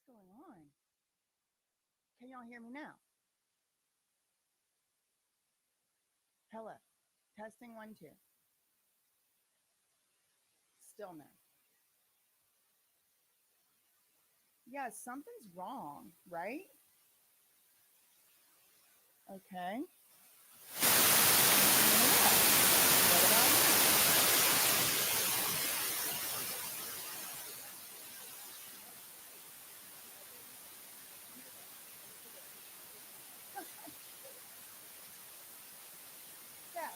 going on? Can y'all hear me now? Hello. Testing one, two. Still no. Yeah, something's wrong, right? Okay. What about that?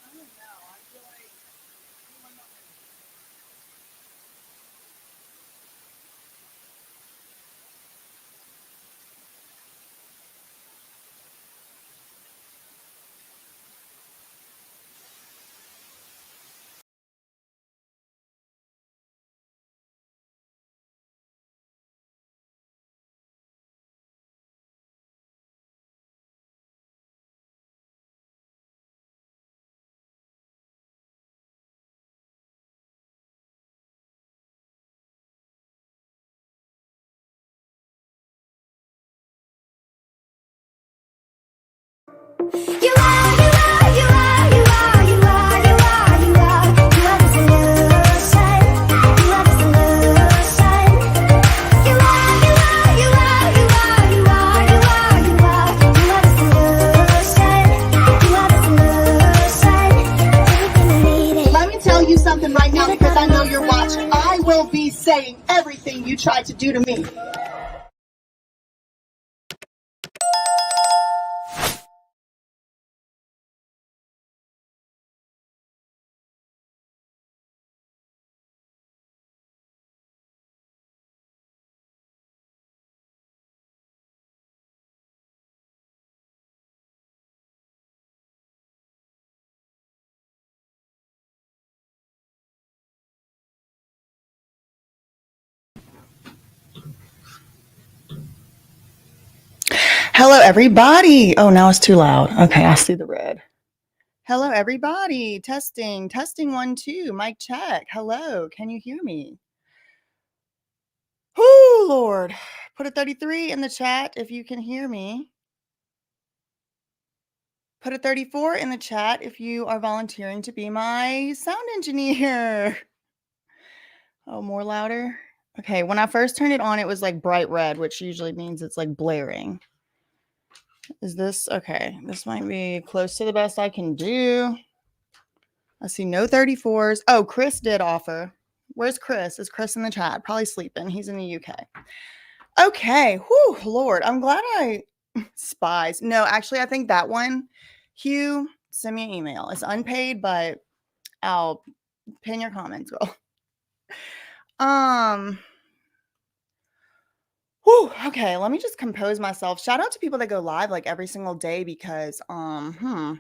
I don't know. I feel like one more minute. You are, you are, you are, you are, you are, you are, you are, you are the solution. You are the solution. You are, you are, you are, you are, you are, you are, you are, you are the solution. You are the solution. Everything I needed. Let me tell you something right now because I know you're watching. I will be saying everything you tried to do to me. Hello, everybody. Oh, now it's too loud. Okay, I see the red. Hello, everybody. Testing, testing one, two. Mic check. Hello, can you hear me? Oh, Lord. Put a 33 in the chat if you can hear me. Put a 34 in the chat if you are volunteering to be my sound engineer. Oh, more louder? Okay, when I first turned it on, it was like bright red, which usually means it's like blaring. Is this okay? This might be close to the best I can do. I see no 34s. Oh, Chris did offer. Where's Chris? Is Chris in the chat? Probably sleeping. He's in the UK. Okay. Whew, Lord. I'm glad I spies. No, actually, I think that one, Hugh, send me an email. It's unpaid, but I'll pin your comments, girl. Whew, okay, let me just compose myself. Shout out to people that go live like every single day because that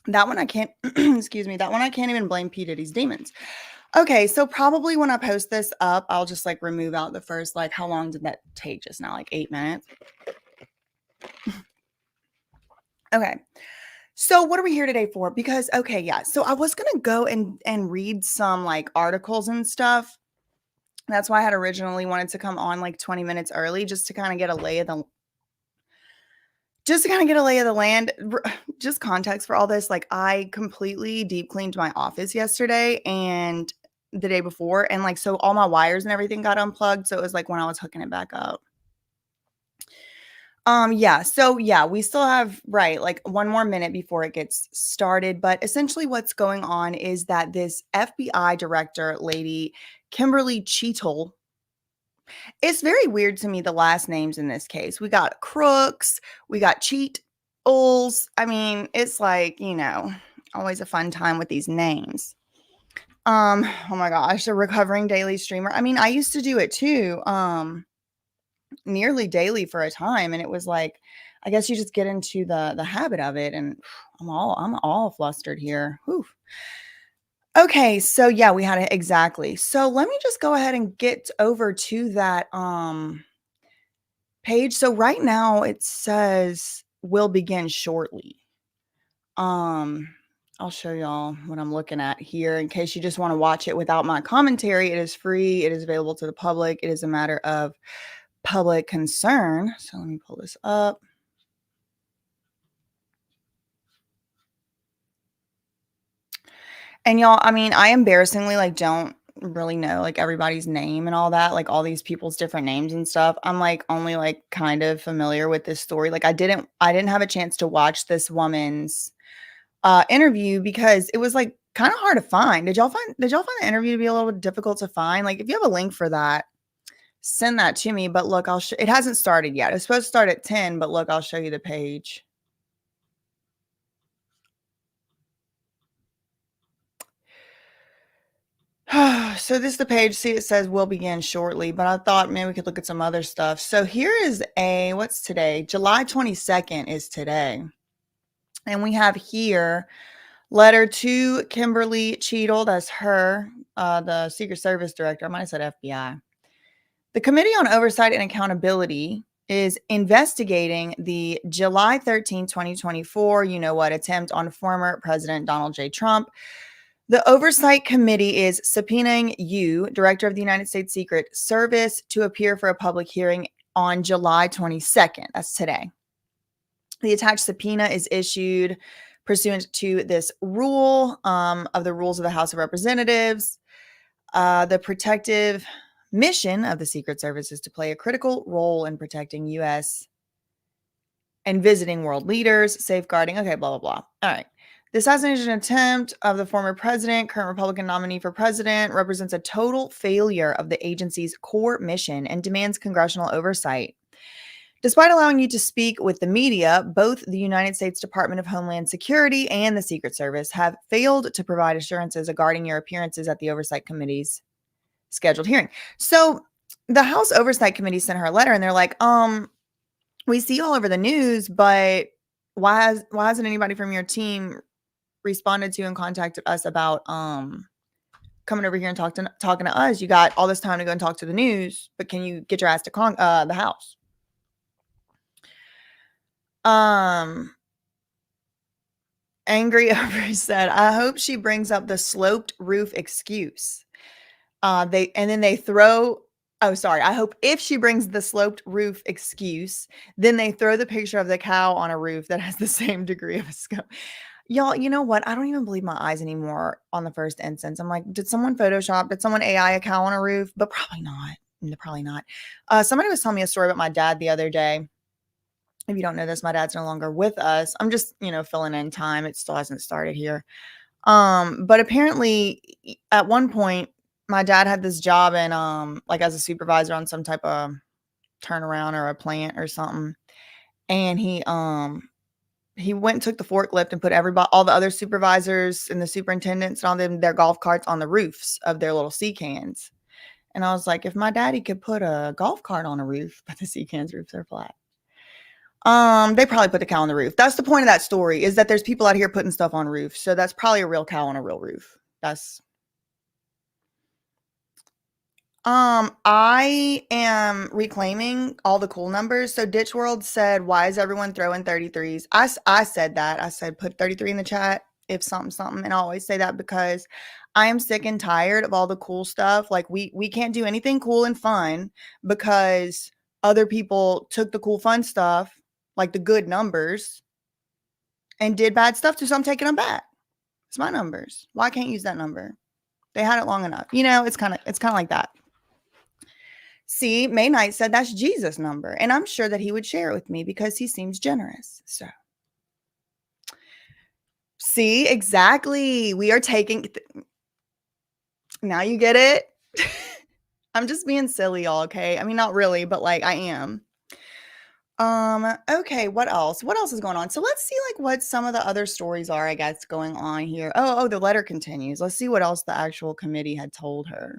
one I can't excuse me, that one I can't even blame P. Diddy's demons. Okay, so probably when I post this up, I'll just like remove out the first, like, how long did that take just now? Like 8 minutes. Okay. So what are we here today for? Because, okay, yeah. So I was going to go and read some like articles and stuff. That's why I had originally wanted to come on like 20 minutes early just to kind of get a lay of the land. Just context for all this. Like I completely deep cleaned my office yesterday and the day before. And like, so all my wires and everything got unplugged. So it was like when I was hooking it back up. Yeah. So yeah, we still have, right, like one more minute before it gets started. But essentially what's going on is that this FBI director lady, Kimberly CHEATle, it's very weird to me, the last names in this case. We got Crooks, we got Cheetles. I mean, it's like, always a fun time with these names. Oh my gosh, a recovering daily streamer. I mean, I used to do it too. Nearly daily for a time, and it was like, I guess you just get into the habit of it, and I'm all flustered here. Whew. Okay, so yeah, we had it exactly. So let me just go ahead and get over to that page. So right now it says will begin shortly. Um I'll show y'all what I'm looking at here in case you just want to watch it without my commentary. It is free. It is available to the public. It is a matter of public concern. So let me pull this up. And y'all, I mean, I embarrassingly like don't really know like everybody's name and all that, like all these people's different names and stuff. I'm like only like kind of familiar with this story. Like I didn't have a chance to watch this woman's interview because it was like kind of hard to find. Did y'all find the interview to be a little bit difficult to find? Like if you have a link for that, send that to me. But look, it hasn't started yet. It's supposed to start at 10, but look, I'll show you the page. So this is the page. See, it says will begin shortly, but I thought maybe we could look at some other stuff. So here is what's today? July 22nd is today. And we have here letter to Kimberly CHEATle. That's her, the Secret Service director. I might have said FBI. The Committee on Oversight and Accountability is investigating the July 13, 2024, you know what, attempt on former President Donald J. Trump. The Oversight Committee is subpoenaing you, Director of the United States Secret Service, to appear for a public hearing on July 22nd. That's today. The attached subpoena is issued pursuant to this rule of the rules of the House of Representatives. The protective mission of the Secret Service is to play a critical role in protecting U.S. and visiting world leaders, safeguarding. Okay, blah, blah, blah. All right. The assassination attempt of the former president, current Republican nominee for president, represents a total failure of the agency's core mission and demands congressional oversight. Despite allowing you to speak with the media, both the United States Department of Homeland Security and the Secret Service have failed to provide assurances regarding your appearances at the Oversight Committee's scheduled hearing. So the House Oversight Committee sent her a letter and they're like, we see you all over the news, but why hasn't anybody from your team responded to and contacted us about coming over here and talking to us? You got all this time to go and talk to the news, but can you get your ass to the House? Angry Over said, I hope she brings up the sloped roof excuse. They throw, oh, sorry. I hope if she brings the sloped roof excuse, then they throw the picture of the cow on a roof that has the same degree of a scope. Y'all, you know what? I don't even believe my eyes anymore on the first instance. I'm like, did someone AI a cow on a roof? But probably not. Probably not. Somebody was telling me a story about my dad the other day. If you don't know this, my dad's no longer with us. I'm just, filling in time. It still hasn't started here. But apparently at one point, my dad had this job in, like as a supervisor on some type of turnaround or a plant or something. And he went and took the forklift and put all the other supervisors and the superintendents and all them, their golf carts on the roofs of their little sea cans. And I was like, if my daddy could put a golf cart on a roof, but the sea cans roofs are flat. They probably put the cow on the roof. That's the point of that story, is that there's people out here putting stuff on roofs. So that's probably a real cow on a real roof. I am reclaiming all the cool numbers. So Ditch World said, why is everyone throwing 33s? I said that. I said, put 33 in the chat if something. And I always say that because I am sick and tired of all the cool stuff. Like we can't do anything cool and fun because other people took the cool fun stuff, like the good numbers, and did bad stuff to. So I'm taking them back. It's my numbers. Why can't I use that number? They had it long enough. It's kind of like that. See, May Knight said that's Jesus' number, and I'm sure that he would share it with me because he seems generous. So, see, exactly. We are taking. Now you get it. I'm just being silly, y'all. Okay, I mean, not really, but like I am. Okay, what else? What else is going on? So let's see like what some of the other stories are, I guess, going on here. Oh, the letter continues. Let's see what else the actual committee had told her.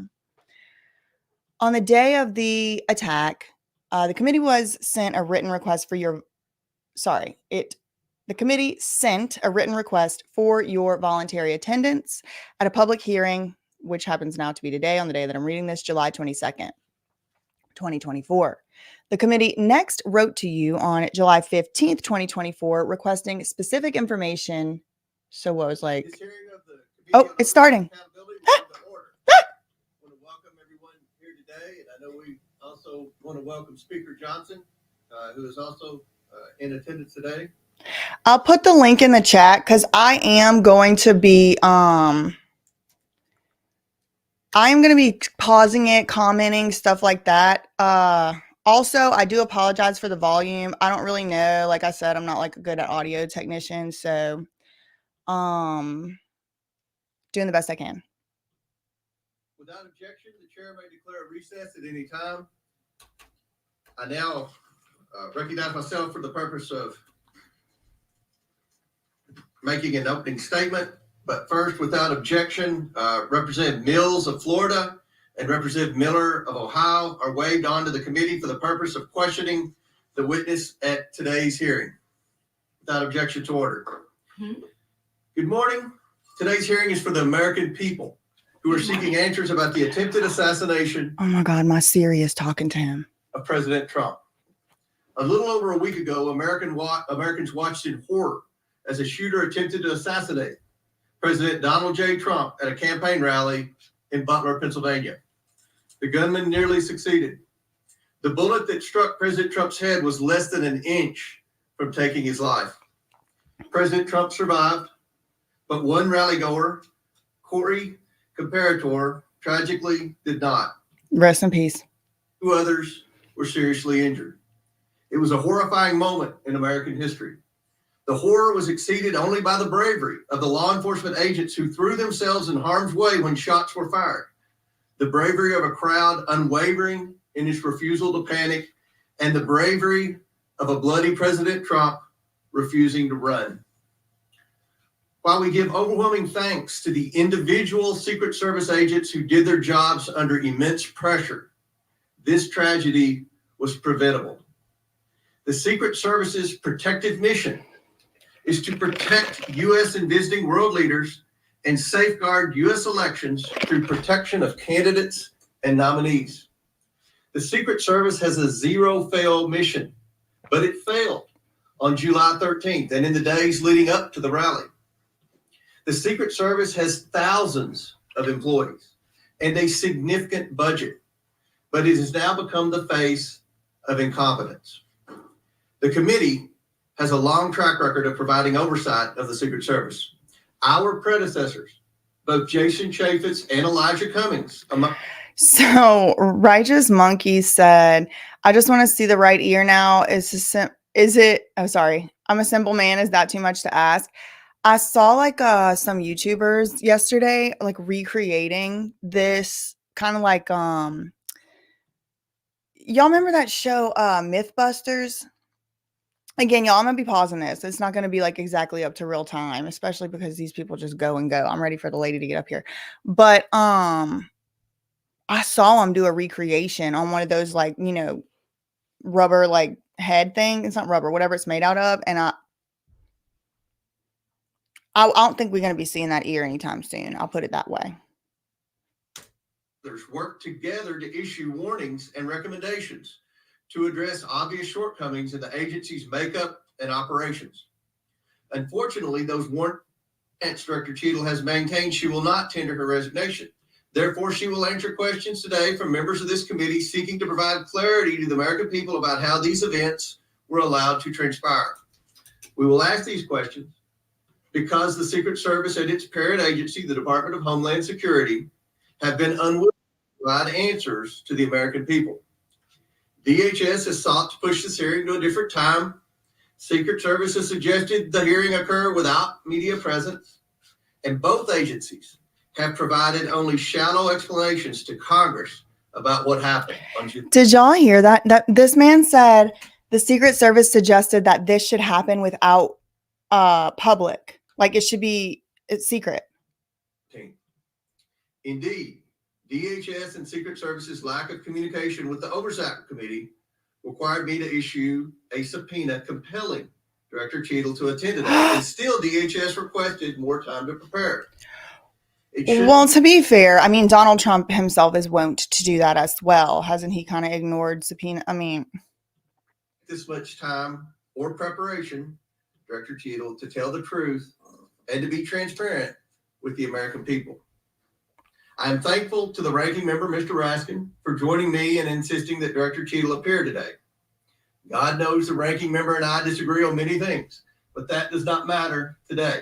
On the day of the attack, the committee was sent a written request for your, The committee sent a written request for your voluntary attendance at a public hearing, which happens now to be today on the day that I'm reading this, July 22nd, 2024. The committee next wrote to you on July 15th, 2024, requesting specific information. So what was like, This hearing of the Committee oh, on it's starting. Accountability will come to order. I want to welcome everyone here today, and I know we also want to welcome Speaker Johnson, who is also in attendance today. I'll put the link in the chat because I am going to be pausing it, commenting, stuff like that. Also, I do apologize for the volume. I don't really know. Like I said, I'm not like a good at audio technician, so doing the best I can. Without objection, the chair may declare a recess at any time. I now recognize myself for the purpose of making an opening statement. But first, without objection, Representative Mills of Florida and Representative Miller of Ohio are waived onto the committee for the purpose of questioning the witness at today's hearing. Without objection to order. Good morning. Today's hearing is for the American people who are seeking answers about the attempted assassination. Oh my God, my Siri is talking to him. Of President Trump. A little over a week ago, Americans watched in horror as a shooter attempted to assassinate President Donald J. Trump at a campaign rally in Butler, Pennsylvania. The gunman nearly succeeded. The bullet that struck President Trump's head was less than an inch from taking his life. President Trump survived, but one rally-goer, Corey Comparator, tragically did not. Rest in peace. 2 others were seriously injured. It was a horrifying moment in American history. The horror was exceeded only by the bravery of the law enforcement agents who threw themselves in harm's way when shots were fired. The bravery of a crowd unwavering in its refusal to panic, and the bravery of a bloody President Trump refusing to run. While we give overwhelming thanks to the individual Secret Service agents who did their jobs under immense pressure, this tragedy was preventable. The Secret Service's protective mission is to protect U.S. and visiting world leaders and safeguard U.S. elections through protection of candidates and nominees. The Secret Service has a zero-fail mission, but it failed on July 13th and in the days leading up to the rally. The Secret Service has thousands of employees and a significant budget, but it has now become the face of incompetence. The committee has a long track record of providing oversight of the Secret Service. Our predecessors, both Jason Chaffetz and Elijah Cummings. So Righteous Monkey said, I just want to see the right ear now. Is it, oh, sorry. I'm a simple man. Is that too much to ask? I saw like some YouTubers yesterday, like recreating this kind of like, y'all remember that show, Mythbusters? Again, y'all, I'm gonna be pausing this. It's not gonna be like exactly up to real time, especially because these people just go and go. I'm ready for the lady to get up here. But I saw him do a recreation on one of those like, you know, rubber like head thing. It's not rubber, whatever it's made out of. And I don't think we're gonna be seeing that ear anytime soon. I'll put it that way. There's work together to issue warnings and recommendations to address obvious shortcomings in the agency's makeup and operations. Unfortunately, those warrants Director Cheetle has maintained she will not tender her resignation. Therefore, she will answer questions today from members of this committee seeking to provide clarity to the American people about how these events were allowed to transpire. We will ask these questions because the Secret Service and its parent agency, the Department of Homeland Security, have been unwilling to provide answers to the American people. DHS has sought to push this hearing to a different time. Secret Service has suggested the hearing occur without media presence, and both agencies have provided only shallow explanations to Congress about what happened. Did y'all hear that? That this man said the Secret Service suggested that this should happen without public, like it's secret. Indeed. DHS and Secret Service's lack of communication with the Oversight Committee required me to issue a subpoena compelling Director Cheetle to attend today, and still DHS requested more time to prepare. Well, to be fair, I mean, Donald Trump himself is wont to do that as well. Hasn't he kind of ignored subpoena? I mean, this much time or preparation, Director Cheetle, to tell the truth and to be transparent with the American people. I am thankful to the ranking member, Mr. Raskin, for joining me and insisting that Director Cheetle appear today. God knows the ranking member and I disagree on many things, but that does not matter today.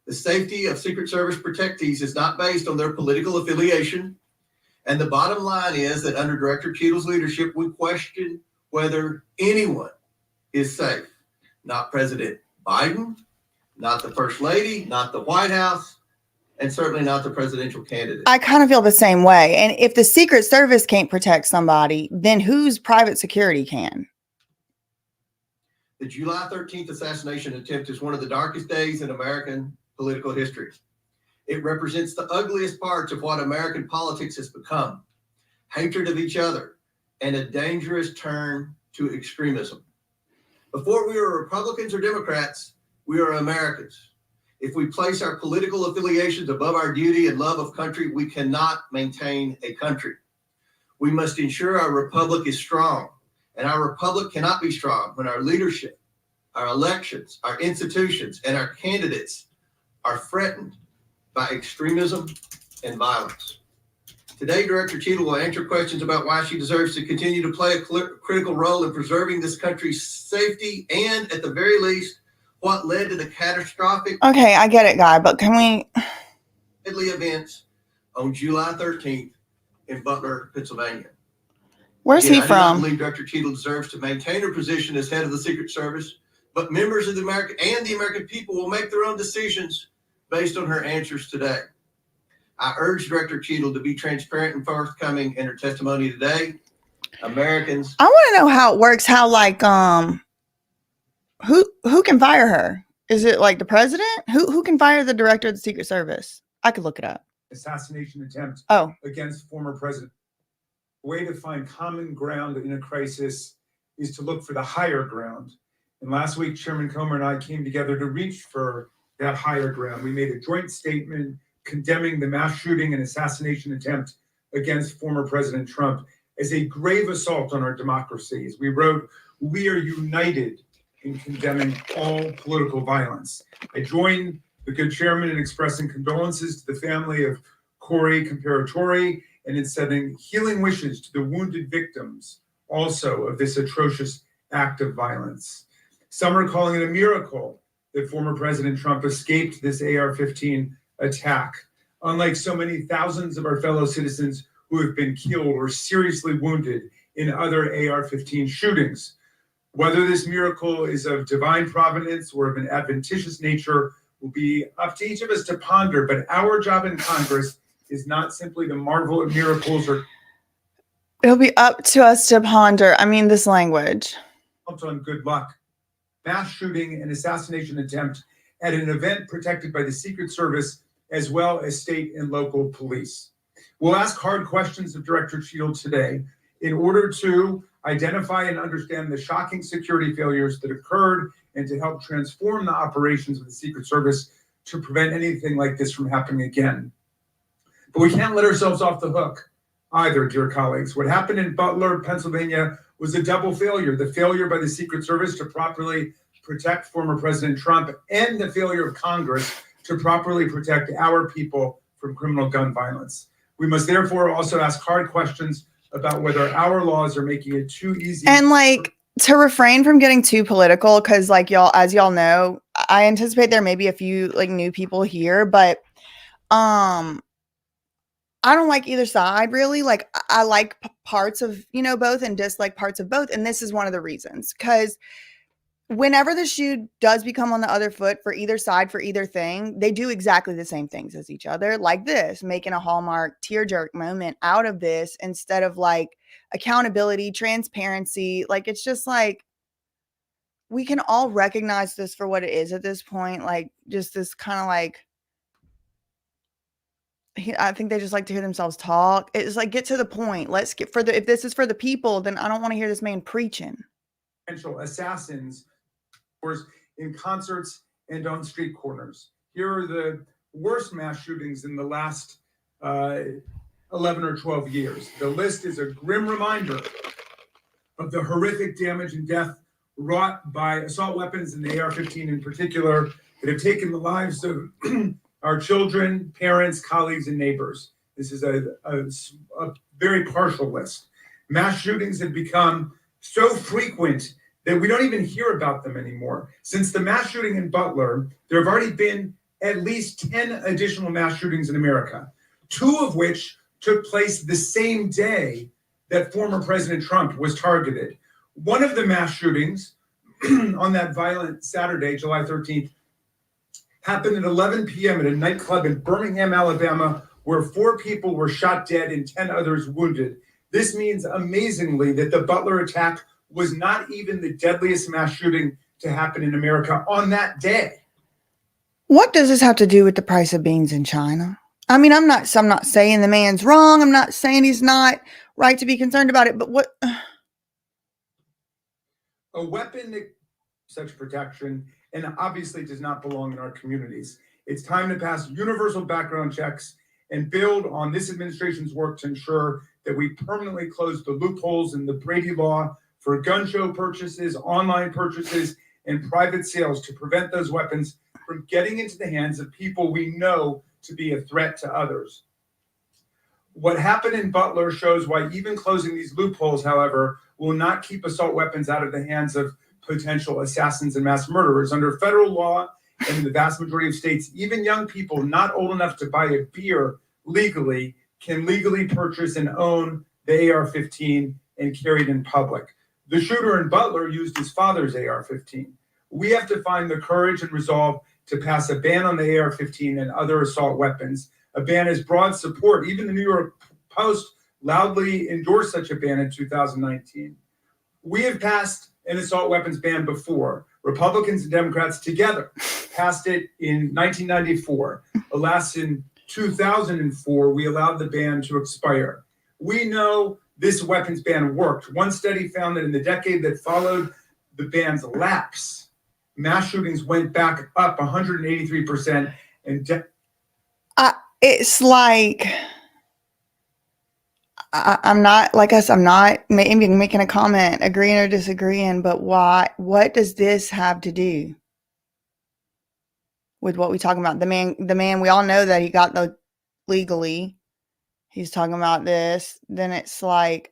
The safety of Secret Service protectees is not based on their political affiliation. And the bottom line is that under Director Cheetle's leadership, we question whether anyone is safe. Not President Biden, not the First Lady, not the White House, and certainly not the presidential candidate. I kind of feel the same way. And if the Secret Service can't protect somebody, then whose private security can? The July 13th assassination attempt is one of the darkest days in American political history. It represents the ugliest parts of what American politics has become: hatred of each other and a dangerous turn to extremism. Before we were Republicans or Democrats, we are Americans. If we place our political affiliations above our duty and love of country, we cannot maintain a country. We must ensure our republic is strong, and our republic cannot be strong when our leadership, our elections, our institutions, and our candidates are threatened by extremism and violence. Today, Director Cheetle will answer questions about why she deserves to continue to play a critical role in preserving this country's safety and, at the very least, what led to the catastrophic Okay, I get it, Guy, but can we... deadly events on July 13th in Butler, Pennsylvania. Where's Again, he I do not from? believe Director Cheetle deserves to maintain her position as head of the Secret Service, but members of the American people will make their own decisions based on her answers today. I urge Director Cheetle to be transparent and forthcoming in her testimony today. Americans, I want to know how it works. How who can fire her? Is it like the president? Who can fire the director of the Secret Service? I could look it up. Assassination attempt Oh, against former president. A way to find common ground in a crisis is to look for the higher ground. And last week, Chairman Comer and I came together to reach for that higher ground. We made a joint statement condemning the mass shooting and assassination attempt against former President Trump as a grave assault on our democracies. We wrote, "We are united in condemning all political violence." I join the good chairman in expressing condolences to the family of Corey Comparatori and in sending healing wishes to the wounded victims also of this atrocious act of violence. Some are calling it a miracle that former President Trump escaped this AR-15 attack, unlike so many thousands of our fellow citizens who have been killed or seriously wounded in other AR-15 shootings. Whether this miracle is of divine providence or of an adventitious nature will be up to each of us to ponder, but our job in Congress is not simply to marvel at miracles or it'll be up to us to ponder. I mean, this language. count on good luck. Mass shooting and assassination attempt at an event protected by the Secret Service as well as state and local police. We'll ask hard questions of Director Cheetle today in order to identify and understand the shocking security failures that occurred and to help transform the operations of the Secret Service to prevent anything like this from happening again. But we can't let ourselves off the hook either, dear colleagues. What happened in Butler, Pennsylvania was a double failure: the failure by the Secret Service to properly protect former President Trump and the failure of Congress to properly protect our people from criminal gun violence. We must therefore also ask hard questions about whether our laws are making it too easy. And to refrain from getting too political, because y'all, as y'all know, I anticipate there may be a few new people here, but I don't like either side really. I like parts of both and dislike parts of both, and this is one of the reasons. Because whenever the shoe does become on the other foot for either side, for either thing, they do exactly the same things as each other, like this, making a Hallmark tearjerk moment out of this instead of accountability, transparency. It's just we can all recognize this for what it is at this point. Just this kind of I think they just like to hear themselves talk. It's get to the point. Let's get if this is for the people, then I don't want to hear this man preaching. Potential assassins in concerts and on street corners. Here are the worst mass shootings in the last 11 or 12 years. The list is a grim reminder of the horrific damage and death wrought by assault weapons and the AR-15 in particular that have taken the lives of our children, parents, colleagues, and neighbors. This is a very partial list. Mass shootings have become so frequent that we don't even hear about them anymore. Since the mass shooting in Butler, there have already been at least 10 additional mass shootings in America, 2 of which took place the same day that former President Trump was targeted. One of the mass shootings on that violent Saturday, July 13th, happened at 11 p.m. at a nightclub in Birmingham, Alabama, where 4 people were shot dead and 10 others wounded. This means, amazingly, that the Butler attack was not even the deadliest mass shooting to happen in America on that day. What does this have to do with the price of beans in China? I mean, I'm not saying the man's wrong. I'm not saying he's not right to be concerned about it, but what? A weapon that such protection and obviously does not belong in our communities. It's time to pass universal background checks and build on this administration's work to ensure that we permanently close the loopholes in the Brady law for gun show purchases, online purchases, and private sales to prevent those weapons from getting into the hands of people we know to be a threat to others. What happened in Butler shows why even closing these loopholes, however, will not keep assault weapons out of the hands of potential assassins and mass murderers. Under federal law and in the vast majority of states, even young people not old enough to buy a beer legally can legally purchase and own the AR-15 and carry it in public. The shooter in Butler used his father's AR-15. We have to find the courage and resolve to pass a ban on the AR-15 and other assault weapons. A ban has broad support. Even the New York Post loudly endorsed such a ban in 2019. We have passed an assault weapons ban before. Republicans and Democrats together passed it in 1994. Alas, in 2004, we allowed the ban to expire. We know this weapons ban worked. One study found that in the decade that followed the ban's lapse, mass shootings went back up 183%. And it's like, I'm not, like us, I'm not maybe making a comment, agreeing or disagreeing, but why? What does this have to do with what we talking about? The man, we all know that he got the legally. He's talking about this. Then it's like,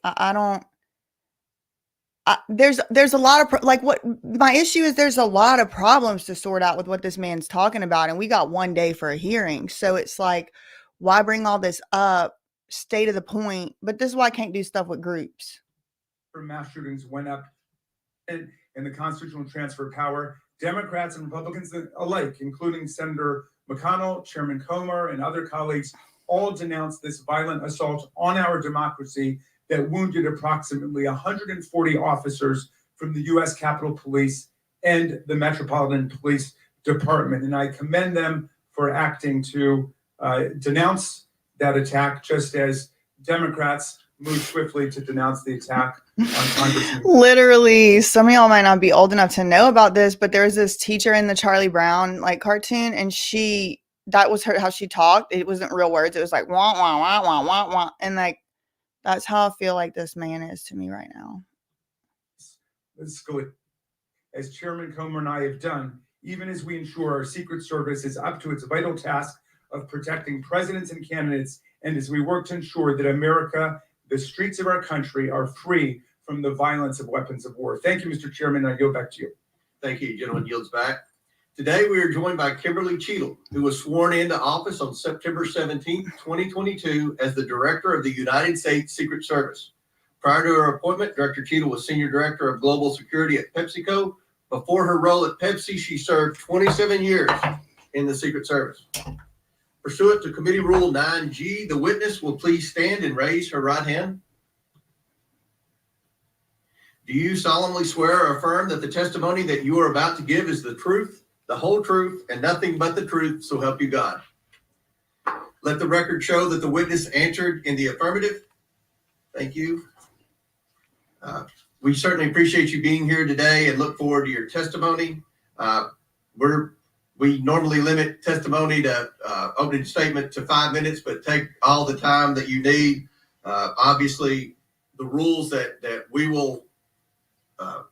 there's a lot of, like, what my issue is, there's a lot of problems to sort out with what this man's talking about. And we got one day for a hearing. So it's like, why bring all this up? Stay to the point. But this is why I can't do stuff with groups. Mass shootings went up in the constitutional transfer of power. Democrats and Republicans alike, including Senator McConnell, Chairman Comer, and other colleagues, all denounced this violent assault on our democracy that wounded approximately 140 officers from the U.S. Capitol Police and the Metropolitan Police Department. And I commend them for acting to denounce that attack, just as Democrats moved swiftly to denounce the attack on Congressman. Literally, some of y'all might not be old enough to know about this, but there was this teacher in the Charlie Brown cartoon, and that was how she talked. It wasn't real words. It was like wah wah wah wah wah wah, and that's how I feel like this man is to me right now. Let's go. As Chairman Comer and I have done, even as we ensure our Secret Service is up to its vital task of protecting presidents and candidates, and as we work to ensure that America, the streets of our country, are free from the violence of weapons of war. Thank you, Mr. Chairman. I yield back to you. Thank you. Gentleman yields back. Today, we are joined by Kimberly CHEATle, who was sworn into office on September 17, 2022, as the Director of the United States Secret Service. Prior to her appointment, Director CHEATle was Senior Director of Global Security at PepsiCo. Before her role at Pepsi, she served 27 years in the Secret Service. Pursuant to Committee Rule 9G, the witness will please stand and raise her right hand. Do you solemnly swear or affirm that the testimony that you are about to give is the truth, the whole truth, and nothing but the truth, so help you God? Let the record show that the witness answered in the affirmative. Thank you. We certainly appreciate you being here today and look forward to your testimony. We normally limit testimony to opening statement to 5 minutes, but take all the time that you need. Obviously, the rules that we will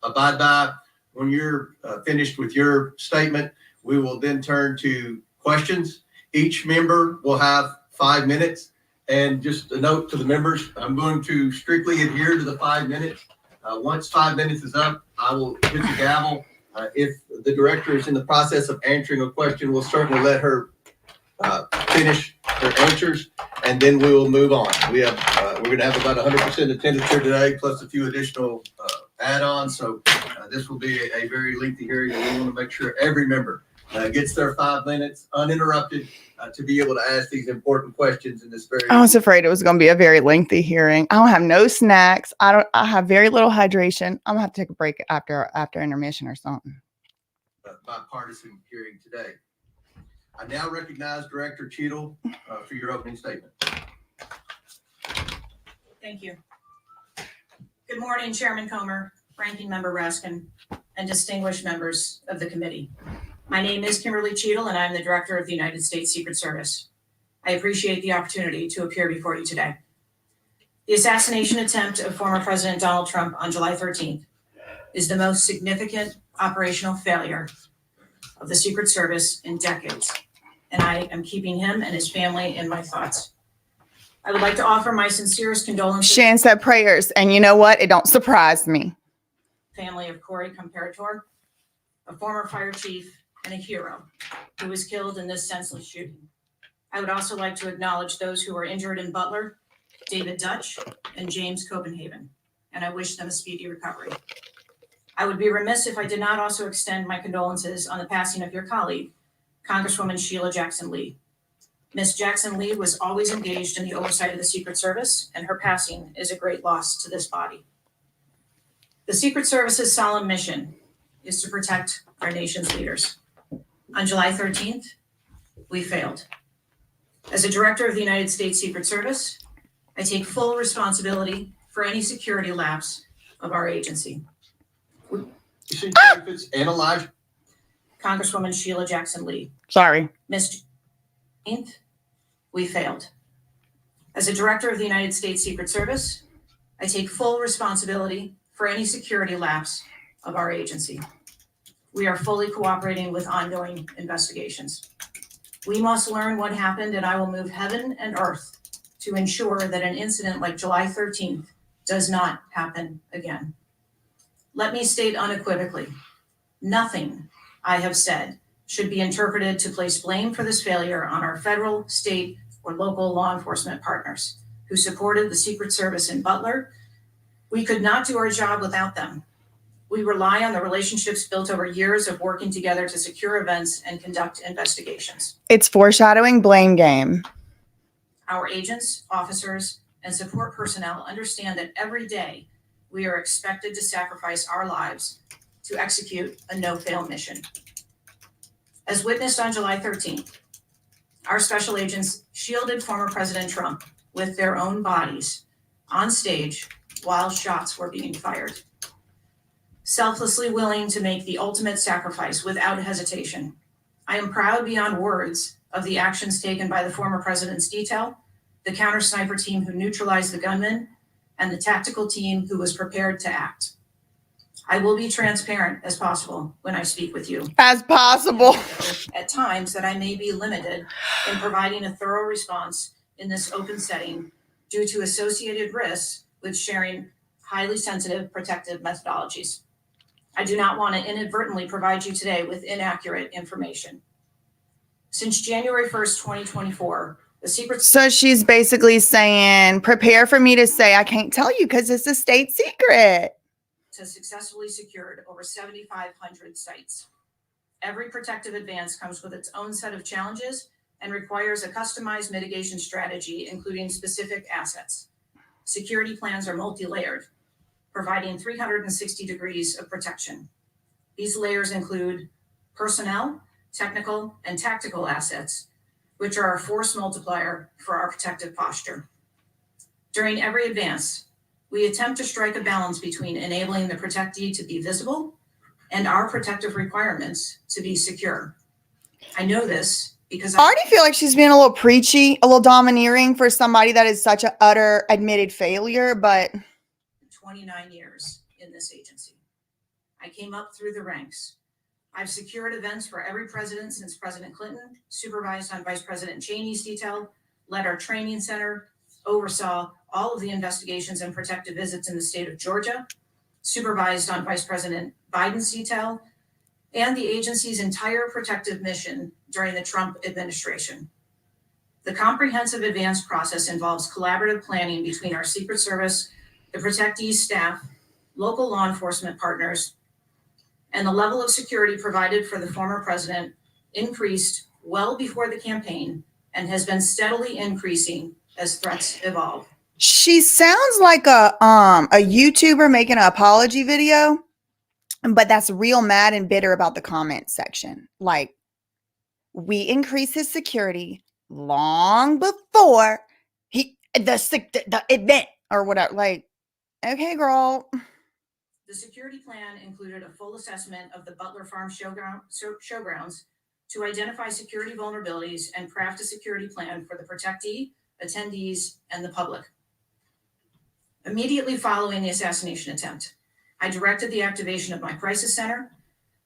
abide by. When you're finished with your statement, we will then turn to questions. Each member will have 5 minutes. And just a note to the members, I'm going to strictly adhere to the 5 minutes. Once 5 minutes is up, I will hit the gavel. If the director is in the process of answering a question, we'll certainly let her finish her answers, and then we will move on. We're going to have about 100% attendance here today, plus a few additional add-ons. So this will be a very lengthy hearing, and we want to make sure every member gets their 5 minutes uninterrupted to be able to ask these important questions in this very. I was afraid it was going to be a very lengthy hearing. I don't have no snacks. I have very little hydration. I'm gonna have to take a break after intermission or something. Bipartisan hearing today. I now recognize Director Cheetle for your opening statement. Thank you. Good morning, Chairman Comer, Ranking Member Raskin, and distinguished members of the committee. My name is Kimberly CHEATle, and I'm the Director of the United States Secret Service. I appreciate the opportunity to appear before you today. The assassination attempt of former President Donald Trump on July 13th is the most significant operational failure of the Secret Service in decades, and I am keeping him and his family in my thoughts. I would like to offer my sincerest condolences. Shan said prayers, and you know what? It don't surprise me. Family of Corey Comparator, a former fire chief and a hero who was killed in this senseless shooting. I would also like to acknowledge those who were injured in Butler, David Dutch and James Copenhagen, and I wish them a speedy recovery. I would be remiss if I did not also extend my condolences on the passing of your colleague, Congresswoman Sheila Jackson Lee. Ms. Jackson Lee was always engaged in the oversight of the Secret Service, and her passing is a great loss to this body. The Secret Service's solemn mission is to protect our nation's leaders. On July 13th, we failed. As a director of the United States Secret Service, I take full responsibility for any security lapse of our agency. Analyze. Congresswoman Sheila Jackson Lee. Sorry. Ms. 13th, we failed. As a director of the United States Secret Service, I take full responsibility for any security lapse of our agency. We are fully cooperating with ongoing investigations. We must learn what happened, and I will move heaven and earth to ensure that an incident like July 13th does not happen again. Let me state unequivocally, nothing I have said should be interpreted to place blame for this failure on our federal, state, or local law enforcement partners who supported the Secret Service in Butler. We could not do our job without them. We rely on the relationships built over years of working together to secure events and conduct investigations. It's foreshadowing blame game. Our agents, officers, and support personnel understand that every day we are expected to sacrifice our lives to execute a no-fail mission. As witnessed on July 13th, our special agents shielded former President Trump with their own bodies on stage while shots were being fired. Selflessly willing to make the ultimate sacrifice without hesitation. I am proud beyond words of the actions taken by the former president's detail, the counter sniper team who neutralized the gunman, and the tactical team who was prepared to act. I will be transparent as possible when I speak with you. As possible. At times that I may be limited in providing a thorough response in this open setting due to associated risks with sharing highly sensitive protective methodologies. I do not want to inadvertently provide you today with inaccurate information. Since January 1st, 2024, the Secret So she's basically saying, prepare for me to say, I can't tell you because it's a state secret. has successfully secured over 7,500 sites. Every protective advance comes with its own set of challenges and requires a customized mitigation strategy, including specific assets. Security plans are multi-layered, providing 360 degrees of protection. These layers include personnel, technical, and tactical assets, which are a force multiplier for our protective posture. During every advance, we attempt to strike a balance between enabling the protectee to be visible and our protective requirements to be secure. I know this because I already feel like she's being a little preachy, a little domineering for somebody that is such an utter admitted failure, but 29 years in this agency. I came up through the ranks. I've secured events for every president since President Clinton, supervised on Vice President Cheney's detail, led our training center, oversaw all of the investigations and protective visits in the state of Georgia, supervised on Vice President Biden's detail, and the agency's entire protective mission during the Trump administration. The comprehensive advance process involves collaborative planning between our Secret Service, the protectees staff, local law enforcement partners, and the level of security provided for the former president increased well before the campaign and has been steadily increasing as threats evolve. she sounds like a YouTuber making an apology video, but that's real mad and bitter about the comment section. Like, we increased his security long before the event or whatever. Like, okay, girl. The security plan included a full assessment of the Butler Farm showgrounds to identify security vulnerabilities and craft a security plan for the protectee, attendees, and the public. Immediately following the assassination attempt, I directed the activation of my crisis center.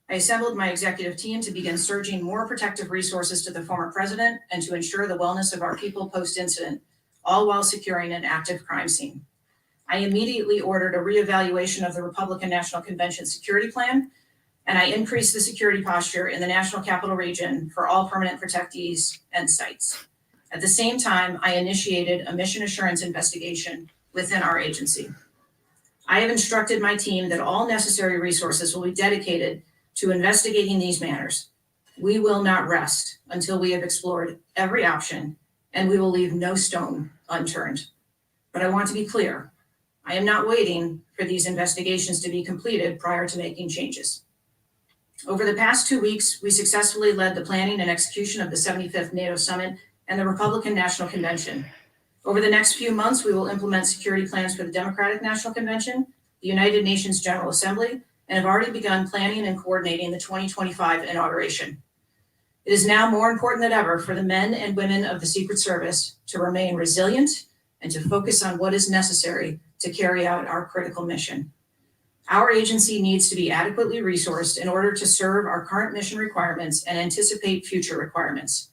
I assembled my executive team to begin surging more protective resources to the former president and to ensure the wellness of our people post-incident, all while securing an active crime scene. I immediately ordered a reevaluation of the Republican National Convention security plan, and I increased the security posture in the National Capital Region for all permanent protectees and sites. At the same time, I initiated a mission assurance investigation within our agency. I have instructed my team that all necessary resources will be dedicated to investigating these matters. We will not rest until we have explored every option, and we will leave no stone unturned. But I want to be clear. I am not waiting for these investigations to be completed prior to making changes. Over the past 2 weeks, we successfully led the planning and execution of the 75th NATO Summit and the Republican National Convention. Over the next few months, we will implement security plans for the Democratic National Convention, the United Nations General Assembly, and have already begun planning and coordinating the 2025 inauguration. It is now more important than ever for the men and women of the Secret Service to remain resilient and to focus on what is necessary to carry out our critical mission. Our agency needs to be adequately resourced in order to serve our current mission requirements and anticipate future requirements.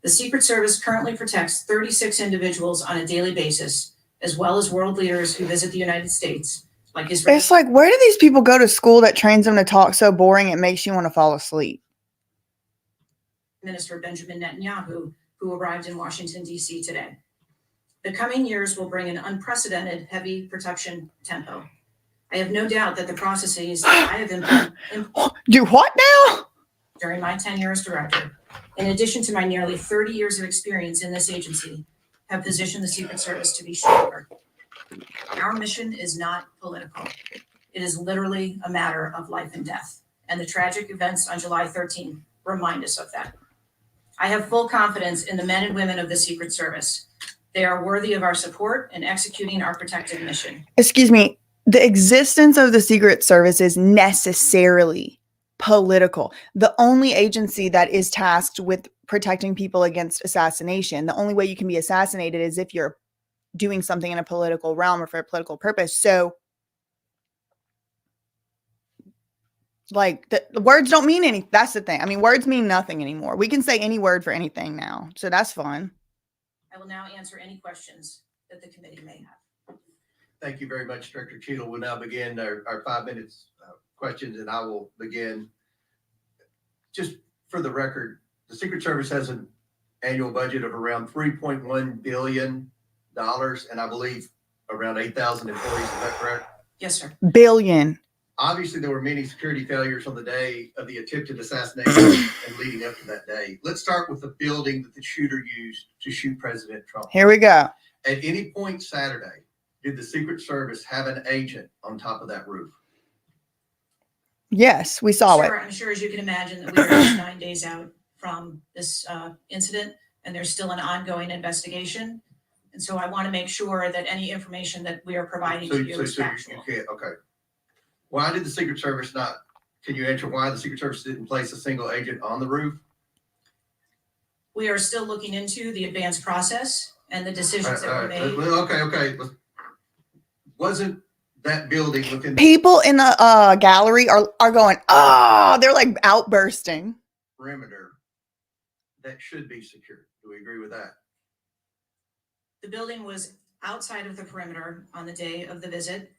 The Secret Service currently protects 36 individuals on a daily basis, as well as world leaders who visit the United States, like Israel. It's like, where do these people go to school that trains them to talk so boring it makes you want to fall asleep? Minister Benjamin Netanyahu, who arrived in Washington, D.C. today. The coming years will bring an unprecedented heavy protection tempo. I have no doubt that the processes that I have implemented Do what now? during my tenure as director, in addition to my nearly 30 years of experience in this agency, have positioned the Secret Service to be stronger. Our mission is not political. It is literally a matter of life and death. And the tragic events on July 13th remind us of that. I have full confidence in the men and women of the Secret Service. They are worthy of our support in executing our protective mission. Excuse me. The existence of the Secret Service is necessarily political. The only agency that is tasked with protecting people against assassination, the only way you can be assassinated is if you're doing something in a political realm or for a political purpose. So, like, the words don't mean anything. That's the thing. I mean, words mean nothing anymore. We can say any word for anything now. So that's fun. I will now answer any questions that the committee may have. Thank you very much, Director Cheetle. We'll now begin our 5 minutes questions, and I will begin. Just for the record, the Secret Service has an annual budget of around $3.1 billion, and I believe around 8,000 employees. Is that correct? Yes, sir. Billion. Obviously, there were many security failures on the day of the attempted assassination and leading up to that day. Let's start with the building that the shooter used to shoot President Trump. Here we go. At any point Saturday, did the Secret Service have an agent on top of that roof? Yes, we saw it. Sure, I'm sure, as you can imagine, that we are just 9 days out from this incident, and there's still an ongoing investigation. And so I want to make sure that any information that we are providing to you is factual. You can't, okay. Why did the Secret Service not Can you answer why the Secret Service didn't place a single agent on the roof? We are still looking into the advanced process and the decisions that were made. Okay. Wasn't that building within People in the gallery are going, oh, they're like outbursting. perimeter that should be secured? Do we agree with that? The building was outside of the perimeter on the day of the visit.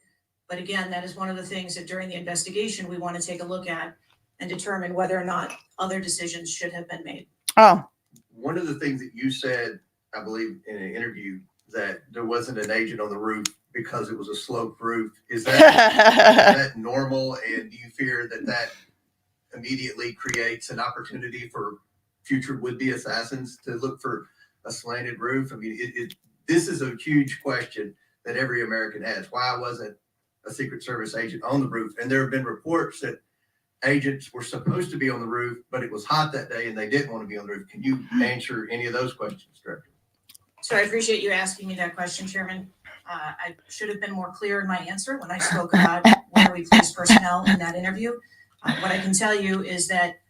But again, that is one of the things that during the investigation, we want to take a look at and determine whether or not other decisions should have been made. Oh, One of the things that you said, I believe, in an interview, that there wasn't an agent on the roof because it was a sloped roof. Is that normal? And do you fear that immediately creates an opportunity for future would-be assassins to look for a slanted roof? I mean, this is a huge question that every American has. Why wasn't a Secret Service agent on the roof? And there have been reports that agents were supposed to be on the roof, but it was hot that day and they didn't want to be on the roof. Can you answer any of those questions, Director? So I appreciate you asking me that question, Chairman. I should have been more clear in my answer when I spoke about where we placed personnel in that interview. What I can tell you is that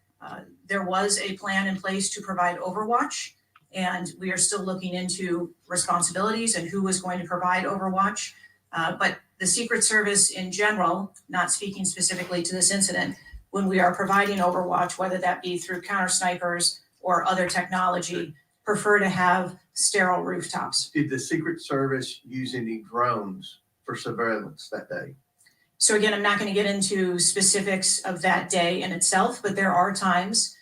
there was a plan in place to provide overwatch, and we are still looking into responsibilities and who was going to provide overwatch. But the Secret Service in general, not speaking specifically to this incident, when we are providing overwatch, whether that be through counter snipers or other technology, prefer to have sterile rooftops. Did the Secret Service use any drones for surveillance that day? So again, I'm not going to get into specifics of that day in itself, but there are times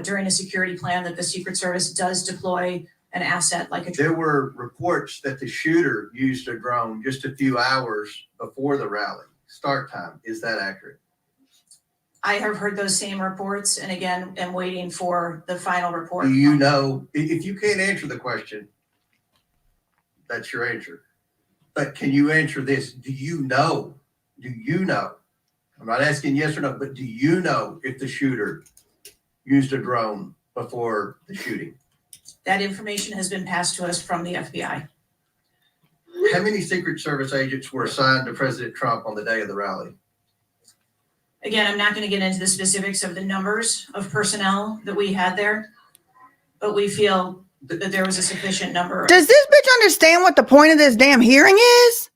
during a security plan that the Secret Service does deploy an asset like a drone. There were reports that the shooter used a drone just a few hours before the rally start time. Is that accurate? I have heard those same reports, and again, am waiting for the final report. Do you know, if you can't answer the question, that's your answer. But can you answer this? Do you know? I'm not asking yes or no, but do you know if the shooter used a drone before the shooting? That information has been passed to us from the FBI. How many Secret Service agents were assigned to President Trump on the day of the rally? Again, I'm not going to get into the specifics of the numbers of personnel that we had there, but we feel that there was a sufficient number. does this bitch understand what the point of this damn hearing is?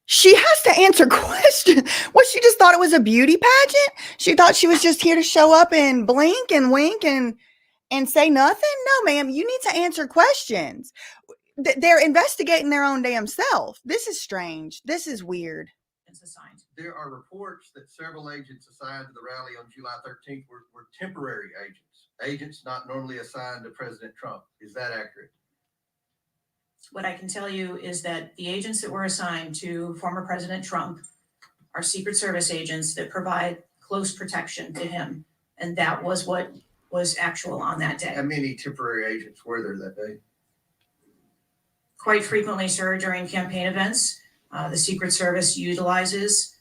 She has to answer questions. What, she just thought it was a beauty pageant? She thought she was just here to show up and blink and wink and say nothing? No, ma'am, you need to answer questions. They're investigating their own damn self. This is strange. This is weird. Assigned. There are reports that several agents assigned to the rally on July 13th were temporary agents not normally assigned to President Trump. Is that accurate? What I can tell you is that the agents that were assigned to former President Trump are Secret Service agents that provide close protection to him. And that was what was actual on that day. How many temporary agents were there that day? Quite frequently, sir, during campaign events, the Secret Service utilizes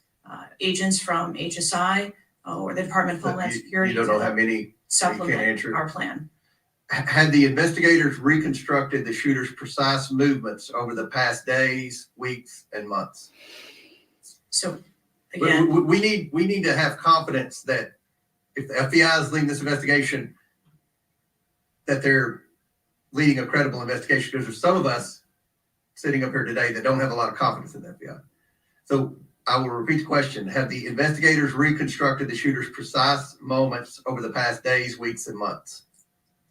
agents from HSI or the Department of Homeland Security. You don't know how many? You can't Supplement answer. our plan. Had the investigators reconstructed the shooter's precise movements over the past days, weeks, and months? So again, We need to have confidence that if the FBI is leading this investigation, that they're leading a credible investigation, because there's some of us sitting up here today that don't have a lot of confidence in the FBI. So I will repeat the question. Have the investigators reconstructed the shooter's precise moments over the past days, weeks, and months?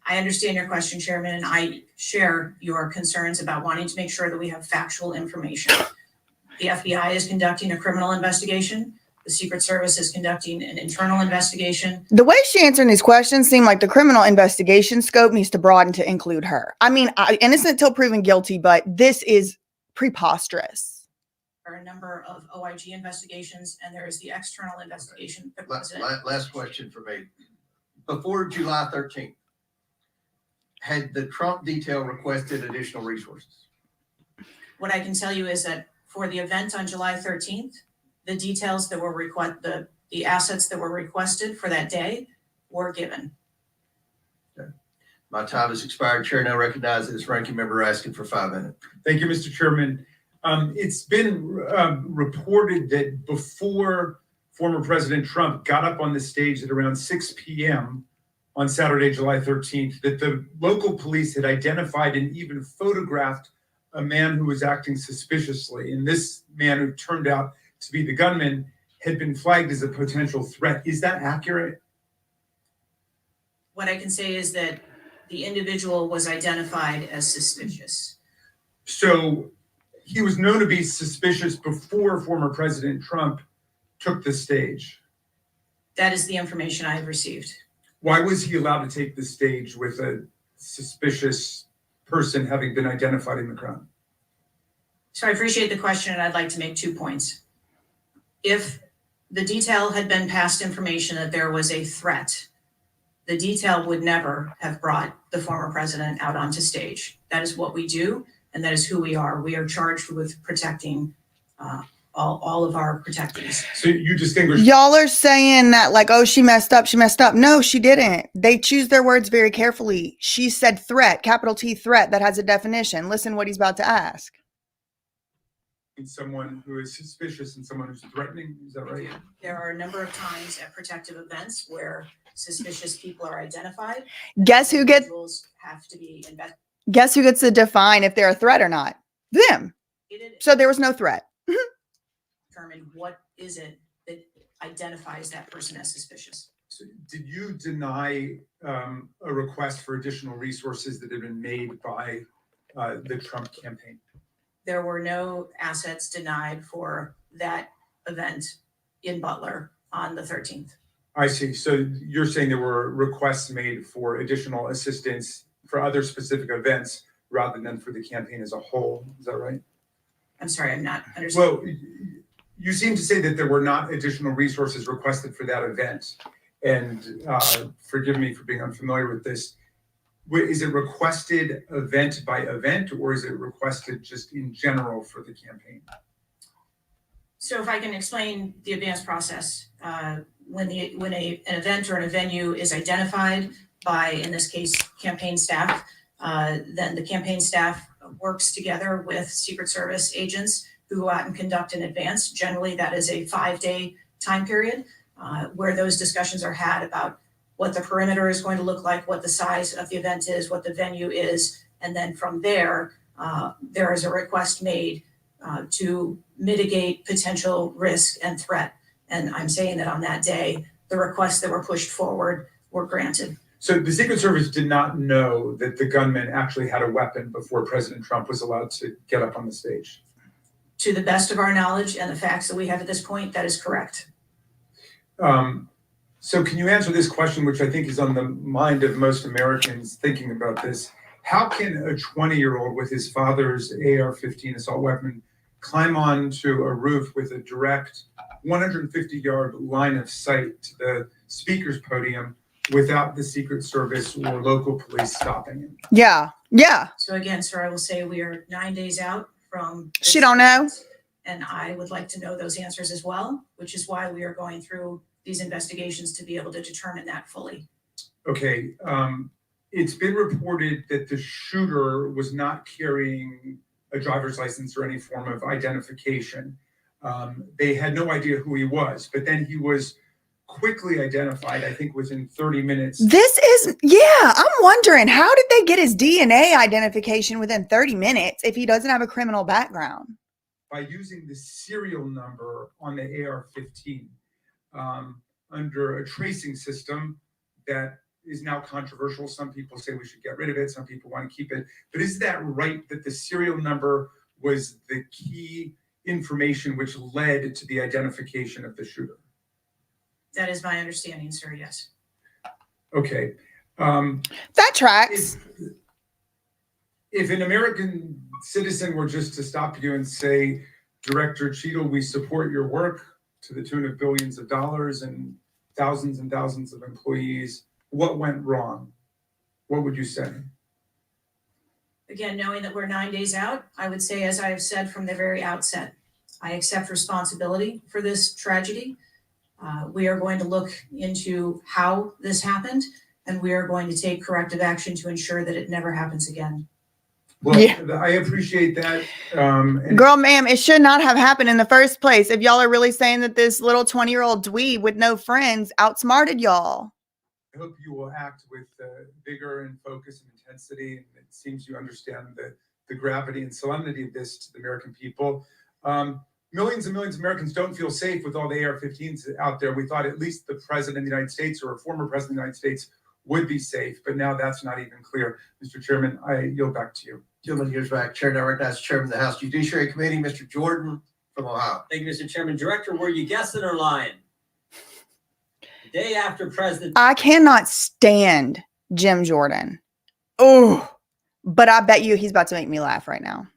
I understand your question, Chairman, and I share your concerns about wanting to make sure that we have factual information. The FBI is conducting a criminal investigation. The Secret Service is conducting an internal investigation. The way she answering these questions seemed like the criminal investigation scope needs to broaden to include her. I mean, innocent till proven guilty, but this is preposterous. There are a number of OIG investigations, and there is the external investigation. The president. Last question for me. Before July 13th, had the Trump detail requested additional resources? What I can tell you is that for the event on July 13th, the details that were the assets that were requested for that day were given. Okay. My time has expired. Chair now recognizes this ranking member asking for 5 minutes. Thank you, Mr. Chairman. It's been reported that before former President Trump got up on the stage at around 6 p.m. on Saturday, July 13th, that the local police had identified and even photographed a man who was acting suspiciously. And this man, who turned out to be the gunman, had been flagged as a potential threat. Is that accurate? What I can say is that the individual was identified as suspicious. So he was known to be suspicious before former President Trump took the stage. That is the information I have received. Why was he allowed to take the stage with a suspicious person having been identified in the crowd? So I appreciate the question, and I'd like to make 2 points. If the detail had been past information that there was a threat, the detail would never have brought the former president out onto stage. That is what we do, and that is who we are. We are charged with protecting all of our protectees. So you distinguish. Y'all are saying that like, oh, she messed up. She messed up. No, she didn't. They choose their words very carefully. She said threat, capital T threat, that has a definition. Listen what he's about to ask. Someone who is suspicious and someone who's threatening. Is that right? There are a number of times at protective events where suspicious people are identified. Guess who gets Individuals have to be investigated. guess who gets to define if they're a threat or not? Them. So there was no threat. Determine what is it that identifies that person as suspicious. So did you deny a request for additional resources that had been made by the Trump campaign? There were no assets denied for that event in Butler on the 13th. I see. So you're saying there were requests made for additional assistance for other specific events rather than for the campaign as a whole. Is that right? I'm sorry, I'm not understanding. Well, you seem to say that there were not additional resources requested for that event. And forgive me for being unfamiliar with this. Is it requested event by event, or is it requested just in general for the campaign? So if I can explain the advance process, when an event or a venue is identified by, in this case, campaign staff, then the campaign staff works together with Secret Service agents who go out and conduct an advance. Generally, that is a 5-day time period where those discussions are had about what the perimeter is going to look like, what the size of the event is, what the venue is. And then from there, there is a request made to mitigate potential risk and threat. And I'm saying that on that day, the requests that were pushed forward were granted. So the Secret Service did not know that the gunman actually had a weapon before President Trump was allowed to get up on the stage? To the best of our knowledge and the facts that we have at this point, that is correct. So can you answer this question, which I think is on the mind of most Americans thinking about this? How can a 20-year-old with his father's AR-15 assault weapon climb onto a roof with a direct 150-yard line of sight to the speaker's podium without the Secret Service or local police stopping him? Yeah. Yeah. So again, sir, I will say we are 9 days out from. She don't know. And I would like to know those answers as well, which is why we are going through these investigations to be able to determine that fully. Okay. It's been reported that the shooter was not carrying a driver's license or any form of identification. They had no idea who he was, but then he was quickly identified, I think within 30 minutes. I'm wondering, how did they get his DNA identification within 30 minutes if he doesn't have a criminal background? By using the serial number on the AR-15 under a tracing system that is now controversial. Some people say we should get rid of it. Some people want to keep it. But is that right that the serial number was the key information which led to the identification of the shooter? That is my understanding, sir, yes. Okay. That tracks. If an American citizen were just to stop you and say, Director Cheetle, we support your work to the tune of billions of dollars and thousands of employees, what went wrong? What would you say? Again, knowing that we're 9 days out, I would say, as I have said from the very outset, I accept responsibility for this tragedy. We are going to look into how this happened, and we are going to take corrective action to ensure that it never happens again. Well, Yeah. I appreciate that. And Girl, ma'am, it should not have happened in the first place. If y'all are really saying that this little 20-year-old dweeb with no friends outsmarted y'all. I hope you will act with vigor and focus and intensity. And it seems you understand the gravity and solemnity of this to the American people. Millions and millions of Americans don't feel safe with all the AR-15s out there. We thought at least the president of the United States or a former president of the United States would be safe, but now that's not even clear. Mr. Chairman, I yield back to you. Gentleman yields back. Chair now recognizes Chairman of the House Judiciary Committee, Mr. Jordan from Ohio. Thank you, Mr. Chairman. Director, were you guessing or lying? The day after President I cannot stand Jim Jordan. Oh, but I bet you he's about to make me laugh right now.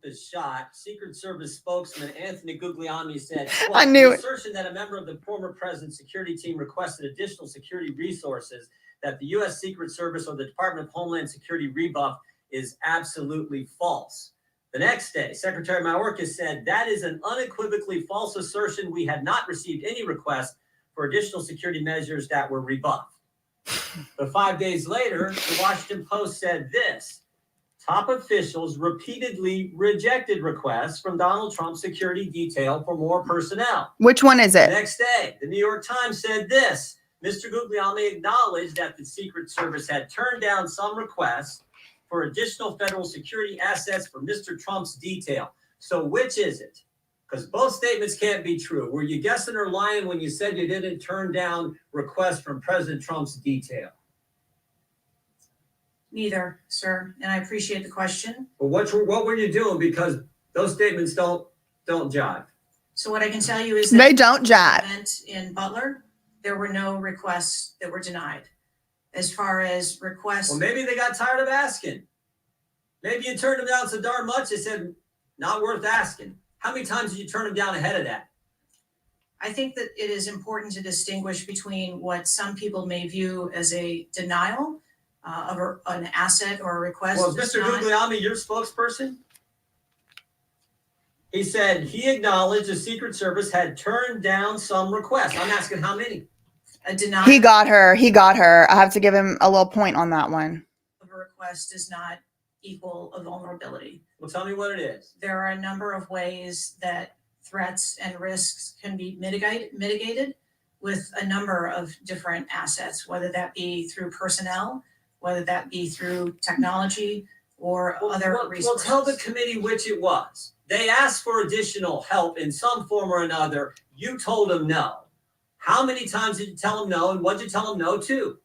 was shot, Secret Service spokesman Anthony Guglielmi said, I knew the it. assertion that a member of the former president's security team requested additional security resources that the U.S. Secret Service or the Department of Homeland Security rebuffed is absolutely false. The next day, Secretary Mayorkas said that is an unequivocally false assertion. We had not received any requests for additional security measures that were rebuffed. But 5 days later, the Washington Post said this: top officials repeatedly rejected requests from Donald Trump's security detail for more personnel. Which one is The it? next day, the New York Times said this: Mr. Guglielmi acknowledged that the Secret Service had turned down some requests for additional federal security assets for Mr. Trump's detail. So which is it? Because both statements can't be true. Were you guessing or lying when you said you didn't turn down requests from President Trump's detail? Neither, sir, and I appreciate the question. But what were you doing? Because those statements don't jive. So what I can tell you is that They don't jive. event in Butler, there were no requests that were denied. As far as requests, Well, maybe they got tired of asking. Maybe you turned them down so darn much, they said, not worth asking. How many times did you turn them down ahead of that? I think that it is important to distinguish between what some people may view as a denial of an asset or a request. Well, is that's Mr. not- Guglielmi your spokesperson? He said he acknowledged the Secret Service had turned down some requests. I'm asking how many? A denial He got her. He got her. I have to give him a little point on that one. of a request does not equal a vulnerability. Well, tell me what it is. There are a number of ways that threats and risks can be mitigated with a number of different assets, whether that be through personnel, whether that be through technology or other resources. Well, tell the committee which it was. They asked for additional help in some form or another. You told them no. How many times did you tell them no, and what did you tell them no to?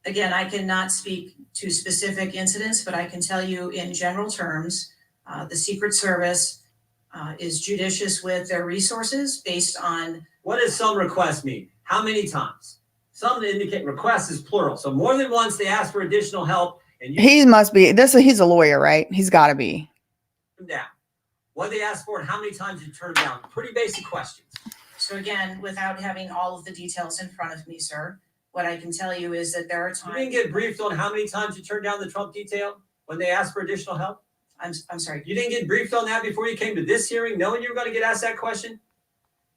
Again, I cannot speak to specific incidents, but I can tell you in general terms, the Secret Service is judicious with their resources based on, What does some request mean? How many times? Some indicate request is plural. So more than once they ask for additional help and you He must be. He's a lawyer, right? He's got to be. turn them down. What they ask for and how many times you turn them down? Pretty basic questions. so again, without having all of the details in front of me, sir, what I can tell you is that there are You times. didn't get briefed on how many times you turned down the Trump detail when they asked for additional help? I'm sorry. You didn't get briefed on that before you came to this hearing, knowing you were going to get asked that question?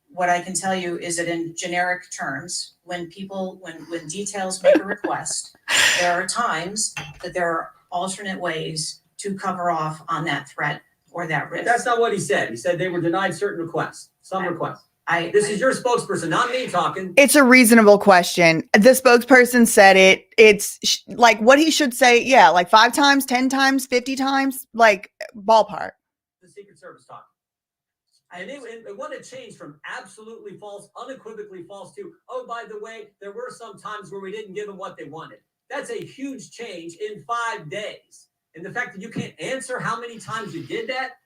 What I can tell you is that in generic terms, when details make a request, there are times that there are alternate ways to cover off on that threat or that risk. That's not what he said. He said they were denied certain requests, some requests. This is your spokesperson, not me talking. It's a reasonable question. The spokesperson said it. It's like what he should say. Yeah, like 5 times, 10 times, 50 times, like ballpark. The Secret Service talking. And it wouldn't have changed from absolutely false, unequivocally false to, oh, by the way, there were some times where we didn't give them what they wanted. That's a huge change in 5 days. And the fact that you can't answer how many times you did that,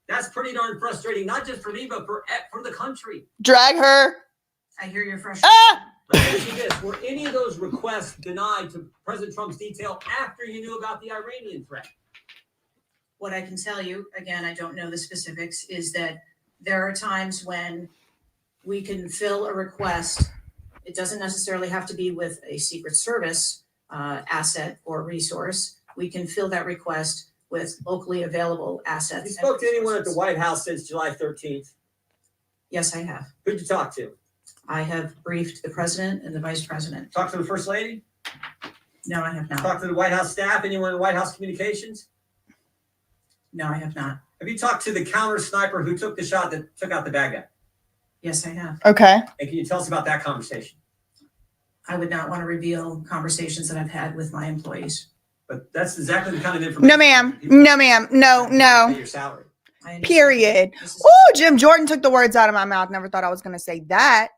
that's pretty darn frustrating, not just for me, but for the country. Drag her. I hear your frustration. Ah! Let me ask you this. Were any of those requests denied to President Trump's detail after you knew about the Iranian threat? What I can tell you, again, I don't know the specifics, is that there are times when we can fill a request. It doesn't necessarily have to be with a Secret Service asset or resource. We can fill that request with locally available assets. You spoke to and anyone at the resources. White House since July 13th? Yes, I have. Who'd you talk to? I have briefed the president and the vice president. Talk to the First Lady? No, I have not. Talked to the White House staff? Anyone in White House communications? No, I have not. Have you talked to the counter sniper who took the shot that took out the bad guy? Yes, I have. Okay. And can you tell us about that conversation? I would not want to reveal conversations that I've had with my employees. But that's exactly the kind of information. No, ma'am. No, ma'am. No, Pay no. your salary. I understand. Period. This is- Oh, Jim Jordan took the words out of my mouth. Never thought I was going to say that.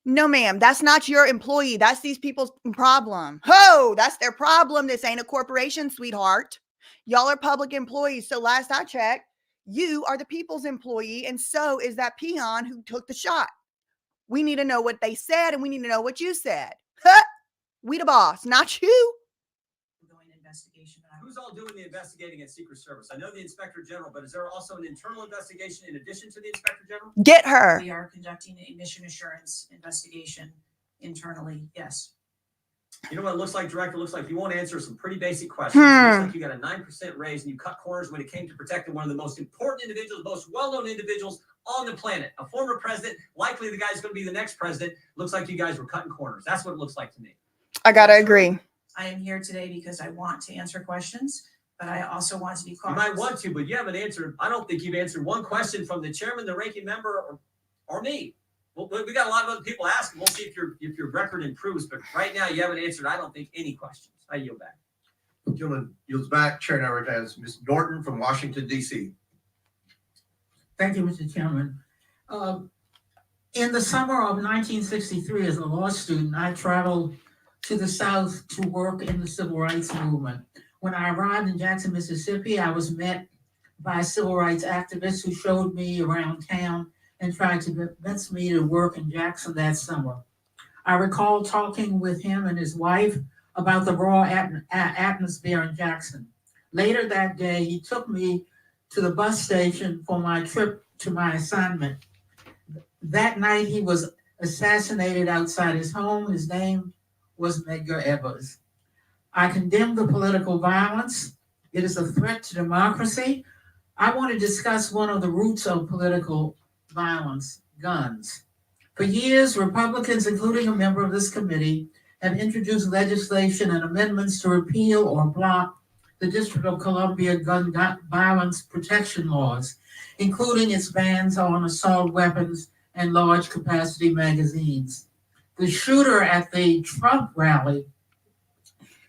No, ma'am. That's not your employee. That's these people's problem. Ho, that's their problem. This ain't a corporation, sweetheart. Y'all are public employees. So last I checked, you are the people's employee. And so is that peon who took the shot. We need to know what they said and we need to know what you said. Huh? We the boss, not you. Ongoing investigation. and I- Who's all doing the investigating at Secret Service? I know the Inspector General, but is there also an internal investigation in addition to the Inspector General? Get her. We are conducting a mission assurance investigation internally. Yes. You know what it looks like, Director? It looks like you won't answer some pretty basic questions. It looks like you got a 9% raise and you cut corners when it came to protecting one of the most important individuals, most well-known individuals on the planet. A former president, likely the guy's going to be the next president. Looks like you guys were cutting corners. That's what it looks like to me. I got to agree. I am here today because I want to answer questions, but I also want to be You cautious. might want to, but you haven't answered. I don't think you've answered one question from the chairman, the ranking member, or me. Well, we got a lot of other people asking. We'll see if your record improves, but right now you haven't answered, I don't think, any questions. I yield back. Gentleman yields back. Chair now recognizes Ms. Norton from Washington, D.C. Thank you, Mr. Chairman. In the summer of 1963, as a law student, I traveled to the South to work in the civil rights movement. When I arrived in Jackson, Mississippi, I was met by civil rights activists who showed me around town and tried to convince me to work in Jackson that summer. I recall talking with him and his wife about the raw atmosphere in Jackson. Later that day, he took me to the bus station for my trip to my assignment. That night, he was assassinated outside his home. His name was Medgar Evers. I condemn the political violence. It is a threat to democracy. I want to discuss one of the roots of political violence, guns. For years, Republicans, including a member of this committee, have introduced legislation and amendments to repeal or block the District of Columbia gun violence protection laws, including its bans on assault weapons and large capacity magazines. The shooter at the Trump rally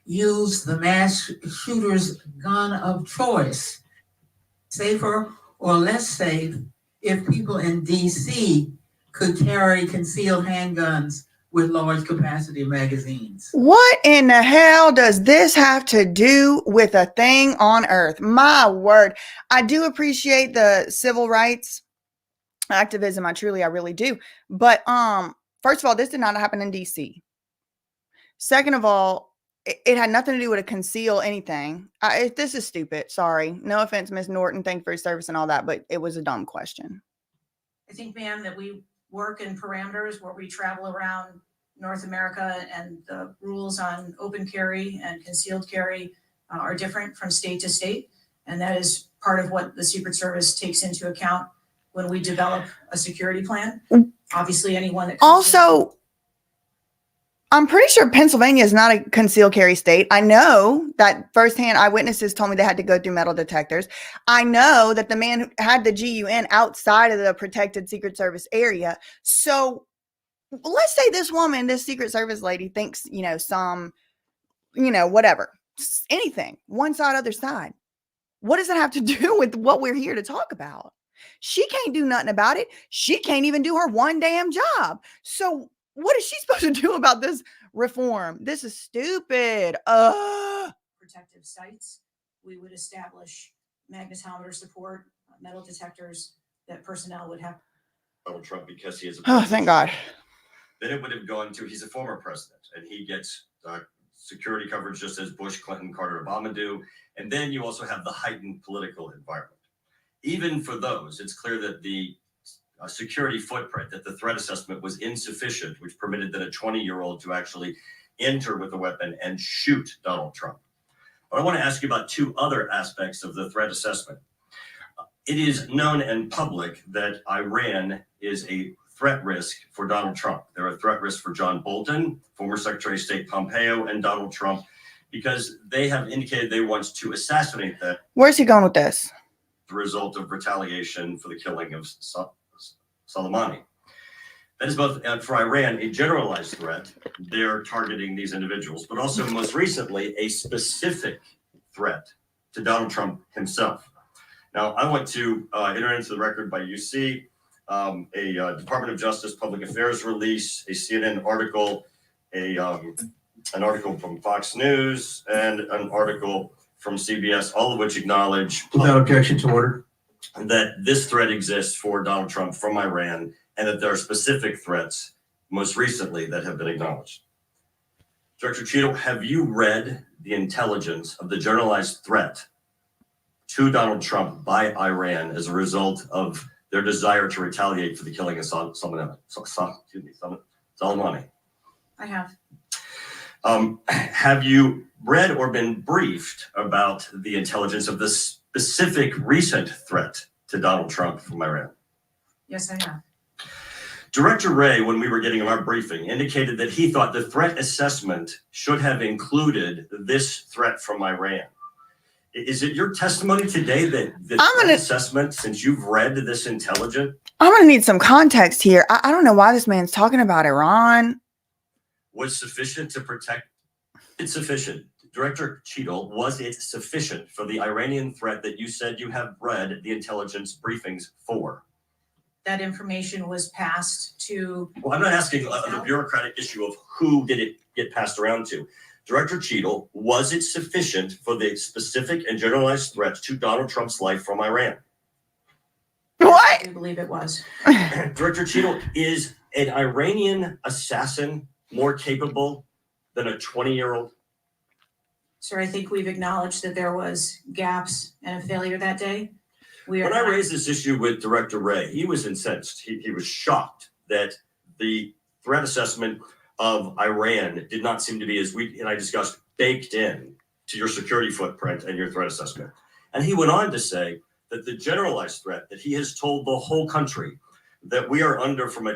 used the mass shooter's gun of choice, safer or less safe if people in DC could carry concealed handguns with large capacity magazines. What in the hell does this have to do with a thing on earth? My word. I do appreciate the civil rights activism. I really do. But first of all, this did not happen in DC. Second of all, it had nothing to do with a conceal anything. This is stupid. Sorry. No offense, Ms. Norton. Thank you for your service and all that, but it was a dumb question. I think, ma'am, that we work in parameters where we travel around North America and the rules on open carry and concealed carry are different from state to state. And that is part of what the Secret Service takes into account when we develop a security plan. Obviously, anyone that Also, I'm pretty sure Pennsylvania is not a concealed carry state. I know that firsthand eyewitnesses told me they had to go through metal detectors. I know that the man who had the GUN outside of the protected Secret Service area. So let's say this woman, this Secret Service lady thinks, whatever, anything, one side, other side. What does it have to do with what we're here to talk about? She can't do nothing about it. She can't even do her one damn job. So what is she supposed to do about this reform? This is stupid. protective sites, we would establish magnetometer support, metal detectors that personnel would have. Donald Trump, because he is a Oh, thank God. Then it would have gone to, he's a former president and he gets security coverage just as Bush, Clinton, Carter, Obama do. And then you also have the heightened political environment. Even for those, it's clear that the security footprint, that the threat assessment was insufficient, which permitted then a 20-year-old to actually enter with a weapon and shoot Donald Trump. But I want to ask you about two other aspects of the threat assessment. It is known and public that Iran is a threat risk for Donald Trump. They're a threat risk for John Bolton, former Secretary of State Pompeo, and Donald Trump, because they have indicated they want to assassinate them. Where's he going with this? The result of retaliation for the killing of Soleimani. That is both for Iran a generalized threat. They're targeting these individuals, but also most recently a specific threat to Donald Trump himself. Now, I want to enter into the record by UC a Department of Justice Public Affairs release, a CNN article, an article from Fox News, and an article from CBS, all of which acknowledge Without objection to order. that this threat exists for Donald Trump from Iran, and that there are specific threats most recently that have been acknowledged. Director Cheetle, have you read the intelligence of the generalized threat to Donald Trump by Iran as a result of their desire to retaliate for the killing of Soleimani? I have. Have you read or been briefed about the intelligence of this specific recent threat to Donald Trump from Iran? Yes, I have. Director Wray, when we were getting our briefing, indicated that he thought the threat assessment should have included this threat from Iran. Is it your testimony today that the threat assessment, since you've read this intelligence, I'm gonna need some context here. I don't know why this man's talking about Iran. was sufficient to protect? It's sufficient. Director Cheetle, was it sufficient for the Iranian threat that you said you have read the intelligence briefings for? That information was passed to. Well, I'm not asking the bureaucratic issue of who did it get passed around to. Director Cheetle, was it sufficient for the specific and generalized threats to Donald Trump's life from Iran? What? I believe it was. Director Cheetle, is an Iranian assassin more capable than a 20-year-old? Sir, I think we've acknowledged that there was gaps and a failure that day. When I raised this issue with Director Wray, he was incensed. He was shocked that the threat assessment of Iran did not seem to be, as we and I discussed, baked in to your security footprint and your threat assessment. And he went on to say that the generalized threat that he has told the whole country that we are under from a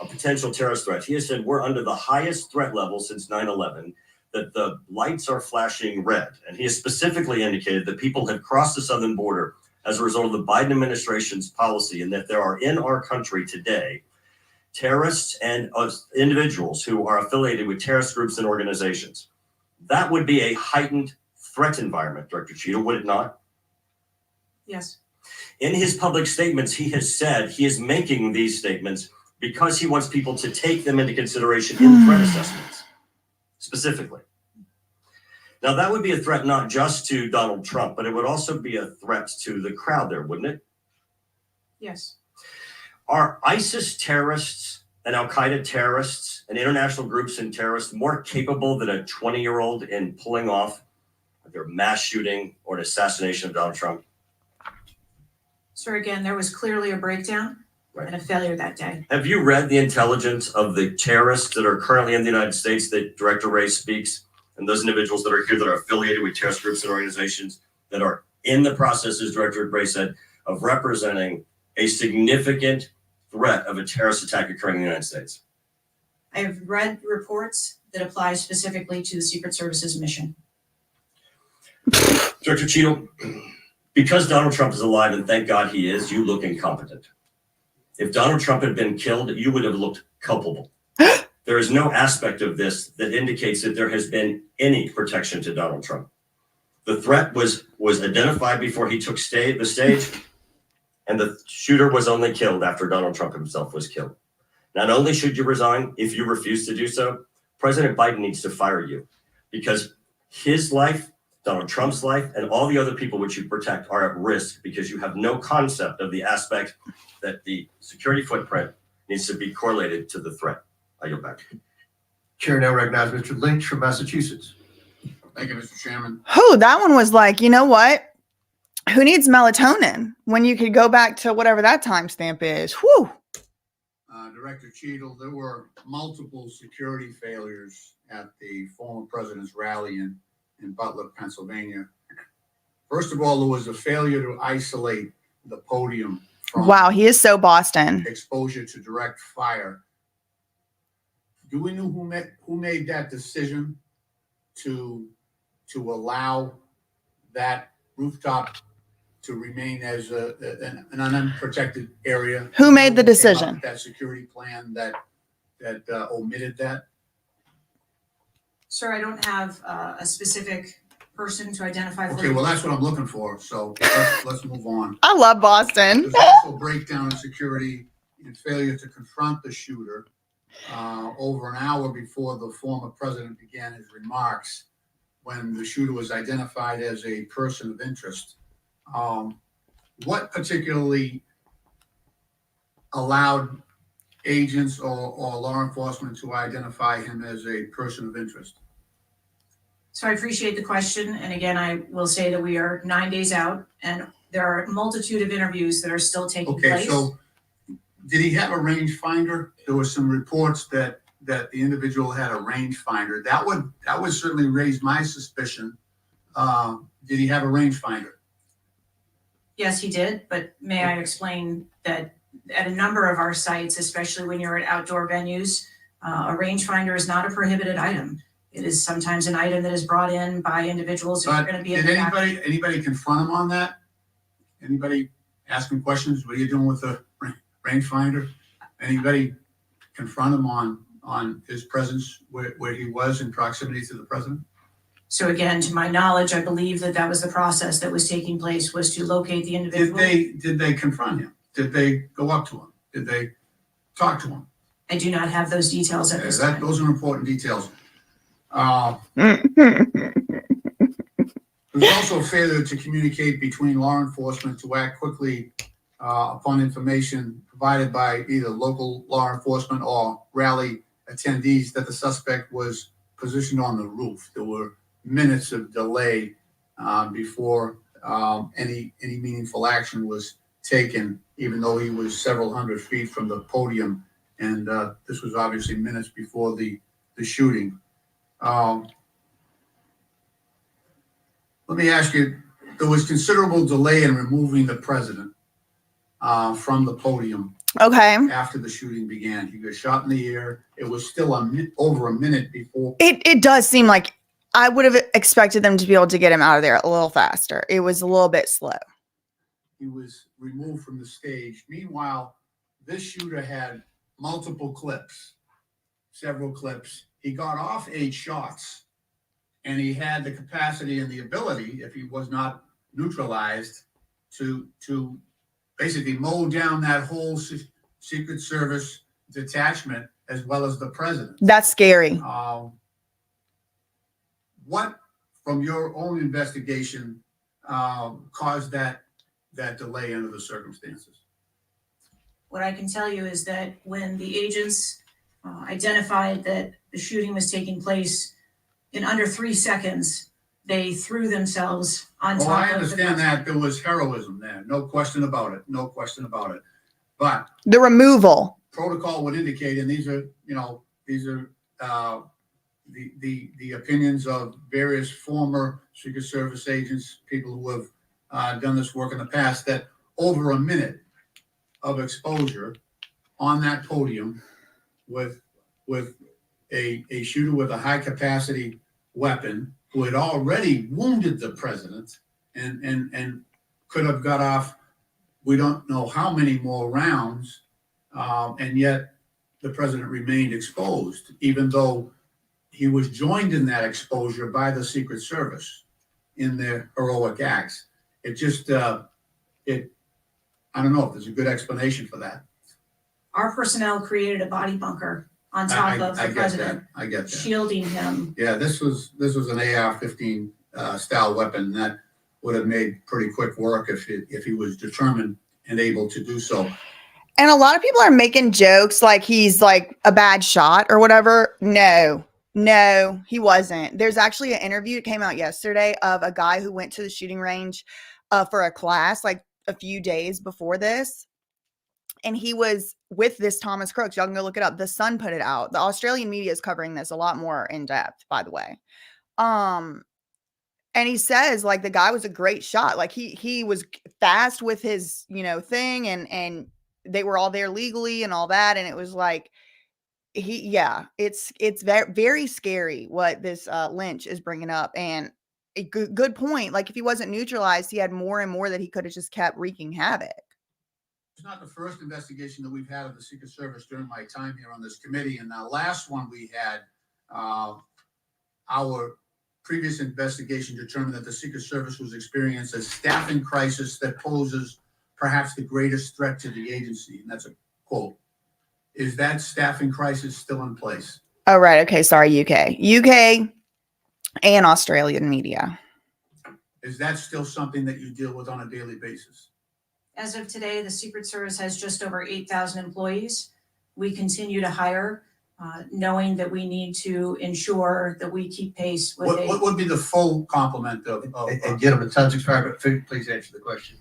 potential terrorist threat. He has said we're under the highest threat level since 9/11, that the lights are flashing red. And he has specifically indicated that people have crossed the southern border as a result of the Biden administration's policy, and that there are in our country today terrorists and individuals who are affiliated with terrorist groups and organizations. That would be a heightened threat environment, Director Cheetle, would it not? Yes. In his public statements, he has said he is making these statements because he wants people to take them into consideration in threat assessments, specifically. Now, that would be a threat not just to Donald Trump, but it would also be a threat to the crowd there, wouldn't it? Yes. Are ISIS terrorists and Al-Qaeda terrorists and international groups and terrorists more capable than a 20-year-old in pulling off their mass shooting or an assassination of Donald Trump? Sir, again, there was clearly a breakdown and a failure that day. Have you read the intelligence of the terrorists that are currently in the United States that Director Wray speaks, and those individuals that are here that are affiliated with terrorist groups and organizations that are in the process, as Director Wray said, of representing a significant threat of a terrorist attack occurring in the United States? I have read reports that apply specifically to the Secret Service's mission. Director Cheetle, because Donald Trump is alive, and thank God he is, you look incompetent. If Donald Trump had been killed, you would have looked culpable. There is no aspect of this that indicates that there has been any protection to Donald Trump. The threat was identified before he took the stage, and the shooter was only killed after Donald Trump himself was killed. Not only should you resign, if you refuse to do so, President Biden needs to fire you, because his life, Donald Trump's life, and all the other people which you protect are at risk because you have no concept of the aspect that the security footprint needs to be correlated to the threat. I yield back. Chair now recognizes Mr. Lynch from Massachusetts. Thank you, Mr. Chairman. Oh, that one was like, you know what? Who needs melatonin when you could go back to whatever that timestamp is? Whew. Director Cheetle, there were multiple security failures at the former president's rally in Butler, Pennsylvania. First of all, there was a failure to isolate the podium from Wow, he is so Boston. exposure to direct fire. Do we know who made that decision to allow that rooftop to remain as an unprotected area? Who made the Who came up decision? with that security plan that omitted that? Sir, I don't have a specific person to identify for Okay, you. well, that's what I'm looking for, so let's move on. I love Boston. There's also breakdown in security and failure to confront the shooter over an hour before the former president began his remarks, when the shooter was identified as a person of interest. What particularly allowed agents or law enforcement to identify him as a person of interest? So I appreciate the question. And again, I will say that we are 9 days out and there are a multitude of interviews that are still taking Okay, place. so did he have a rangefinder? There were some reports that the individual had a rangefinder. That would certainly raise my suspicion. Did he have a rangefinder? Yes, he did, but may I explain that at a number of our sites, especially when you're at outdoor venues, a rangefinder is not a prohibited item. It is sometimes an item that is brought in by individuals who are But going to be in did the back. anybody confront him on that? Anybody ask him questions? What are you doing with the rangefinder? Anybody confront him on his presence where he was in proximity to the president? So again, to my knowledge, I believe that was the process that was taking place, was to locate the individual. Did they confront him? Did they go up to him? Did they talk to him? I do not have those details at this time. Those are important details. There's also a failure to communicate between law enforcement to act quickly upon information provided by either local law enforcement or rally attendees that the suspect was positioned on the roof. There were minutes of delay before any meaningful action was taken, even though he was several hundred feet from the podium. And this was obviously minutes before the shooting. Let me ask you, there was considerable delay in removing the president from the podium Okay. after the shooting began. He got shot in the ear. It was still over a minute before. It does seem like I would have expected them to be able to get him out of there a little faster. It was a little bit slow. He was removed from the stage. Meanwhile, this shooter had multiple clips, several clips. He got off 8 shots, and he had the capacity and the ability, if he was not neutralized, to basically mow down that whole Secret Service detachment as well as the president. That's scary. What, from your own investigation, caused that delay under the circumstances? What I can tell you is that when the agents identified that the shooting was taking place, in under 3 seconds, they threw themselves on top of I understand that there was heroism there. No question about it. No question about it. But The removal. protocol would indicate, and these are the opinions of various former Secret Service agents, people who have done this work in the past, that over a minute of exposure on that podium with a shooter with a high capacity weapon who had already wounded the president and could have got off, we don't know how many more rounds, and yet the president remained exposed, even though he was joined in that exposure by the Secret Service in their heroic acts. It just, I don't know if there's a good explanation for that. Our personnel created a body bunker on top of the president, I get that. shielding him. Yeah, this was an AR-15 style weapon that would have made pretty quick work if he was determined and able to do so. And a lot of people are making jokes like he's like a bad shot or whatever. No, he wasn't. There's actually an interview that came out yesterday of a guy who went to the shooting range for a class like a few days before this. And he was with this Thomas Crooks. Y'all can go look it up. The Sun put it out. The Australian media is covering this a lot more in depth, by the way. And he says like the guy was a great shot. Like he was fast with his, thing, and they were all there legally and all that. And it was like it's very, very scary what this Lynch is bringing up. And a good point. Like if he wasn't neutralized, he had more and more that he could have just kept wreaking havoc. It's not the first investigation that we've had of the Secret Service during my time here on this committee. And the last one we had, our previous investigation determined that the Secret Service was experiencing a staffing crisis that poses perhaps the greatest threat to the agency. And that's a quote. Is that staffing crisis still in place? Oh, right. Okay. Sorry, UK and Australian media. Is that still something that you deal with on a daily basis? As of today, the Secret Service has just over 8,000 employees. We continue to hire, knowing that we need to ensure that we keep pace with What would be the full complement of And gentlemen, time's expired, but please answer the question.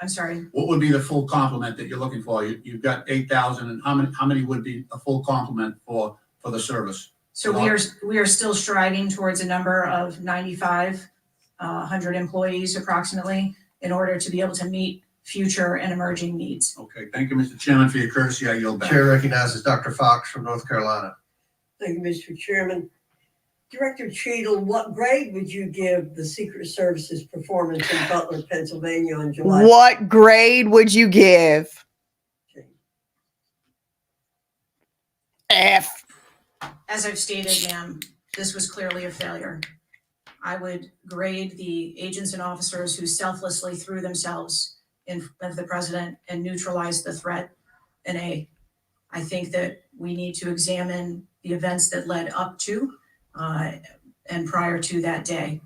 I'm sorry. what would be the full complement that you're looking for? You've got 8,000, and how many would be a full complement for the service? So we are still striving towards a number of 9,500 employees approximately in order to be able to meet future and emerging needs. Okay, thank you, Mr. Chairman, for your courtesy. I yield back. Chair recognizes Dr. Fox from North Carolina. Thank you, Mr. Chairman. Director Cheetle, what grade would you give the Secret Service's performance in Butler, Pennsylvania on July? What grade would you give? F. As I've stated, ma'am, this was clearly a failure. I would grade the agents and officers who selflessly threw themselves in front of the president and neutralized the threat an A. I think that we need to examine the events that led up to and prior to that day.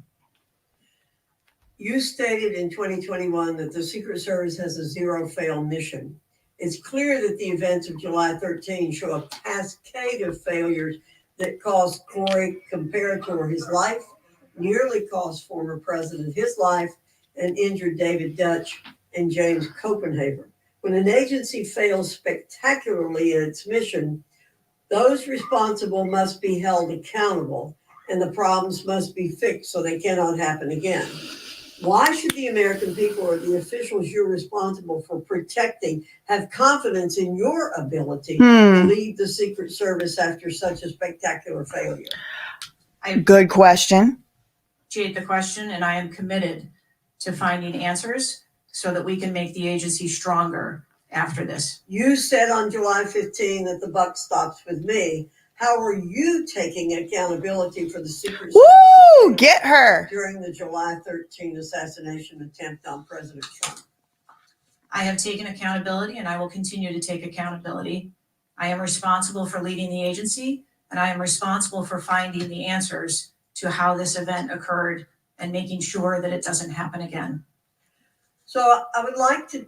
You stated in 2021 that the Secret Service has a zero-fail mission. It's clear that the events of July 13 show a cascade of failures that cost Corey Comparator his life, nearly cost former president his life, and injured David Dutch and James Copenhaver. When an agency fails spectacularly in its mission, those responsible must be held accountable, and the problems must be fixed so they cannot happen again. Why should the American people or the officials you're responsible for protecting have confidence in your ability to lead the Secret Service after such a spectacular failure? Good question. Appreciate the question, and I am committed to finding answers so that we can make the agency stronger after this. You said on July 15 that the buck stops with me. How are you taking accountability for the Secret Service? Woo! Get her. During the July 13 assassination attempt on President Trump? I have taken accountability and I will continue to take accountability. I am responsible for leading the agency, and I am responsible for finding the answers to how this event occurred and making sure that it doesn't happen again. So I would like to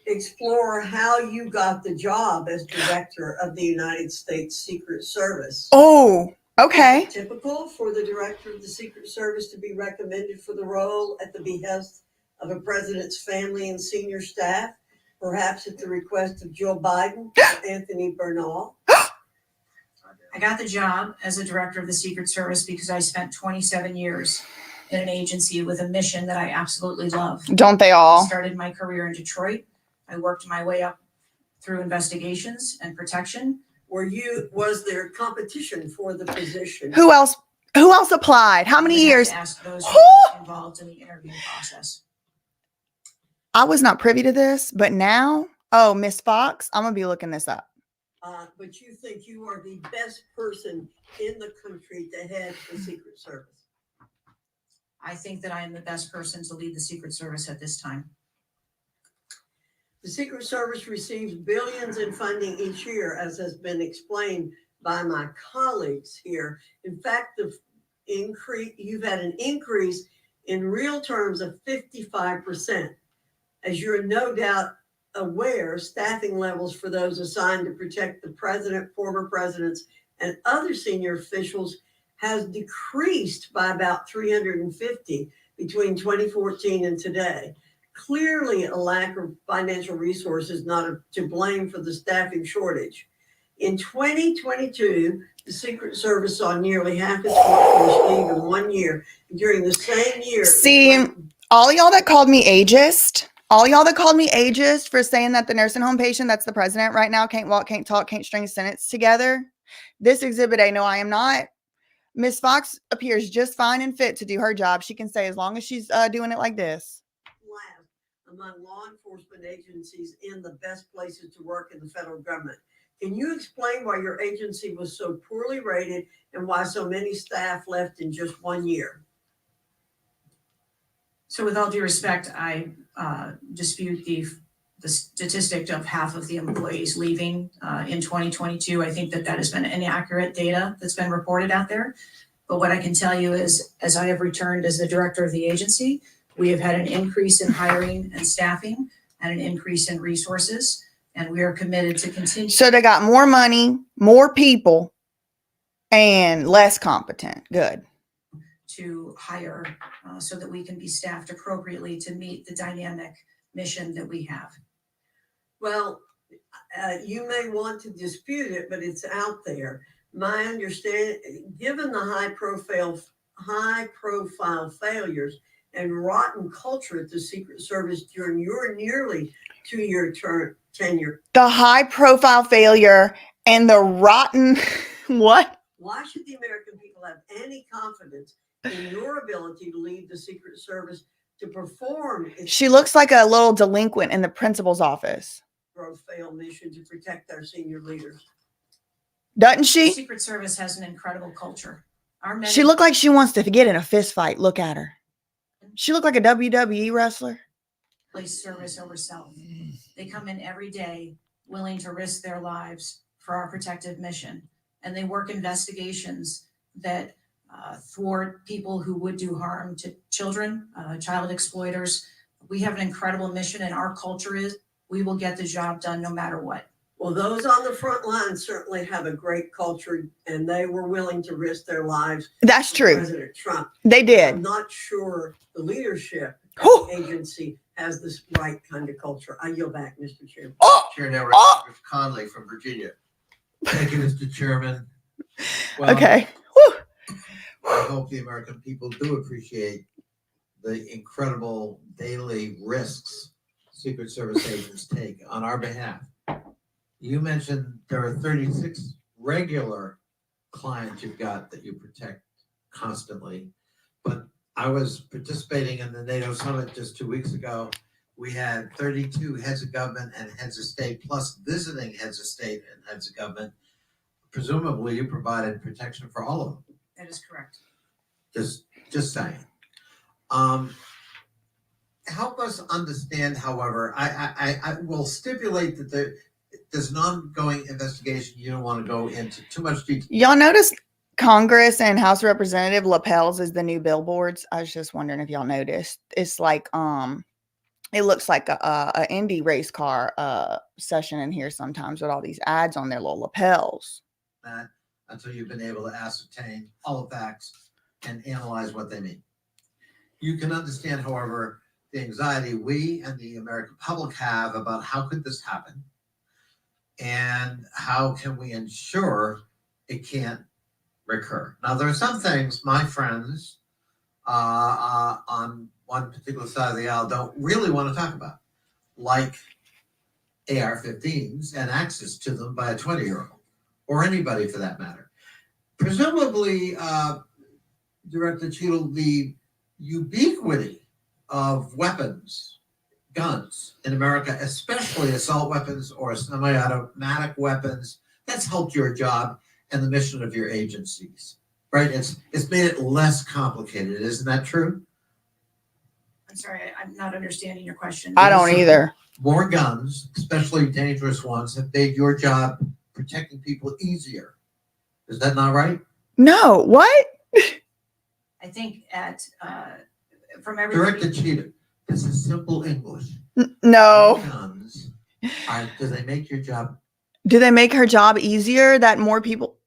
explore how you got the job as director of the United States Secret Service. Oh, okay. Is it typical for the director of the Secret Service to be recommended for the role at the behest of a president's family and senior staff, perhaps at the request of Joe Biden or Anthony Bernal? I got the job as a director of the Secret Service because I spent 27 years in an agency with a mission that I absolutely love. Don't they all? I started my career in Detroit. I worked my way up through investigations and protection. Was there competition for the position? Who else applied? How many years? Ask those who were involved in the interview process. I was not privy to this, but now, Miss Fox, I'm gonna be looking this up. But you think you are the best person in the country to head the Secret Service? I think that I am the best person to lead the Secret Service at this time. The Secret Service receives billions in funding each year, as has been explained by my colleagues here. In fact, you've had an increase in real terms of 55%. As you're no doubt aware, staffing levels for those assigned to protect the president, former presidents, and other senior officials has decreased by about 350 between 2014 and today. Clearly, a lack of financial resources not to blame for the staffing shortage. In 2022, The Secret Service saw nearly half its workforce leave in 1 year. During the same year, See, all y'all that called me ageist, for saying that the nursing home patient that's the president right now can't walk, can't talk, can't string a sentence together. This exhibit A, no, I am not. Miss Fox appears just fine and fit to do her job. She can say as long as she's doing it like this. last among law enforcement agencies in the best places to work in the federal government. Can you explain why your agency was so poorly rated and why so many staff left in just 1 year? So with all due respect, I dispute the statistic of half of the employees leaving in 2022. I think that has been inaccurate data that's been reported out there. But what I can tell you is, as I have returned as the director of the agency, we have had an increase in hiring and staffing and an increase in resources, and we are committed to continue. So they got more money, more people, and less competent. Good. To hire so that we can be staffed appropriately to meet the dynamic mission that we have. Well, you may want to dispute it, but it's out there. My understanding, given the high profile failures and rotten culture at the Secret Service during your nearly 2-year tenure. The high profile failure and the rotten what? Why should the American people have any confidence in your ability to lead the Secret Service to perform its She looks like a little delinquent in the principal's office. fail mission to protect our senior leaders? Doesn't The she? Secret Service has an incredible culture. Our men She looked like she wants to get in a fist fight. Look at her. She looked like a WWE wrestler. place service over self. They come in every day willing to risk their lives for our protective mission. And they work investigations that thwart people who would do harm to children, child exploiters. We have an incredible mission, and our culture is we will get the job done no matter what. Well, those on the front line certainly have a great culture, and they were willing to risk their lives. That's for true. President Trump. They I'm did. not sure the leadership at Whew. the agency has this right kind of culture. I yield back, Mr. Chairman. Oh, Chair now, Oh! Mr. Conley from Virginia. Thank you, Mr. Chairman. Well, okay. Whew. I hope the American people do appreciate the incredible daily risks Secret Service agents take on our behalf. You mentioned there are 36 regular clients you've got that you protect constantly, but I was participating in the NATO summit just 2 weeks ago. We had 32 heads of government and heads of state, plus visiting heads of state and heads of government. Presumably, you provided protection for all of them. That is correct. Just saying. Help us understand, however, I will stipulate that there's an ongoing investigation. You don't want to go into too much detail. Y'all notice Congress and House Representative lapels is the new billboards. I was just wondering if y'all noticed. It's like it looks like a Indy race car session in here sometimes with all these ads on their little lapels. That until you've been able to ascertain all the facts and analyze what they mean. You can understand, however, the anxiety we and the American public have about how could this happen and how can we ensure it can't recur. Now, there are some things my friends on one particular side of the aisle don't really want to talk about, like AR-15s and access to them by a 20-year-old or anybody for that matter. Presumably, Director Cheetle, the ubiquity of weapons, guns in America, especially assault weapons or semi-automatic weapons, that's helped your job and the mission of your agencies, right? It's made it less complicated. Isn't that true? I'm sorry, I'm not understanding your question. I don't either. More guns, especially dangerous ones, have made your job protecting people easier. Is that not right? No, what? I think from everything. Director Cheetle, this is simple English. No. Guns, do they make your job Do they make her job easier that more people?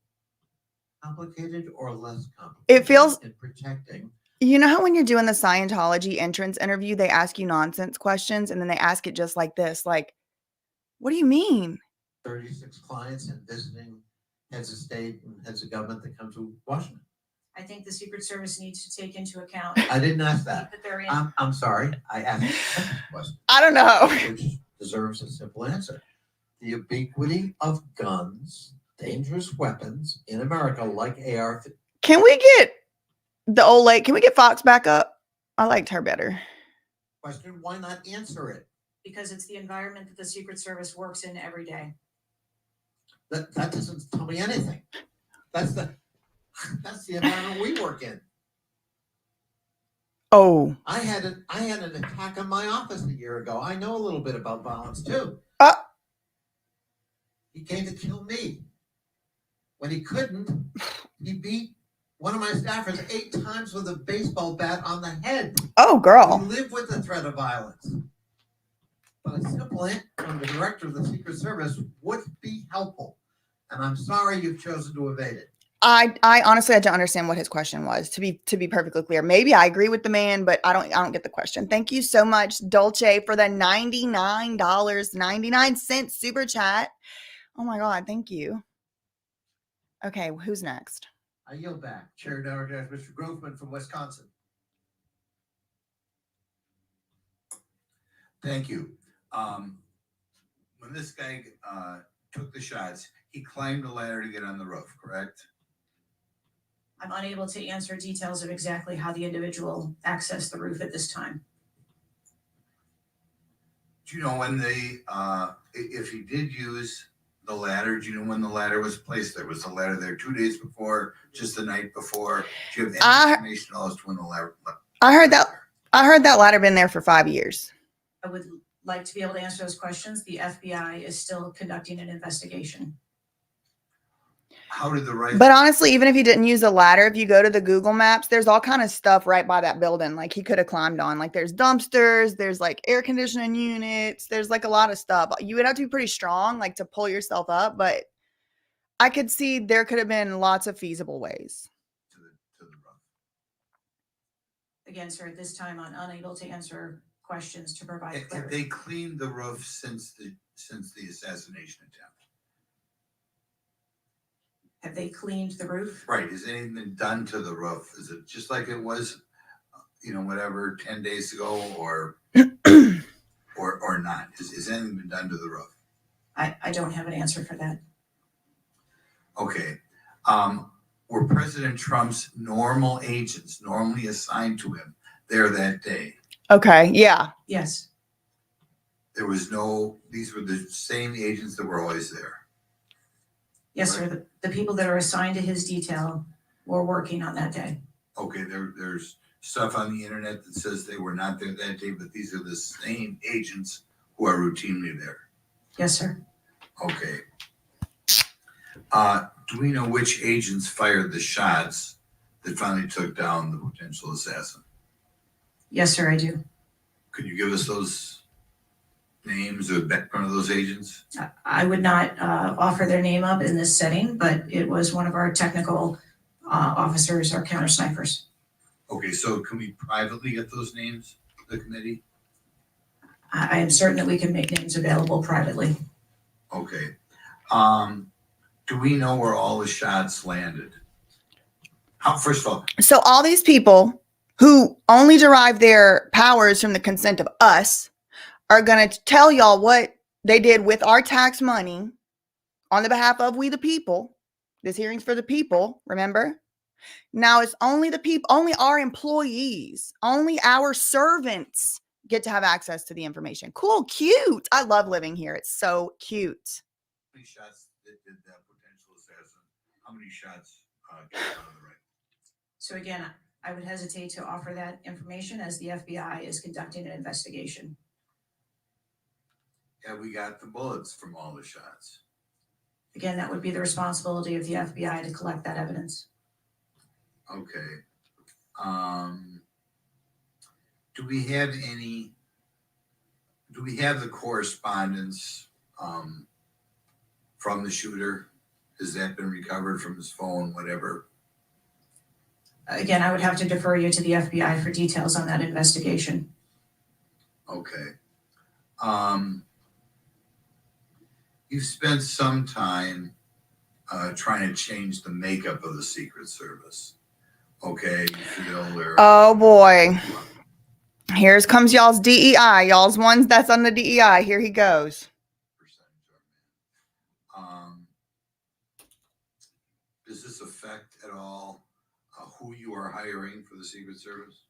complicated or less complicated? It feels. in protecting. You know how when you're doing the Scientology entrance interview, they ask you nonsense questions and then they ask it just like this, like, what do you mean? 36 clients and visiting heads of state and heads of government that come to Washington? I think the Secret Service needs to take into account I didn't ask that. that they're in. I'm sorry. I asked a second question, I don't know. which deserves a simple answer. The ubiquity of guns, dangerous weapons in America, like AR. Can we get the old lady? Can we get Fox back up? I liked her better. Question, why not answer it? Because it's the environment that the Secret Service works in every day. That doesn't tell me anything. That's the environment we work in. Oh. I had an attack on my office a year ago. I know a little bit about violence too. He came to kill me. When he couldn't, he beat one of my staffers 8 times with a baseball bat on the head. Oh, girl. We live with the threat of violence. But a simple answer from the director of the Secret Service would be helpful. And I'm sorry you've chosen to evade it. I honestly, I don't understand what his question was, to be perfectly clear. Maybe I agree with the man, but I don't get the question. Thank you so much, Dolce, for the $99.99 super chat. Oh my God, thank you. Okay, who's next? I yield back. Chair now recognizes Mr. Groveman from Wisconsin. Thank you. When this guy took the shots, he climbed the ladder to get on the roof, correct? I'm unable to answer details of exactly how the individual accessed the roof at this time. Do you know when if he did use the ladder, do you know when the ladder was placed there? Was the ladder there 2 days before, just the night before? Do you have any information as to when the ladder? I heard that ladder been there for 5 years. I would like to be able to answer those questions. The FBI is still conducting an investigation. How did the right? But honestly, even if he didn't use a ladder, if you go to the Google Maps, there's all kind of stuff right by that building. Like he could have climbed on. Like there's dumpsters, there's like air conditioning units, there's like a lot of stuff. You would have to be pretty strong, like to pull yourself up. But I could see there could have been lots of feasible ways. To the roof. Again, sir, at this time, I'm unable to answer questions to provide Have clarity. they cleaned the roof since the assassination attempt? Have they cleaned the roof? Right. Has anything been done to the roof? Is it just like it was, whatever, 10 days ago or not? Has anything been done to the roof? I don't have an answer for that. Okay. Were President Trump's normal agents normally assigned to him there that day? Okay. Yeah. Yes. There was these were the same agents that were always there. Yes, sir. The people that are assigned to his detail were working on that day. Okay, there's stuff on the internet that says they were not there that day, but these are the same agents who are routinely there. Yes, sir. Okay. Do we know which agents fired the shots that finally took down the potential assassin? Yes, sir, I do. Could you give us those names or background of those agents? I would not offer their name up in this setting, but it was one of our technical officers, our counter snipers. Okay, so can we privately get those names, the committee? I am certain that we can make names available privately. Okay. Do we know where all the shots landed? First of all, So all these people who only derive their powers from the consent of us are going to tell y'all what they did with our tax money on the behalf of we the people. This hearing's for the people, remember? Now it's only the people, only our employees, only our servants get to have access to the information. Cool, cute. I love living here. It's so cute. how many shots did that potential assassin? How many shots got out of the right? So again, I would hesitate to offer that information as the FBI is conducting an investigation. Have we got the bullets from all the shots? Again, that would be the responsibility of the FBI to collect that evidence. Okay. Do we have the correspondence from the shooter? Has that been recovered from his phone, whatever? Again, I would have to defer you to the FBI for details on that investigation. Okay. You've spent some time trying to change the makeup of the Secret Service. Okay, you feel they're. Oh boy. Here comes y'all's DEI. Y'all's ones that's on the DEI. Here he goes. Does this affect at all who you are hiring for the Secret Service?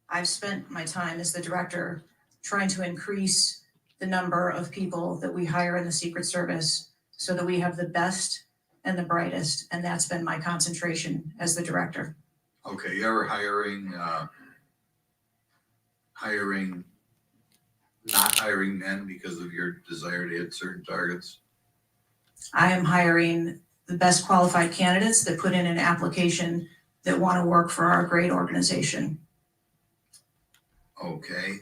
I've spent my time as the director trying to increase the number of people that we hire in the Secret Service so that we have the best and the brightest, and that's been my concentration as the director. Okay, you ever not hiring men because of your desire to hit certain targets? I am hiring the best qualified candidates that put in an application that want to work for our great organization. Okay.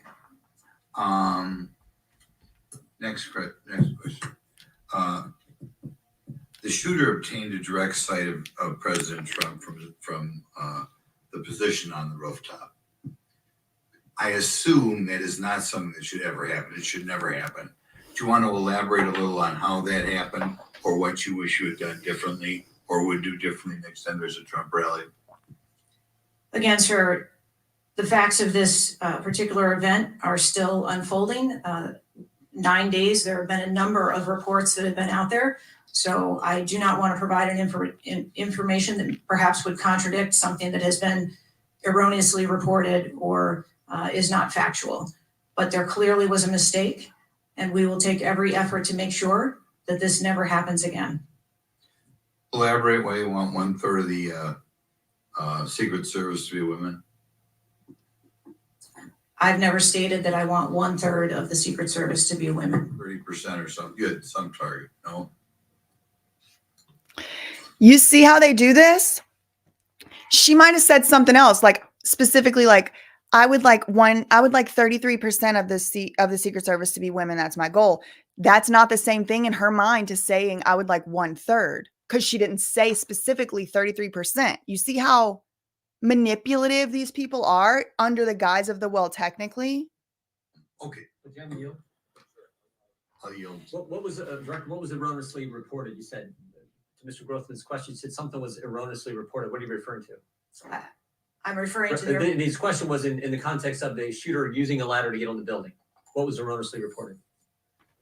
Next question. The shooter obtained a direct sight of President Trump from the position on the rooftop. I assume that is not something that should ever happen. It should never happen. Do you want to elaborate a little on how that happened, or what you wish you had done differently, or would do differently next time there's a Trump rally? Again, sir, the facts of this particular event are still unfolding. 9 days, there have been a number of reports that have been out there. So I do not want to provide information that perhaps would contradict something that has been erroneously reported or is not factual. But there clearly was a mistake, and we will take every effort to make sure that this never happens again. Elaborate why you want 1/3 of the Secret Service to be women. I've never stated that I want 1/3 of the Secret Service to be women. 30% or something. You had some target, no? You see how they do this? She might have said something else, like specifically, like I would like 33% of the Secret Service to be women. That's my goal. That's not the same thing in her mind to saying I would like 1/3, because she didn't say specifically 33%. You see how manipulative these people are under the guise of well, technically. Okay. I'll yield. What was Director? What was erroneously reported? You said to Mr. Grothman's question. You said something was erroneously reported. What are you referring to? I'm referring to his question was in the context of the shooter using a ladder to get on the building. What was erroneously reported?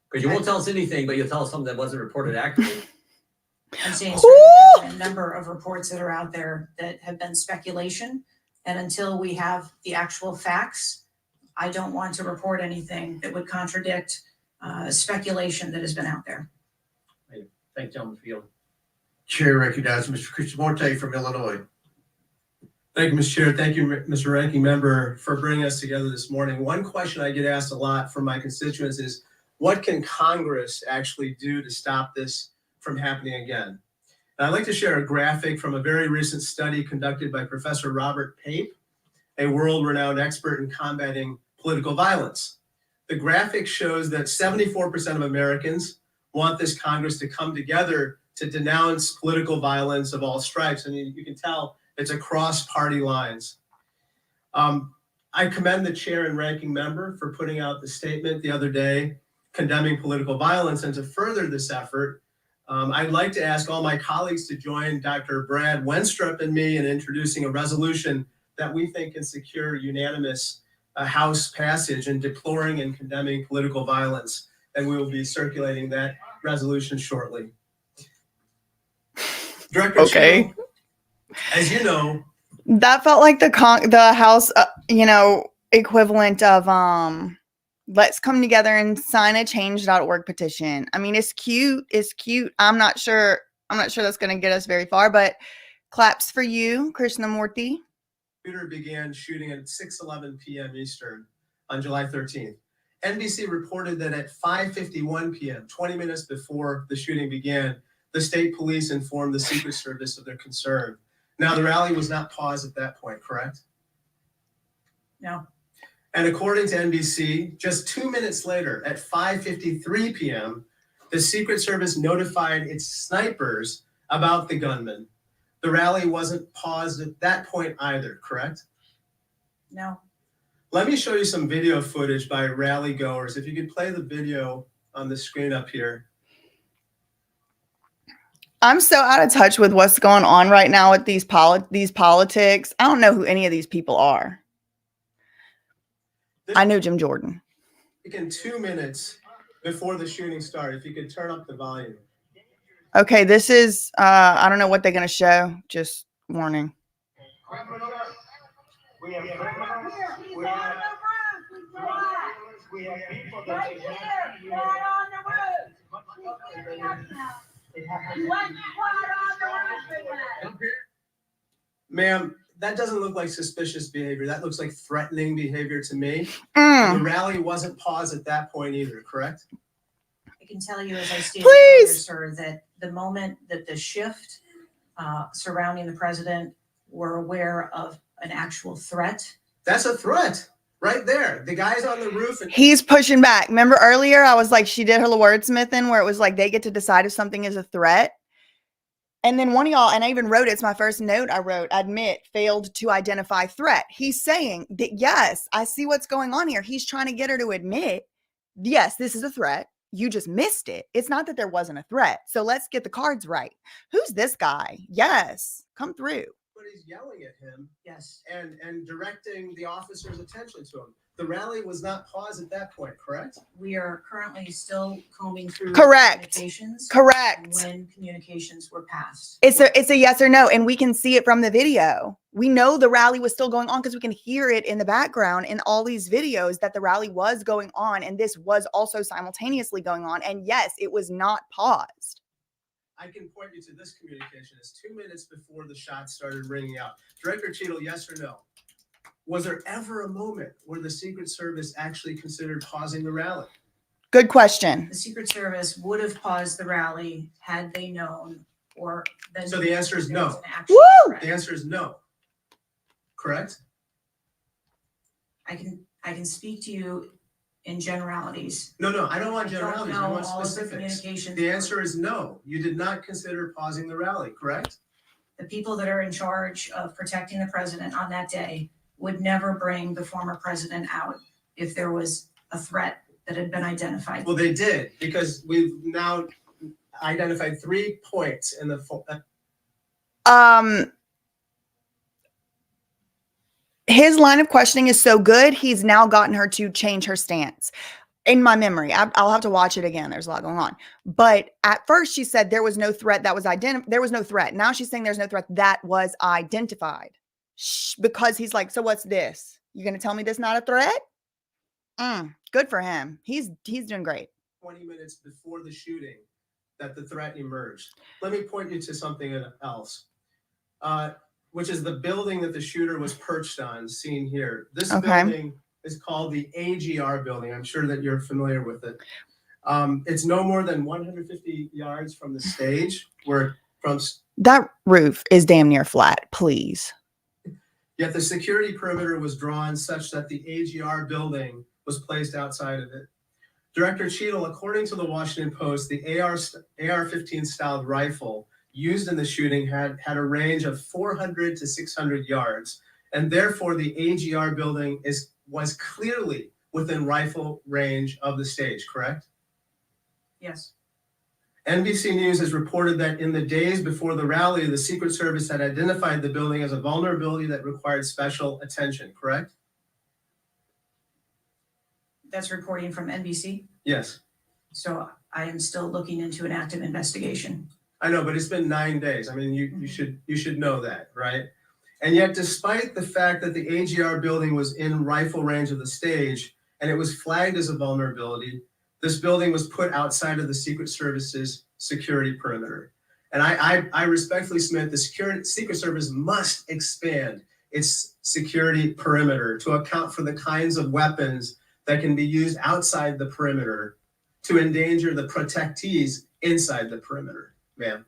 Because you won't tell us anything, but you'll tell us something that wasn't reported accurately. I'm saying there's been a number of reports that are out there that have been speculation. And until we have the actual facts, I don't want to report anything that would contradict speculation that has been out there. Thank you, gentleman, for yielding. Chair recognizes Mr. Krishnamurti from Illinois. Thank you, Mr. Chair. Thank you, Mr. Ranking Member, for bringing us together this morning. One question I get asked a lot from my constituents is, what can Congress actually do to stop this from happening again? And I'd like to share a graphic from a very recent study conducted by Professor Robert Pape, a world-renowned expert in combating political violence. The graphic shows that 74% of Americans want this Congress to come together to denounce political violence of all stripes. I mean, you can tell it's across party lines. I commend the chair and ranking member for putting out the statement the other day condemning political violence. And to further this effort, I'd like to ask all my colleagues to join Dr. Brad Wenstrup and me in introducing a resolution that we think can secure unanimous House passage in deploring and condemning political violence. And we will be circulating that resolution shortly. Director Cheetle, as you know, that felt like the House, equivalent of let's come together and sign a change.org petition. I mean, it's cute. It's cute. I'm not sure that's going to get us very far, but claps for you, Krishnamurti. Shooter began shooting at 6:11 p.m. Eastern on July 13th. NBC reported that at 5:51 p.m., 20 minutes before the shooting began, the state police informed the Secret Service of their concern. Now, the rally was not paused at that point, correct? No. And according to NBC, just 2 minutes later, at 5:53 p.m., the Secret Service notified its snipers about the gunman. The rally wasn't paused at that point either, correct? No. Let me show you some video footage by rally goers. If you could play the video on the screen up here. I'm so out of touch with what's going on right now with these politics. I don't know who any of these people are. I know Jim Jordan. In 2 minutes before the shooting started, if you could turn up the volume. Okay, this is I don't know what they're gonna show. Just warning. We have criminals, we have people that they Ma'am, that doesn't look like suspicious behavior. That looks like threatening behavior to me. The rally wasn't paused at that point either, correct? I can tell you, as I stated earlier, sir, that the moment that the shift surrounding the president were aware of an actual threat. That's a threat right there. The guy's on the roof. And he's pushing back. Remember earlier, I was like, she did her wordsmithing where it was like they get to decide if something is a threat. And then one of y'all, and I even wrote it, it's my first note I wrote, admit, failed to identify threat. He's saying that, yes, I see what's going on here. He's trying to get her to admit, yes, this is a threat. You just missed it. It's not that there wasn't a threat. So let's get the cards right. Who's this guy? Yes, come through. But he's yelling at him. Yes. And directing the officer's attention to him. The rally was not paused at that point, correct? We are currently still combing through communications. Correct. When communications were passed. It's a yes or no, and we can see it from the video. We know the rally was still going on because we can hear it in the background in all these videos that the rally was going on, and this was also simultaneously going on. And yes, it was not paused. I can point you to this communication. It's 2 minutes before the shots started ringing out. Director Cheetle, yes or no? Was there ever a moment where the Secret Service actually considered pausing the rally? Good question. The Secret Service would have paused the rally had they known, or then. So the answer is no. Woo! The answer is no. Correct? I can speak to you in generalities. No, I don't want generalities. I want all of the specifics. communications. The answer is no. You did not consider pausing the rally, correct? The people that are in charge of protecting the president on that day would never bring the former president out if there was a threat that had been identified. Well, they did, because we've now identified 3 points in the his line of questioning is so good, he's now gotten her to change her stance. In my memory, I'll have to watch it again. There's a lot going on. But at first she said there was no threat that was identified. There was no threat. Now she's saying there's no threat that was identified. Because he's like, so what's this? You going to tell me this not a threat? Good for him. He's doing great. 20 minutes before the shooting that the threat emerged. Let me point you to something else, which is the building that the shooter was perched on, seen here. This building is called the AGR building. I'm sure that you're familiar with it. It's no more than 150 yards from the stage, that roof is damn near flat, please. Yet the security perimeter was drawn such that the AGR building was placed outside of it. Director Cheetle, according to the Washington Post, the AR-15 styled rifle used in the shooting had a range of 400 to 600 yards, and therefore the AGR building was clearly within rifle range of the stage, correct? Yes. NBC News has reported that in the days before the rally, the Secret Service had identified the building as a vulnerability that required special attention, correct? That's reporting from NBC. Yes. So I am still looking into an active investigation. I know, but it's been 9 days. I mean, you should know that, right? And yet, despite the fact that the AGR building was in rifle range of the stage and it was flagged as a vulnerability, this building was put outside of the Secret Service's security perimeter. And I respectfully submit the Secret Service must expand its security perimeter to account for the kinds of weapons that can be used outside the perimeter to endanger the protectees inside the perimeter, ma'am.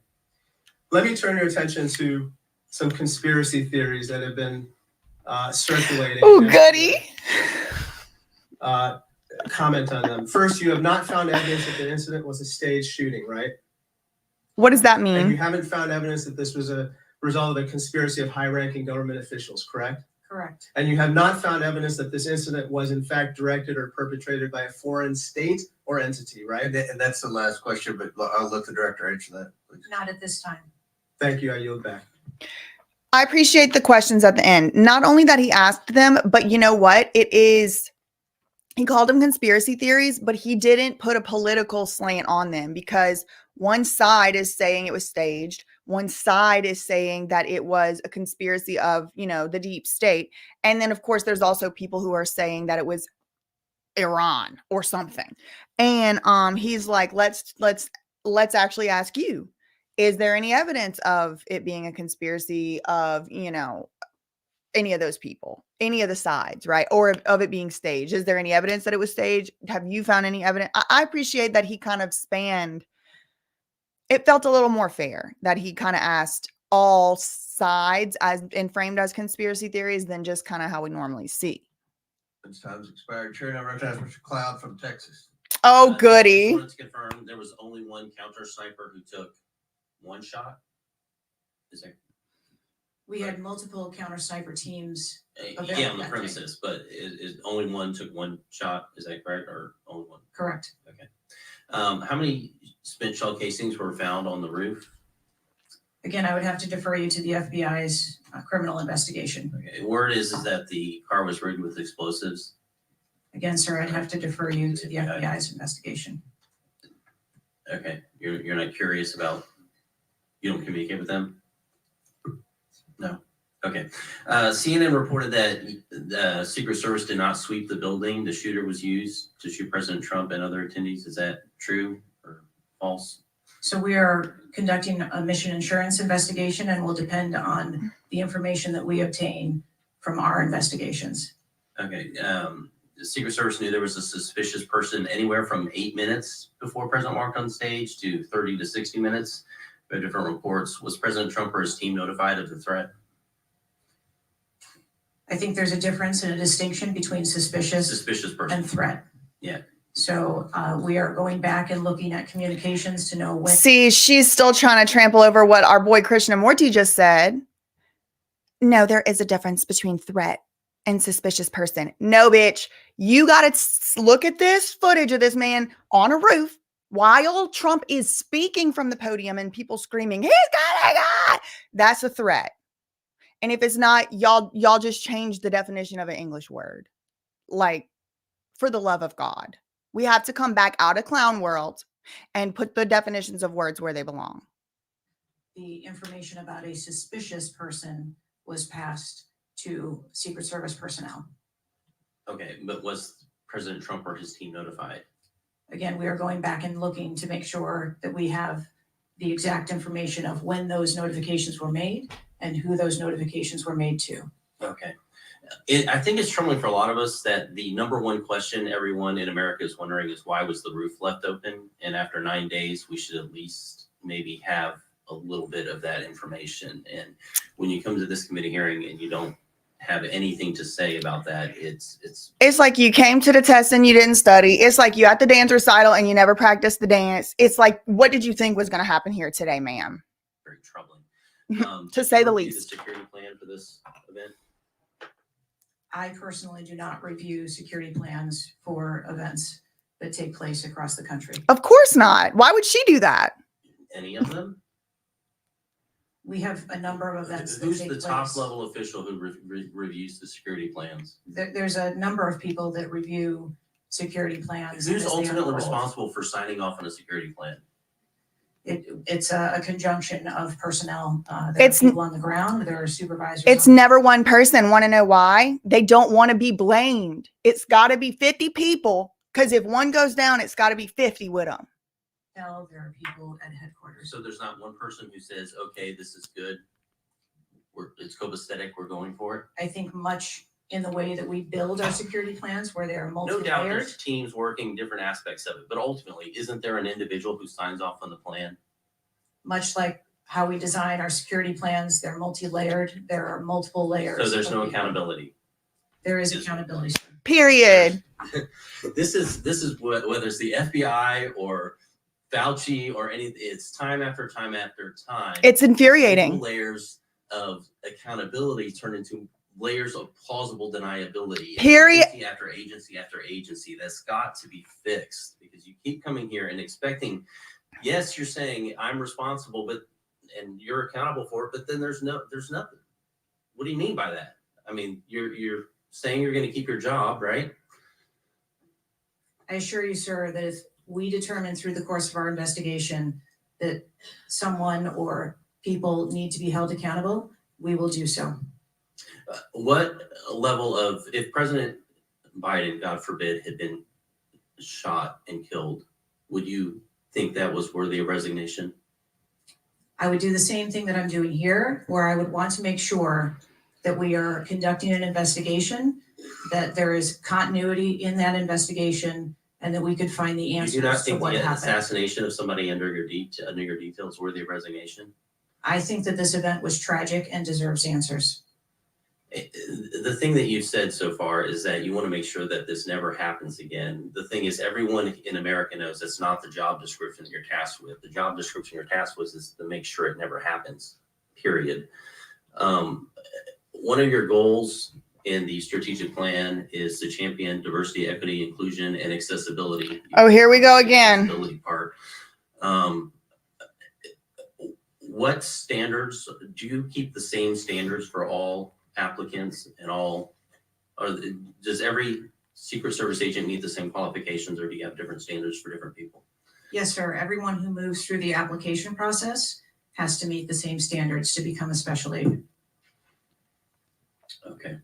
Let me turn your attention to some conspiracy theories that have been circulating. Oh, goody. Comment on them. First, you have not found evidence that the incident was a staged shooting, right? What does that mean? And you haven't found evidence that this was a result of a conspiracy of high-ranking government officials, correct? Correct. And you have not found evidence that this incident was in fact directed or perpetrated by a foreign state or entity, right? And that's the last question, but I'll let the director answer that, please. Not at this time. Thank you. I yield back. I appreciate the questions at the end. Not only that he asked them, but you know what? He called them conspiracy theories, but he didn't put a political slant on them because one side is saying it was staged. One side is saying that it was a conspiracy of, the deep state. And then of course, there's also people who are saying that it was Iran or something. And he's like, let's actually ask you, is there any evidence of it being a conspiracy of, any of those people, any of the sides, right? Or of it being staged? Is there any evidence that it was staged? Have you found any evidence? I appreciate that he kind of spanned. It felt a little more fair that he kind of asked all sides and framed as conspiracy theories than just kind of how we normally see. It's time's expired. Chair now recognizes Mr. Cloud from Texas. Oh, I goody. just wanted to confirm there was only one counter sniper who took one shot. Is that We had multiple counter sniper teams. yeah, on the that day. premises, but is only one took one shot? Is that correct, or only one? Correct. Okay. How many spent shell casings were found on the roof? Again, I would have to defer you to the FBI's criminal investigation. Okay. Word is that the car was rigged with explosives. Again, sir, I'd have to defer you to the FBI's investigation. Okay, you're not curious about, you don't communicate with them? No. Okay. CNN reported that the Secret Service did not sweep the building the shooter was used to shoot President Trump and other attendees. Is that true or false? So we are conducting a mission insurance investigation and will depend on the information that we obtain from our investigations. Okay. The Secret Service knew there was a suspicious person anywhere from 8 minutes before President walked on stage to 30 to 60 minutes. There are different reports. Was President Trump or his team notified of the threat? I think there's a difference and a distinction between suspicious person and threat. Yeah. So we are going back and looking at communications to know when. See, she's still trying to trample over what our boy Krishnamurti just said. No, there is a difference between threat and suspicious person. No, bitch. You got to look at this footage of this man on a roof while Trump is speaking from the podium and people screaming, he's got a gun. That's a threat. And if it's not, y'all just change the definition of an English word. Like, for the love of God. We have to come back out of clown world and put the definitions of words where they belong. The information about a suspicious person was passed to Secret Service personnel. Okay, but was President Trump or his team notified? Again, we are going back and looking to make sure that we have the exact information of when those notifications were made and who those notifications were made to. Okay. I think it's troubling for a lot of us that the number one question everyone in America is wondering is why was the roof left open? And after 9 days, we should at least maybe have a little bit of that information. And when you come to this committee hearing and you don't have anything to say about that, it's like you came to the test and you didn't study. It's like you at the dance recital and you never practiced the dance. It's like, what did you think was going to happen here today, ma'am? very troubling. To say the review least. The security plan for this event? I personally do not review security plans for events that take place across the country. Of course not. Why would she do that? Any of them? We have a number of events that Who's take the place. top level official who reviews the security plans? There's a number of people that review security plans. Who's as they ultimately unfold. responsible for signing off on a security plan? It's a conjunction of personnel. There are people on the ground. There are supervisors. It's never one person. Want to know why? They don't want to be blamed. It's got to be 50 people because if one goes down, it's got to be 50 with them. No, there are people at headquarters. So there's not one person who says, okay, this is good. It's copacetic. We're going for it. I think much in the way that we build our security plans where they are No multi-layered. doubt there's teams working different aspects of it, but ultimately, isn't there an individual who signs off on the plan? Much like how we design our security plans, they're multi-layered. There are multiple layers. So there's of no people. accountability. There is accountability. sir. Period. This is whether it's the FBI or Fauci or anything, it's time after time after time. It's infuriating. Multiple layers of accountability turn into layers of plausible deniability. Period. Agency after agency after agency. That's got to be fixed because you keep coming here and expecting, yes, you're saying I'm responsible, but and you're accountable for it, but then there's nothing. What do you mean by that? I mean, you're saying you're going to keep your job, right? I assure you, sir, that if we determine through the course of our investigation that someone or people need to be held accountable, we will do so. What level of, if President Biden, God forbid, had been shot and killed, would you think that was worthy of resignation? I would do the same thing that I'm doing here, where I would want to make sure that we are conducting an investigation, that there is continuity in that investigation, and that we could find the You do answers not to think what the happened. assassination of somebody under your details worthy of resignation? I think that this event was tragic and deserves answers. The thing that you've said so far is that you want to make sure that this never happens again. The thing is, everyone in America knows that's not the job description that you're tasked with. The job description you're tasked with is to make sure it never happens, period. One of your goals in the strategic plan is to champion diversity, equity, inclusion, and accessibility. Oh, here we go again. Accessibility part. What standards, do you keep the same standards for all applicants and all, does every Secret Service agent meet the same qualifications, or do you have different standards for different people? Yes, sir. Everyone who moves through the application process has to meet the same standards to become a special agent. Okay.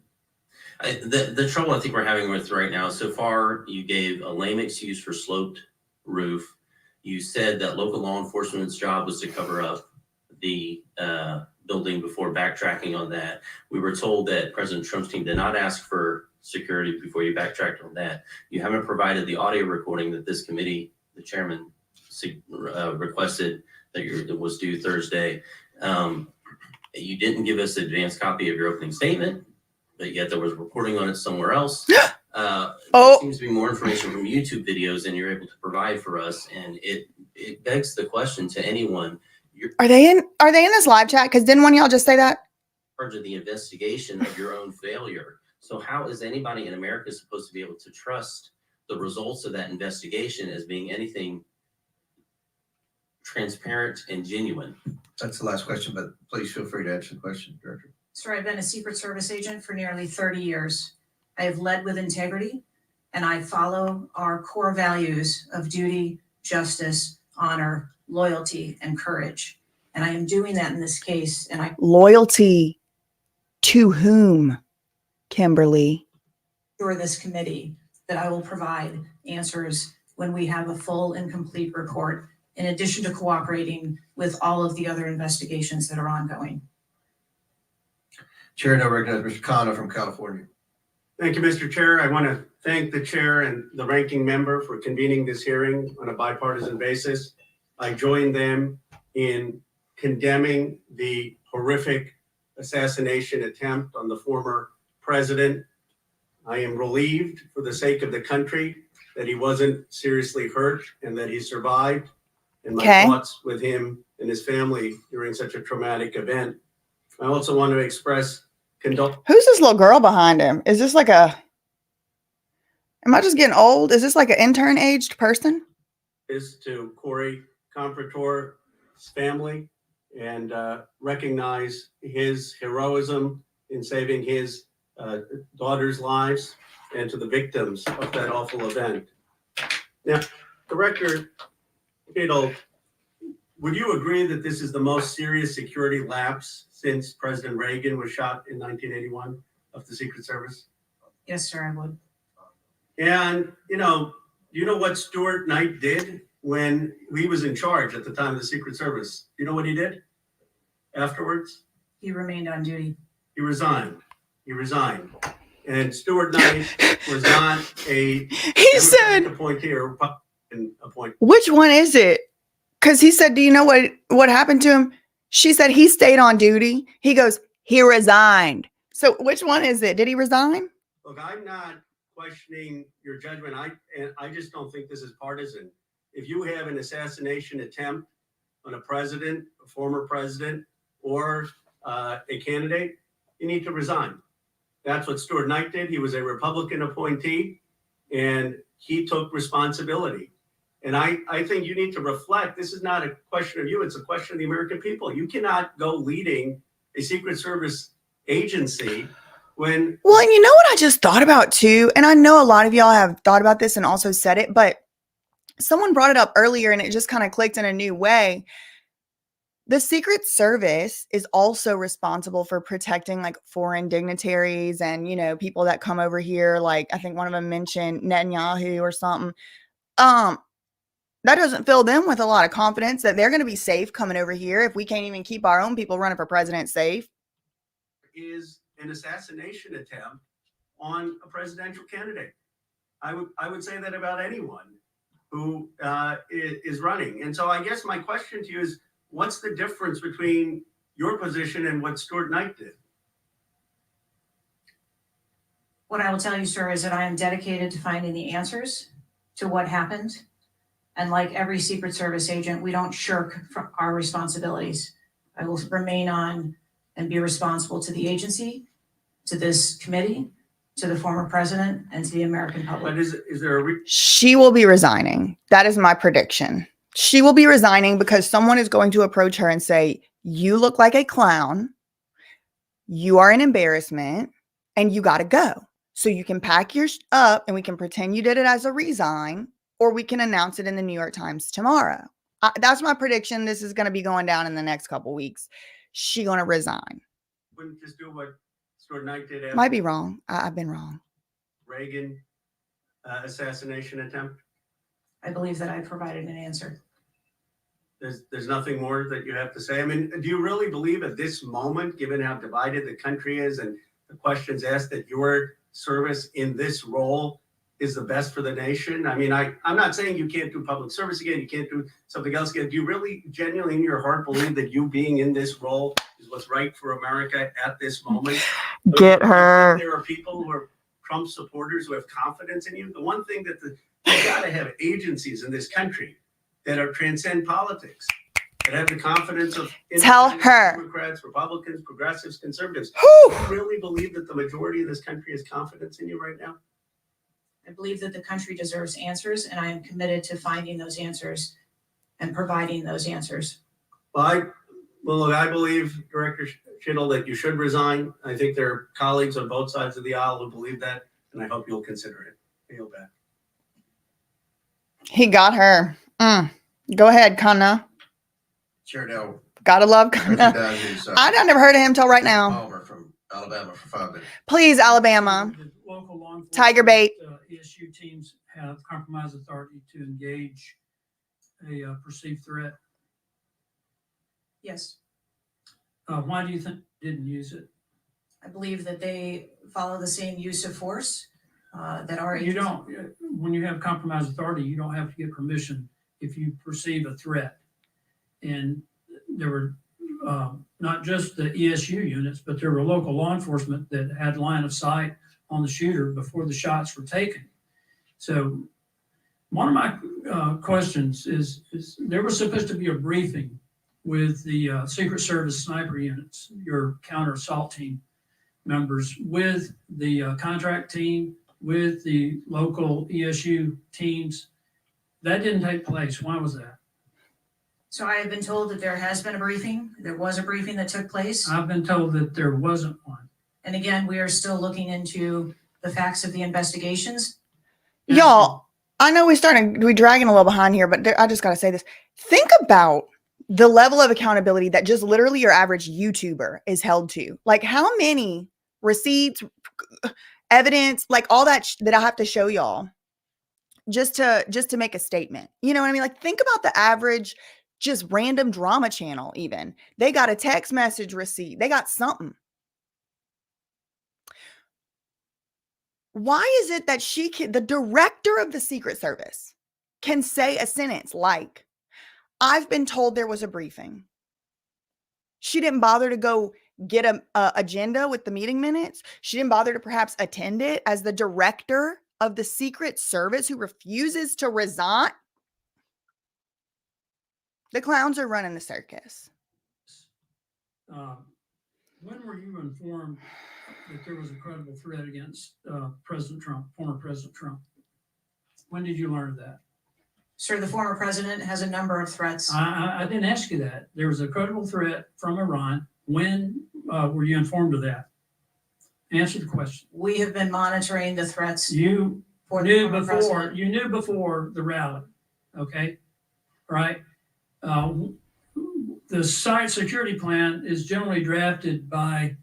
The trouble I think we're having with right now, so far, you gave a lame excuse for sloped roof. You said that local law enforcement's job was to cover up the building before backtracking on that. We were told that President Trump's team did not ask for security before you backtracked on that. You haven't provided the audio recording that this committee, the chairman, requested that was due Thursday. You didn't give us an advanced copy of your opening statement, but yet there was reporting on it somewhere else. There seems to be more information from YouTube videos than you're able to provide for us, and it begs the question to anyone. Are they in this live chat? Because didn't one of y'all just say that? Charge of the investigation of your own failure. So how is anybody in America supposed to be able to trust the results of that investigation as being anything transparent and genuine? That's the last question, but please feel free to answer the question, Director. Sir, I've been a Secret Service agent for nearly 30 years. I have led with integrity, and I follow our core values of duty, justice, honor, loyalty, and courage. And I am doing that in this case. And Loyalty to whom, Kimberly? assure this committee that I will provide answers when we have a full and complete report, in addition to cooperating with all of the other investigations that are ongoing. Chair now recognizes Mr. Khanna from California. Thank you, Mr. Chair. I want to thank the chair and the ranking member for convening this hearing on a bipartisan basis. I join them in condemning the horrific assassination attempt on the former president. I am relieved for the sake of the country that he wasn't seriously hurt and that he survived. And my thoughts with him and his family during such a traumatic event. I also want to express condolences. Who's this little girl behind him? Is this like am I just getting old? Is this like an intern aged person? To Corey Comfortor's family and recognize his heroism in saving his daughter's lives, and to the victims of that awful event. Now, Director Cheetle, would you agree that this is the most serious security lapse since President Reagan was shot in 1981 of the Secret Service? Yes, sir, I would. And, you know what Stuart Knight did when he was in charge at the time of the Secret Service? You know what he did afterwards? He remained on duty. He resigned. And Stuart Knight was not a appointee or Republican appointee. Which one is it? Because he said, do you know what happened to him? She said he stayed on duty. He goes, he resigned. So which one is it? Did he resign? Look, I'm not questioning your judgment. I just don't think this is partisan. If you have an assassination attempt on a president, a former president, or a candidate, you need to resign. That's what Stuart Knight did. He was a Republican appointee and he took responsibility. And I think you need to reflect, this is not a question of you, it's a question of the American people. You cannot go leading a Secret Service agency when. Well, and you know what I just thought about too, and I know a lot of y'all have thought about this and also said it, but someone brought it up earlier and it just kind of clicked in a new way. The Secret Service is also responsible for protecting like foreign dignitaries and, you know, people that come over here. Like I think one of them mentioned Netanyahu or something. That doesn't fill them with a lot of confidence that they're going to be safe coming over here if we can't even keep our own people running for president safe. Is an assassination attempt on a presidential candidate. I would say that about anyone who is running. And so I guess my question to you is, what's the difference between your position and what Stuart Knight did? What I will tell you, sir, is that I am dedicated to finding the answers to what happened. And like every Secret Service agent, we don't shirk from our responsibilities. I will remain on and be responsible to the agency, to this committee, to the former president, and to the American public. But is there a She will be resigning. That is my prediction. She will be resigning because someone is going to approach her and say, you look like a clown. You are an embarrassment and you got to go. So you can pack your up and we can pretend you did it as a resign, or we can announce it in the New York Times tomorrow. That's my prediction. This is going to be going down in the next couple weeks. She going to resign. Wouldn't just do what Stuart Knight did after Might be wrong. I've been wrong. Reagan assassination attempt? I believe that I provided an answer. There's nothing more that you have to say. I mean, do you really believe at this moment, given how divided the country is and the questions asked, that your service in this role is the best for the nation? I mean, I'm not saying you can't do public service again, you can't do something else again. Do you really genuinely in your heart believe that you being in this role is what's right for America at this moment? Get her. There are people who are Trump supporters who have confidence in you. The one thing that you gotta have agencies in this country that are transcend politics, that have the confidence of Tell her. Democrats, Republicans, progressives, conservatives. Whew. Do you really believe that the majority of this country has confidence in you right now? I believe that the country deserves answers, and I am committed to finding those answers and providing those answers. Well, look, I believe, Director Cheetle, that you should resign. I think there are colleagues on both sides of the aisle who believe that, and I hope you'll consider it. I yield back. He got her. Go ahead, Kana. Chair Dell. Gotta love What he Kana. does is, I never heard of him till right now. Palmer from Alabama for 5 minutes. Please, Alabama. The local law enforcement, Tiger bait. ESU teams have compromised authority to engage a perceived threat. Yes, Why do you think they didn't use it? I believe that they follow the same use of force that our You agency. don't, when you have compromised authority, you don't have to get permission if you perceive a threat. And there were not just the ESU units, but there were local law enforcement that had line of sight on the shooter before the shots were taken. So one of my questions is there was supposed to be a briefing with the Secret Service sniper units, your counter assault team members, with the contract team, with the local ESU teams. That didn't take place. Why was that? So I have been told that there has been a briefing. There was a briefing that took place. I've been told that there wasn't one. And again, we are still looking into the facts of the investigations. Y'all, I know we're dragging a little behind here, but I just got to say this. Think about the level of accountability that just literally your average YouTuber is held to. Like how many receipts, evidence, like all that that I have to show y'all just to make a statement. You know what I mean? Like think about the average just random drama channel even. They got a text message receipt. They got something. Why is it that the director of the Secret Service can say a sentence like, I've been told there was a briefing. She didn't bother to go get a agenda with the meeting minutes. She didn't bother to perhaps attend it as the director of the Secret Service who refuses to resign. The clowns are running the circus. When were you informed that there was a credible threat against President Trump, former President Trump? When did you learn that? Sir, the former president has a number of threats. I didn't ask you that. There was a credible threat from Iran. When were you informed of that? Answer the question. We have been monitoring the threats. You for the knew former before. president. You knew before the rally. Okay, right. The site security plan is generally drafted by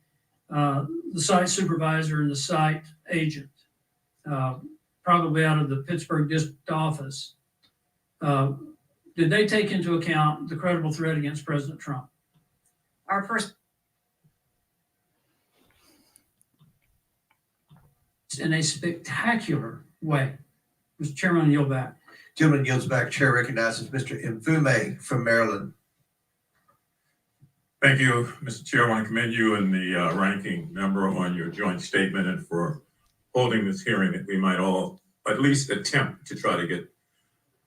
the site supervisor and the site agent, probably out of the Pittsburgh district office. Did they take into account the credible threat against President Trump? Our person. In a spectacular way. Mr. Chairman, I yield back. Gentleman yields back. Chair recognizes Mr. Mfume from Maryland. Thank you, Mr. Chair. I want to commend you and the ranking member on your joint statement and for holding this hearing that we might all at least attempt to try to get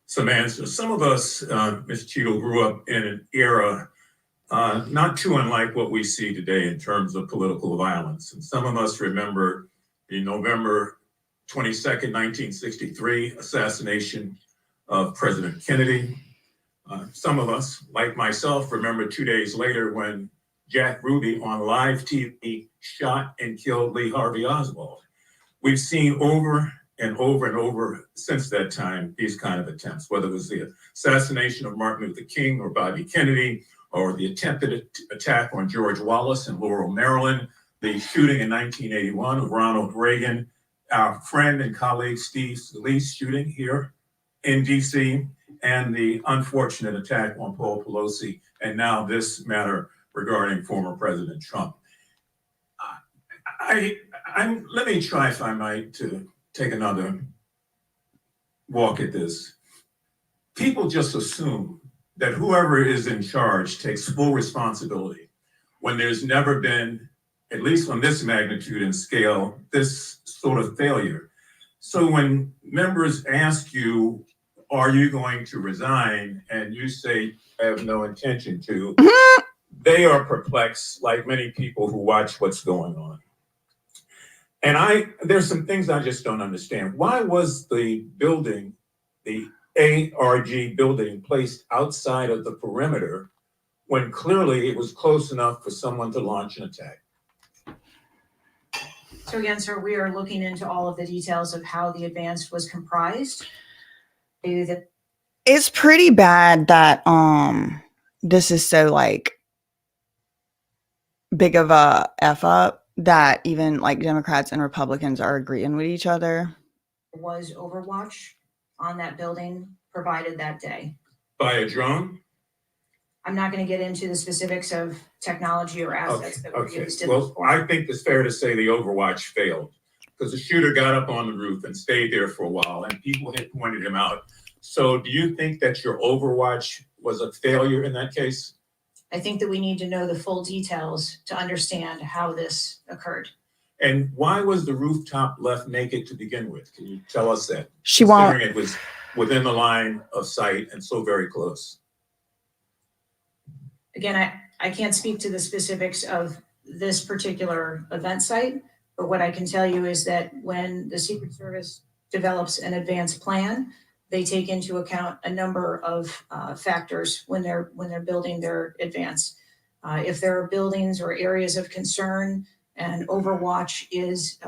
some answers. Some of us, Ms. Cheetle, grew up in an era not too unlike what we see today in terms of political violence. And some of us remember the November 22nd, 1963 assassination of President Kennedy. Some of us, like myself, remember 2 days later when Jack Ruby on live TV shot and killed Lee Harvey Oswald. We've seen over and over and over since that time these kind of attempts, whether it was the assassination of Martin Luther King or Bobby Kennedy, or the attempted attack on George Wallace in Laurel, Maryland, the shooting in 1981 of Ronald Reagan, our friend and colleague Steve Scalise shooting here in DC, and the unfortunate attack on Paul Pelosi, and now this matter regarding former President Trump. Let me try, if I might, to take another walk at this. People just assume that whoever is in charge takes full responsibility when there's never been, at least on this magnitude and scale, this sort of failure. So when members ask you, are you going to resign? And you say, I have no intention to. They are perplexed, like many people who watch what's going on. And there's some things I just don't understand. Why was the building, the ARG building, placed outside of the perimeter when clearly it was close enough for someone to launch an attack? So again, sir, we are looking into all of the details of how the advance was comprised. It's pretty bad that this is so like big of a F up that even like Democrats and Republicans are agreeing with each other. Was Overwatch on that building provided that day? By a drone? I'm not going to get into the specifics of technology or assets that were used in this Well, I think it's fair to say the Overwatch failed because the shooter got up on the roof and stayed there for a while and people had pointed him out. So do you think that your Overwatch was a failure in that case? I think that we need to know the full details to understand how this occurred. And why was the rooftop left naked to begin with? Can you tell us that? She won't. Considering it was within the line of sight and so very close. Again, I can't speak to the specifics of this particular event site, but what I can tell you is that when the Secret Service develops an advanced plan, they take into account a number of factors when they're building their advance. If there are buildings or areas of concern, and Overwatch is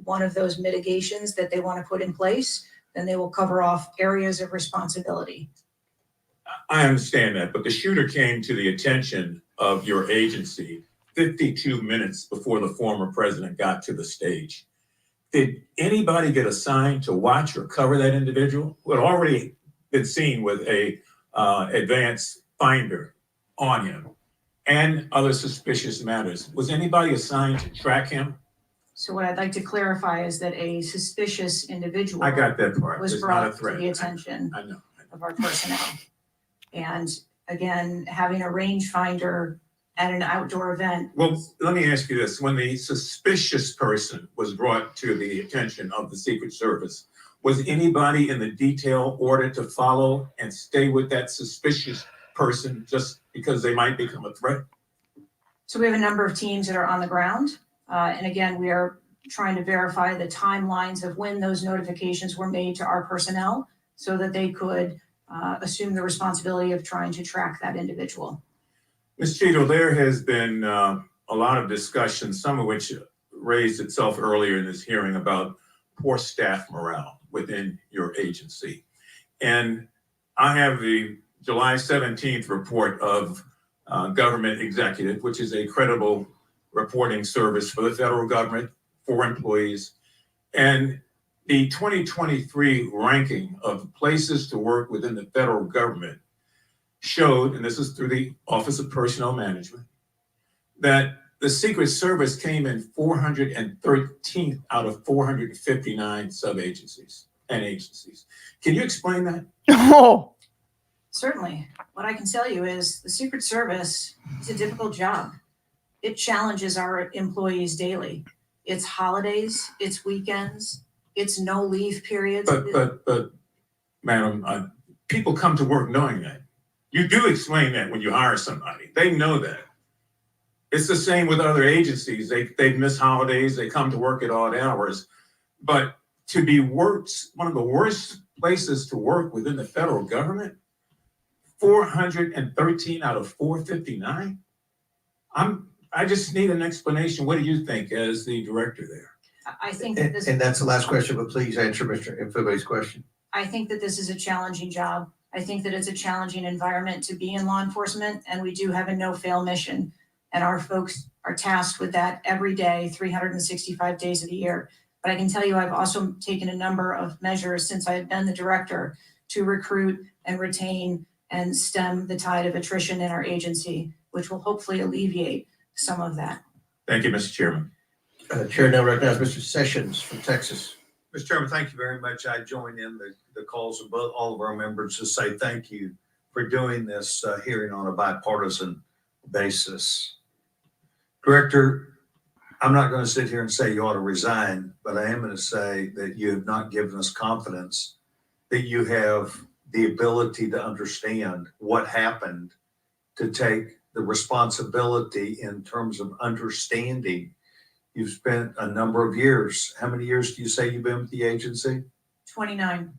one of those mitigations that they want to put in place, then they will cover off areas of responsibility. I understand that, but the shooter came to the attention of your agency 52 minutes before the former president got to the stage. Did anybody get assigned to watch or cover that individual who had already been seen with a advanced finder on him and other suspicious matters? Was anybody assigned to track him? So what I'd like to clarify is that a suspicious individual I got that part. was It's not a brought to threat. the attention I know. of our personnel. And again, having a rangefinder at an outdoor event. Well, let me ask you this. When the suspicious person was brought to the attention of the Secret Service, was anybody in the detail ordered to follow and stay with that suspicious person just because they might become a threat? So we have a number of teams that are on the ground And again, we are trying to verify the timelines of when those notifications were made to our personnel so that they could assume the responsibility of trying to track that individual. Ms. Cheetle, there has been a lot of discussion, some of which raised itself earlier in this hearing about poor staff morale within your agency. And I have the July 17th report of Government Executive, which is a credible reporting service for the federal government, for employees. And the 2023 ranking of places to work within the federal government showed, and this is through the Office of Personnel Management, that the Secret Service came in 413th out of 459 sub-agencies and agencies. Can you explain that? Oh, Certainly. What I can tell you is the Secret Service is a difficult job. It challenges our employees daily. It's holidays, it's weekends, it's no leave periods. But, madam, people come to work knowing that. You do explain that when you hire somebody. They know that. It's the same with other agencies. They miss holidays, they come to work at odd hours. But to be one of the worst places to work within the federal government, 413 out of 459? I just need an explanation. What do you think as the director there? I think that this, And that's the last question, but please answer Mr. Everybody's question. I think that this is a challenging job. I think that it's a challenging environment to be in law enforcement, and we do have a no-fail mission. And our folks are tasked with that every day, 365 days of the year. But I can tell you, I've also taken a number of measures since I have been the director to recruit and retain and stem the tide of attrition in our agency, which will hopefully alleviate some of that. Thank you, Mr. Chairman. Chair now recognizes Mr. Sessions from Texas. Mr. Chairman, thank you very much. I join in the calls of all of our members to say thank you for doing this hearing on a bipartisan basis. Director, I'm not going to sit here and say you ought to resign, but I am going to say that you have not given us confidence that you have the ability to understand what happened, to take the responsibility in terms of understanding. You've spent a number of years. How many years do you say you've been with the agency? 29.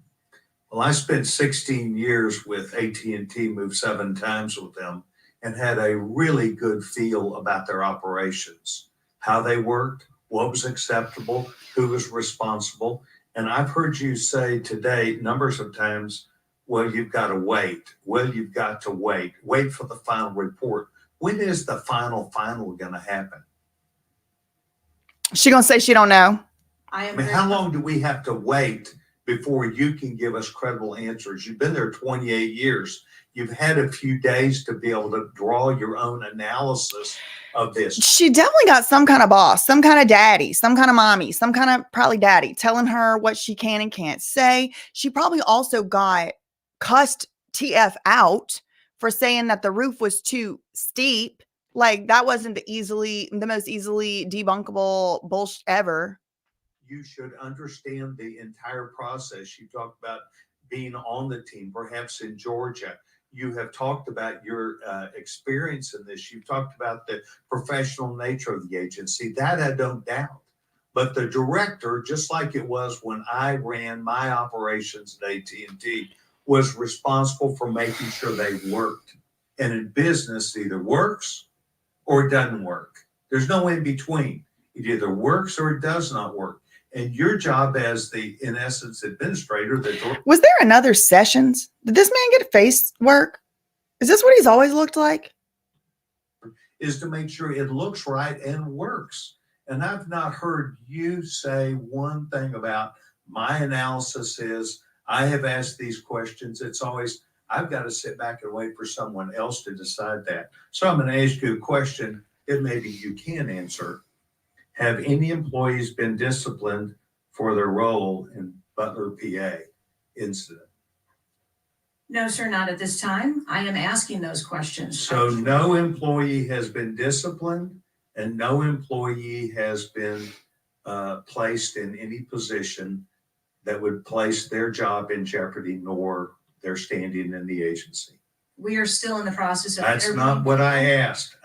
Well, I spent 16 years with AT&T, moved 7 times with them, and had a really good feel about their operations, how they worked, what was acceptable, who was responsible. And I've heard you say today numbers of times, well, you've got to wait. Well, you've got to wait. Wait for the final report. When is the final going to happen? she gonna say she don't know. I I am mean, very- how long do we have to wait before you can give us credible answers? You've been there 28 years. You've had a few days to be able to draw your own analysis of this. She definitely got some kind of boss, some kind of daddy, some kind of mommy, some kind of probably daddy telling her what she can and can't say. She probably also got cussed TF out for saying that the roof was too steep. Like that wasn't the most easily debunkable bullshit ever. You should understand the entire process. You talked about being on the team, perhaps in Georgia. You have talked about your experience in this. You've talked about the professional nature of the agency. That I don't doubt. But the director, just like it was when I ran my operations at AT&T, was responsible for making sure they worked. And in business, it either works or it doesn't work. There's no in between. It either works or it does not work. And your job as the, in essence, administrator, Was there another Sessions? Did this man get face work? Is this what he's always looked like? is to make sure it looks right and works. And I've not heard you say one thing about my analysis is I have asked these questions. It's always, I've got to sit back and wait for someone else to decide that. So I'm going to ask you a question that maybe you can answer. Have any employees been disciplined for their role in Butler, PA incident? No, sir, not at this time. I am asking those questions. So no employee has been disciplined and no employee has been placed in any position that would place their job in jeopardy nor their standing in the agency. We are still in the process of. That's not what I asked.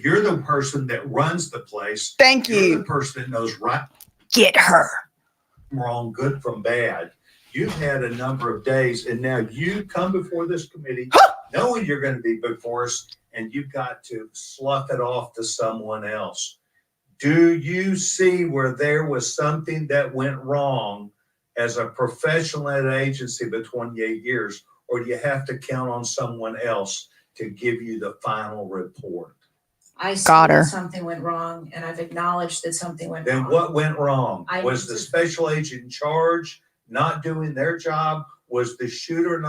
You're the person that runs the place. Thank You're you. the person that knows right Get her. from wrong, good from bad. You've had a number of days, and now you come before this committee knowing you're going to be before us, and you've got to slough it off to someone else. Do you see where there was something that went wrong as a professional at an agency for 28 years, or do you have to count on someone else to give you the final report? I see Got her. that something went wrong, and I've acknowledged that something went Then wrong. what went wrong? I Was need the to- special agent in charge not doing their job? Was the shooter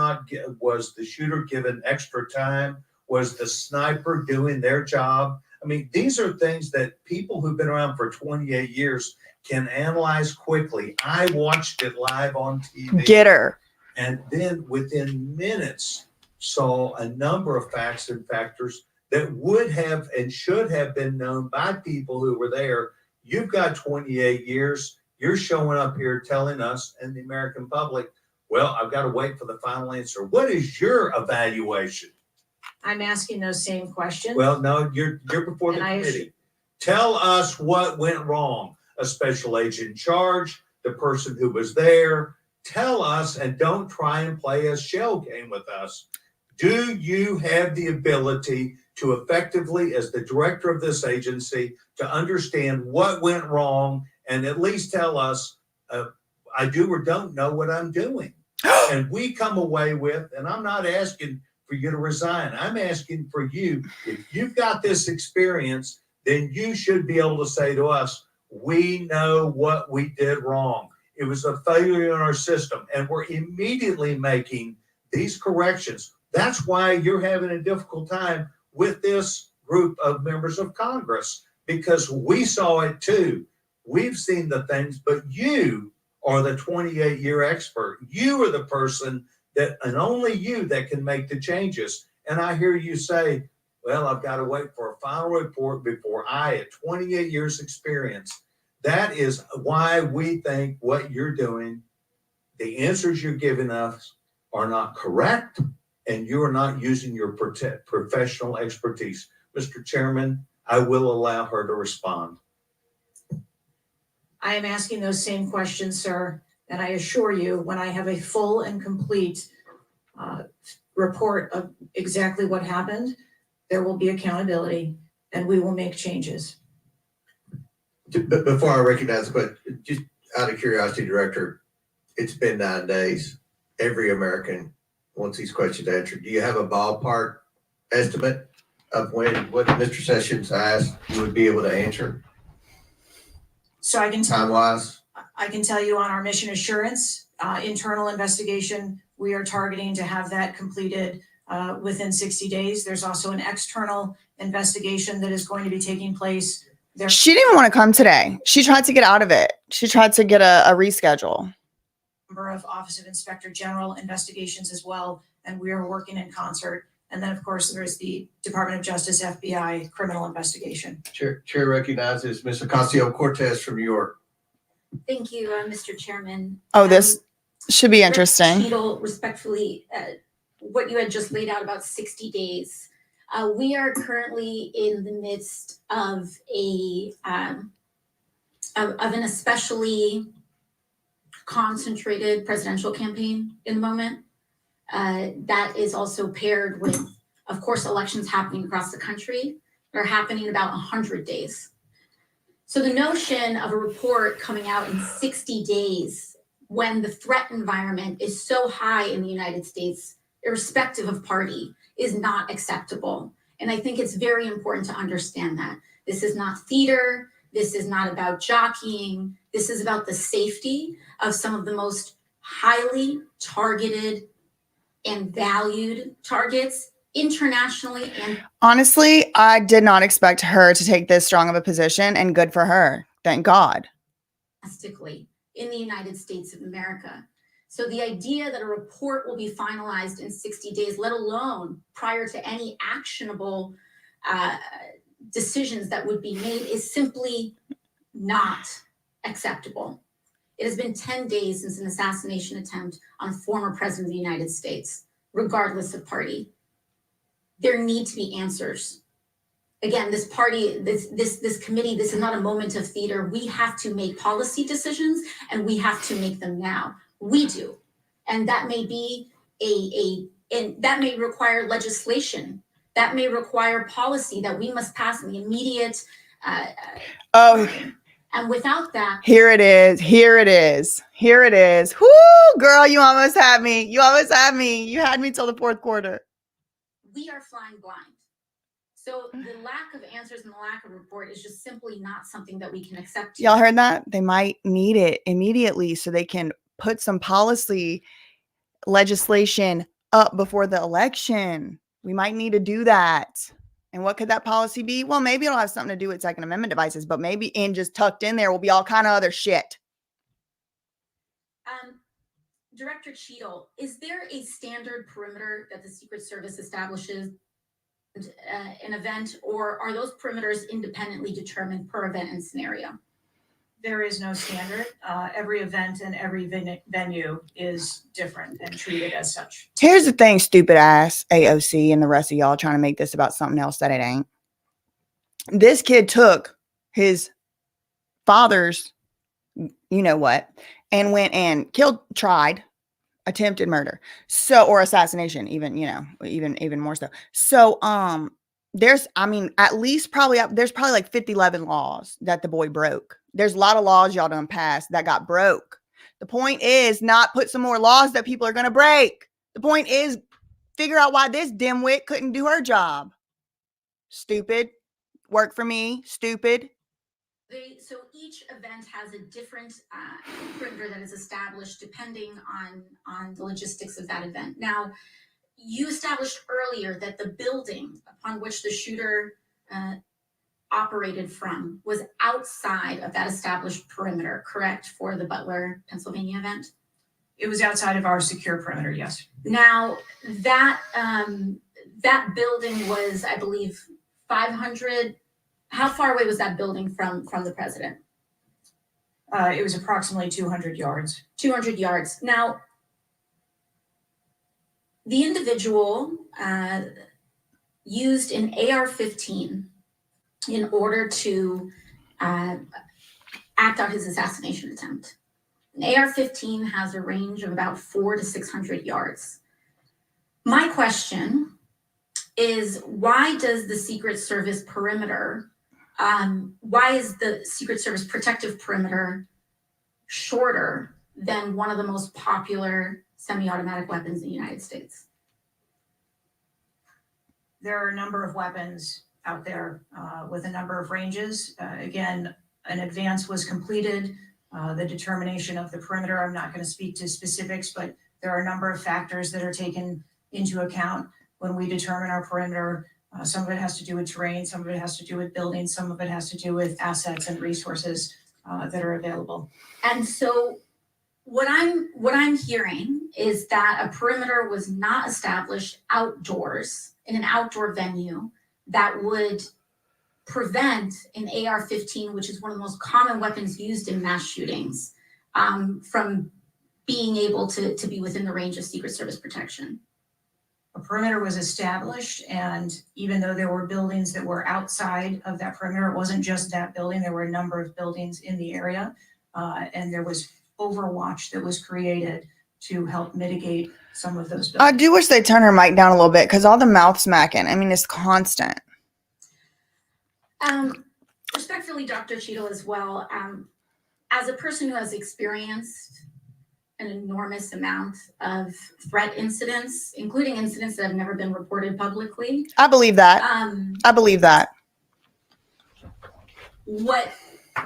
was the shooter given extra time? Was the sniper doing their job? I mean, these are things that people who've been around for 28 years can analyze quickly. I watched it live on TV. Get her. And then within minutes saw a number of facts and factors that would have and should have been known by people who were there. You've got 28 years. You're showing up here telling us and the American public, well, I've got to wait for the final answer. What is your evaluation? I'm asking those same questions. Well, no, you're before the And I committee. Tell us what went wrong. A special agent in charge, the person who was there. Tell us, and don't try and play a shell game with us. Do you have the ability to effectively, as the director of this agency, to understand what went wrong and at least tell us, I do or don't know what I'm doing? And we come away with, and I'm not asking for you to resign. I'm asking for you, if you've got this experience, then you should be able to say to us, we know what we did wrong. It was a failure in our system, and we're immediately making these corrections. That's why you're having a difficult time with this group of members of Congress, because we saw it too. We've seen the things, but you are the 28-year expert. You are the person that, and only you, that can make the changes. And I hear you say, well, I've got to wait for a final report before I, at 28 years experience. That is why we think what you're doing, the answers you're giving us are not correct, and you're not using your professional expertise. Mr. Chairman, I will allow her to respond. I am asking those same questions, sir, and I assure you, when I have a full and complete report of exactly what happened, there will be accountability, and we will make changes. Before I recognize, but just out of curiosity, Director, it's been 9 days. Every American wants these questions answered. Do you have a ballpark estimate of when what Mr. Sessions asked you would be able to answer? So I can time-wise? I can tell you on our mission assurance internal investigation, we are targeting to have that completed within 60 days. There's also an external investigation that is going to be taking place. She didn't want to come today. She tried to get out of it. She tried to get a reschedule. Number of Office of Inspector General investigations as well, and we are working in concert. And then, of course, there is the Department of Justice, FBI criminal investigation. Chair recognizes Ms. Ocasio-Cortez from New York. Thank you, Mr. Chairman. Oh, this should be interesting. Cheetle, respectfully, what you had just laid out about 60 days. We are currently in the midst of an especially concentrated presidential campaign in the moment. That is also paired with, of course, elections happening across the country. They're happening in about 100 days. So the notion of a report coming out in 60 days when the threat environment is so high in the United States, irrespective of party, is not acceptable. And I think it's very important to understand that. This is not theater. This is not about jockeying. This is about the safety of some of the most highly targeted and valued targets internationally and Honestly, I did not expect her to take this strong of a position, and good for her. Thank God. domestically in the United States of America. So the idea that a report will be finalized in 60 days, let alone prior to any actionable decisions that would be made, is simply not acceptable. It has been 10 days since an assassination attempt on a former president of the United States, regardless of party. there need to be answers. Again, this party, this committee, this is not a moment of theater. We have to make policy decisions, and we have to make them now. We do. And that may be and that may require legislation. That may require policy that we must pass in the immediate and without that, Here it is. Here it is. Here it is. Whoo, girl, you almost had me. You almost had me. You had me till the fourth quarter. we are flying blind. So the lack of answers and the lack of report is just simply not something that we can accept. Y'all heard that? They might need it immediately so they can put some policy legislation up before the election. We might need to do that. And what could that policy be? Well, maybe it'll have something to do with Second Amendment devices, but maybe in just tucked in there will be all kind of other shit. Director Cheetle, is there a standard perimeter that the Secret Service establishes an event, or are those perimeters independently determined per event and scenario? There is no standard. Every event and every venue is different and treated as such. Here's the thing, stupid ass AOC and the rest of y'all trying to make this about something else that it ain't. This kid took his father's, you know what, and went and tried attempted murder. Or assassination, even, even more so. So, there's probably like 11 laws that the boy broke. There's a lot of laws y'all done passed that got broke. The point is not put some more laws that people are going to break. The point is figure out why this dimwit couldn't do her job. Stupid. Work for me. Stupid. So each event has a different perimeter that is established depending on the logistics of that event. Now, you established earlier that the building upon which the shooter operated from was outside of that established perimeter, correct, for the Butler, Pennsylvania event? It was outside of our secure perimeter, yes. Now, that building was, I believe, 500. How far away was that building from the president? It was approximately 200 yards. 200 yards. Now, the individual used an AR-15 in order to act out his assassination attempt. An AR-15 has a range of about 400 to 600 yards. My question is, why does the Secret Service perimeter, why is the Secret Service protective perimeter shorter than one of the most popular semi-automatic weapons in the United States? There are a number of weapons out there with a number of ranges. Again, an advance was completed. The determination of the perimeter, I'm not going to speak to specifics, but there are a number of factors that are taken into account when we determine our perimeter. Some of it has to do with terrain, some of it has to do with buildings, some of it has to do with assets and resources that are available. And so what I'm hearing is that a perimeter was not established outdoors in an outdoor venue that would prevent an AR-15, which is one of the most common weapons used in mass shootings, from being able to be within the range of Secret Service protection. A perimeter was established, and even though there were buildings that were outside of that perimeter, it wasn't just that building, there were a number of buildings in the area, and there was overwatch that was created to help mitigate some of those buildings. I do wish they'd turn her mic down a little bit because all the mouth smacking, it's constant. Respectfully, Dr. Cheetle, as well, as a person who has experienced an enormous amount of threat incidents, including incidents that have never been reported publicly. I believe that. I believe that.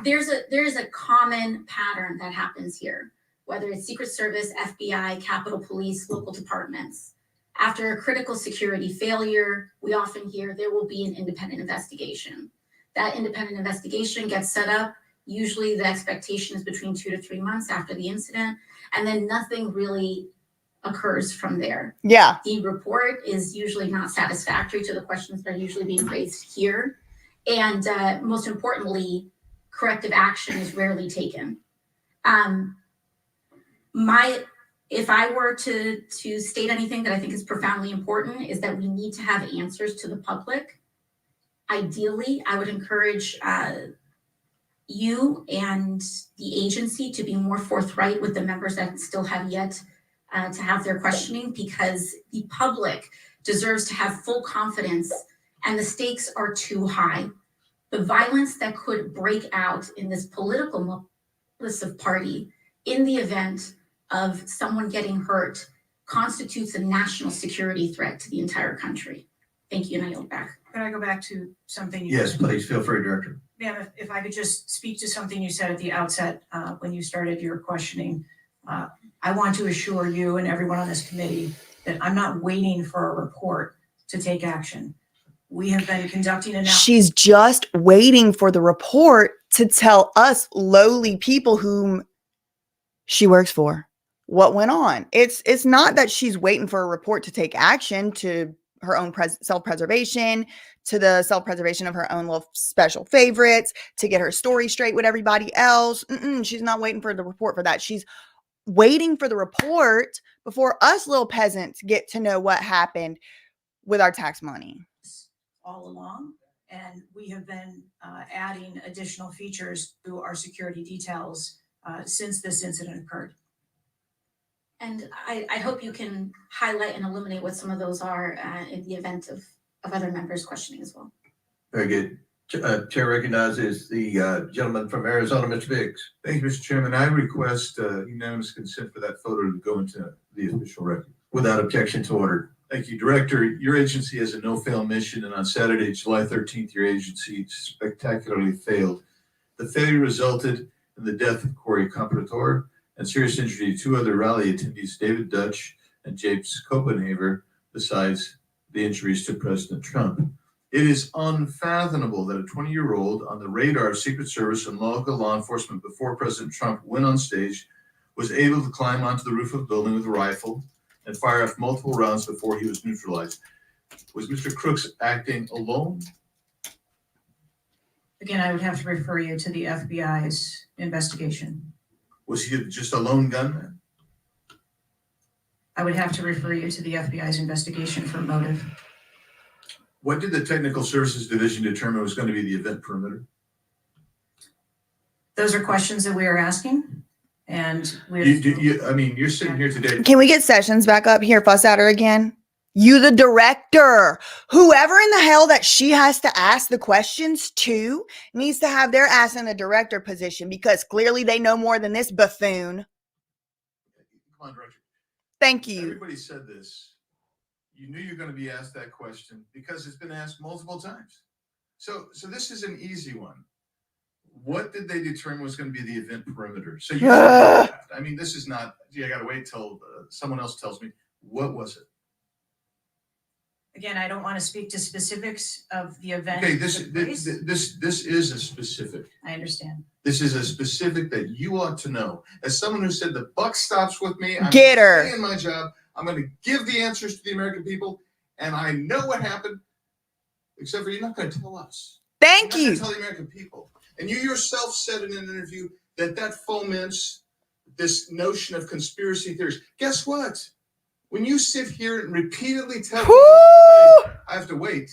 There's a common pattern that happens here, whether it's Secret Service, FBI, Capitol Police, local departments. After a critical security failure, we often hear there will be an independent investigation. That independent investigation gets set up. Usually the expectation is between 2 to 3 months after the incident, and then nothing really occurs from there. Yeah. The report is usually not satisfactory to the questions that are usually being raised here. And most importantly, corrective action is rarely taken. My if I were to state anything that I think is profoundly important, is that we need to have answers to the public. Ideally, I would encourage you and the agency to be more forthright with the members that still have yet to have their questioning, because the public deserves to have full confidence, and the stakes are too high. The violence that could break out in this political of party in the event of someone getting hurt constitutes a national security threat to the entire country. Thank you, and I yield back. Could I go back to something you Yes, please, feel free, Director. Ma'am, if I could just speak to something you said at the outset when you started your questioning. I want to assure you and everyone on this committee that I'm not waiting for a report to take action. We have been conducting analysis. She's just waiting for the report to tell us lowly people whom she works for what went on. It's not that she's waiting for a report to take action to her own self-preservation, to the self-preservation of her own little special favorites, to get her story straight with everybody else. She's not waiting for the report for that. She's waiting for the report before us little peasants get to know what happened with our tax money. All along, and we have been adding additional features to our security details since this incident occurred. And I hope you can highlight and illuminate what some of those are in the event of other members questioning as well. Very good. Chair recognizes the gentleman from Arizona, Mr. Biggs. Thank you, Mr. Chairman. I request unanimous consent for that photo to go into the official record. Without objection to order. Thank you, Director. Your agency has a no-fail mission, and on Saturday, July 13th, your agency spectacularly failed. The failure resulted in the death of Corey Comprador and serious injury to two other rally attendees, David Dutch and James Copenhaver, besides the injuries to President Trump. It is unfathomable that a 20-year-old on the radar of Secret Service and local law enforcement before President Trump went on stage was able to climb onto the roof of a building with a rifle and fire off multiple rounds before he was neutralized. Was Mr. Crooks acting alone? Again, I would have to refer you to the FBI's investigation. Was he just a lone gunman? I would have to refer you to the FBI's investigation for motive. What did the Technical Services Division determine was going to be the event perimeter? Those are questions that we are asking. And you're sitting here today. Can we get Sessions back up here, fuss at her again? You, the director, whoever in the hell that she has to ask the questions to needs to have their ass in the director position, because clearly they know more than this buffoon. Come on, Director. Thank you. Everybody said this. You knew you were going to be asked that question because it's been asked multiple times. So this is an easy one. What did they determine was going to be the event perimeter? So you I mean, this is not, I got to wait till someone else tells me. What was it? Again, I don't want to speak to specifics of the event. Okay, this is a specific. I understand. This is a specific that you ought to know. As someone who said the buck stops with me, I'm Get her. stay in my job. I'm going to give the answers to the American people, and I know what happened. Except for you're not going to tell us. Thank you're you. Not going to tell the American people. And you yourself said in an interview that foments this notion of conspiracy theories. Guess what? When you sit here and repeatedly tell people, I have to wait,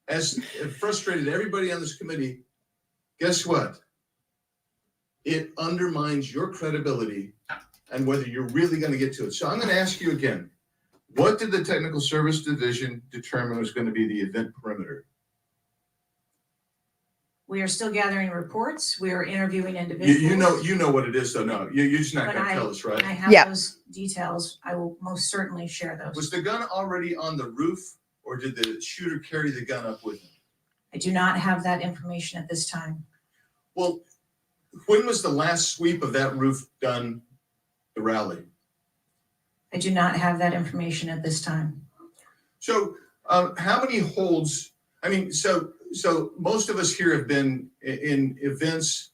as it frustrated everybody on this committee, guess what? It undermines your credibility and whether you're really going to get to it. So I'm going to ask you again, what did the Technical Service Division determine was going to be the event perimeter? We are still gathering reports. We are interviewing individuals. You know what it is, though. No, you're just not going to tell us, right? When I have those details, I will most certainly share those. Was the gun already on the roof, or did the shooter carry the gun up with him? I do not have that information at this time. Well, when was the last sweep of that roof done, the rally? I do not have that information at this time. So how many holds, I mean, so most of us here have been in events,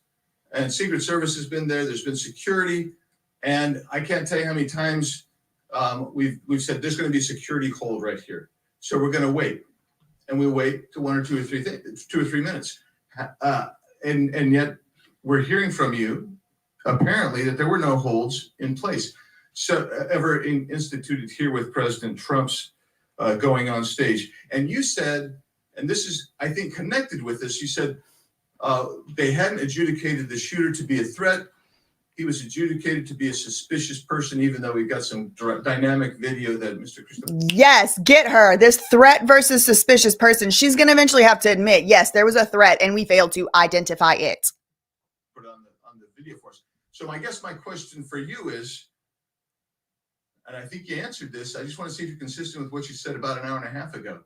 and Secret Service has been there. There's been security, and I can't tell you how many times we've said there's going to be a security hold right here. So we're going to wait, and we wait to 1 or 2 or 3 minutes, and yet we're hearing from you apparently that there were no holds in place. ever instituted here with President Trump's going on stage. And you said, and this is, I think, connected with this, you said they hadn't adjudicated the shooter to be a threat. He was adjudicated to be a suspicious person, even though we got some dynamic video that Mr. Christopher. Yes, get her. This threat versus suspicious person. She's going to eventually have to admit, yes, there was a threat and we failed to identify it. Put on the video for us. So I guess my question for you is, and I think you answered this, I just want to see if you're consistent with what you said about an hour and a half ago.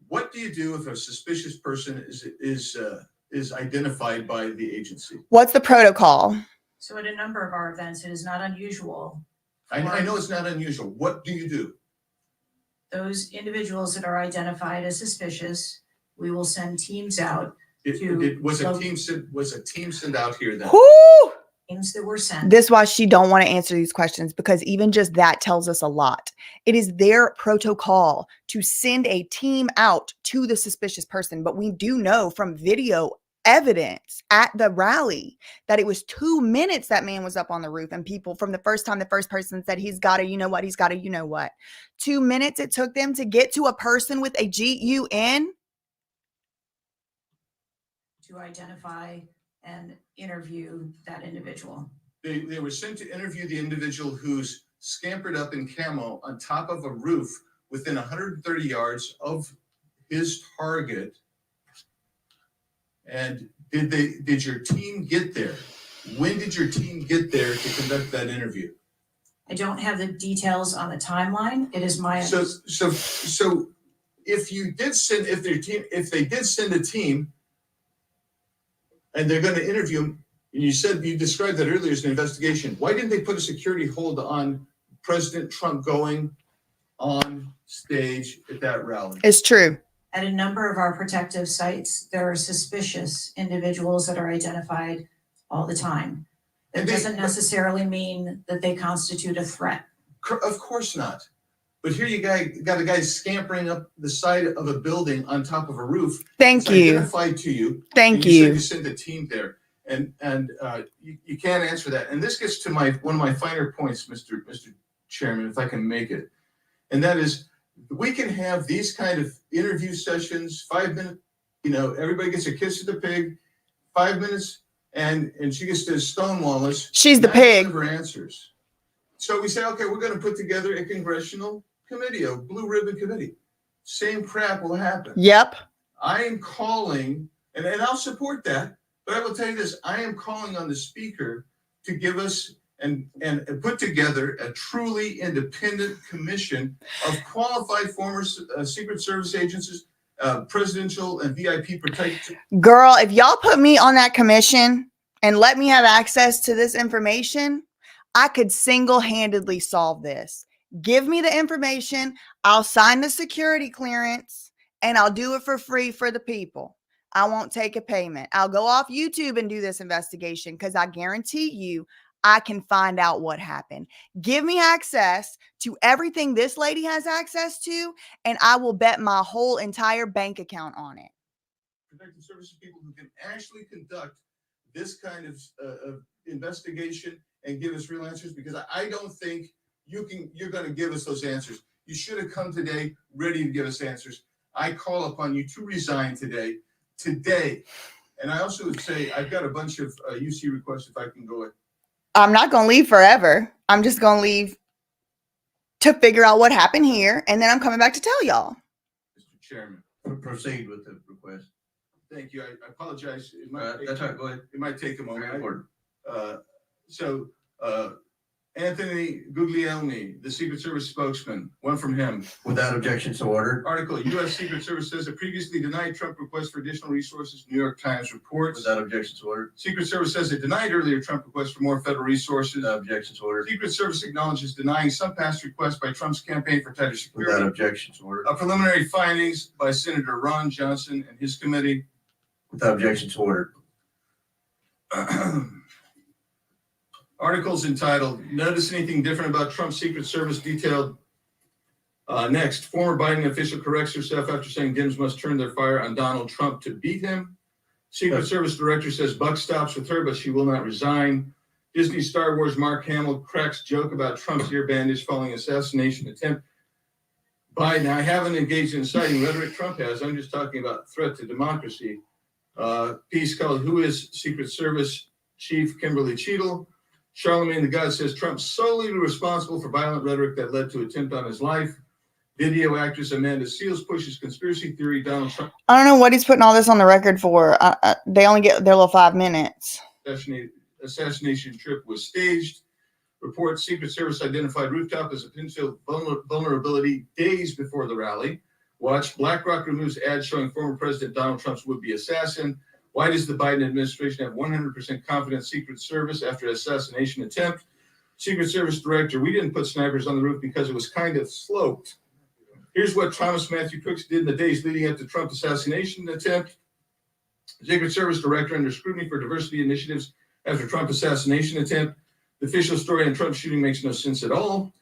What do you do if a suspicious person is identified by the agency? What's the protocol? So at a number of our events, it is not unusual. I know it's not unusual. What do you do? Those individuals that are identified as suspicious, we will send teams out Was a team sent out here then? Whoo! Teams that were sent. This is why she don't want to answer these questions, because even just that tells us a lot. It is their protocol to send a team out to the suspicious person. But we do know from video evidence at the rally that it was 2 minutes that man was up on the roof, and people from the first time the first person said he's got a you know what 2 minutes it took them to get to a person with a GUN to identify and interview that individual. They were sent to interview the individual who's scampered up in camo on top of a roof within 130 yards of his target. And did your team get there? When did your team get there to conduct that interview? I don't have the details on the timeline. It is my So if they did send a team and they're going to interview him, and you described that earlier as an investigation, why didn't they put a security hold on President Trump going on stage at that rally? It's true. At a number of our protective sites, there are suspicious individuals that are identified all the time. That doesn't necessarily mean that they constitute a threat. Of course not. But here you got a guy scampering up the side of a building on top of a roof. Thank you. Identified to you. Thank you. you. Said you sent a team there, and you can't answer that. And this gets to one of my finer points, Mr. Chairman, if I can make it, and that is, we can have these kind of interview sessions, 5 minutes. Everybody gets a kiss of the pig, 5 minutes, and she gets to stonewall us. She's the pig. Her answers. So we say, okay, we're going to put together a congressional committee, a blue ribbon committee. Same crap will happen. Yep. I am calling, and I'll support that, but I will tell you this, I am calling on the speaker to give us and put together a truly independent commission of qualified former Secret Service agents, presidential and VIP protected. Girl, if y'all put me on that commission and let me have access to this information, I could single-handedly solve this. Give me the information, I'll sign the security clearance, and I'll do it for free for the people. I won't take a payment. I'll go off YouTube and do this investigation because I guarantee you I can find out what happened. Give me access to everything this lady has access to, and I will bet my whole entire bank account on it. Protective services people who can actually conduct this kind of investigation and give us real answers, because I don't think you're going to give us those answers. You should have come today ready to give us answers. I call upon you to resign today. And I also would say I've got a bunch of UC requests if I can go ahead. I'm not going to leave forever. I'm just going to leave to figure out what happened here, and then I'm coming back to tell y'all. Mr. Chairman, proceed with the request. Thank you. I apologize. That's all right. Go ahead. It might take a moment. Very important. Anthony Guglielmi, the Secret Service spokesman, one from him. Without objection, so ordered. Article, U.S. Secret Service says it previously denied Trump requests for additional resources, New York Times reports. Without objection, so ordered. Secret Service says it denied earlier Trump requests for more federal resources. Without objection, so ordered. Secret Service acknowledges denying some past requests by Trump's campaign for tighter security. Without objection, so ordered. Preliminary findings by Senator Ron Johnson and his committee. Without objection, so ordered. Articles entitled, Notice Anything Different About Trump's Secret Service detailed. Next, former Biden official corrects herself after saying Dems must turn their fire on Donald Trump to beat him. Secret Service director says buck stops with her, but she will not resign. Disney Star Wars Mark Hamill cracks joke about Trump's ear bandage following assassination attempt. Biden, I haven't engaged in inciting rhetoric Trump has. I'm just talking about threat to democracy. Piece called Who is Secret Service Chief Kimberly CHEATle? Charlemagne the God says Trump solely responsible for violent rhetoric that led to attempt on his life. Video actress Amanda Seals pushes conspiracy theory Donald Trump. I don't know what he's putting all this on the record for. They only get their little 5 minutes. Assassination trip was staged. Reports Secret Service identified rooftop as a potential vulnerability days before the rally. Watch BlackRock removes ads showing former President Donald Trump's would-be assassin. Why does the Biden administration have 100% confidence Secret Service after assassination attempt? Secret Service director, we didn't put snipers on the roof because it was kind of sloped. Here's what Thomas Matthew Crooks did in the days leading up to Trump assassination attempt. Secret Service director under scrutiny for diversity initiatives after Trump assassination attempt. The official story on Trump shooting makes no sense at all.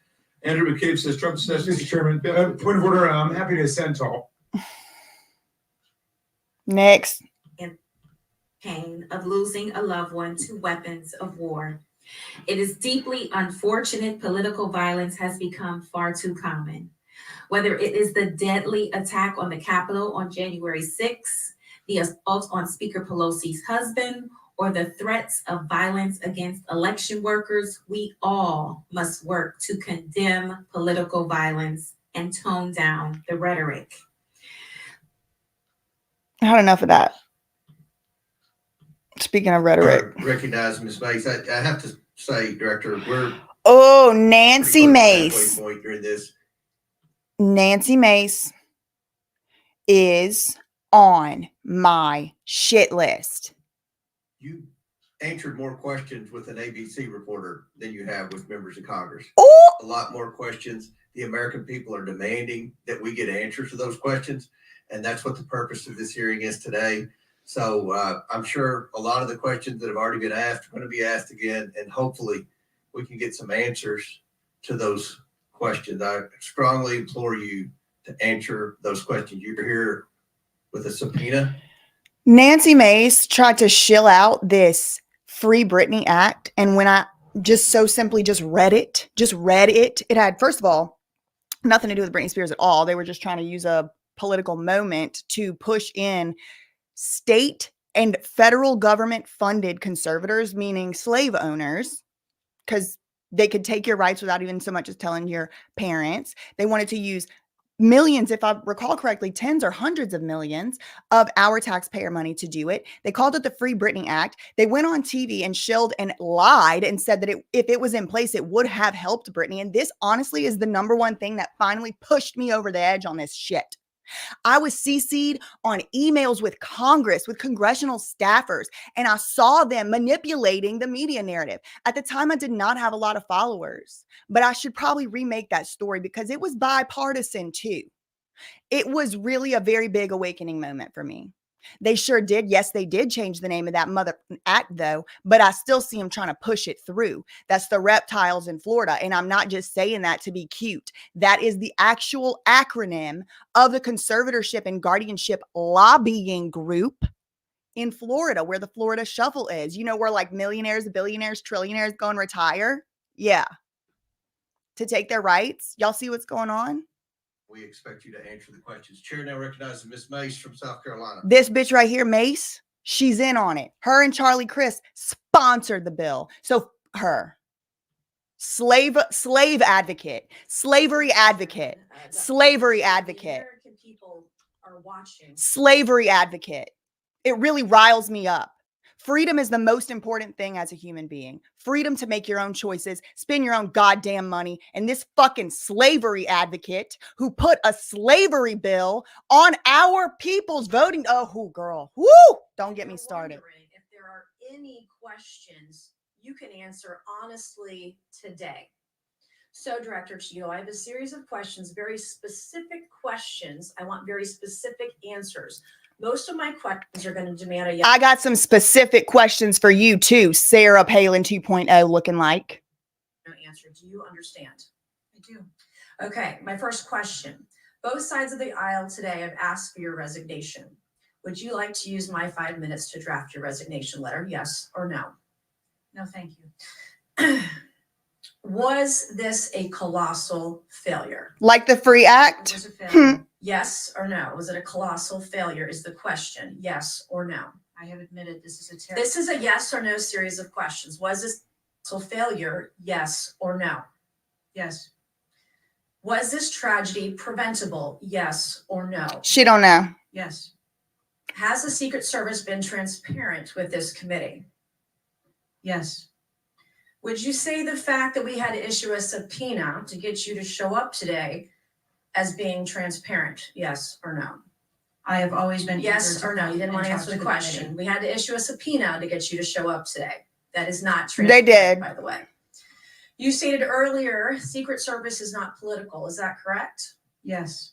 Andrew McCabe says Trump assassination. Mr. Chairman, point of order. I'm happy to assent to all. Next. Pain of losing a loved one to weapons of war. It is deeply unfortunate political violence has become far too common. Whether it is the deadly attack on the Capitol on January 6th, the assault on Speaker Pelosi's husband, or the threats of violence against election workers, we all must work to condemn political violence and tone down the rhetoric. I had enough of that. Speaking of rhetoric. Recognize Ms. Mace. I have to say, Director, we're Nancy Mace. Point during this. Nancy Mace is on my shit list. You answered more questions with an ABC reporter than you have with members of Congress. Oh! A lot more questions. The American people are demanding that we get answers to those questions. And that's what the purpose of this hearing is today. So I'm sure a lot of the questions that have already been asked are going to be asked again. And hopefully we can get some answers to those questions. I strongly implore you to answer those questions. You're here with a subpoena. Nancy Mace tried to shill out this Free Britney Act. And when I just so simply just read it, it had, first of all, nothing to do with Britney Spears at all. They were just trying to use a political moment to push in state and federal government funded conservators, meaning slave owners, because they could take your rights without even so much as telling your parents. They wanted to use millions, if I recall correctly, tens or hundreds of millions of our taxpayer money to do it. They called it the Free Britney Act. They went on TV and shilled and lied and said that if it was in place, it would have helped Britney. And this honestly is the number one thing that finally pushed me over the edge on this shit. I was CC'd on emails with Congress, with congressional staffers, and I saw them manipulating the media narrative. At the time, I did not have a lot of followers, but I should probably remake that story because it was bipartisan too. It was really a very big awakening moment for me. They sure did. Yes, they did change the name of that mother act though, but I still see them trying to push it through. That's the reptiles in Florida. And I'm not just saying that to be cute. That is the actual acronym of the conservatorship and guardianship lobbying group in Florida, where the Florida Shuffle is. You know, where like millionaires, billionaires, trillionaires go and retire. Yeah. To take their rights. Y'all see what's going on? We expect you to answer the questions. Chair now recognizes Ms. Mace from South Carolina. This bitch right here, Mace, she's in on it. Her and Charlie Crist sponsored the bill. So her. Slave advocate. Slavery advocate. Slavery advocate. American people are watching. Slavery advocate. It really riles me up. Freedom is the most important thing as a human being. Freedom to make your own choices, spend your own goddamn money. And this fucking slavery advocate who put a slavery bill on our people's voting. Oh, girl. Woo! Don't get me started. If there are any questions you can answer honestly today. So, Director Cheetle, I have a series of questions, very specific questions. I want very specific answers. Most of my questions are going to demand a yes. I got some specific questions for you too, Sarah Palin 2.0 looking like. No answer. Do you understand? I do. Okay, my first question. Both sides of the aisle today have asked for your resignation. Would you like to use my 5 minutes to draft your resignation letter? Yes or no? No, thank you. Was this a colossal failure? Like the free act? Was it a failure? Yes or no? Was it a colossal failure is the question. Yes or no? I have admitted this is a terrible. This is a yes or no series of questions. Was this a colossal failure? Yes or no? Yes. Was this tragedy preventable? Yes or no? She don't know. Yes. Has the Secret Service been transparent with this committee? Yes. Would you say the fact that we had to issue a subpoena to get you to show up today as being transparent? Yes or no? I have always been. Yes eager or no? You didn't and want to talk answer the committee. question. We had to issue a subpoena to get you to show up today. That is not They transparent, did. by the way. You stated earlier, Secret Service is not political. Is that correct? Yes.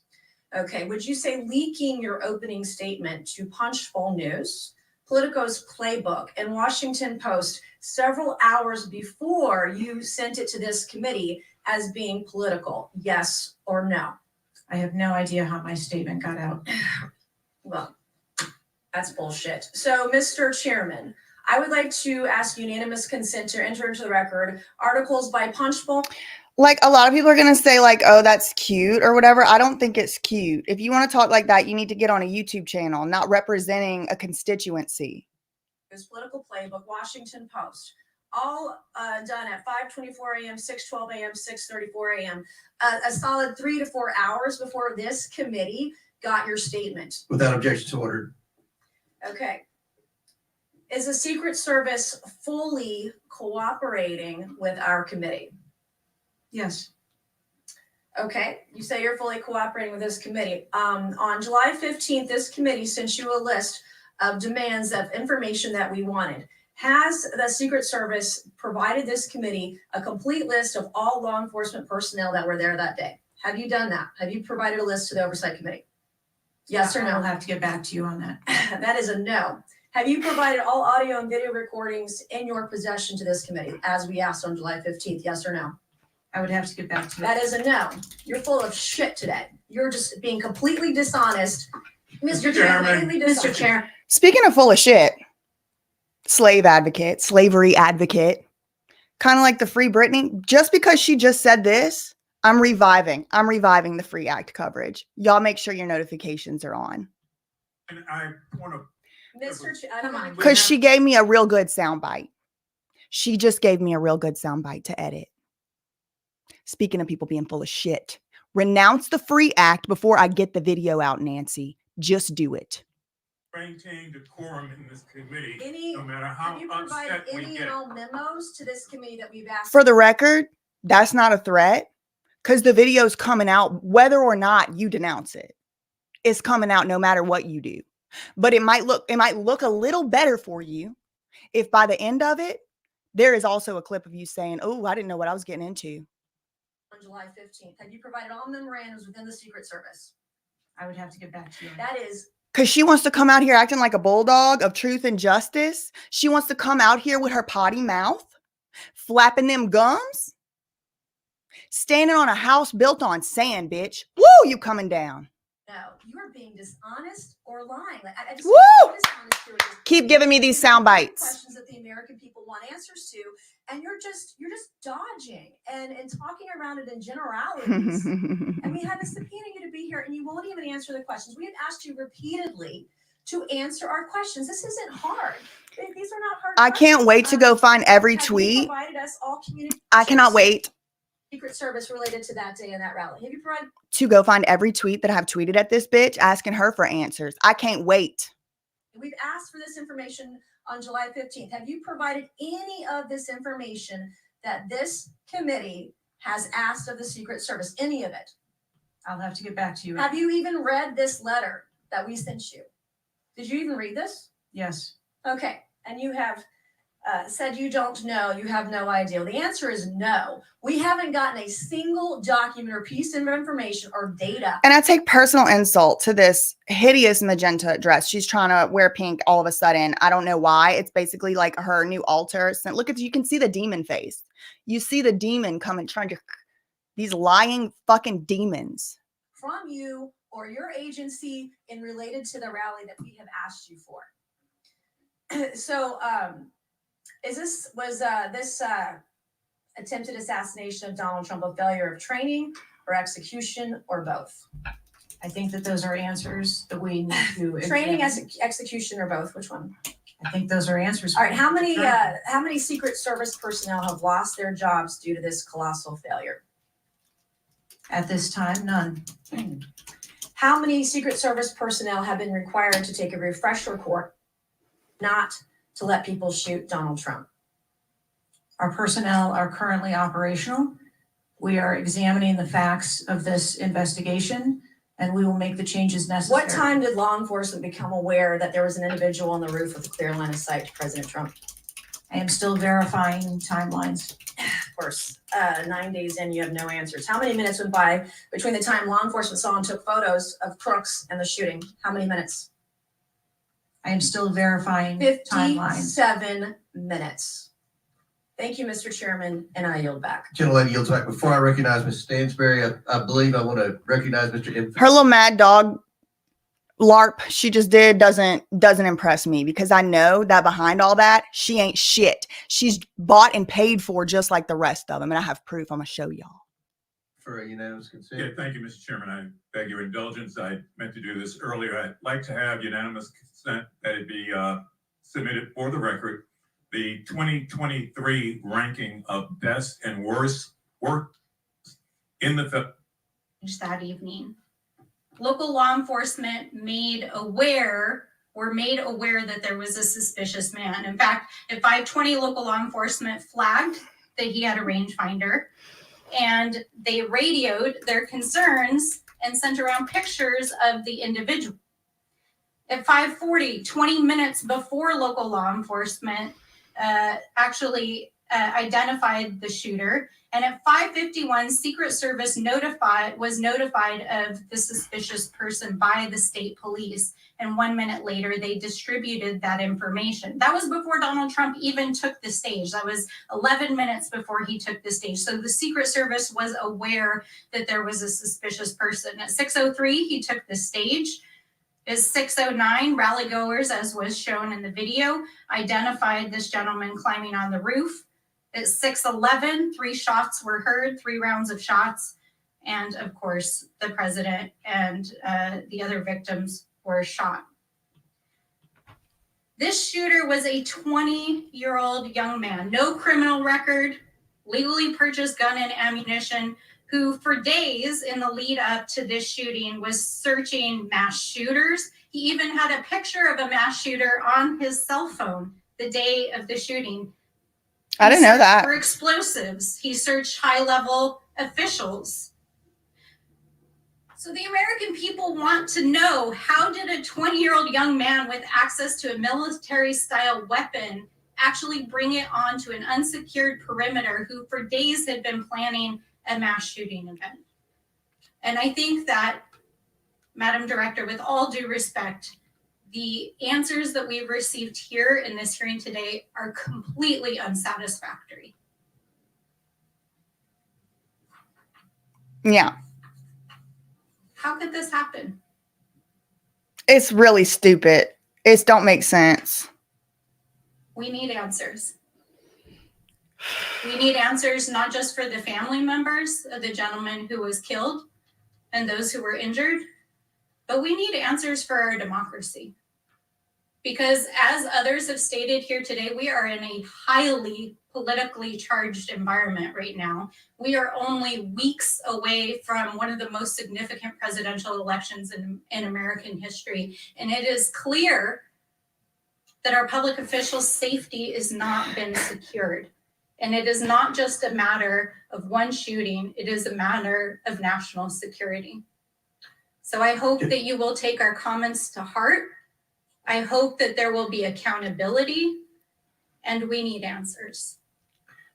Okay. Would you say leaking your opening statement to Punchbowl News, Politico's Playbook, and Washington Post several hours before you sent it to this committee as being political? Yes or no? I have no idea how my statement got out. Well, that's bullshit. So, Mr. Chairman, I would like to ask unanimous consent to enter into the record articles by Punchbowl. Like a lot of people are going to say like, oh, that's cute or whatever. I don't think it's cute. If you want to talk like that, you need to get on a YouTube channel, not representing a constituency. This Political Playbook, Washington Post, all done at 5:24 a.m., 6:12 a.m., 6:34 a.m. A solid 3 to 4 hours before this committee got your statement. Without objections ordered. Okay. Is the Secret Service fully cooperating with our committee? Yes. Okay, you say you're fully cooperating with this committee. On July 15th, this committee sent you a list of demands of information that we wanted. Has the Secret Service provided this committee a complete list of all law enforcement personnel that were there that day? Have you done that? Have you provided a list to the Oversight Committee? Yes or no? I'll have to get back to you on that. That is a no. Have you provided all audio and video recordings in your possession to this committee, as we asked on July 15th? Yes or no? I would have to get back to you. That is a no. You're full of shit today. You're just being completely dishonest. Mr. Chair, completely dishonest. Mr. Chair. Speaking of full of shit, slave advocate, slavery advocate, kind of like the Free Britney, just because she just said this, I'm reviving the Free Act coverage. Y'all make sure your notifications are on. And I want to. Mr. Come on. Because she gave me a real good soundbite. She just gave me a real good soundbite to edit. Speaking of people being full of shit, renounce the Free Act before I get the video out, Nancy. Just do it. Maintain decorum in this committee, Any, no matter how have you provided upset we any get. and all memos to this committee that we've asked? For the record, that's not a threat because the video's coming out whether or not you denounce it. It's coming out no matter what you do. But it might look a little better for you if by the end of it, there is also a clip of you saying, oh, I didn't know what I was getting into. On July 15th, have you provided all memorandums within the Secret Service? I would have to get back to you. That is. Because she wants to come out here acting like a bulldog of truth and justice. She wants to come out here with her potty mouth, flapping them gums, standing on a house built on sand, bitch. Woo, you coming down. No, you are being dishonest or lying. Like, I just Woo! dishonest here. Keep giving me these sound bites. Questions that the American people want answers to, and you're just dodging and talking around it in generalities. And we had to subpoena you to be here, and you won't even answer the questions. We have asked you repeatedly to answer our questions. This isn't hard. These are not hard. I can't wait to go find every tweet. Provided us all communications. I cannot wait Secret Service related to that day and that rally. Have you provided? to go find every tweet that I've tweeted at this bitch asking her for answers. I can't wait. We've asked for this information on July 15th. Have you provided any of this information that this committee has asked of the Secret Service? Any of it? I'll have to get back to you. Have you even read this letter that we sent you? Did you even read this? Yes. Okay. And you have said you don't know, you have no idea. The answer is no. We haven't gotten a single document or piece of information or data. And I take personal insult to this hideous magenta dress. She's trying to wear pink all of a sudden. I don't know why. It's basically like her new altar. So look at, you can see the demon face. You see the demon coming, trying to, these lying fucking demons. From you or your agency in related to the rally that we have asked you for. So, Was this attempted assassination of Donald Trump a failure of training or execution or both? I think that those are answers that we need to. Training, examine. execution, or both? Which one? I think those are answers. All right. How many Secret Service personnel have lost their jobs due to this colossal failure? At this time, none. How many Secret Service personnel have been required to take a refresher course not to let people shoot Donald Trump? Our personnel are currently operational. We are examining the facts of this investigation, and we will make the changes necessary. What time did law enforcement become aware that there was an individual on the roof with a clear line of sight to President Trump? I am still verifying timelines. Of course, 9 days in, you have no answers. How many minutes went by between the time law enforcement saw and took photos of crooks and the shooting? How many minutes? I am still verifying timelines. 57 minutes. Thank you, Mr. Chairman, and I yield back. Gentlelady yields back. Before I recognize Ms. Stansberry, I believe I want to recognize Mr. Infant. Her little mad dog LARP she just did doesn't impress me, because I know that behind all that, she ain't shit. She's bought and paid for just like the rest of them, and I have proof. I'm gonna show y'all. For a unanimous consent. Yeah, thank you, Mr. Chairman. I beg your indulgence. I meant to do this earlier. I'd like to have unanimous consent that it be submitted for the record. The 2023 ranking of best and worst work in the that evening. Local law enforcement were made aware that there was a suspicious man. In fact, at 5:20, local law enforcement flagged that he had a rangefinder, and they radioed their concerns and sent around pictures of the individual. At 5:40, 20 minutes before local law enforcement actually identified the shooter, and at 5:51, Secret Service was notified of the suspicious person by the state police, and 1 minute later they distributed that information. That was before Donald Trump even took the stage. That was 11 minutes before he took the stage. So the Secret Service was aware that there was a suspicious person. At 6:03, he took the stage. At 6:09, rally goers, as was shown in the video, identified this gentleman climbing on the roof. At 6:11, 3 shots were heard, 3 rounds of shots. And of course, the president and the other victims were shot. This shooter was a 20-year-old young man, no criminal record, legally purchased gun and ammunition, who for days in the lead up to this shooting was searching mass shooters. He even had a picture of a mass shooter on his cell phone the day of the shooting. I didn't know that. For explosives, he searched high-level officials. So the American people want to know, how did a 20-year-old young man with access to a military-style weapon actually bring it onto an unsecured perimeter who for days had been planning a mass shooting event? And I think that, Madam Director, with all due respect, the answers that we've received here in this hearing today are completely unsatisfactory. Yeah. How could this happen? It's really stupid. It don't make sense. We need answers. We need answers not just for the family members of the gentleman who was killed and those who were injured, but we need answers for our democracy. Because as others have stated here today, we are in a highly politically charged environment right now. We are only weeks away from one of the most significant presidential elections in American history. And it is clear that our public officials' safety is not been secured. And it is not just a matter of one shooting, it is a matter of national security. So I hope that you will take our comments to heart. I hope that there will be accountability, and we need answers.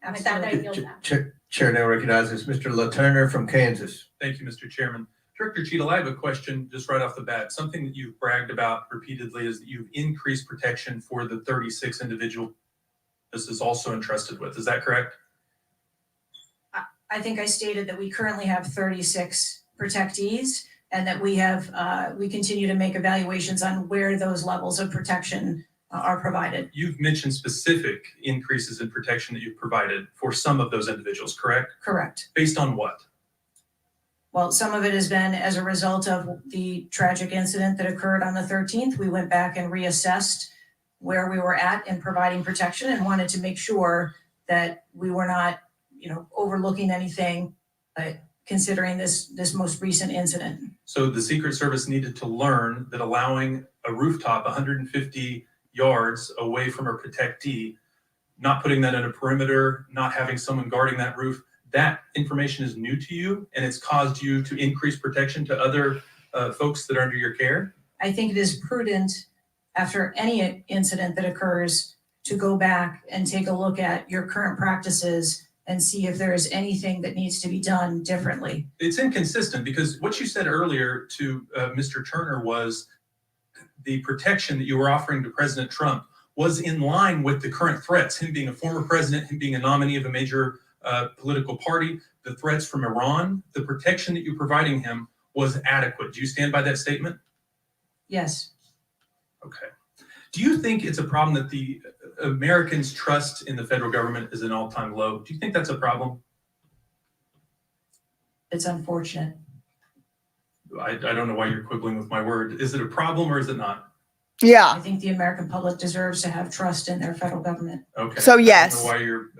And with that, I yield back. Chair now recognizes Mr. LaTurner from Kansas. Thank you, Mr. Chairman. Director Cheetle, I have a question just right off the bat. Something that you've bragged about repeatedly is that you've increased protection for the 36 individuals this is also entrusted with. Is that correct? I think I stated that we currently have 36 protectees, and that we continue to make evaluations on where those levels of protection are provided. You've mentioned specific increases in protection that you've provided for some of those individuals, correct? Correct. Based on what? Well, some of it has been as a result of the tragic incident that occurred on the 13th. We went back and reassessed where we were at in providing protection and wanted to make sure that we were not, overlooking anything, considering this most recent incident. So the Secret Service needed to learn that allowing a rooftop 150 yards away from a protectee, not putting that in a perimeter, not having someone guarding that roof, that information is new to you and it's caused you to increase protection to other folks that are under your care? I think it is prudent after any incident that occurs to go back and take a look at your current practices and see if there is anything that needs to be done differently. It's inconsistent because what you said earlier to Mr. Turner was the protection that you were offering to President Trump was in line with the current threats, him being a former president, him being a nominee of a major political party, the threats from Iran, the protection that you're providing him was adequate. Do you stand by that statement? Yes. Okay. Do you think it's a problem that the Americans' trust in the federal government is an all-time low? Do you think that's a problem? It's unfortunate. I don't know why you're quibbling with my word. Is it a problem or is it not? Yeah. I think the American public deserves to have trust in their federal government. Okay. So yes. I don't know why you're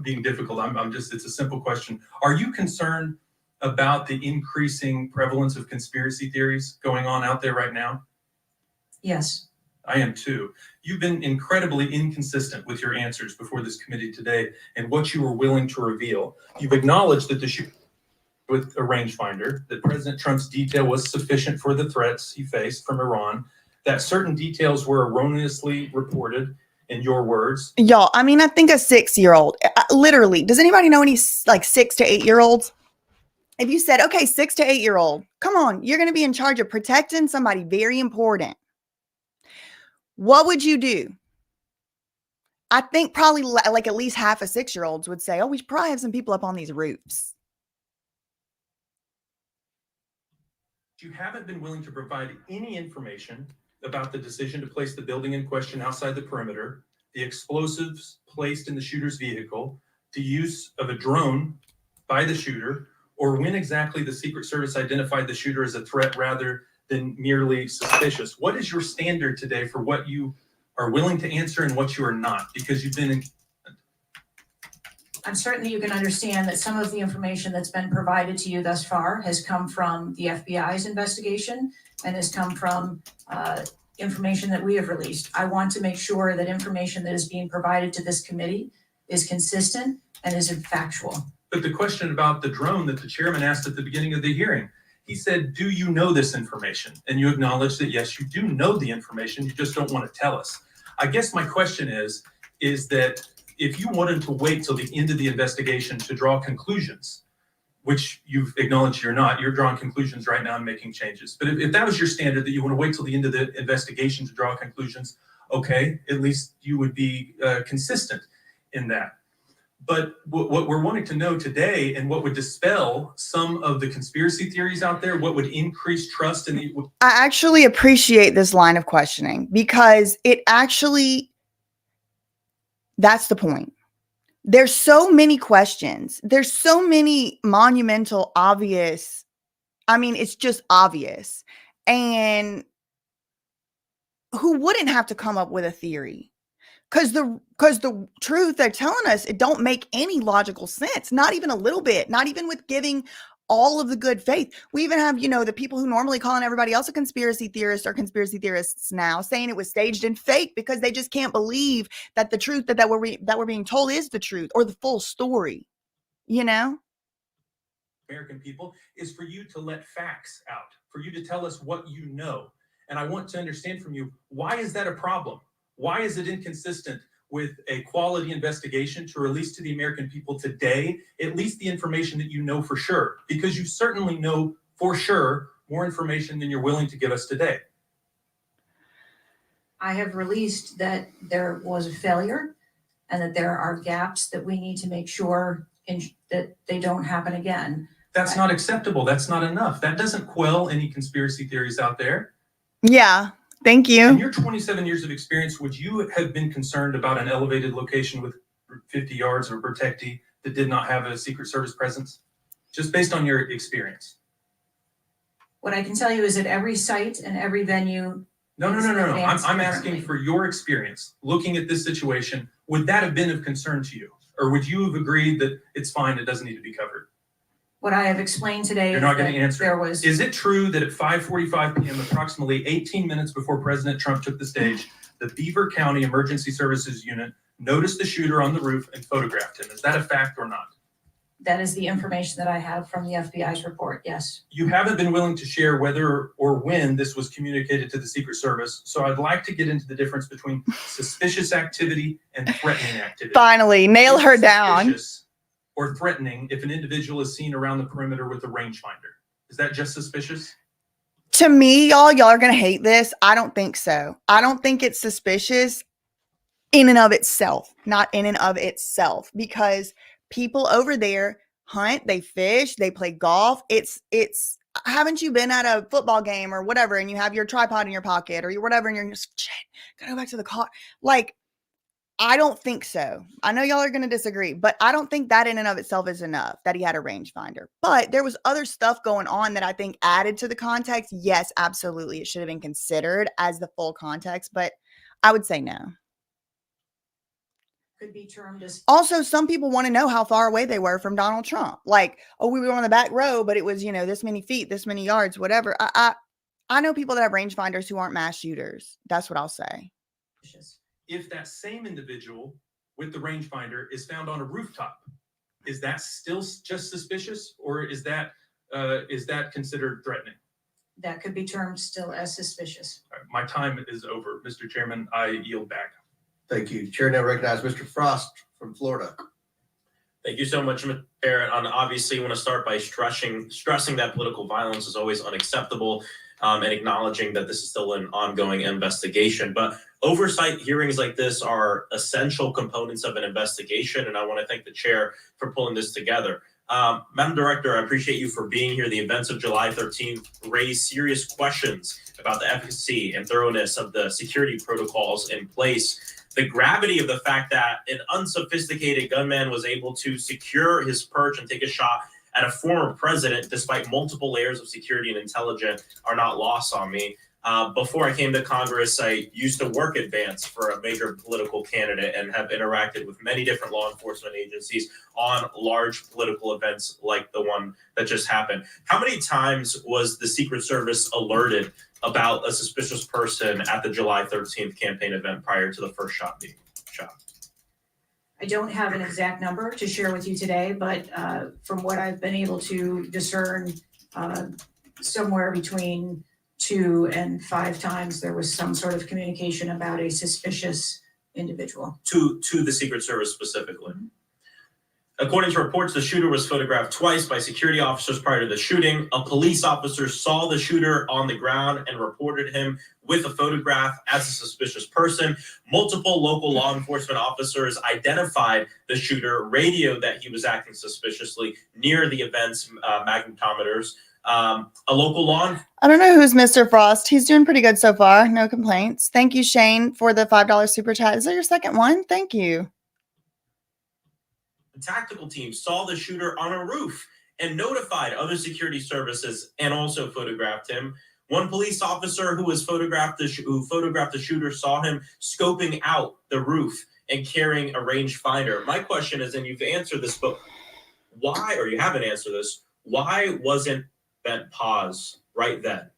being difficult. I'm just, it's a simple question. Are you concerned about the increasing prevalence of conspiracy theories going on out there right now? Yes. I am too. You've been incredibly inconsistent with your answers before this committee today and what you were willing to reveal. You've acknowledged that the shooting with a rangefinder, that President Trump's detail was sufficient for the threats he faced from Iran, that certain details were erroneously reported, in your words. Y'all, I mean, I think a 6-year-old, literally, does anybody know any 6 to 8-year-olds? If you said, okay, 6 to 8-year-old, come on, you're going to be in charge of protecting somebody very important. What would you do? I think probably like at least half of 6-year-olds would say, oh, we should probably have some people up on these roofs. You haven't been willing to provide any information about the decision to place the building in question outside the perimeter, the explosives placed in the shooter's vehicle, the use of a drone by the shooter, or when exactly the Secret Service identified the shooter as a threat rather than merely suspicious. What is your standard today for what you are willing to answer and what you are not? Because you've been I'm certain that you can understand that some of the information that's been provided to you thus far has come from the FBI's investigation and has come from information that we have released. I want to make sure that information that is being provided to this committee is consistent and is factual. But the question about the drone that the chairman asked at the beginning of the hearing, he said, do you know this information? And you acknowledge that, yes, you do know the information, you just don't want to tell us. I guess my question is that if you wanted to wait till the end of the investigation to draw conclusions, which you've acknowledged you're not, you're drawing conclusions right now and making changes. But if that was your standard, that you want to wait till the end of the investigation to draw conclusions, okay, at least you would be consistent in that. But what we're wanting to know today and what would dispel some of the conspiracy theories out there, what would increase trust in the... I actually appreciate this line of questioning because it actually, that's the point. There's so many questions. There's so many monumental, obvious. I mean, it's just obvious. And who wouldn't have to come up with a theory? Because the truth they're telling us, it don't make any logical sense. Not even a little bit. Not even with giving all of the good faith. We even have, the people who normally calling everybody else a conspiracy theorist or conspiracy theorists now saying it was staged and fake because they just can't believe that the truth that we're being told is the truth or the full story. American people is for you to let facts out, for you to tell us what you know. And I want to understand from you, why is that a problem? Why is it inconsistent with a quality investigation to release to the American people today, at least the information that you know for sure? Because you certainly know for sure more information than you're willing to give us today. I have released that there was a failure and that there are gaps that we need to make sure that they don't happen again. That's not acceptable. That's not enough. That doesn't quell any conspiracy theories out there. Yeah. Thank In you. your 27 years of experience, would you have been concerned about an elevated location with 50 yards of a protectee that did not have a Secret Service presence? Just based on your experience. What I can tell you is that every site and every venue. No. is advanced I'm asking differently. for your experience. Looking at this situation, would that have been of concern to you? Or would you have agreed that it's fine, it doesn't need to be covered? What I have explained today You're is not going that to answer. there was. Is it true that at 5:45 p.m., approximately 18 minutes before President Trump took the stage, the Beaver County Emergency Services Unit noticed the shooter on the roof and photographed him? Is that a fact or not? That is the information that I have from the FBI's report, yes. You haven't been willing to share whether or when this was communicated to the Secret Service, so I'd like to get into the difference between suspicious activity and threatening activity. Finally, nail Is her it down. suspicious or threatening if an individual is seen around the perimeter with a rangefinder? Is that just suspicious? To me, y'all are going to hate this. I don't think so. I don't think it's suspicious in and of itself, not in and of itself, because people over there hunt, they fish, they play golf. It's, haven't you been at a football game or whatever, and you have your tripod in your pocket or whatever, and you're just, shit, gotta go back to the car. Like, I don't think so. I know y'all are going to disagree, but I don't think that in and of itself is enough that he had a rangefinder. But there was other stuff going on that I think added to the context. Yes, absolutely. It should have been considered as the full context, but I would say no. Could be termed as. Also, some people want to know how far away they were from Donald Trump. Like, oh, we were on the back row, but it was, this many feet, this many yards, whatever. I know people that have rangefinders who aren't mass shooters. That's what I'll say. If that same individual with the rangefinder is found on a rooftop, is that still just suspicious, or is that considered threatening? That could be termed still as suspicious. All right, my time is over. Mr. Chairman, I yield back. Thank you. Chair now recognizes Mr. Frost from Florida. Thank you so much, Mr. Chair. And obviously, I want to start by stressing that political violence is always unacceptable, and acknowledging that this is still an ongoing investigation. But oversight hearings like this are essential components of an investigation, and I want to thank the chair for pulling this together. Madam Director, I appreciate you for being here. The events of July 13th raised serious questions about the efficacy and thoroughness of the security protocols in place. The gravity of the fact that an unsophisticated gunman was able to secure his perch and take a shot at a former president, despite multiple layers of security and intelligence, are not lost on me. Before I came to Congress, I used to work at Vance for a major political candidate and have interacted with many different law enforcement agencies on large political events like the one that just happened. How many times was the Secret Service alerted about a suspicious person at the July 13th campaign event prior to the first shot being shot? I don't have an exact number to share with you today, but from what I've been able to discern, somewhere between 2 and 5 times there was some sort of communication about a suspicious individual. To the Secret Service specifically. According to reports, the shooter was photographed twice by security officers prior to the shooting. A police officer saw the shooter on the ground and reported him with a photograph as a suspicious person. Multiple local law enforcement officers identified the shooter, radioed that he was acting suspiciously near the event's magnetometers. A local law. I don't know who's Mr. Frost. He's doing pretty good so far. No complaints. Thank you, Shane, for the $5 super chat. Is that your second one? Thank you. The tactical team saw the shooter on a roof and notified other security services and also photographed him. One police officer who photographed the shooter saw him scoping out the roof and carrying a rangefinder. My question is, and you've answered this, but why, or you haven't answered this, why wasn't that pause right then?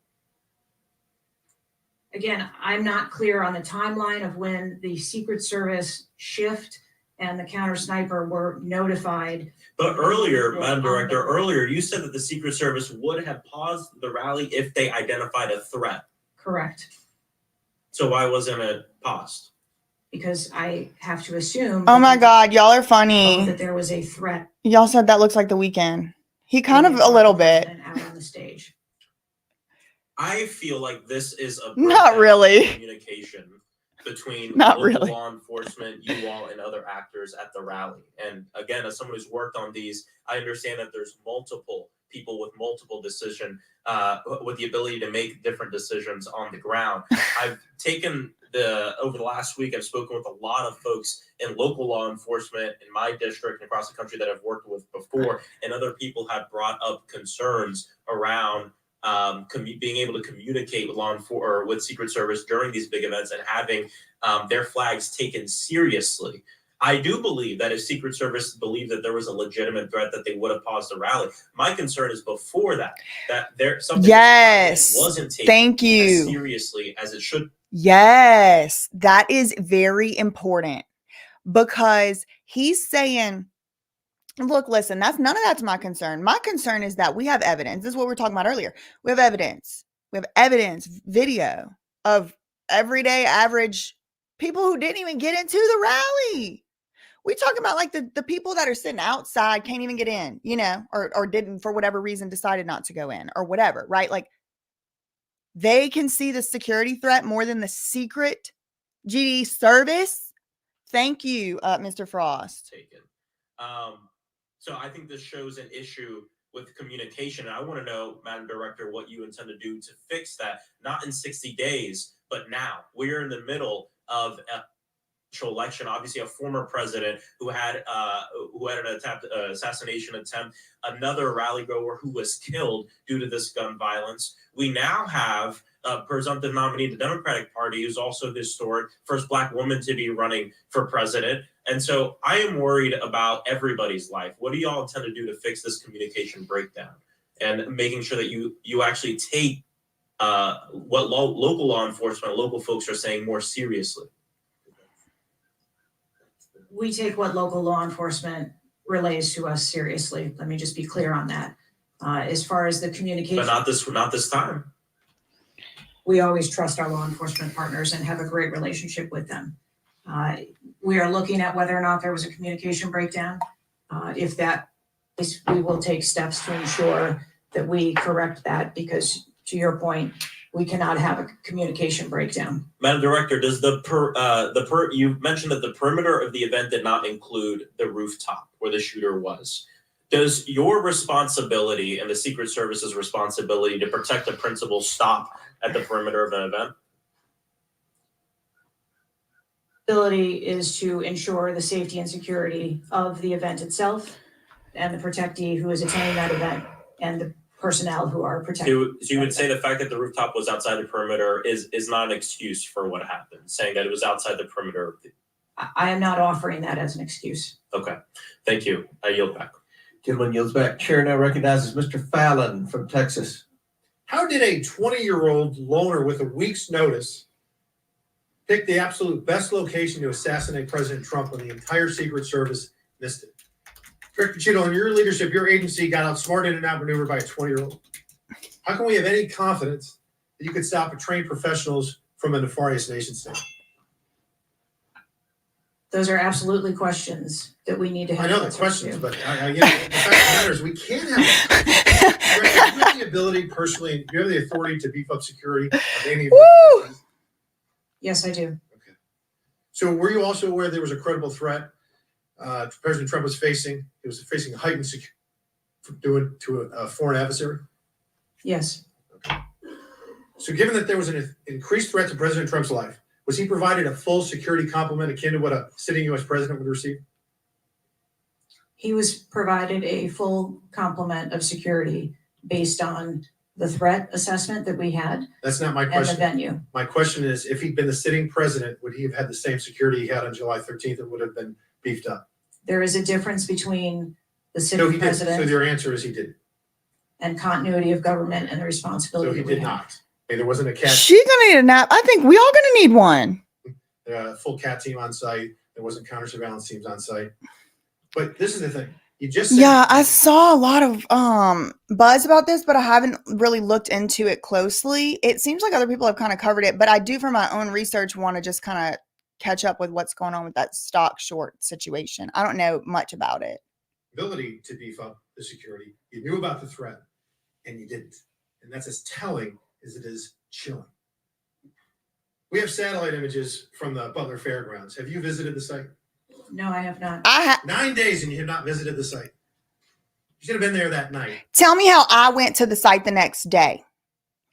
Again, I'm not clear on the timeline of when the Secret Service shift and the counter sniper were notified. But earlier, Madam Director, earlier you said that the Secret Service would have paused the rally if they identified a threat. Correct. So why wasn't it paused? Because I have to assume. Oh my God, y'all are funny. That there was a threat. Y'all said that looks like The Weeknd. He kind of a little bit. Out on the stage. I feel like this is a Not really communication between Not local really. law enforcement, you all, and other actors at the rally. And again, as someone who's worked on these, I understand that there's multiple people with multiple with the ability to make different decisions on the ground. I've taken over the last week, I've spoken with a lot of folks in local law enforcement in my district and across the country that I've worked with before, and other people have brought up concerns around being able to communicate with or with Secret Service during these big events and having their flags taken seriously. I do believe that if Secret Service believed that there was a legitimate threat, that they would have paused the rally. My concern is before that something wasn't taken as seriously as it should. Yes, that is very important, because he's saying, look, listen, none of that's my concern. My concern is that we have evidence. This is what we were talking about earlier. We have evidence. We have evidence, video of everyday average people who didn't even get into the rally. We talking about like the people that are sitting outside, can't even get in, or didn't, for whatever reason, decided not to go in or whatever, right? Like, they can see the security threat more than the secret GD service. Thank you, Mr. Frost. Taken. So I think this shows an issue with communication. And I want to know, Madam Director, what you intend to do to fix that, not in 60 days, but now. We're in the middle of election. Obviously, a former president who had an assassination attempt, another rally goer who was killed due to this gun violence. We now have a presumptive nominee of the Democratic Party who's also historic, first Black woman to be running for president. And so I am worried about everybody's life. What do y'all intend to do to fix this communication breakdown and making sure that you actually take what local law enforcement, local folks are saying more seriously? We take what local law enforcement relays to us seriously. Let me just be clear on that. As far as the communication. But not this time. We always trust our law enforcement partners and have a great relationship with them. We are looking at whether or not there was a communication breakdown. If that is, we will take steps to ensure that we correct that, because to your point, we cannot have a communication breakdown. Madam Director, does you mentioned that the perimeter of the event did not include the rooftop where the shooter was. Does your responsibility and the Secret Service's responsibility to protect the principal stop at the perimeter of an event? Ability is to ensure the safety and security of the event itself and the protectee who is attending that event and the personnel who are protected. So you would say the fact that the rooftop was outside the perimeter is not an excuse for what happened, saying that it was outside the perimeter. I am not offering that as an excuse. Okay, thank you. I yield back. Gentleman yields back. Chair now recognizes Mr. Fallon from Texas. How did a 20-year-old loner with a week's notice pick the absolute best location to assassinate President Trump when the entire Secret Service missed it? Director Cheetle, in your leadership, your agency got outsmarted and outmaneuvered by a 20-year-old. How can we have any confidence that you could stop trained professionals from a nefarious nation state? Those are absolutely questions that we need to have. I know the questions, but the fact of the matter is we can't have. You have the ability personally, you have the authority to beef up security of any of these. Yes, I do. Okay. So were you also aware there was a credible threat President Trump was facing? He was facing heightened security to a foreign adversary? Yes. Okay. So given that there was an increased threat to President Trump's life, was he provided a full security complement akin to what a sitting U.S. president would receive? He was provided a full complement of security based on the threat assessment that we had. That's not my and question. the venue. My question is, if he'd been the sitting president, would he have had the same security he had on July 13th that would have been beefed up? There is a difference between the No, sitting he did. president So your answer is he didn't. and continuity of government and the responsibility So he that we did have. not. Okay, there wasn't a cat. She's gonna need a nap. I think we all gonna need one. Full cat team on site. There wasn't counter surveillance teams on site. But this is the thing. You just said, Yeah, I saw a lot of buzz about this, but I haven't really looked into it closely. It seems like other people have kind of covered it, but I do, for my own research, want to just kind of catch up with what's going on with that stock short situation. I don't know much about it. ability to beef up the security. You knew about the threat and you didn't. And that's as telling as it is chilling. We have satellite images from the Butler Fairgrounds. Have you visited the site? No, I have not. 9 days and you have not visited the site. You should have been there that night. Tell me how I went to the site the next day.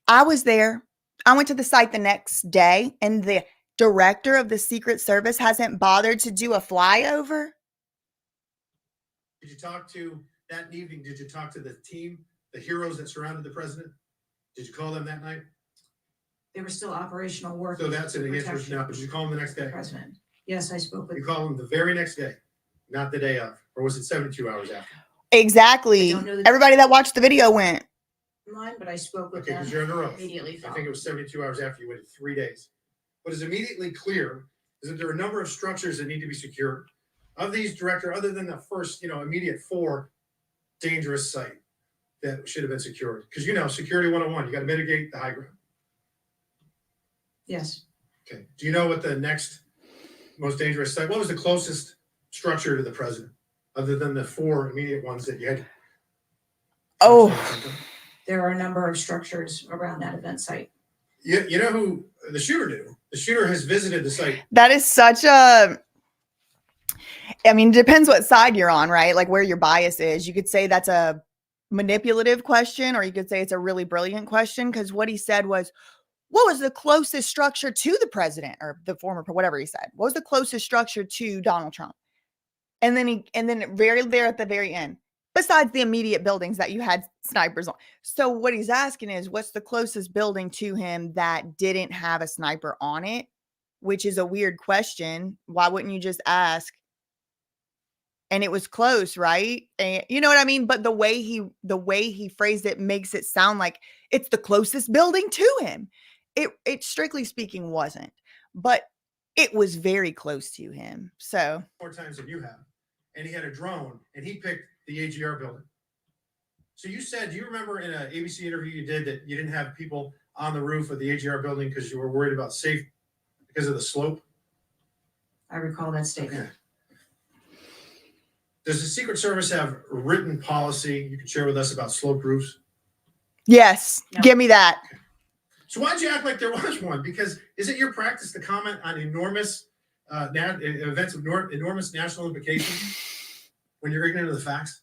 I was there. I went to the site the next day, and the director of the Secret Service hasn't bothered to do a flyover. Did you talk to that evening? Did you talk to the team, the heroes that surrounded the president? Did you call them that night? They were still operational work. So that's an answer protection now. Did you call them the next day? President. Yes, I spoke with. You called them the very next day, not the day of, or was it 72 hours after? Exactly. Everybody that watched the video went. Mine, but I spoke with Okay, them because you're under oath. immediately. I think it was 72 hours after you waited 3 days. What is immediately clear is that there are a number of structures that need to be secured. Of these, Director, other than the first, immediate 4 dangerous site that should have been secured. Because security 101, you got to mitigate the high ground. Yes. Okay. Do you know what the next most dangerous site? What was the closest structure to the president, other than the 4 immediate ones that you had? Oh. There are a number of structures around that event site. You know who the shooter knew? The shooter has visited the site. That is such a, I mean, it depends what side you're on, right? Like where your bias is. You could say that's a manipulative question, or you could say it's a really brilliant question, because what he said was, what was the closest structure to the president, or the former, whatever he said? What was the closest structure to Donald Trump? And then very there at the very end, besides the immediate buildings that you had snipers on. So what he's asking is, what's the closest building to him that didn't have a sniper on it? Which is a weird question. Why wouldn't you just ask? And it was close, right? And you know what I mean? But the way he phrased it makes it sound like it's the closest building to him. It strictly speaking wasn't, but it was very close to him. So more times than you have. And he had a drone, and he picked the AGR building. So you said, do you remember in an ABC interview you did that you didn't have people on the roof of the AGR building because you were worried about safety because of the slope? I recall that statement. Okay. Does the Secret Service have a written policy you can share with us about sloped roofs? yes, No. give me that. So why'd you act like there was one? Because is it your practice to comment on enormous events of enormous national implications when you're ignorant of the facts?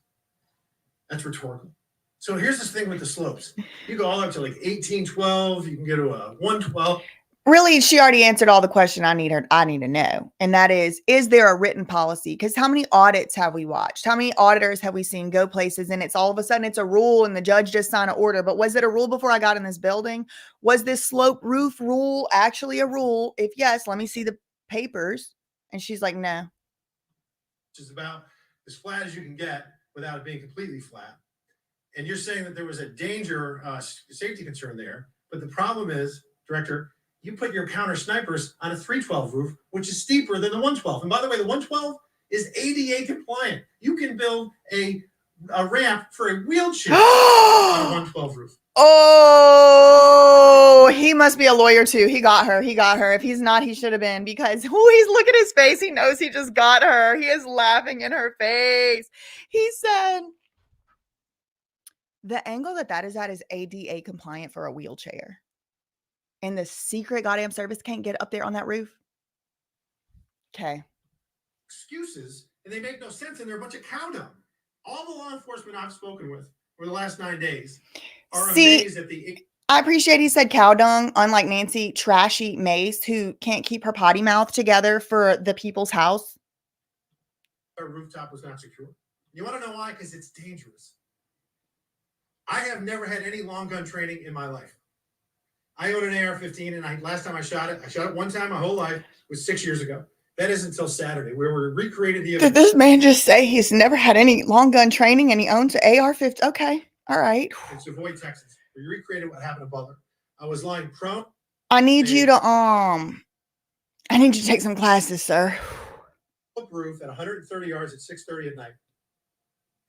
That's rhetorical. So here's this thing with the slopes. You go all up to like 1812. You can go to a 112. Really, she already answered all the question I need to know. And that is there a written policy? Because how many audits have we watched? How many auditors have we seen go places and it's all of a sudden it's a rule and the judge just signed an order? But was it a rule before I got in this building? Was this slope roof rule actually a rule? If yes, let me see the papers. And she's like, no. Which is about as flat as you can get without it being completely flat. And you're saying that there was a danger, safety concern there. But the problem is, Director, you put your counter snipers on a 312 roof, which is steeper than the 112. And by the way, the 112 is ADA compliant. You can build a ramp for a wheelchair on a 112 roof. Oh, he must be a lawyer too. He got her. If he's not, he should have been, because he's look at his face. He knows he just got her. He is laughing in her face. He said, the angle that is at is ADA compliant for a wheelchair. And the Secret goddamn Service can't get up there on that roof. Okay. Excuses, and they make no sense, and they're a bunch of cow dung. All the law enforcement I've spoken with for the last 9 days are amazed at the. I appreciate he said cow dung, unlike Nancy Trashy Mace, who can't keep her potty mouth together for the people's house. Our rooftop was not secure. You want to know why? Because it's dangerous. I have never had any long gun training in my life. I own an AR-15, and last time I shot it one time my whole life. It was 6 years ago. That is until Saturday, where we recreated the event. Did this man just say he's never had any long gun training and he owns an AR-15? Okay, all right. In Savoy, Texas. We recreated what happened to Butler. I was lying prone. I need you to take some classes, sir. Roof at 130 yards at 6:30 at night.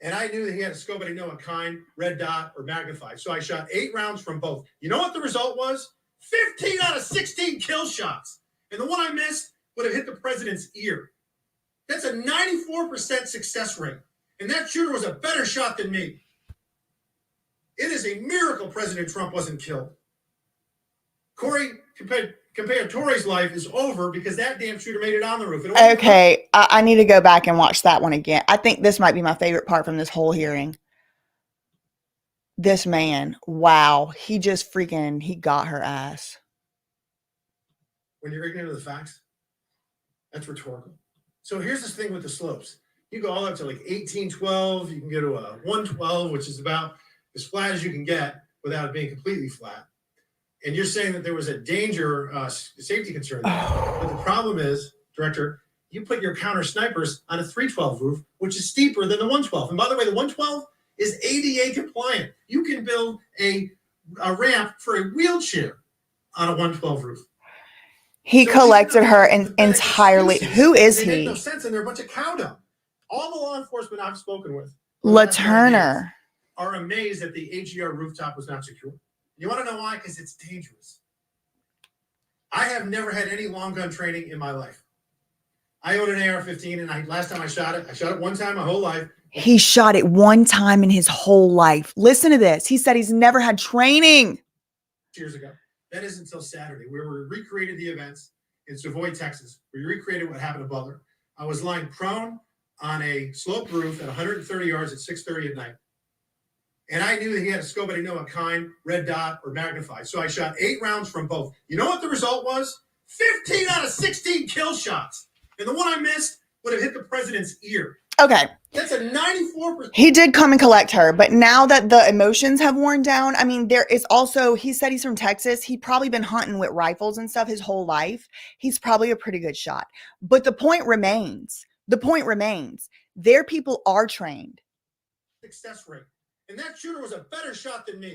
And I knew that he had a scope, but I didn't know what kind, red dot or magnified. So I shot 8 rounds from both. You know what the result was? 15 out of 16 kill shots. And the one I missed would have hit the president's ear. That's a 94% success rate. And that shooter was a better shot than me. It is a miracle President Trump wasn't killed. Corey, compared Tory's life is over because that damn shooter made it on the roof. Okay, I need to go back and watch that one again. I think this might be my favorite part from this whole hearing. This man, wow, he just freaking, he got her ass. When you're ignorant of the facts, that's rhetorical. So here's this thing with the slopes. You go all up to like 1812, you can go to a 112, which is about as flat as you can get without it being completely flat. And you're saying that there was a danger, safety concern there. But the problem is, Director, you put your counter snipers on a 312 roof, which is steeper than the 112. And by the way, the 112 is ADA compliant. You can build a ramp for a wheelchair on a 112 roof. He collected her entirely. Who is They make no he? sense, and they're a bunch of cow dung. All the law enforcement I've spoken with LaTurner. are amazed that the AGR rooftop was not secure. You want to know why? Because it's dangerous. I have never had any long gun training in my life. I own an AR-15, and last time I shot it one time my whole life. He shot it one time in his whole life. Listen to this. He said he's never had training. Years ago. That is until Saturday, where we recreated the events in Savoy, Texas. We recreated what happened to Butler. I was lying prone on a sloped roof at 130 yards at 6:30 at night. And I knew that he had a scope, but I didn't know what kind, red dot or magnified. So I shot 8 rounds from both. You know what the result was? 15 out of 16 kill shots. And the one I missed would have hit the president's ear. Okay. That's a 94%. He did come and collect her, but now that the emotions have worn down, I mean, there is also, he said he's from Texas. He'd probably been hunting with rifles and stuff his whole life. He's probably a pretty good shot. But the point remains, their people are trained. Success rate. And that shooter was a better shot than me.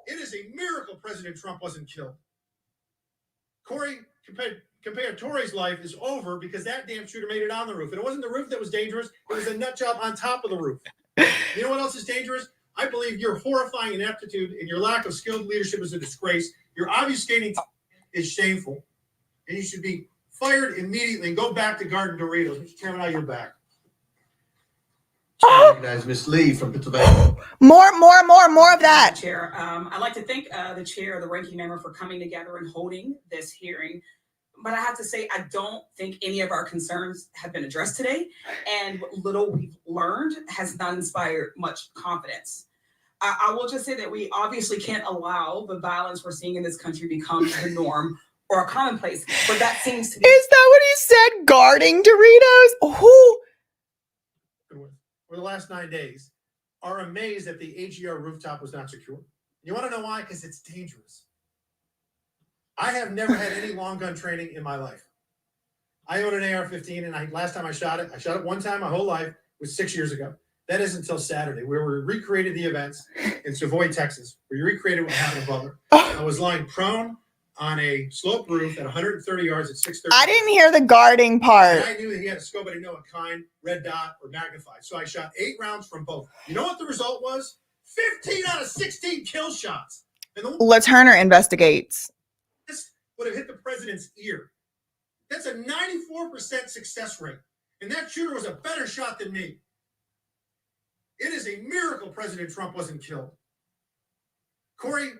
It is a miracle President Trump wasn't killed. Corey, compared Tory's life is over because that damn shooter made it on the roof. And it wasn't the roof that was dangerous. It was a nut job on top of the roof. You know what else is dangerous? I believe your horrifying ineptitude and your lack of skilled leadership is a disgrace. Your obfuscating is shameful. And you should be fired immediately and go back to Garden Doritos. Mr. Chairman, now you're back. I recognize Ms. Lee from Pennsylvania. More of that. Chair, I'd like to thank the chair, the ranking member, for coming together and holding this hearing. But I have to say, I don't think any of our concerns have been addressed today. And what little we've learned has not inspired much confidence. I will just say that we obviously can't allow the violence we're seeing in this country become the norm or a commonplace. But that seems to be. Is that what he said? Guarding Doritos? Who? For the last 9 days, are amazed that the AGR rooftop was not secure. You want to know why? Because it's dangerous. I have never had any long gun training in my life. I own an AR-15, and last time I shot it one time my whole life. It was 6 years ago. That is until Saturday, where we recreated the events in Savoy, Texas. We recreated what happened to Butler. I was lying prone on a sloped roof at 130 yards at 6:30. I didn't hear the guarding part. And I knew that he had a scope, but I didn't know what kind, red dot or magnified. So I shot 8 rounds from both. You know what the result was? 15 out of 16 kill shots. And the LaTurner investigates. this would have hit the president's ear. That's a 94% success rate. And that shooter was a better shot than me. It is a miracle President Trump wasn't killed. Corey,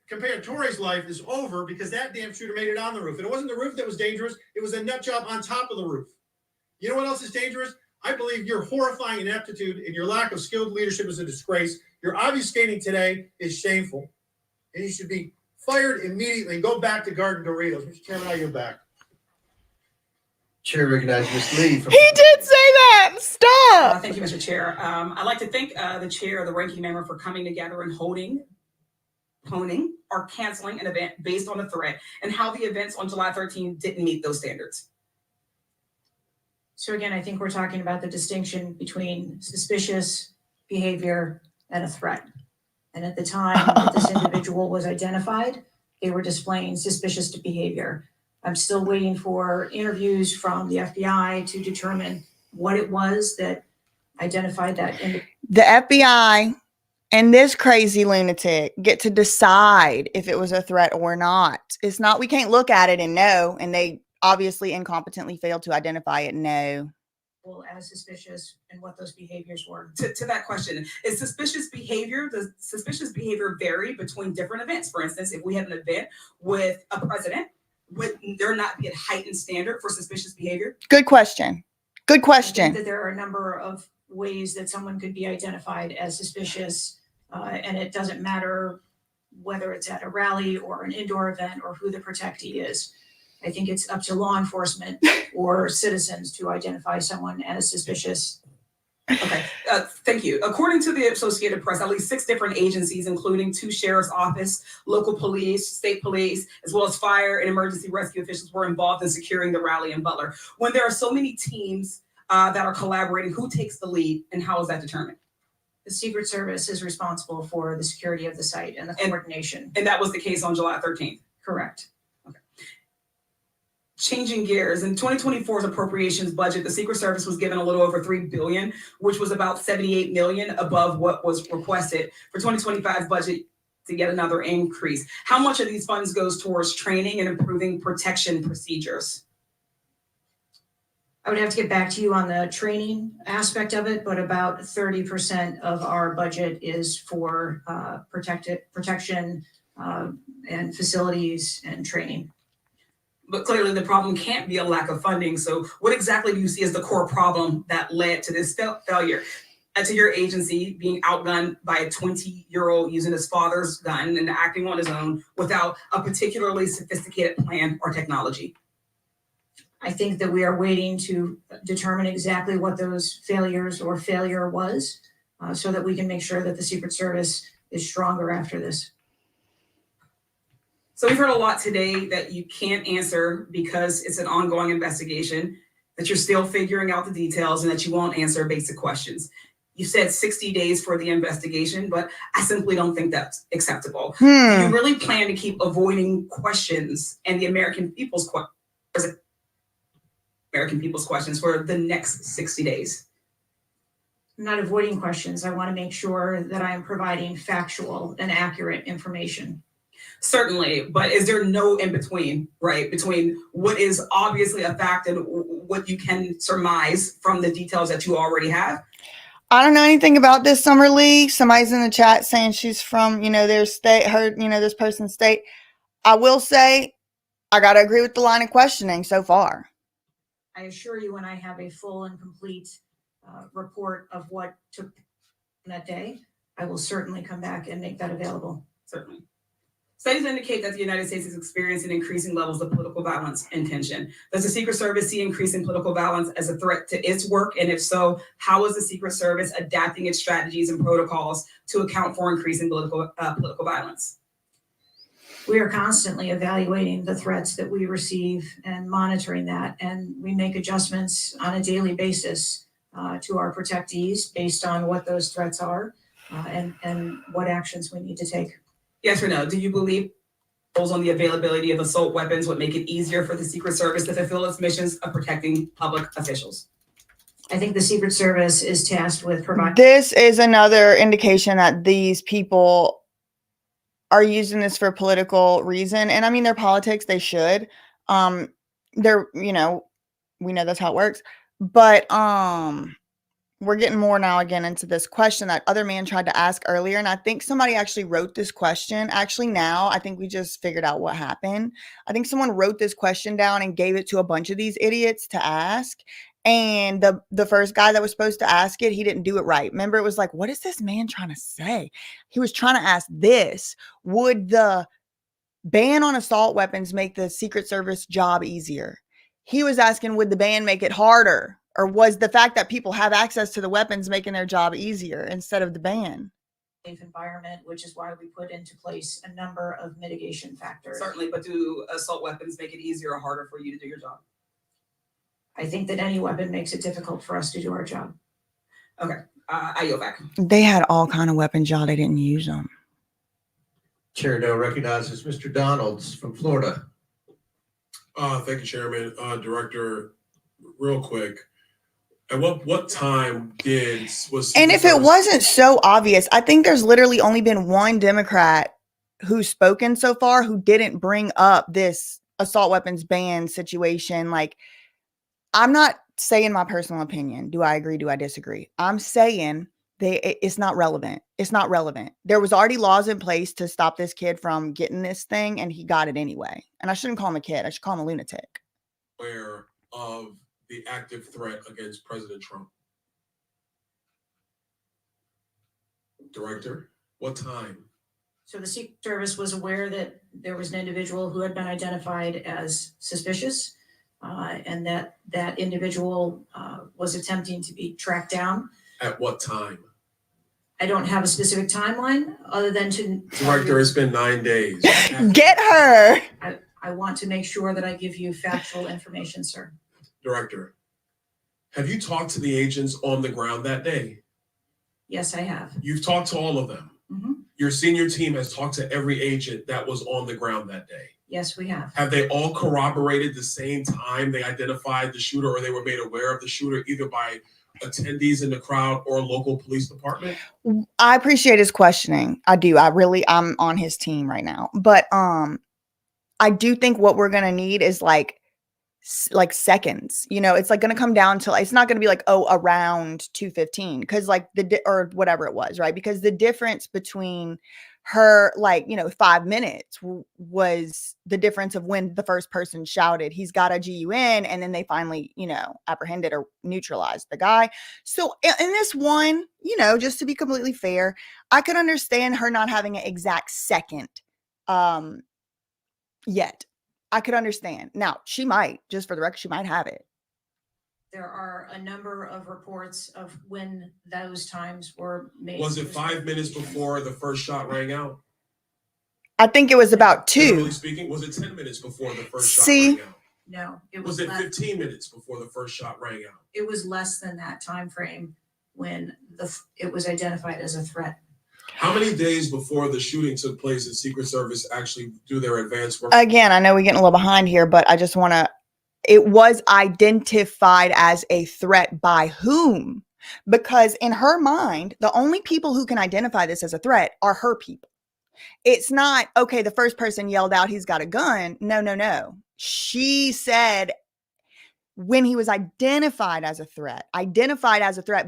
compared Tory's life is over because that damn shooter made it on the roof. And it wasn't the roof that was dangerous. It was a nut job on top of the roof. You know what else is dangerous? I believe your horrifying ineptitude and your lack of skilled leadership is a disgrace. Your obfuscating today is shameful. And you should be fired immediately and go back to Garden Doritos. Mr. Chairman, now you're back. Chair recognizes Ms. Lee from. He did say that. Stop. Thank you, Mr. Chair. I'd like to thank the chair, the ranking member, for coming together and honing or canceling an event based on a threat and how the events on July 13th didn't meet those standards. So again, I think we're talking about the distinction between suspicious behavior and a threat. And at the time that this individual was identified, they were displaying suspicious behavior. I'm still waiting for interviews from the FBI to determine what it was that identified that individual. The FBI and this crazy lunatic get to decide if it was a threat or not. It's not, we can't look at it and know, and they obviously incompetently failed to identify it. No. As suspicious and what those behaviors were. To that question, does suspicious behavior vary between different events? For instance, if we have an event with a president, would there not be a heightened standard for suspicious behavior? Good question. Good I question. think that there are a number of ways that someone could be identified as suspicious. And it doesn't matter whether it's at a rally or an indoor event or who the protectee is. I think it's up to law enforcement or citizens to identify someone as suspicious. Okay, thank you. According to the Associated Press, at least 6 different agencies, including 2 sheriff's office, local police, state police, as well as fire and emergency rescue officials were involved in securing the rally in Butler. When there are so many teams that are collaborating, who takes the lead and how is that determined? The Secret Service is responsible for the security of the site and the coordination. And that was the case on July 13th? Correct. Changing gears, in 2024's appropriations budget, the Secret Service was given a little over $3 billion, which was about $78 million above what was requested. For 2025's budget, to get another increase. How much of these funds goes towards training and improving protection procedures? I would have to get back to you on the training aspect of it, but about 30% of our budget is for protection and facilities and training. But clearly the problem can't be a lack of funding. So what exactly do you see as the core problem that led to this failure? To your agency being outgunned by a 20-year-old using his father's gun and acting on his own without a particularly sophisticated plan or technology? I think that we are waiting to determine exactly what those failures or failure was so that we can make sure that the Secret Service is stronger after this. So we've heard a lot today that you can't answer because it's an ongoing investigation, that you're still figuring out the details and that you won't answer basic questions. You said 60 days for the investigation, but I simply don't think that's acceptable. Do you really plan to keep avoiding questions and the American people's questions for the next 60 days? I'm not avoiding questions. I want to make sure that I am providing factual and accurate information. Certainly, but is there no in between, right? Between what is obviously a fact and what you can surmise from the details that you already have? I don't know anything about this summer league. Somebody's in the chat saying she's from, their state, this person's state. I will say, I got to agree with the line of questioning so far. I assure you, when I have a full and complete report of what took that day, I will certainly come back and make that available. Certainly. Studies indicate that the United States is experiencing increasing levels of political violence and tension. Does the Secret Service see increasing political violence as a threat to its work? And if so, how is the Secret Service adapting its strategies and protocols to account for increasing political violence? We are constantly evaluating the threats that we receive and monitoring that, and we make adjustments on a daily basis to our protectees based on what those threats are and what actions we need to take. Yes or no? Do you believe on the availability of assault weapons would make it easier for the Secret Service to fulfill its missions of protecting public officials? I think the Secret Service is tasked with providing. This is another indication that these people are using this for political reason. And I mean, their politics, they should. They're, we know that's how it works. But we're getting more now again into this question that other man tried to ask earlier. And I think somebody actually wrote this question. Actually, now I think we just figured out what happened. I think someone wrote this question down and gave it to a bunch of these idiots to ask. And the first guy that was supposed to ask it, he didn't do it right. Remember, it was like, what is this man trying to say? He was trying to ask this. Would the ban on assault weapons make the Secret Service job easier? He was asking, would the ban make it harder? Or was the fact that people have access to the weapons making their job easier instead of the ban? Safe environment, which is why we put into place a number of mitigation factors. Certainly, but do assault weapons make it easier or harder for you to do your job? I think that any weapon makes it difficult for us to do our job. Okay, I yield back. They had all kind of weapons, y'all. They didn't use them. Chair now recognizes Mr. Donalds from Florida. Thank you, Chairman. Director, real quick. At what time was And if it wasn't so obvious, I think there's literally only been one Democrat who's spoken so far who didn't bring up this assault weapons ban situation. Like, I'm not saying my personal opinion. Do I agree? Do I disagree? I'm saying it's not relevant. It's not relevant. There was already laws in place to stop this kid from getting this thing, and he got it anyway. And I shouldn't call him a kid. I should call him a lunatic. Aware of the active threat against President Trump? Director, what time? So the Secret Service was aware that there was an individual who had been identified as suspicious, and that individual was attempting to be tracked down. At what time? I don't have a specific timeline other than to. Director, it's been 9 days. Get her. I want to make sure that I give you factual information, sir. Director, have you talked to the agents on the ground that day? Yes, I have. You've talked to all of them. Mhm. Your senior team has talked to every agent that was on the ground that day. Yes, we have. Have they all corroborated the same time they identified the shooter or they were made aware of the shooter, either by attendees in the crowd or local police department? I appreciate his questioning. I do. I'm on his team right now. But I do think what we're gonna need is like seconds. You know, it's like gonna come down to, it's not gonna be like, oh, around 2:15, because like or whatever it was, right? Because the difference between her, like, 5 minutes was the difference of when the first person shouted, he's got a GUN, and then they finally, apprehended or neutralized the guy. So in this one, just to be completely fair, I could understand her not having an exact second yet. I could understand. Now, she might, just for the record, she might have it. There are a number of reports of when those times were made. Was it 5 minutes before the first shot rang out? I think it was about 2. Generally speaking, was it 10 minutes before the first shot rang out? No, it Was was it less, 15 minutes before the first shot rang out? it was less than that time frame when it was identified as a threat. How many days before the shooting took place did Secret Service actually do their advance work? Again, I know we're getting a little behind here, but I just want to, it was identified as a threat by whom? Because in her mind, the only people who can identify this as a threat are her people. It's not, okay, the first person yelled out, he's got a gun. No. She said when he was identified as a threat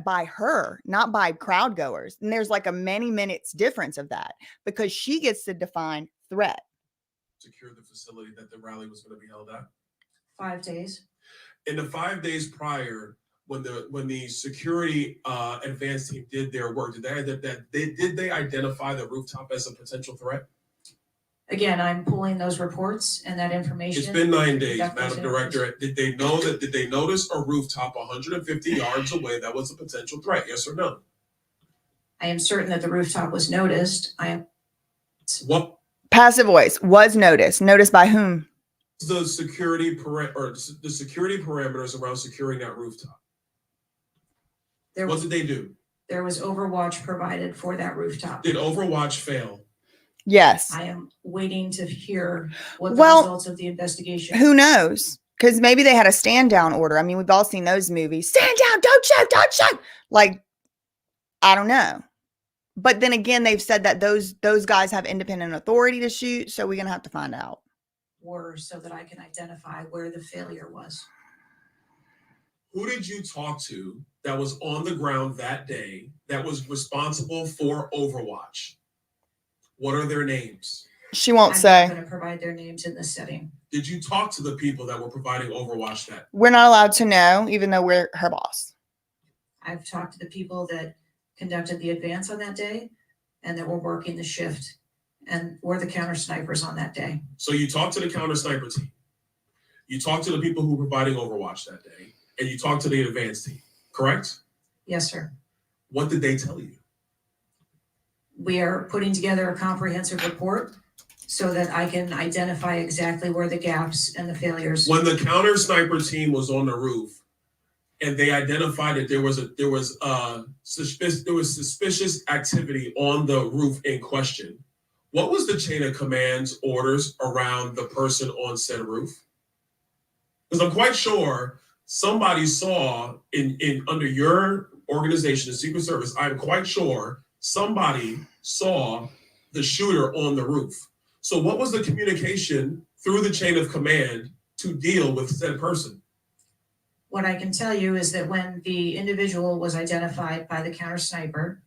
by her, not by crowd goers. And there's like a many minutes difference of that, because she gets to define threat. Secure the facility that the rally was going to be held at? 5 days. In the 5 days prior, when the security advance team did their work, did they identify the rooftop as a potential threat? Again, I'm pulling those reports and that information. It's been 9 days, Madam Director. Did they notice a rooftop 150 yards away that was a potential threat? Yes or no? I am certain that the rooftop was noticed. What? Passive voice was noticed. Noticed by whom? The security parameters around securing that rooftop. What did they do? There was overwatch provided for that rooftop. Did Overwatch fail? Yes. I am waiting to hear what the Well, results of the investigation. Who knows? Because maybe they had a stand down order. I mean, we've all seen those movies. Stand down, don't shoot. Like, I don't know. But then again, they've said that those guys have independent authority to shoot. So we're going to have to find out. Were so that I can identify where the failure was. Who did you talk to that was on the ground that day that was responsible for Overwatch? What are their names? She won't I'm say. not going to provide their names in this setting. Did you talk to the people that were providing Overwatch that? We're not allowed to know, even though we're her boss. I've talked to the people that conducted the advance on that day and that were working the shift and were the counter snipers on that day. So you talked to the counter sniper team. You talked to the people who were providing Overwatch that day, and you talked to the advance team, correct? Yes, sir. What did they tell you? We are putting together a comprehensive report so that I can identify exactly where the gaps and the failures. When the counter sniper team was on the roof and they identified that there was suspicious activity on the roof in question, what was the chain of commands orders around the person on said roof? Because I'm quite sure somebody saw in under your organization, the Secret Service, I'm quite sure somebody saw the shooter on the roof. So what was the communication through the chain of command to deal with said person? What I can tell you is that when the individual was identified by the counter sniper,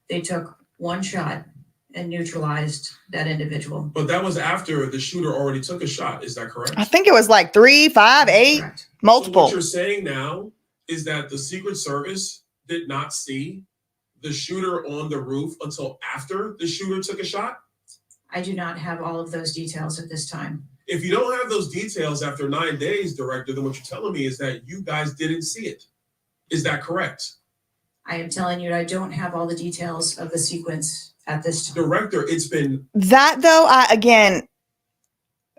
they took one shot and neutralized that individual. But that was after the shooter already took a shot. Is that correct? I think it was like 3, 5, 8, multiple. So what you're saying now is that the Secret Service did not see the shooter on the roof until after the shooter took a shot? I do not have all of those details at this time. If you don't have those details after 9 days, Director, then what you're telling me is that you guys didn't see it. Is that correct? I am telling you, I don't have all the details of the sequence at this time. Director, it's been That though,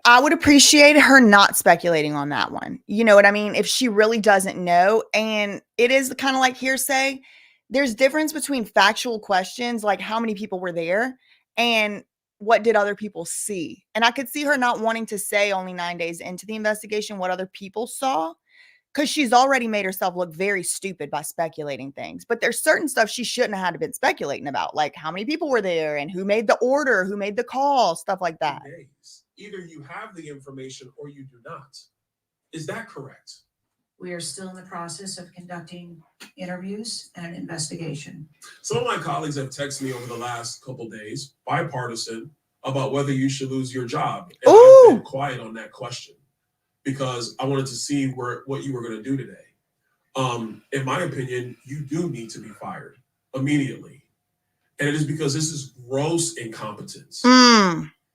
I would appreciate her not speculating on that one. You know what I mean? If she really doesn't know, and it is kind of like hearsay, there's difference between factual questions, like how many people were there, and what did other people see. And I could see her not wanting to say only 9 days into the investigation what other people saw, because she's already made herself look very stupid by speculating things. But there's certain stuff she shouldn't have had to been speculating about, like how many people were there and who made the order, who made the call, stuff like that. days. Either you have the information or you do not. Is that correct? We are still in the process of conducting interviews and an investigation. Some of my colleagues have texted me over the last couple days, bipartisan, about whether you should lose your job. And I've been quiet on that question because I wanted to see what you were going to do today. In my opinion, you do need to be fired immediately. And it is because this is gross incompetence.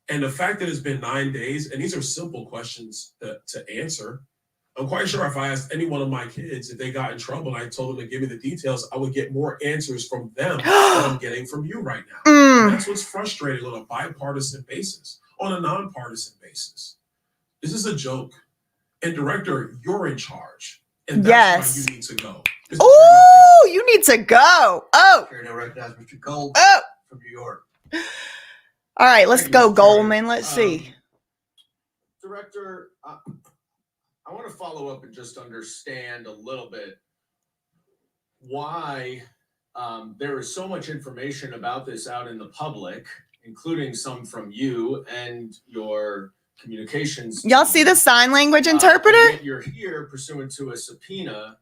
And the fact that it's been 9 days, and these are simple questions to answer. I'm quite sure if I asked any one of my kids if they got in trouble and I told them to give me the details, I would get more answers from them than I'm getting from you right now. And that's what's frustrating on a bipartisan basis, on a nonpartisan basis. This is a joke. And Director, you're in charge. And that's why you need to go. Oh, you need to go. Oh. Chair, now recognize Mr. Gold from New York. All right, let's Thank you, go, Mr. Goldman. Let's see. Director, I want to follow up and just understand a little bit why there is so much information about this out in the public, including some from you and your communications. Y'all see the sign language and interpreter? yet you're here pursuant to a subpoena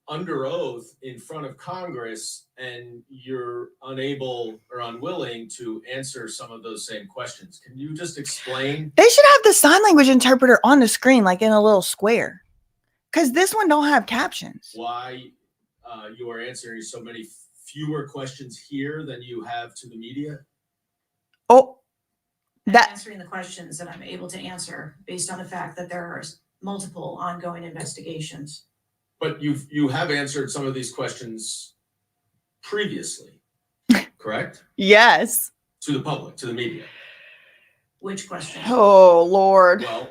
under oath in front of Congress, and you're unable or unwilling to answer some of those same questions. Can you just explain? They should have the sign language interpreter on the screen, like in a little square. Because this one don't have captions. Why you are answering so many fewer questions here than you have to the media? Oh, I'm answering the questions that I'm able to answer based on the fact that there are multiple ongoing investigations. But you have answered some of these questions previously, correct? Yes. To the public, to the media. Which question? Oh, Lord. Well,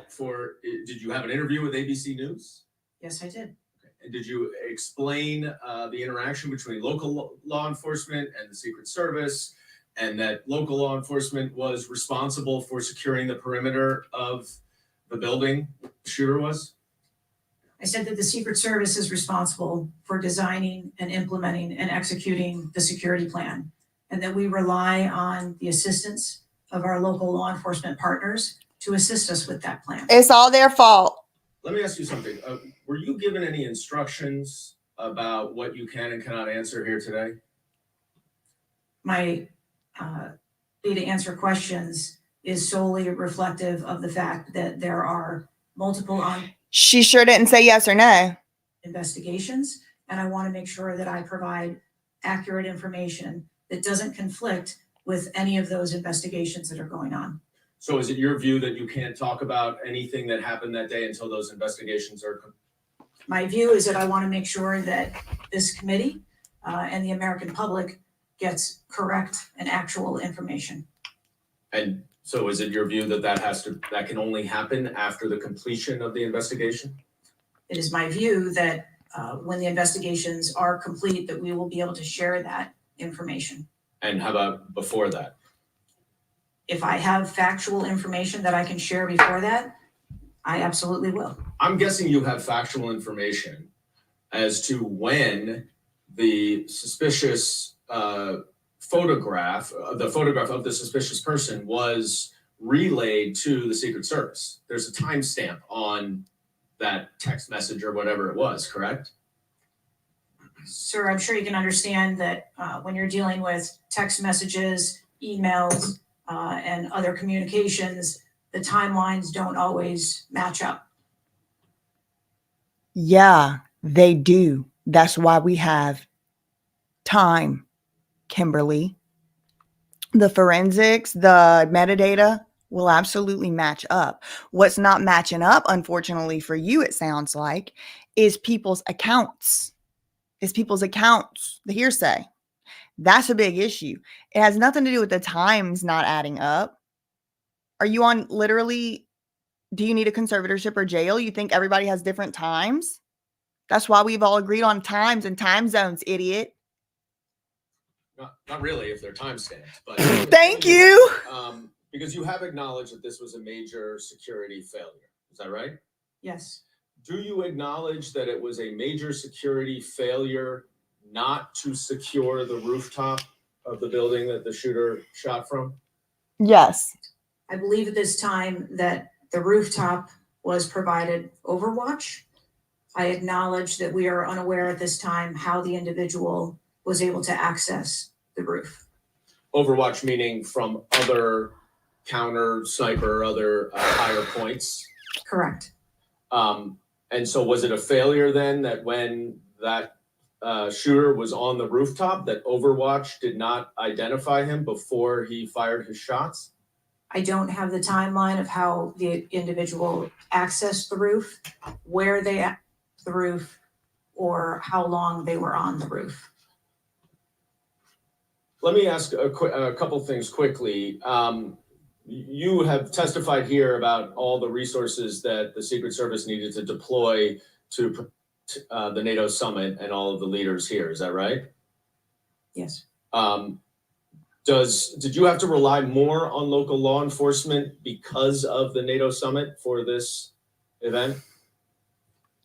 did you have an interview with ABC News? Yes, I did. And did you explain the interaction between local law enforcement and the Secret Service, and that local law enforcement was responsible for securing the perimeter of the building the shooter was? I said that the Secret Service is responsible for designing and implementing and executing the security plan, and that we rely on the assistance of our local law enforcement partners to assist us with that plan. It's all their fault. Let me ask you something. Were you given any instructions about what you can and cannot answer here today? My ability to answer questions is solely reflective of the fact that there are multiple She sure didn't say yes or no. investigations, and I want to make sure that I provide accurate information that doesn't conflict with any of those investigations that are going on. So is it your view that you can't talk about anything that happened that day until those investigations are complete? My view is that I want to make sure that this committee and the American public gets correct and actual information. And so is it your view that that can only happen after the completion of the investigation? It is my view that when the investigations are complete, that we will be able to share that information. And how about before that? If I have factual information that I can share before that, I absolutely will. I'm guessing you have factual information as to when the suspicious photograph of the suspicious person was relayed to the Secret Service. There's a timestamp on that text message or whatever it was, correct? Sir, I'm sure you can understand that when you're dealing with text messages, emails, and other communications, the timelines don't always match up. Yeah, they do. That's why we have time, Kimberly. The forensics, the metadata will absolutely match up. What's not matching up, unfortunately for you, it sounds like, is people's accounts. The hearsay. That's a big issue. It has nothing to do with the times not adding up. Are you on literally, do you need a conservatorship or jail? You think everybody has different times? That's why we've all agreed on times and time zones, idiot. Not really, if they're timestamped, but. Thank you. Because you have acknowledged that this was a major security failure. Is that right? Yes, Do you acknowledge that it was a major security failure not to secure the rooftop of the building that the shooter shot from? Yes. I believe at this time that the rooftop was provided overwatch. I acknowledge that we are unaware at this time how the individual was able to access the roof. Overwatch meaning from other counter sniper, other higher points? Correct. And so was it a failure then that when that shooter was on the rooftop, that Overwatch did not identify him before he fired his shots? I don't have the timeline of how the individual accessed the roof, where they accessed the roof, or how long they were on the roof. Let me ask a couple things quickly. You have testified here about all the resources that the Secret Service needed to deploy to the NATO summit and all of the leaders here. Is that right? Yes. Did you have to rely more on local law enforcement because of the NATO summit for this event?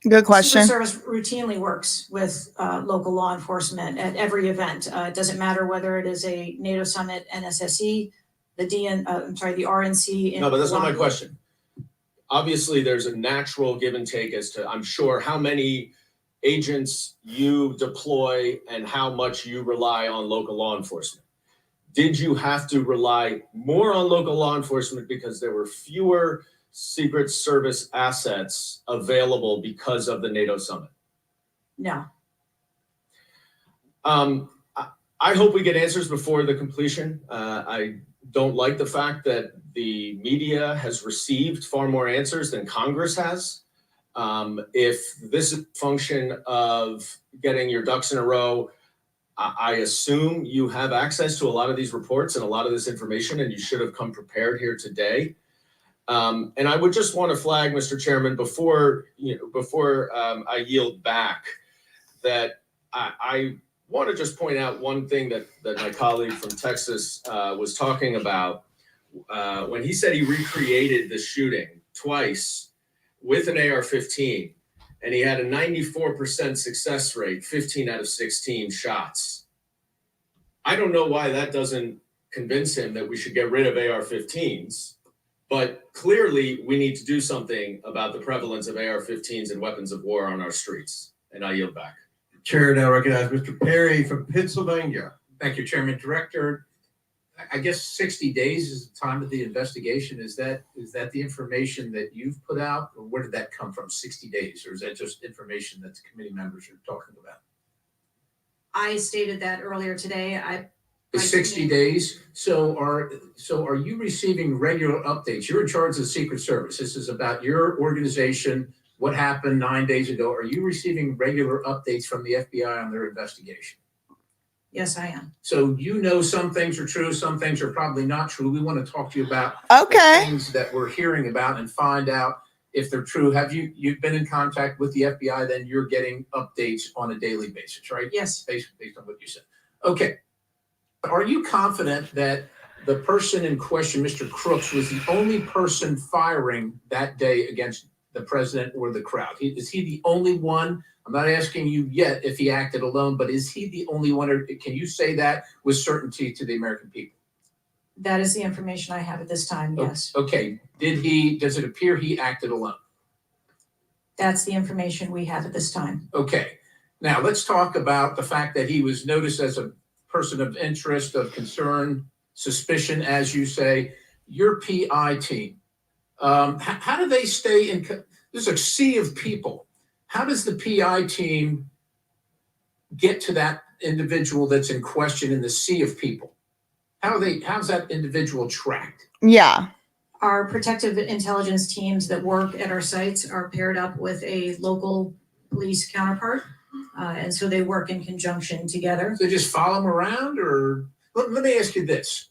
Good question. Secret Service routinely works with local law enforcement at every event. It doesn't matter whether it is a NATO summit, NSSE, the RNC. No, but that's not my question. Obviously, there's a natural give and take as to, I'm sure, how many agents you deploy and how much you rely on local law enforcement. Did you have to rely more on local law enforcement because there were fewer Secret Service assets available because of the NATO summit? No. I hope we get answers before the completion. I don't like the fact that the media has received far more answers than Congress has. If this is a function of getting your ducks in a row, I assume you have access to a lot of these reports and a lot of this information, and you should have come prepared here today. And I would just want to flag, Mr. Chairman, before I yield back, that I want to just point out one thing that my colleague from Texas was talking about when he said he recreated the shooting twice with an AR-15, and he had a 94% success rate, 15 out of 16 shots. I don't know why that doesn't convince him that we should get rid of AR-15s, but clearly we need to do something about the prevalence of AR-15s and weapons of war on our streets. And I yield back. Chair now recognize Mr. Perry from Pennsylvania. Thank you, Chairman. Director, I guess 60 days is the time of the investigation. Is that the information that you've put out, or where did that come from, 60 days? Or is that just information that the committee members are talking about? I stated that earlier today. It's 60 days. So are you receiving regular updates? You're in charge of the Secret Service. This is about your organization. What happened 9 days ago? Are you receiving regular updates from the FBI on their investigation? Yes, I am. So you know some things are true, some things are probably not true. We want to talk to you about the things that we're hearing about and find out if they're true. Have you've been in contact with the FBI, then you're getting updates on a daily basis, right? Yes. Based on what you said. Okay. Are you confident that the person in question, Mr. Crooks, was the only person firing that day against the president or the crowd? Is he the only one? I'm not asking you yet if he acted alone, but is he the only one, or can you say that with certainty to the American people? That is the information I have at this time, yes. Okay. Does it appear he acted alone? That's the information we have at this time. Okay. Now let's talk about the fact that he was noticed as a person of interest, of concern, suspicion, as you say. Your PI team, how do they stay in? There's a sea of people. How does the PI team get to that individual that's in question in the sea of people? How's that individual tracked? Yeah. Our protective intelligence teams that work at our sites are paired up with a local police counterpart. And so they work in conjunction together. So they just follow them around, or let me ask you this.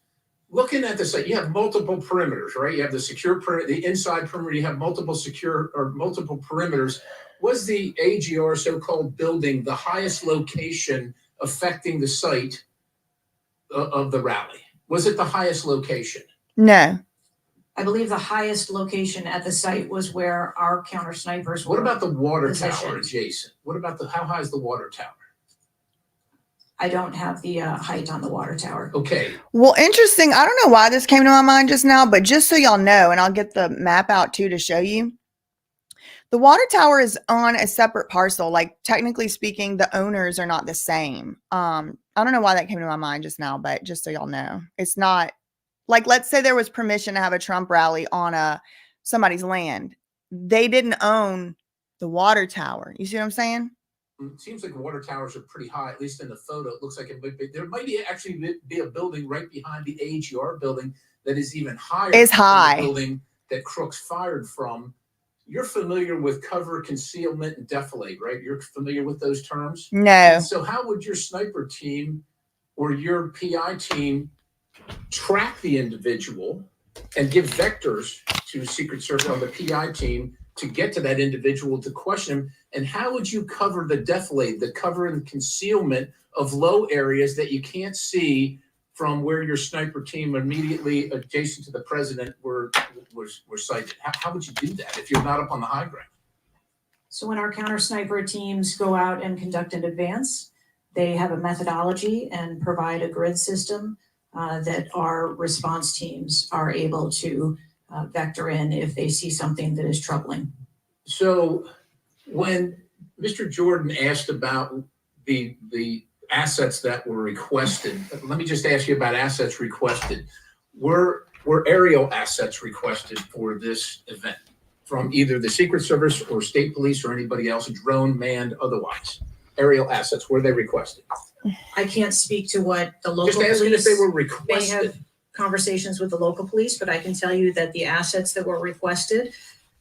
Looking at the site, you have multiple perimeters, right? You have the secure perimeter, the inside perimeter, you have multiple perimeters. Was the AGR so-called building the highest location affecting the site of the rally? Was it the highest location? No. I believe the highest location at the site was where our counter snipers were. What about the water tower positioned. adjacent? What about how high is the water tower? I don't have the height on the water tower. Okay. Well, interesting. I don't know why this came to my mind just now, but just so y'all know, and I'll get the map out too to show you. The water tower is on a separate parcel. Like, technically speaking, the owners are not the same. I don't know why that came to my mind just now, but just so y'all know, it's not like, let's say there was permission to have a Trump rally on somebody's land. They didn't own the water tower. You see what I'm saying? It seems like water towers are pretty high, at least in the photo. It looks like it might be. There might be actually be a building right behind the AGR building that is even higher. It's high. Than the building that Crooks fired from. You're familiar with cover, concealment, and defilade, right? You're familiar with those terms? No. And so how would your sniper team or your PI team track the individual and give vectors to Secret Service on the PI team to get to that individual to question him? And how would you cover the defilade, the cover and concealment of low areas that you can't see from where your sniper team immediately adjacent to the president were sighted? How would you do that if you're not up on the high ground? So when our counter sniper teams go out and conduct an advance, they have a methodology and provide a grid system that our response teams are able to vector in if they see something that is troubling. So when Mr. Jordan asked about the assets that were requested, let me just ask you about assets requested. Were aerial assets requested for this event from either the Secret Service or state police or anybody else, drone, manned, otherwise? Aerial assets, were they requested? I can't speak to what the local Just asking police if they were may requested. have conversations with the local police, but I can tell you that the assets that were requested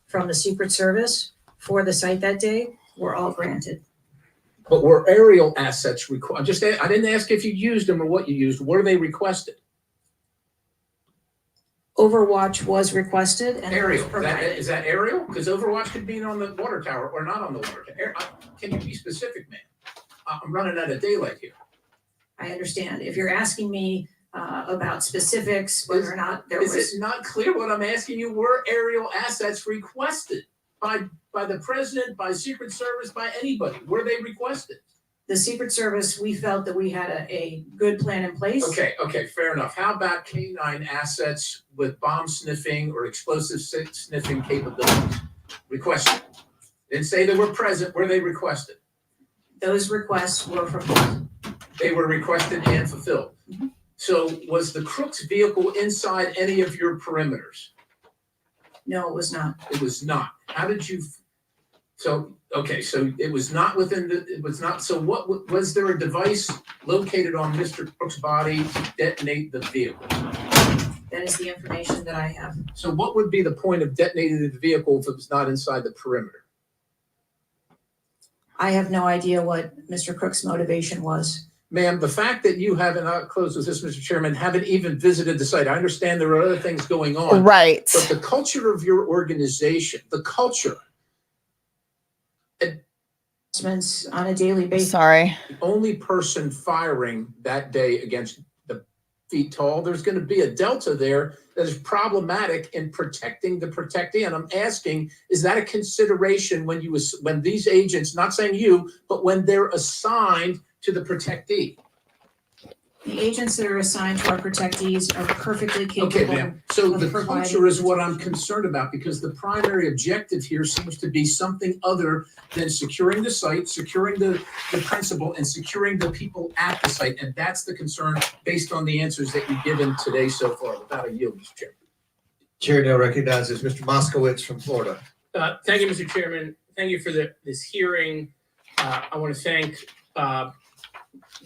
from the Secret Service for the site that day were all granted. But were aerial assets required? I didn't ask if you used them or what you used. Were they requested? Overwatch was requested and Aerial. was provided. Is that aerial? Because Overwatch could be on the water tower or not on the water tower. Can you be specific, man? I'm running out of daylight here. I understand. If you're asking me about specifics, whether or not there was. Is it not clear what I'm asking you? Were aerial assets requested by the president, by Secret Service, by anybody? Were they requested? The Secret Service, we felt that we had a good plan in place. Okay, fair enough. How about K9 assets with bomb sniffing or explosive sniffing capabilities? Requested. Didn't say they were present. Were they requested? Those requests were fulfilled. They were requested and fulfilled. Mm-hmm. So was the Crooks vehicle inside any of your perimeters? No, it was not. It was not. How did you? So it was not so what, was there a device located on Mr. Crooks' body to detonate the vehicle? That is the information that I have. So what would be the point of detonating the vehicle if it was not inside the perimeter? I have no idea what Mr. Crooks' motivation was. Ma'am, the fact that you haven't, I'll close with this, Mr. Chairman, haven't even visited the site. I understand there are other things going on. Right. But the culture of your organization, the culture. On a daily basis. Sorry. The only person firing that day against the feet tall, there's going to be a delta there that is problematic in protecting the protectee. And I'm asking, is that a consideration when these agents, not saying you, but when they're assigned to the protectee? The agents that are assigned to our protectees are perfectly capable. Okay, ma'am. So of the providing culture is what I'm concerned about, because the primary objective here seems to be something other than securing the site, securing the principal, and securing the people at the site. And that's the concern based on the answers that you've given today so far. Without a yield, Mr. Chairman. Chair now recognizes Mr. Moskowitz from Florida. Thank you, Mr. Chairman. Thank you for this hearing. I want to thank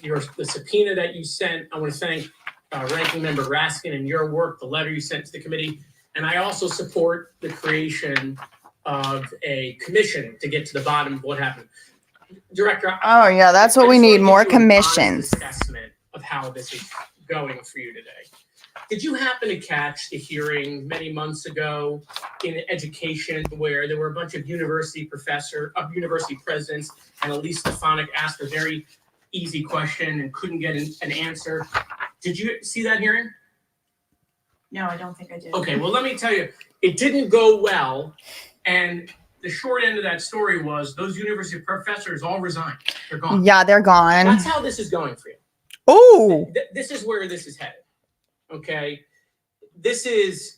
the subpoena that you sent. I want to thank Ranking Member Raskin and your work, the letter you sent to the committee. And I also support the creation of a commission to get to the bottom of what happened. Director. Oh yeah, that's what we need, more commissions. Assessment of how this is going for you today. Did you happen to catch the hearing many months ago in education where there were a bunch of university presidents and Elise Stefanik asked a very easy question and couldn't get an answer? Did you see that hearing? No, I don't think I did. Okay, well, let me tell you, it didn't go well. And the short end of that story was those university professors all resigned. They're gone. Yeah, they're gone. That's how this is going for you. Oh, This is where this is headed. Okay. This is,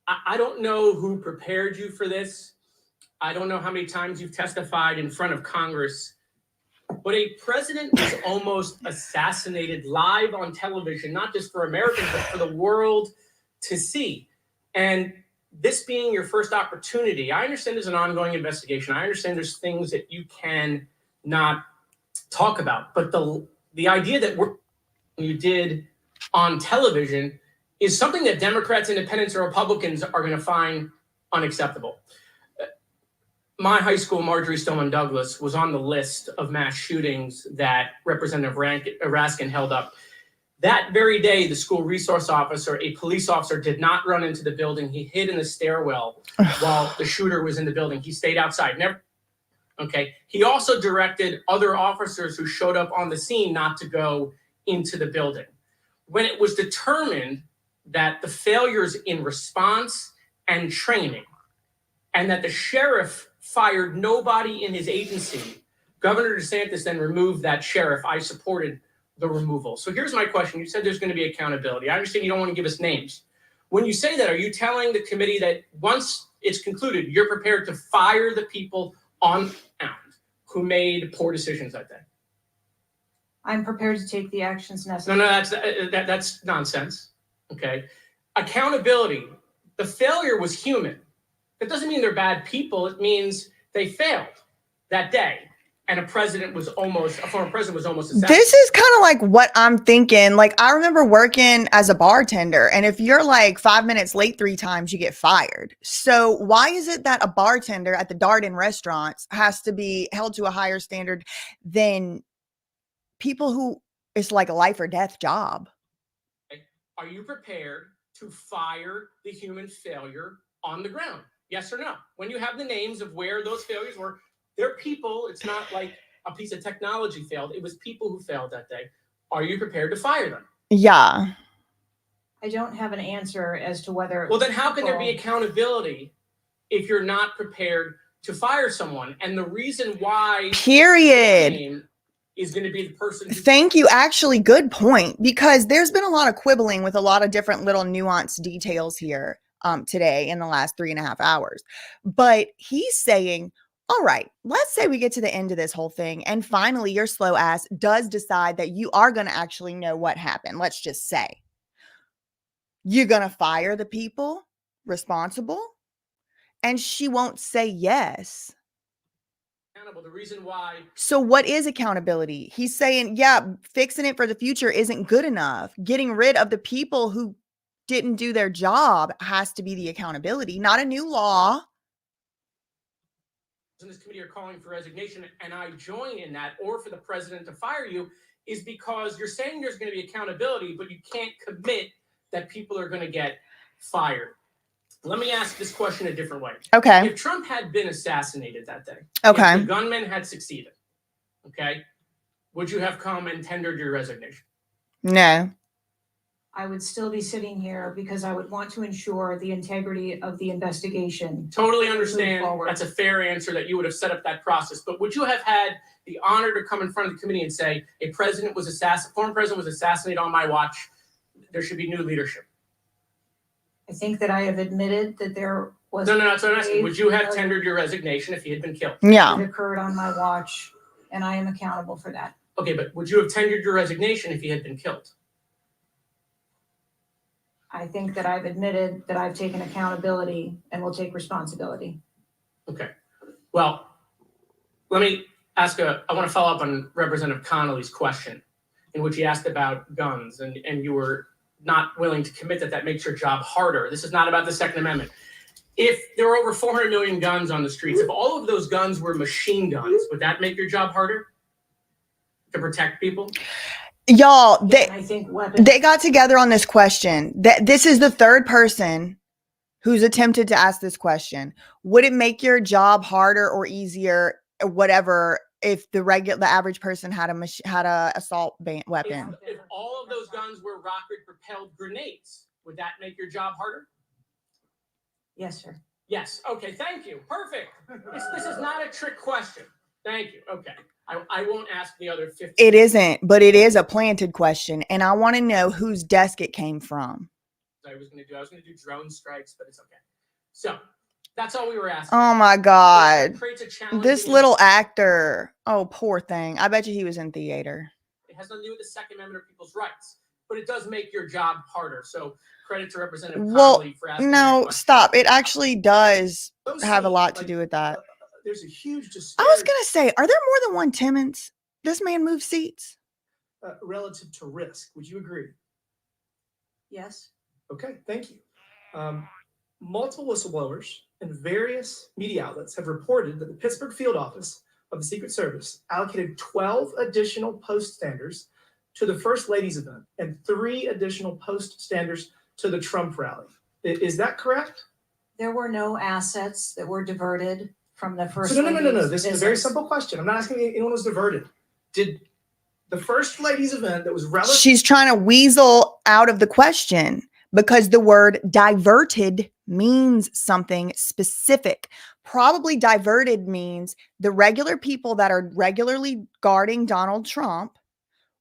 I don't know who prepared you for this. I don't know how many times you've testified in front of Congress, but a president was almost assassinated live on television, not just for Americans, but for the world to see. And this being your first opportunity, I understand there's an ongoing investigation. I understand there's things that you can not talk about, but the idea that you did on television is something that Democrats, Independents, or Republicans are going to find unacceptable. My high school, Marjorie Stoneman Douglas, was on the list of mass shootings that Representative Raskin held up. That very day, the school resource officer, a police officer, did not run into the building. He hid in the stairwell while the shooter was in the building. He stayed outside. Never. Okay. He also directed other officers who showed up on the scene not to go into the building. When it was determined that the failures in response and training, and that the sheriff fired nobody in his agency, Governor DeSantis then removed that sheriff. I supported the removal. So here's my question. You said there's going to be accountability. I understand you don't want to give us names. When you say that, are you telling the committee that once it's concluded, you're prepared to fire the people on ground who made poor decisions that day? I'm prepared to take the actions necessary. No, that's nonsense. Okay. Accountability. The failure was human. That doesn't mean they're bad people. It means they failed that day. And a former president was almost assassinated. This is kind of like what I'm thinking. Like, I remember working as a bartender, and if you're like 5 minutes late 3 times, you get fired. So why is it that a bartender at the Darden restaurants has to be held to a higher standard than people who it's like a life or death job? Are you prepared to fire the human failure on the ground? Yes or no? When you have the names of where those failures were, they're people. It's not like a piece of technology failed. It was people who failed that day. Are you prepared to fire them? Yeah. I don't have an answer as to whether. Well, then how can there be accountability if you're not prepared to fire someone? And the reason why Period. is going to be the person. Thank you. Actually, good point, because there's been a lot of quibbling with a lot of different little nuanced details here today in the last 3.5 hours. But he's saying, all right, let's say we get to the end of this whole thing and finally your slow ass does decide that you are going to actually know what happened. Let's just say you're going to fire the people responsible, and she won't say yes. The reason why. So what is accountability? He's saying, yeah, fixing it for the future isn't good enough. Getting rid of the people who didn't do their job has to be the accountability, not a new law. In this committee are calling for resignation, and I join in that, or for the president to fire you, is because you're saying there's going to be accountability, but you can't commit that people are going to get fired. Let me ask this question a different way. Okay. If Trump had been assassinated that day, okay, if the gunman had succeeded, okay, would you have come and tendered your resignation? No. I would still be sitting here because I would want to ensure the integrity of the investigation. Totally understand. That's a fair answer, that you would have set up that process. But would you have had the honor to come in front of the committee and say, a former president was assassinated on my watch, there should be new leadership? I think that I have admitted that there was. No, that's what I'm asking. Would you have tendered your resignation if he had been killed? Yeah. It occurred on my watch, and I am accountable for that. Okay, but would you have tendered your resignation if he had been killed? I think that I've admitted that I've taken accountability and will take responsibility. Okay. Well, let me I want to follow up on Representative Connolly's question, in which he asked about guns, and you were not willing to commit that makes your job harder. This is not about the Second Amendment. If there were over 400 million guns on the streets, if all of those guns were machine guns, would that make your job harder to protect people? Y'all, I think weapons. they got together on this question. This is the third person who's attempted to ask this question. Would it make your job harder or easier, or whatever, if the average person had a assault weapon? If all of those guns were rocket-propelled grenades, would that make your job harder? Yes, sir. Yes. Okay. Thank you. Perfect. This is not a trick question. Thank you. Okay. I won't ask the other 50. It isn't, but it is a planted question, and I want to know whose desk it came from. I was going to do drone strikes, but it's okay. So that's all we were asking. Oh my God. It creates a challenge. This little actor. Oh, poor thing. I bet you he was in theater. It has nothing to do with the Second Amendment or people's rights, but it does make your job harder. So credit to Representative Connolly for asking. No, stop. It actually does have a lot to do with that. There's a huge I disparity was going to say, are there more than one Timmons? This man moves seats. relative to risk. Would you agree? Yes. Okay, thank you. Multiple whistleblowers and various media outlets have reported that the Pittsburgh field office of the Secret Service allocated 12 additional post standers to the First Lady's event and 3 additional post standers to the Trump rally. Is that correct? There were no assets that were diverted from the First No. Lady's This is a very simple question. I'm not asking if anyone was diverted. Did the First Lady's event that was relative? She's trying to weasel out of the question because the word diverted means something specific. Probably diverted means the regular people that are regularly guarding Donald Trump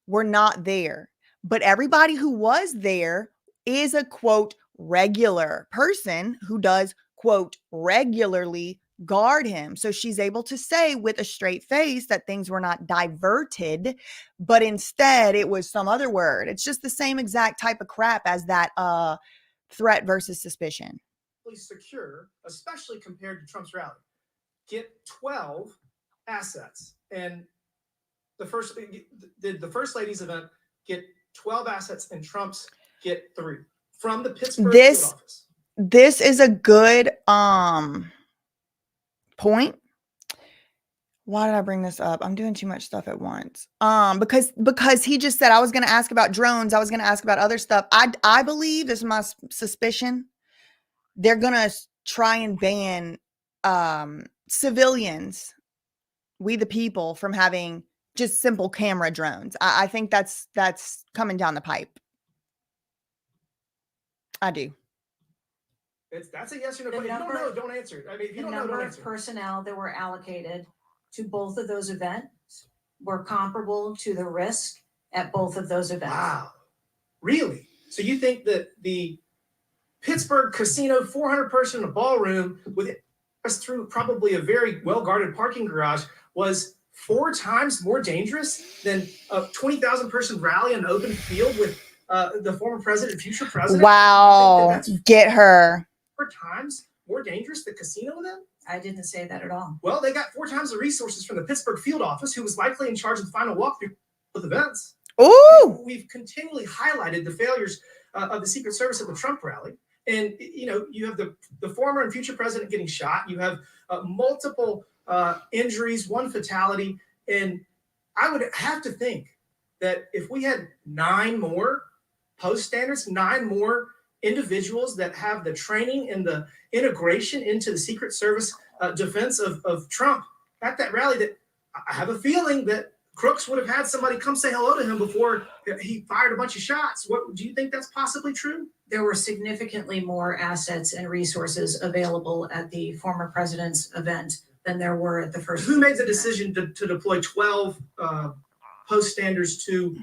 were not there. But everybody who was there is a, quote, regular person who does, quote, regularly guard him. So she's able to say with a straight face that things were not diverted, but instead it was some other word. It's just the same exact type of crap as that threat versus suspicion. Secure, especially compared to Trump's rally, get 12 assets, and the First Lady's event get 12 assets, and Trump's get 3 from the Pittsburgh field office. This is a good point. Why did I bring this up? I'm doing too much stuff at once. Because he just said I was going to ask about drones. I was going to ask about other stuff. I believe, this is my suspicion, they're going to try and ban civilians, we the people, from having just simple camera drones. I think that's coming down the pipe. I do. That's a yes or no question. If you don't know, don't answer. I mean, if you don't know, don't number answer. of personnel that were allocated to both of those events were comparable to the risk at both of those events. Wow. Really? So you think that the Pittsburgh casino, 400 person in a ballroom with us through probably a very well-guarded parking garage was 4 times more dangerous than a 20,000 person rally in an open field with the former president and future president? Wow. Get her. 4 times more dangerous than casino event? I didn't say that at all. Well, they got 4 times the resources from the Pittsburgh field office, who was likely in charge of the final walkthrough of events. Ooh. We've continually highlighted the failures of the Secret Service at the Trump rally. And, you know, you have the former and future president getting shot. You have multiple injuries, 1 fatality. And I would have to think that if we had 9 more post standards, 9 more individuals that have the training and the integration into the Secret Service defense of Trump at that rally, that I have a feeling that Crooks would have had somebody come say hello to him before he fired a bunch of shots. What do you think that's possibly true? There were significantly more assets and resources available at the former president's event than there were at the first. Who made the decision to deploy 12 post standards to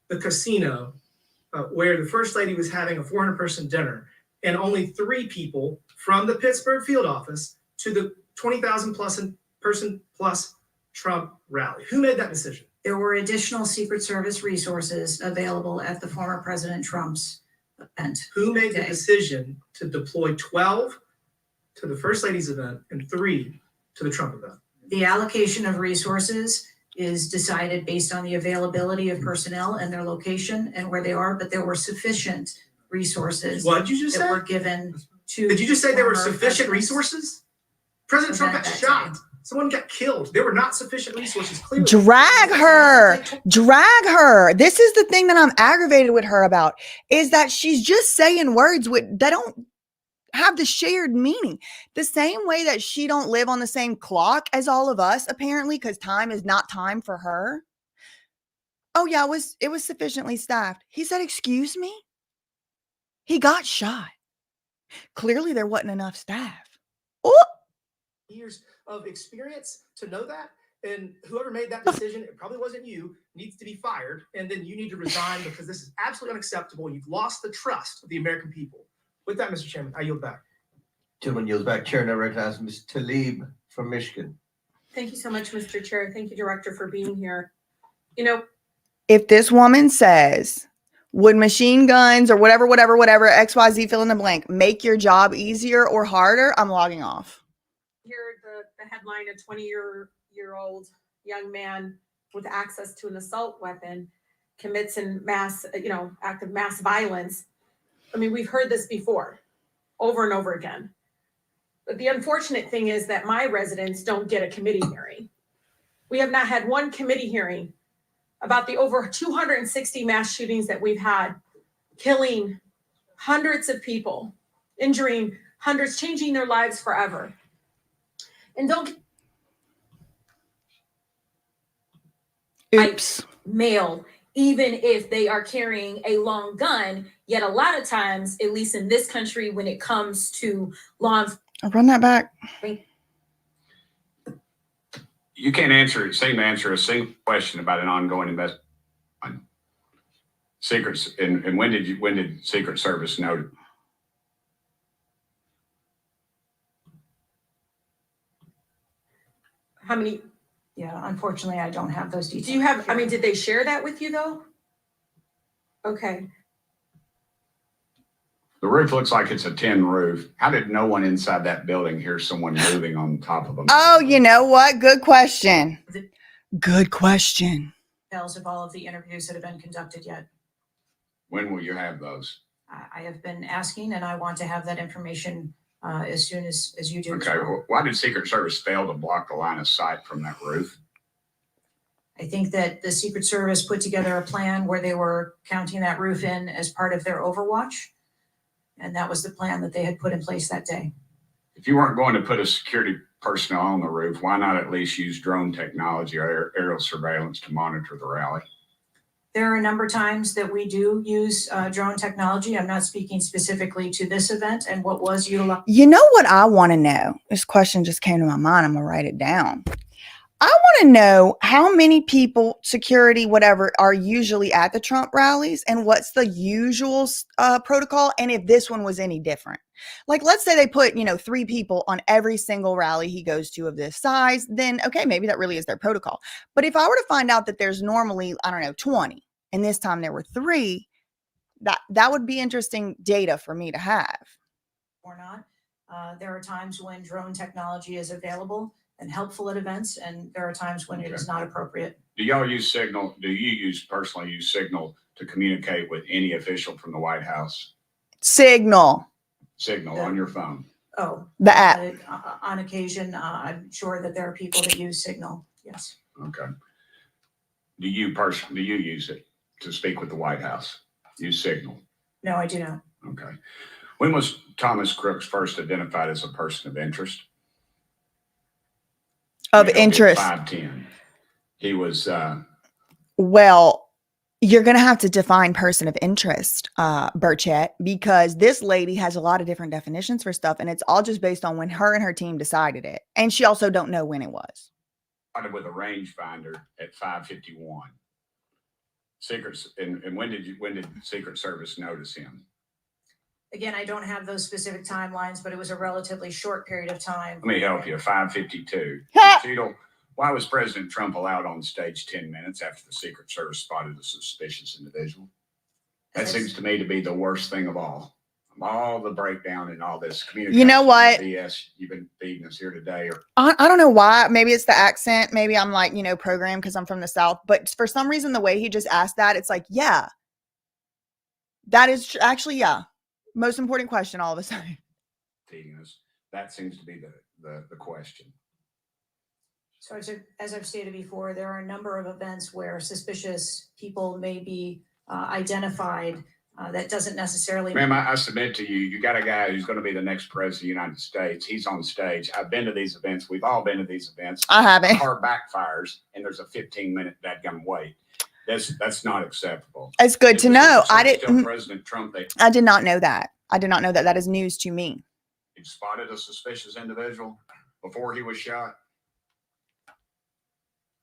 the casino where the First Lady was having a 400 person dinner, and only 3 people from the Pittsburgh field office to the 20,000 person plus Trump rally? Who made that decision? There were additional Secret Service resources available at the former President Trump's event. Who made the decision to deploy 12 to the First Lady's event and 3 to the Trump event? The allocation of resources is decided based on the availability of personnel and their location and where they are, but there were sufficient resources What did you just that say? were given to. Did you just say there were former sufficient presidents. resources? President Trump got That shot. Someone got killed. There were not sufficient resources, clearly. Drag her. Drag her. This is the thing that I'm aggravated with her about, is that she's just saying words that don't have the shared meaning. The same way that she don't live on the same clock as all of us, apparently, because time is not time for her. Oh yeah, it was sufficiently staffed. He said, excuse me? He got shot. Clearly there wasn't enough staff. Oh, Years of experience to know that. And whoever made that decision, it probably wasn't you, needs to be fired. And then you need to resign because this is absolutely unacceptable. You've lost the trust of the American people. With that, Mr. Chairman, I yield back. Gentleman yields back. Chair now recognizes Ms. Tlaib from Michigan. Thank you so much, Mr. Chair. Thank you, Director, for being here. You know, if this woman says, would machine guns or whatever, XYZ fill in the blank, make your job easier or harder, I'm logging off. here the headline, a 20-year-old young man with access to an assault weapon commits an act of mass violence. I mean, we've heard this before, over and over again. But the unfortunate thing is that my residents don't get a committee hearing. We have not had one committee hearing about the over 260 mass shootings that we've had, killing hundreds of people, injuring hundreds, changing their lives forever. And don't oops. Male, even if they are carrying a long gun, yet a lot of times, at least in this country, when it comes to law enforcement. Run that back. You can't seem to answer a single question about an ongoing investigation on secrets. And when did Secret Service know? How many? Yeah, unfortunately, I don't have those details. Do you have, I mean, did they share that with you though? Okay. The roof looks like it's a tin roof. How did no one inside that building hear someone moving on top of them? Oh, you know what? Good question. Good question. Details of all of the interviews that have been conducted yet. When will you have those? I have been asking, and I want to have that information as soon as you do. Okay, well, why did Secret Service fail to block the line of sight from that roof? I think that the Secret Service put together a plan where they were counting that roof in as part of their overwatch. And that was the plan that they had put in place that day. If you weren't going to put a security personnel on the roof, why not at least use drone technology or aerial surveillance to monitor the rally? There are a number of times that we do use drone technology. I'm not speaking specifically to this event and what was utilized. You know what I want to know? This question just came to my mind. I'm going to write it down. I want to know how many people, security, whatever, are usually at the Trump rallies and what's the usual protocol, and if this one was any different. Like, let's say they put, 3 people on every single rally he goes to of this size, then, okay, maybe that really is their protocol. But if I were to find out that there's normally, 20, and this time there were 3, that would be interesting data for me to have. Or not. There are times when drone technology is available and helpful at events, and there are times when it is not appropriate. Do y'all use Signal? Do you personally use Signal to communicate with any official from the White House? Signal On your phone. Oh, the app. On occasion, I'm sure that there are people that use Signal. Yes. Okay. Do you use it to speak with the White House? Use Signal? No, I do not. Okay. When was Thomas Crooks first identified as a person of interest? Of interest. 5'10". He was. Well, you're going to have to define person of interest, Burchett, because this lady has a lot of different definitions for stuff, and it's all just based on when her and her team decided it. And she also don't know when it was. Started with a rangefinder at 5:51. Secrets. And when did Secret Service notice him? Again, I don't have those specific timelines, but it was a relatively short period of time. Let me help you. 5:52. Cheetle, why was President Trump allowed on stage 10 minutes after the Secret Service spotted a suspicious individual? That seems to me to be the worst thing of all. all the breakdown and all this communication. You know what? BS you've been feeding us here today. Or I don't know why. Maybe it's the accent. Maybe I'm like, programmed because I'm from the South. But for some reason, the way he just asked that, it's like, yeah, that is actually, yeah. Most important question all of a sudden. feeding us. That seems to be the question. So as I've stated before, there are a number of events where suspicious people may be identified. That doesn't necessarily. Ma'am, I submit to you, you got a guy who's going to be the next president of the United States. He's on stage. I've been to these events. We've all been to these events. I haven't. The car backfires and there's a 15-minute dadgum wait. That's not acceptable. It's good to know. I didn't. President Trump, I did not know that. I did not know that. That is news to me. You spotted a suspicious individual before he was shot.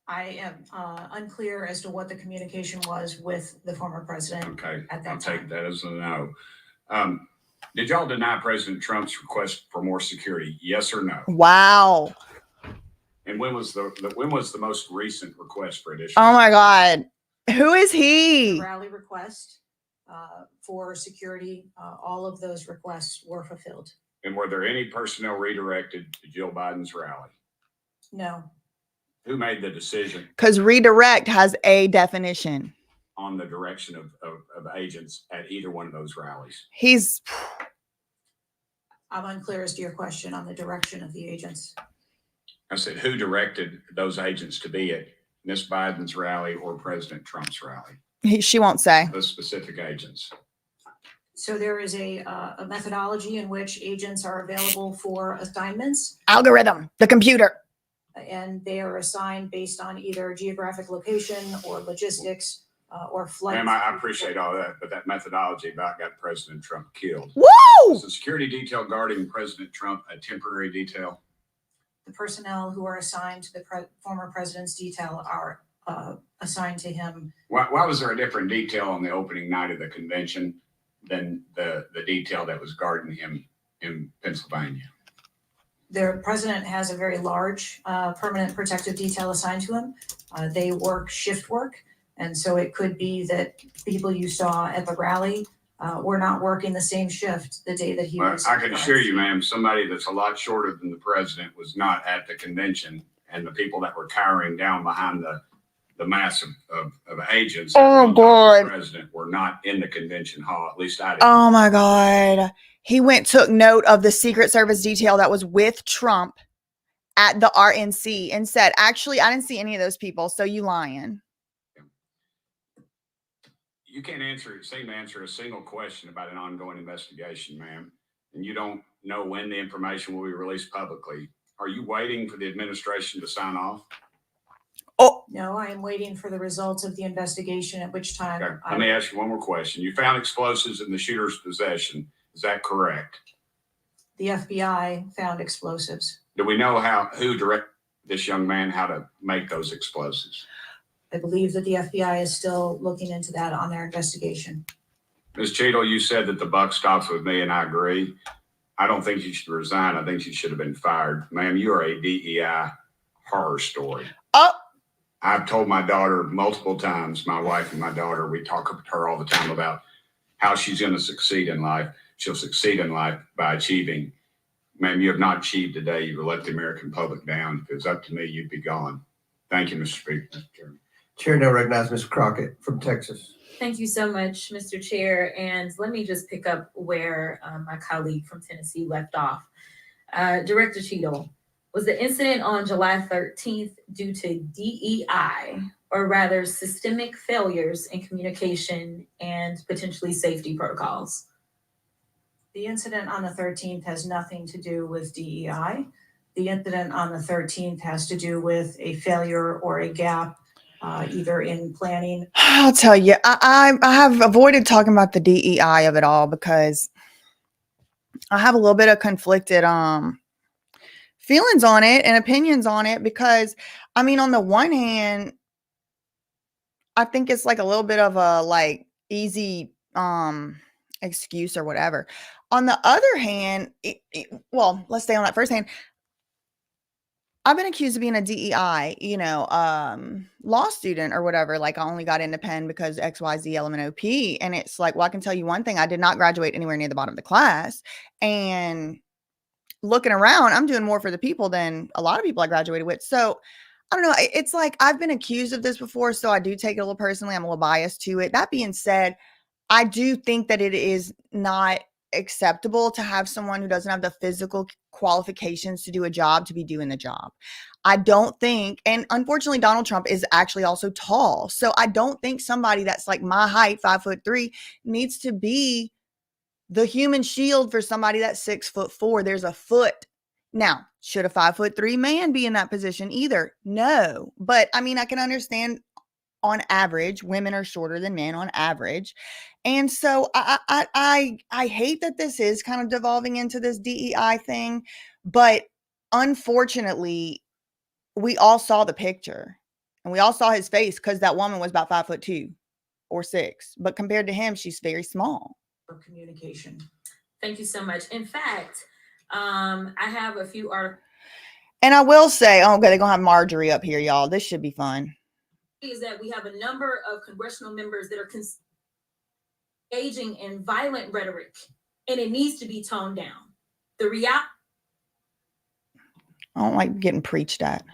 I am unclear as to what the communication was with the former president. Okay, at that I'll time. take that as a no. Did y'all deny President Trump's request for more security? Yes or no? Wow. And when was the most recent request for additional? Oh my God. Who is he? Rally request for security. All of those requests were fulfilled. And were there any personnel redirected to Jill Biden's rally? No. Who made the decision Because redirect has a definition. on the direction of agents at either one of those rallies? I'm unclear as to your question on the direction of the agents. I said, who directed those agents to be at Miss Biden's rally or President Trump's rally? She won't say. Those specific agents. So there is a methodology in which agents are available for assignments, Algorithm, the computer. and they are assigned based on either geographic location or logistics or flight. Ma'am, I appreciate all that, but that methodology about got President Trump killed. Woo! Is the security detail guarding President Trump a temporary detail? The personnel who are assigned to the former president's detail are assigned to him. Why was there a different detail on the opening night of the convention than the detail that was guarding him in Pennsylvania? The president has a very large permanent protective detail assigned to him. They work shift work. And so it could be that people you saw at the rally were not working the same shift the day that he was. I can assure you, ma'am, somebody that's a lot shorter than the president was not at the convention, and the people that were cowering down behind the mass of agents Oh, God. the president were not in the convention hall. At least I didn't. Oh my God. He took note of the Secret Service detail that was with Trump at the RNC and said, actually, I didn't see any of those people. So you lying. You can't answer a single question about an ongoing investigation, ma'am, and you don't know when the information will be released publicly. Are you waiting for the administration to sign off? Oh, No, I am waiting for the results of the investigation, at which time. Okay. Let me ask you one more question. You found explosives in the shooter's possession. Is that correct? The FBI found explosives. Do we know who directed this young man how to make those explosives? I believe that the FBI is still looking into that on their investigation. Ms. Cheetle, you said that the buck stops with me, and I agree. I don't think you should resign. I think you should have been fired. Ma'am, you are a DEI horror story. Oh. I've told my daughter multiple times, my wife and my daughter, we talk to her all the time about how she's going to succeed in life. She'll succeed in life by achieving. Ma'am, you have not achieved today. You've let the American public down. If it was up to me, you'd be gone. Thank you, Mr. Speaker. Mr. Chairman. Chair now recognizes Ms. Crockett from Texas. Thank you so much, Mr. Chair. And let me just pick up where my colleague from Tennessee left off. Director Cheetle, was the incident on July 13th due to DEI, or rather systemic failures in communication and potentially safety protocols? The incident on the 13th has nothing to do with DEI. The incident on the 13th has to do with a failure or a gap either in planning. I'll tell you, I have avoided talking about the DEI of it all because I have a little bit of conflicted feelings on it and opinions on it because, I mean, on the one hand, I think it's like a little bit of a easy excuse or whatever. On the other hand, well, let's stay on that first hand. I've been accused of being a DEI, law student or whatever. Like I only got into Penn because XYZ LMNOP. And it's like, well, I can tell you one thing. I did not graduate anywhere near the bottom of the class. And looking around, I'm doing more for the people than a lot of people I graduated with. So I don't know. It's like I've been accused of this before. So I do take it a little personally. I'm a little biased to it. That being said, I do think that it is not acceptable to have someone who doesn't have the physical qualifications to do a job to be doing the job. I don't think, and unfortunately, Donald Trump is actually also tall. So I don't think somebody that's like my height, 5'3", needs to be the human shield for somebody that's 6'4". There's a foot. Now, should a 5'3" man be in that position either? No. But I mean, I can understand on average, women are shorter than men on average. And so I hate that this is kind of devolving into this DEI thing, but unfortunately, we all saw the picture and we all saw his face because that woman was about 5'2" or 6, but compared to him, she's very small. For communication. Thank you so much. In fact, I have a few articles. And I will say, oh, okay, they're gonna have Marjorie up here, y'all. This should be fun. Is that we have a number of congressional members that are engaging in violent rhetoric, and it needs to be toned down. The reality. I don't like getting preached at.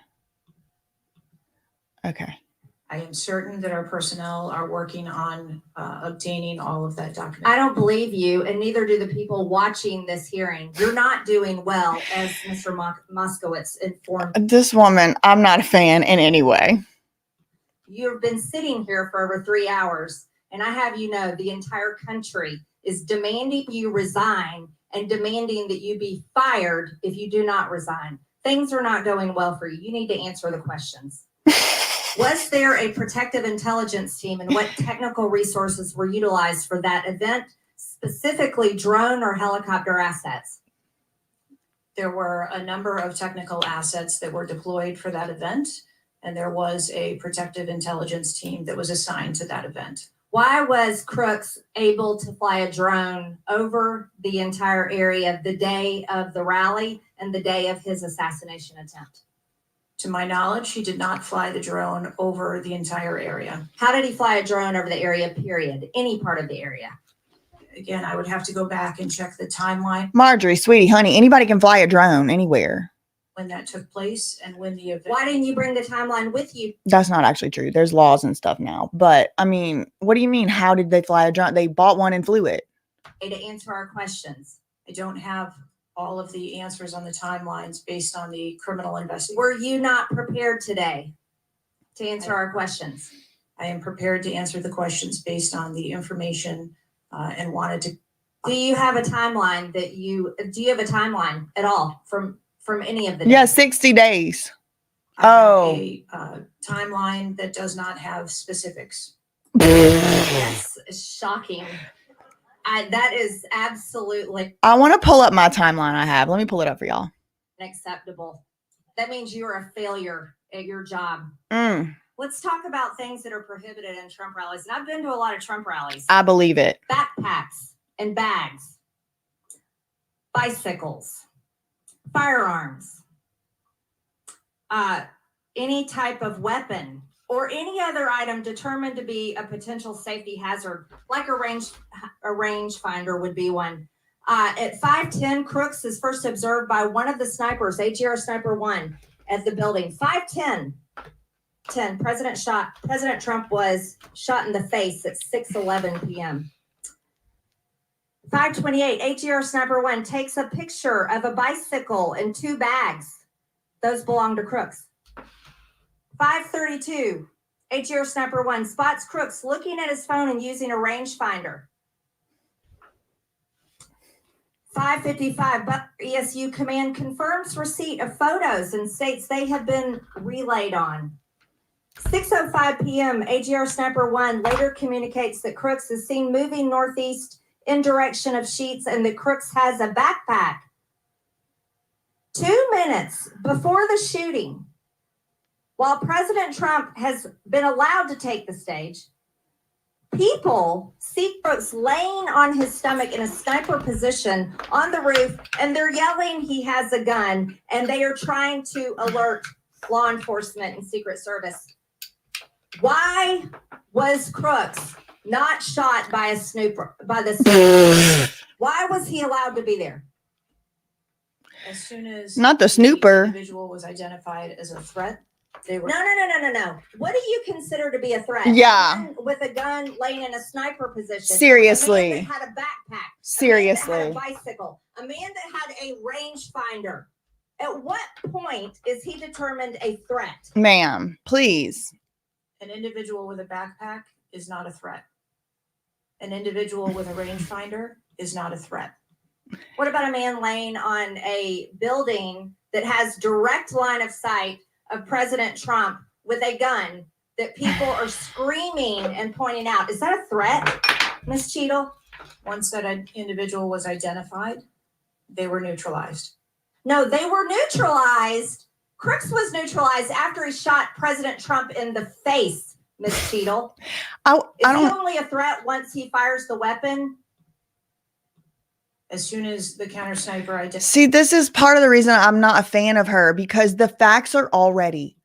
Okay. I am certain that our personnel are working on obtaining all of that document. I don't believe you, and neither do the people watching this hearing. You're not doing well, as Mr. Moskowitz informed. This woman, I'm not a fan in any way. You've been sitting here for over 3 hours, and I have you know the entire country is demanding you resign and demanding that you be fired if you do not resign. Things are not going well for you. You need to answer the questions. Was there a protective intelligence team, and what technical resources were utilized for that event, specifically drone or helicopter assets? There were a number of technical assets that were deployed for that event, and there was a protective intelligence team that was assigned to that event. Why was Crooks able to fly a drone over the entire area the day of the rally and the day of his assassination attempt? To my knowledge, he did not fly the drone over the entire area. How did he fly a drone over the area, period? Any part of the area? Again, I would have to go back and check the timeline. Marjorie, sweetie, honey, anybody can fly a drone anywhere. When that took place and when the event. Why didn't you bring the timeline with you? That's not actually true. There's laws and stuff now. But I mean, what do you mean? How did they fly a drone? They bought one and flew it. To answer our questions. I don't have all of the answers on the timelines based on the criminal investigation. Were you not prepared today to answer our questions? I am prepared to answer the questions based on the information and wanted to. Do you have a timeline that do you have a timeline at all from any of the Yeah, 60 days. I have a timeline that does not have specifics. That's shocking. That is absolutely I want to pull up my timeline I have. Let me pull it up for y'all. unacceptable. That means you are a failure at your job. Let's talk about things that are prohibited in Trump rallies. And I've been to a lot of Trump rallies. I believe it. Backpacks and bags, bicycles, firearms, any type of weapon or any other item determined to be a potential safety hazard, like a range finder would be one. At 5:10, Crooks is first observed by one of the snipers, AGR Sniper 1, at the building. 5:10, President Trump was shot in the face at 6:11 p.m. 5:28, AGR Sniper 1 takes a picture of a bicycle and 2 bags. Those belong to Crooks. 5:32, AGR Sniper 1 spots Crooks looking at his phone and using a rangefinder. 5:55, Butler ESU command confirms receipt of photos and states they have been relayed on. 6:05 p.m., AGR Sniper 1 later communicates that Crooks is seen moving northeast in direction of Sheets and that Crooks has a backpack. 2 minutes before the shooting, while President Trump has been allowed to take the stage, people see Crooks laying on his stomach in a sniper position on the roof, and they're yelling he has a gun, and they are trying to alert law enforcement and Secret Service. Why was Crooks not shot by a snooper, by the snooper? Why was he allowed to be there? As soon as Not the snooper. individual was identified as a threat, they were. No. What do you consider to be a threat? Yeah. A man with a gun laying in a sniper position. Seriously. A man that had a backpack. Seriously. A man that had a bicycle. A man that had a rangefinder. At what point is he determined a threat? Ma'am, please. An individual with a backpack is not a threat. An individual with a rangefinder is not a threat. What about a man laying on a building that has direct line of sight of President Trump with a gun that people are screaming and pointing out? Is that a threat, Ms. Cheetle? Once that an individual was identified, they were neutralized. No, they were neutralized. Crooks was neutralized after he shot President Trump in the face, Ms. Cheetle. Is he only a threat once he fires the weapon? As soon as the counter sniper identified. See, this is part of the reason I'm not a fan of her, because the facts are already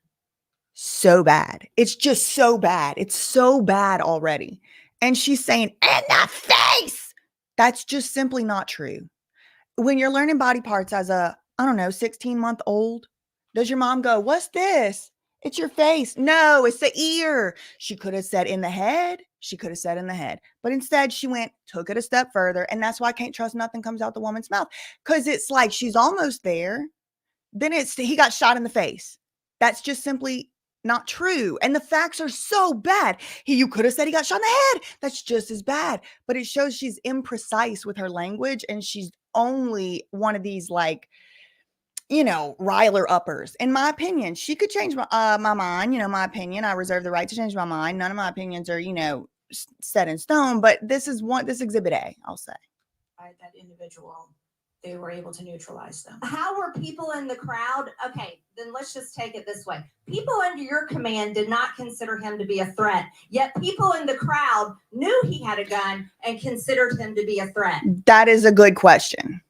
so bad. It's just so bad. It's so bad already. And she's saying, in the face. That's just simply not true. When you're learning body parts as a, 16-month-old, does your mom go, what's this? It's your face. No, it's the ear. She could have said in the head. But instead she took it a step further. And that's why I can't trust nothing comes out the woman's mouth. Because it's like she's almost there. Then he got shot in the face. That's just simply not true. And the facts are so bad. You could have said he got shot in the head. That's just as bad. But it shows she's imprecise with her language. And she's only one of these riler uppers. In my opinion, she could change my mind. My opinion. I reserve the right to change my mind. None of my opinions are, set in stone. But this exhibit A, I'll say. That individual, they were able to neutralize them. How were people in the crowd? Okay, then let's just take it this way. People under your command did not consider him to be a threat. Yet people in the crowd knew he had a gun and considered him to be a threat. That is a good question.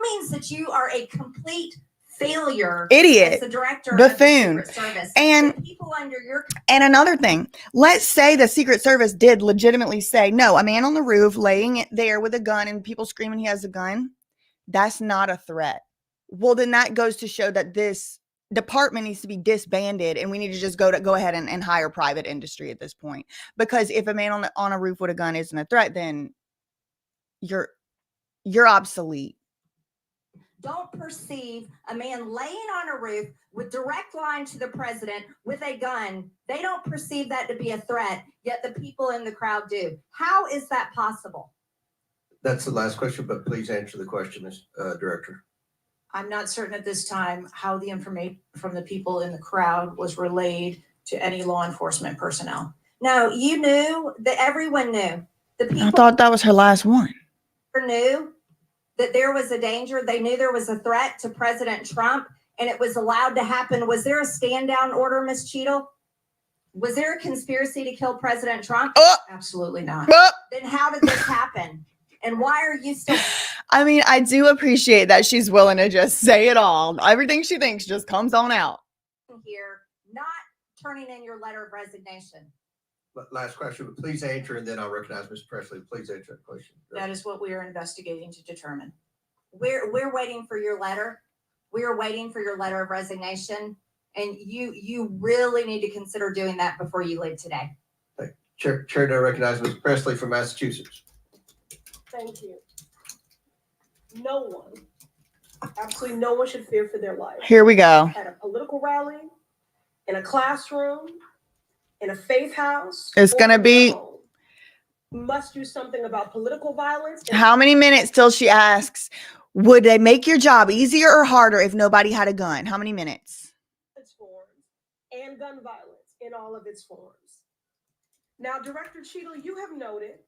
Means that you are a complete failure, idiot, as the director buffoon, of the Secret Service. And people under your and another thing, let's say the Secret Service did legitimately say, no, a man on the roof laying it there with a gun and people screaming he has a gun, that's not a threat. Well, then that goes to show that this department needs to be disbanded, and we need to just go ahead and hire private industry at this point. Because if a man on a roof with a gun isn't a threat, then you're obsolete. Don't perceive a man laying on a roof with direct line to the president with a gun. They don't perceive that to be a threat, yet the people in the crowd do. How is that possible? That's the last question, but please answer the question, Director. I'm not certain at this time how the information from the people in the crowd was relayed to any law enforcement personnel. No, you knew that everyone knew. The people I thought that was her last one. Knew that there was a danger. They knew there was a threat to President Trump, and it was allowed to happen. Was there a stand down order, Ms. Cheetle? Was there a conspiracy to kill President Trump? Absolutely not. Then how did this happen? And why are you still? I mean, I do appreciate that she's willing to just say it all. Everything she thinks just comes on out. Here, not turning in your letter of resignation. Last question, but please answer, and then I'll recognize Mr. Presley. Please answer that question. That is what we are investigating to determine. We're waiting for your letter. We are waiting for your letter of resignation, and you really need to consider doing that before you leave today. Chair, I recognize Mr. Presley from Massachusetts. Thank you. No one, absolutely no one should fear for their life. Here we go. At a political rally, in a classroom, in a faith house. It's going to be. Must do something about political violence. How many minutes till she asks, would they make your job easier or harder if nobody had a gun? How many minutes? Its forms and gun violence in all of its forms. Now, Director Cheetle, you have noted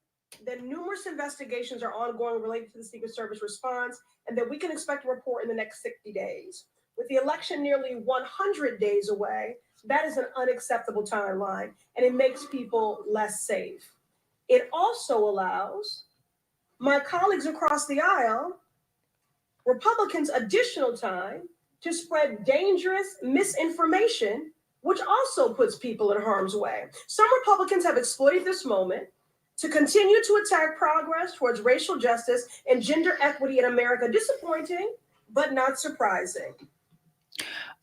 that numerous investigations are ongoing related to the Secret Service response, and that we can expect a report in the next 60 days. With the election nearly 100 days away, that is an unacceptable timeline, and it makes people less safe. It also allows my colleagues across the aisle, Republicans, additional time to spread dangerous misinformation, which also puts people in harm's way. Some Republicans have exploited this moment to continue to attack progress towards racial justice and gender equity in America. Disappointing, but not surprising.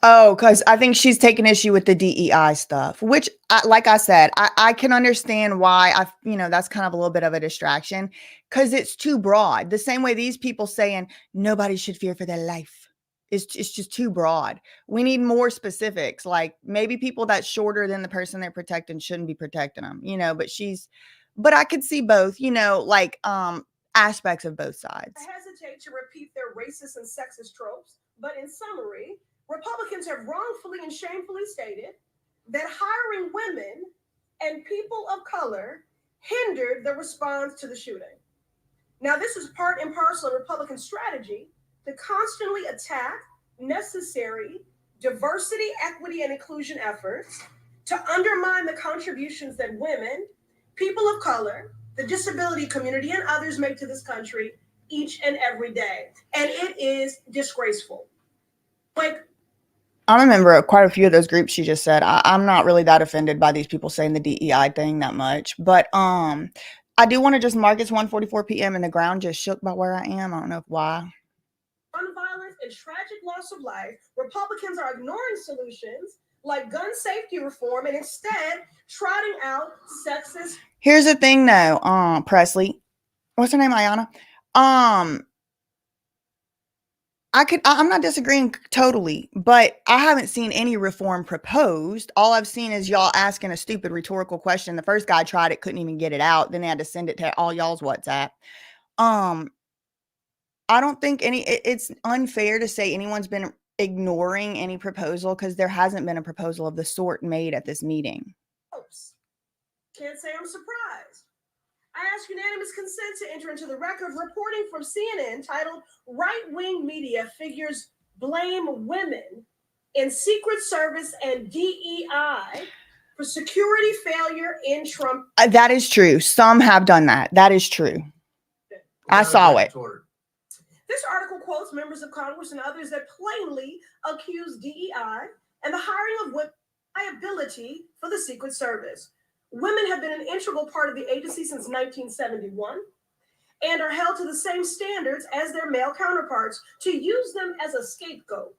Oh, because I think she's taking issue with the DEI stuff, which, like I said, I can understand why that's kind of a little bit of a distraction because it's too broad. The same way these people saying nobody should fear for their life. It's just too broad. We need more specifics, like maybe people that's shorter than the person they're protecting shouldn't be protecting them, but I could see both, aspects of both sides. I hesitate to repeat their racist and sexist tropes, but in summary, Republicans have wrongfully and shamefully stated that hiring women and people of color hindered the response to the shooting. Now, this is part and parcel of Republican strategy to constantly attack necessary diversity, equity, and inclusion efforts, to undermine the contributions that women, people of color, the disability community, and others make to this country each and every day. And it is disgraceful. I remember quite a few of those groups she just said. I'm not really that offended by these people saying the DEI thing that much, but I do want to just mark it's 1:44 p.m. and the ground just shook by where I am. I don't know why. Gun violence and tragic loss of life, Republicans are ignoring solutions like gun safety reform and instead trotting out sexist. Here's the thing though, Presley. What's her name, Ayanna? I'm not disagreeing totally, but I haven't seen any reform proposed. All I've seen is y'all asking a stupid rhetorical question. The first guy tried it, couldn't even get it out. Then they had to send it to all y'all's WhatsApp. I don't think it's unfair to say anyone's been ignoring any proposal because there hasn't been a proposal of the sort made at this meeting. Can't say I'm surprised. I ask unanimous consent to enter into the record reporting from CNN titled "Right-Wing Media Figures Blame Women in Secret Service and DEI for Security Failure in Trump." That is true. Some have done that. That is true. I saw it. This article quotes members of Congress and others that plainly accuse DEI and the hiring of women of liability for the Secret Service. Women have been an integral part of the agency since 1971 and are held to the same standards as their male counterparts. To use them as a scapegoat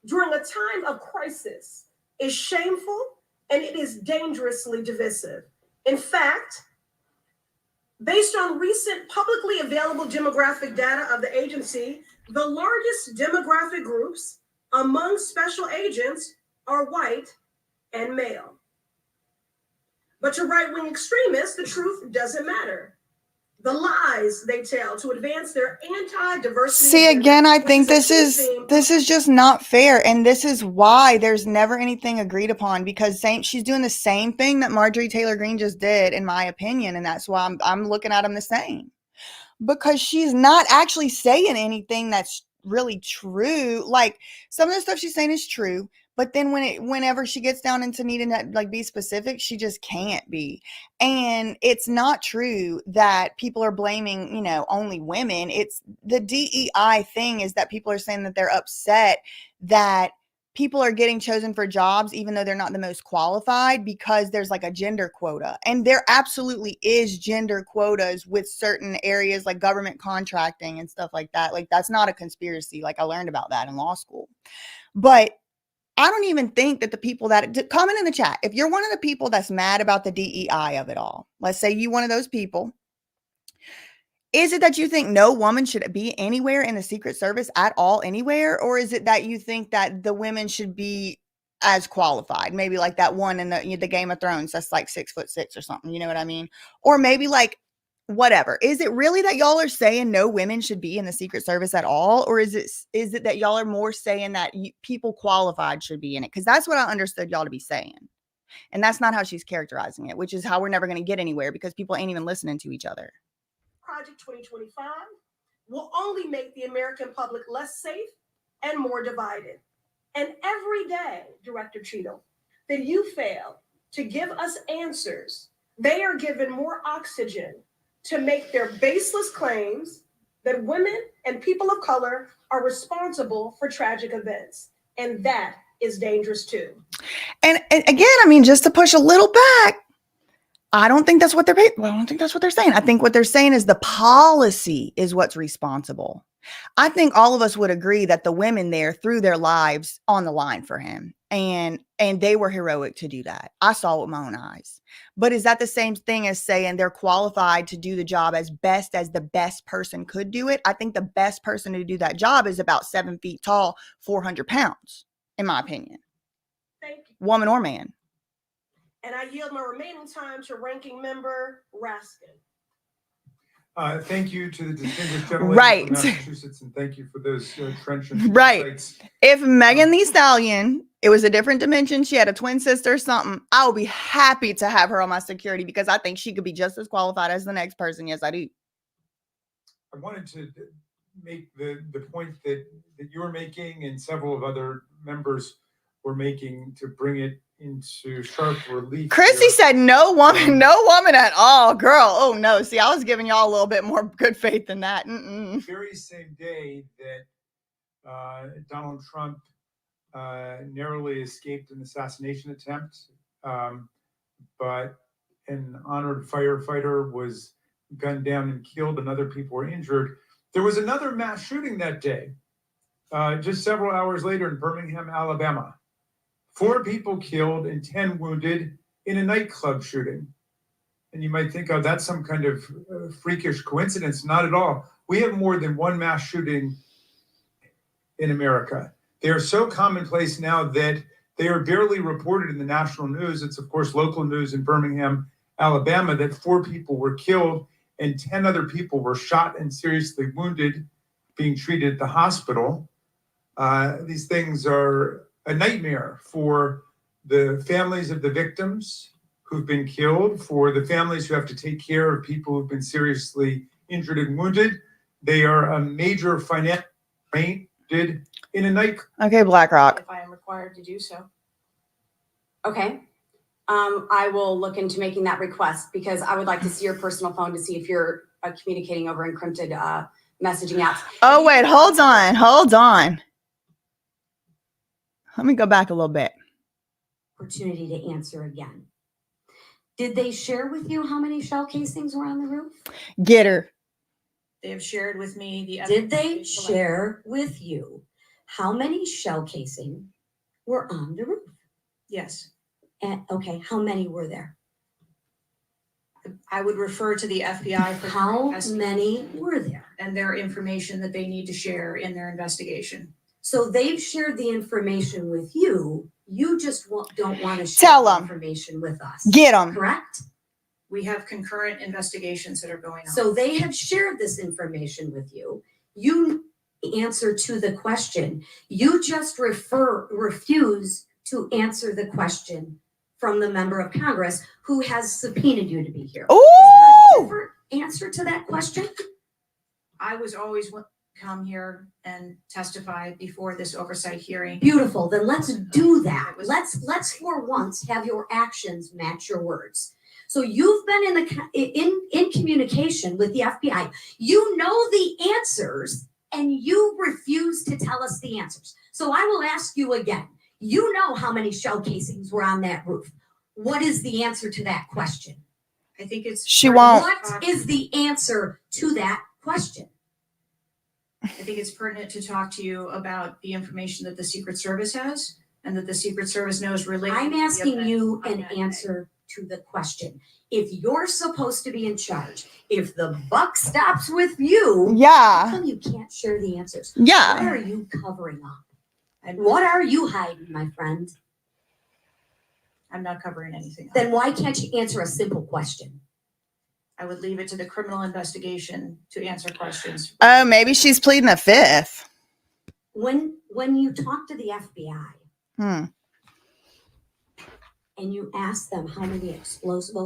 during a time of crisis is shameful and it is dangerously divisive. In fact, based on recent publicly available demographic data of the agency, the largest demographic groups among special agents are white and male. But to right-wing extremists, the truth doesn't matter. The lies they tell to advance their anti-diversity. See, again, I think this is just not fair. And this is why there's never anything agreed upon, because she's doing the same thing that Marjorie Taylor Greene just did, in my opinion. And that's why I'm looking at them the same, because she's not actually saying anything that's really true. Like, some of the stuff she's saying is true, but then whenever she gets down into needing to be specific, she just can't be. And it's not true that people are blaming, only women. It's the DEI thing is that people are saying that they're upset that people are getting chosen for jobs, even though they're not the most qualified, because there's a gender quota. And there absolutely is gender quotas with certain areas like government contracting and stuff like that. That's not a conspiracy. I learned about that in law school. But I don't even think that the people that comment in the chat, if you're one of the people that's mad about the DEI of it all, let's say you one of those people, is it that you think no woman should be anywhere in the Secret Service at all, anywhere? Or is it that you think that the women should be as qualified? Maybe like that one in the Game of Thrones that's 6'6" or something, you know what I mean? Or maybe whatever. Is it really that y'all are saying no women should be in the Secret Service at all? Or is it that y'all are more saying that people qualified should be in it? Because that's what I understood y'all to be saying. And that's not how she's characterizing it, which is how we're never going to get anywhere, because people ain't even listening to each other. Project 2025 will only make the American public less safe and more divided. And every day, Director Cheetle, that you fail to give us answers they are given more oxygen to make their baseless claims that women and people of color are responsible for tragic events. And that is dangerous too. And again, I mean, just to push a little back, I don't think that's what they're saying. I think what they're saying is the policy is what's responsible. I think all of us would agree that the women there threw their lives on the line for him, and they were heroic to do that. I saw it with my own eyes. But is that the same thing as saying they're qualified to do the job as best as the best person could do it? I think the best person to do that job is about 7 feet tall, 400 pounds, in my opinion. Thank you. Woman or man. And I yield my remaining time to Ranking Member Raskin. Thank you to the distinguished gentleman Right. from Massachusetts, and thank you for those trenchant Right. insights. If Megan Thee Stallion, it was a different dimension, she had a twin sister or something, I would be happy to have her on my security because I think she could be just as qualified as the next person. Yes, I do. I wanted to make the point that you were making and several of other members were making to bring it into sharp relief. Chrissy here. said no woman at all. Girl, oh no. See, I was giving y'all a little bit more good faith than that. The very same day that Donald Trump narrowly escaped an assassination attempt, but an honored firefighter was gunned down and killed and other people were injured. There was another mass shooting that day, just several hours later in Birmingham, Alabama. 4 people killed and 10 wounded in a nightclub shooting. And you might think, oh, that's some kind of freakish coincidence. Not at all. We have more than one mass shooting in America. They are so commonplace now that they are barely reported in the national news. It's, of course, local news in Birmingham, Alabama, that 4 people were killed and 10 other people were shot and seriously wounded, being treated at the hospital. These things are a nightmare for the families of the victims who've been killed, for the families who have to take care of people who've been seriously injured and wounded. They are a major financial drain in a night. Okay, BlackRock. If I am required to do so. Okay. I will look into making that request because I would like to see your personal phone to see if you're communicating over encrypted messaging apps. Oh, wait, hold on. Let me go back a little bit. Opportunity to answer again. Did they share with you how many shell casings were on the roof? Get her. They have shared with me the Did they share with you how many shell casing were on the roof? Yes. And okay, how many were there? I would refer to the FBI for how many were there? And their information that they need to share in their investigation. So they've shared the information with you. You just don't want to share the information with us. Get them. Correct? We have concurrent investigations that are going on. So they have shared this information with you. You answer to the question. You just refuse to answer the question from the member of Congress who has subpoenaed you to be here. Ooh! Is there a different answer to that question? I was always come here and testify before this oversight hearing. Beautiful. Then let's do that. Let's for once have your actions match your words. So you've been in communication with the FBI. You know the answers and you refuse to tell us the answers. So I will ask you again. You know how many shell casings were on that roof. What is the answer to that question? I think it's she won't. What is the answer to that question? I think it's pertinent to talk to you about the information that the Secret Service has and that the Secret Service knows related. I'm asking you an answer to the question. If you're supposed to be in charge, if the buck stops with you, yeah, how come you can't share the answers? Yeah. What are you covering up? And what are you hiding, my friend? I'm not covering anything. Then why can't you answer a simple question? I would leave it to the criminal investigation to answer questions. Oh, maybe she's pleading the fifth. When you talk to the FBI and you ask them how many explosives,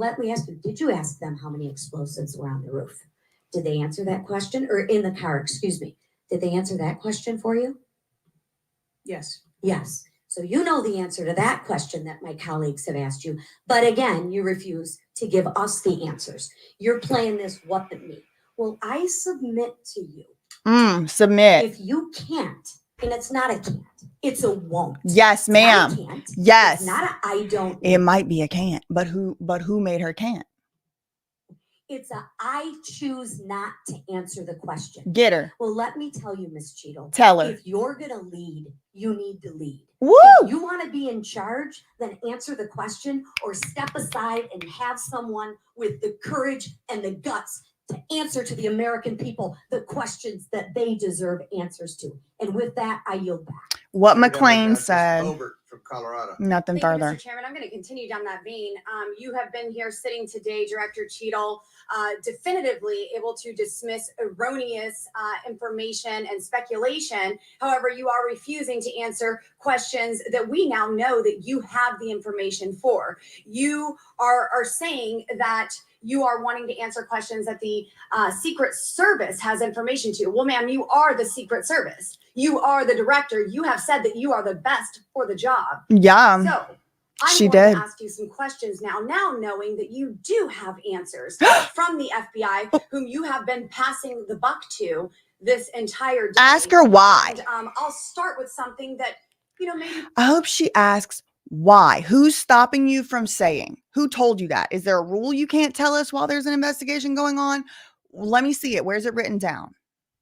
did you ask them how many explosives were on the roof? Did they answer that question? Or in the car, excuse me. Did they answer that question for you? Yes. Yes. So you know the answer to that question that my colleagues have asked you. But again, you refuse to give us the answers. You're playing this what but me. Well, I submit to you. Submit. If you can't, and it's not a can't, it's a won't. Yes, ma'am. It's not a can't. Yes. It's not a I don't. It might be a can't, but who made her can't? It's a I choose not to answer the question. Get her. Well, let me tell you, Miss Cheetle. Tell her. If you're gonna lead, you need to lead. Woo! If you want to be in charge, then answer the question or step aside and have someone with the courage and the guts to answer to the American people the questions that they deserve answers to. And with that, I yield back. What McLean said. From Colorado. Nothing Thank you, further. Mr. Chairman. I'm going to continue down that vein. You have been here sitting today, Director Cheetle, definitively able to dismiss erroneous information and speculation. However, you are refusing to answer questions that we now know that you have the information for. You are saying that you are wanting to answer questions that the Secret Service has information to. Well, ma'am, you are the Secret Service. You are the director. You have said that you are the best for the job. Yeah. So I'm she going did. to ask you some questions now knowing that you do have answers from the FBI, whom you have been passing the buck to this entire day. Ask her why. And, I'll start with something that, maybe. I hope she asks why. Who's stopping you from saying? Who told you that? Is there a rule you can't tell us while there's an investigation going on? Let me see it. Where's it written down?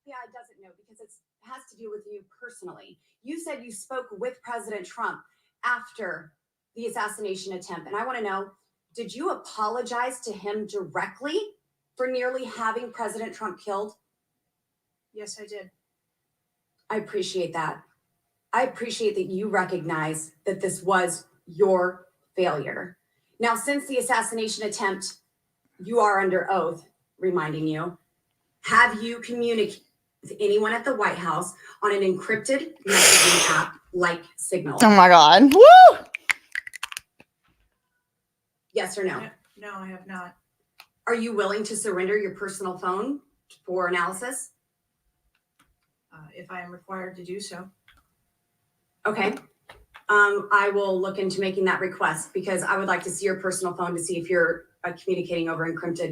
Yeah, it doesn't know because it has to do with you personally. You said you spoke with President Trump after the assassination attempt. And I want to know, did you apologize to him directly for nearly having President Trump killed? Yes, I did. I appreciate that. I appreciate that you recognize that this was your failure. Now, since the assassination attempt, you are under oath, reminding you, have you communicated with anyone at the White House on an encrypted messaging app like Signal? Oh my God. Woo! Yes or no? No, I have not. Are you willing to surrender your personal phone for analysis? If I am required to do so. Okay. I will look into making that request because I would like to see your personal phone to see if you're communicating over encrypted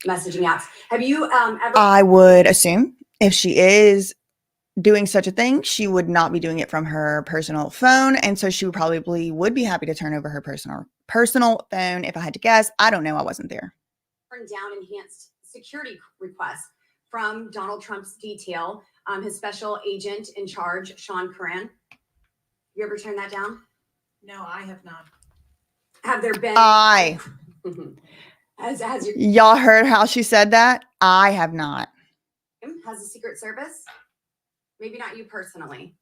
messaging apps. Have you ever? I would assume if she is doing such a thing, she would not be doing it from her personal phone. And so she probably would be happy to turn over her personal phone. If I had to guess, I don't know. I wasn't there. Turned down enhanced security request from Donald Trump's detail, his special agent in charge, Sean Curran. You ever turned that down? No, I have not. Have there been? Has your Y'all heard how she said that? I have not. Has the Secret Service? Maybe not you personally.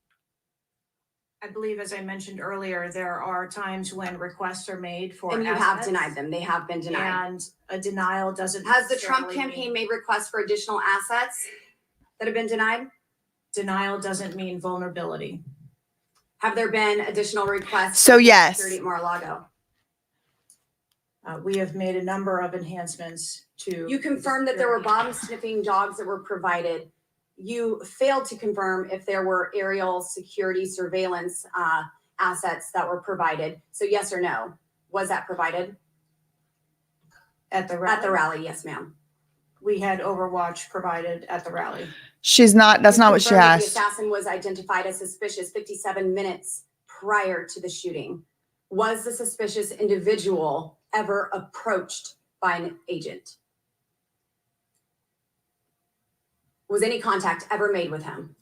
I believe, as I mentioned earlier, there are times when requests are made for And you have assets, denied them. They have been denied. and a denial doesn't. Has the Trump necessarily campaign mean- made requests for additional assets that have been denied? Denial doesn't mean vulnerability. Have there been additional requests? So for yes. security at Mar-a-Lago? We have made a number of enhancements to. You confirmed that there were bomb sniffing dogs that were provided. You failed to confirm if there were aerial security surveillance assets that were provided. So yes or no? Was that provided? At the rally? At the rally, yes, ma'am. We had Overwatch provided at the rally. That's not what she Confirmed that asked. The assassin was identified as suspicious 57 minutes prior to the shooting. Was the suspicious individual ever approached by an agent? Was any contact ever made with him?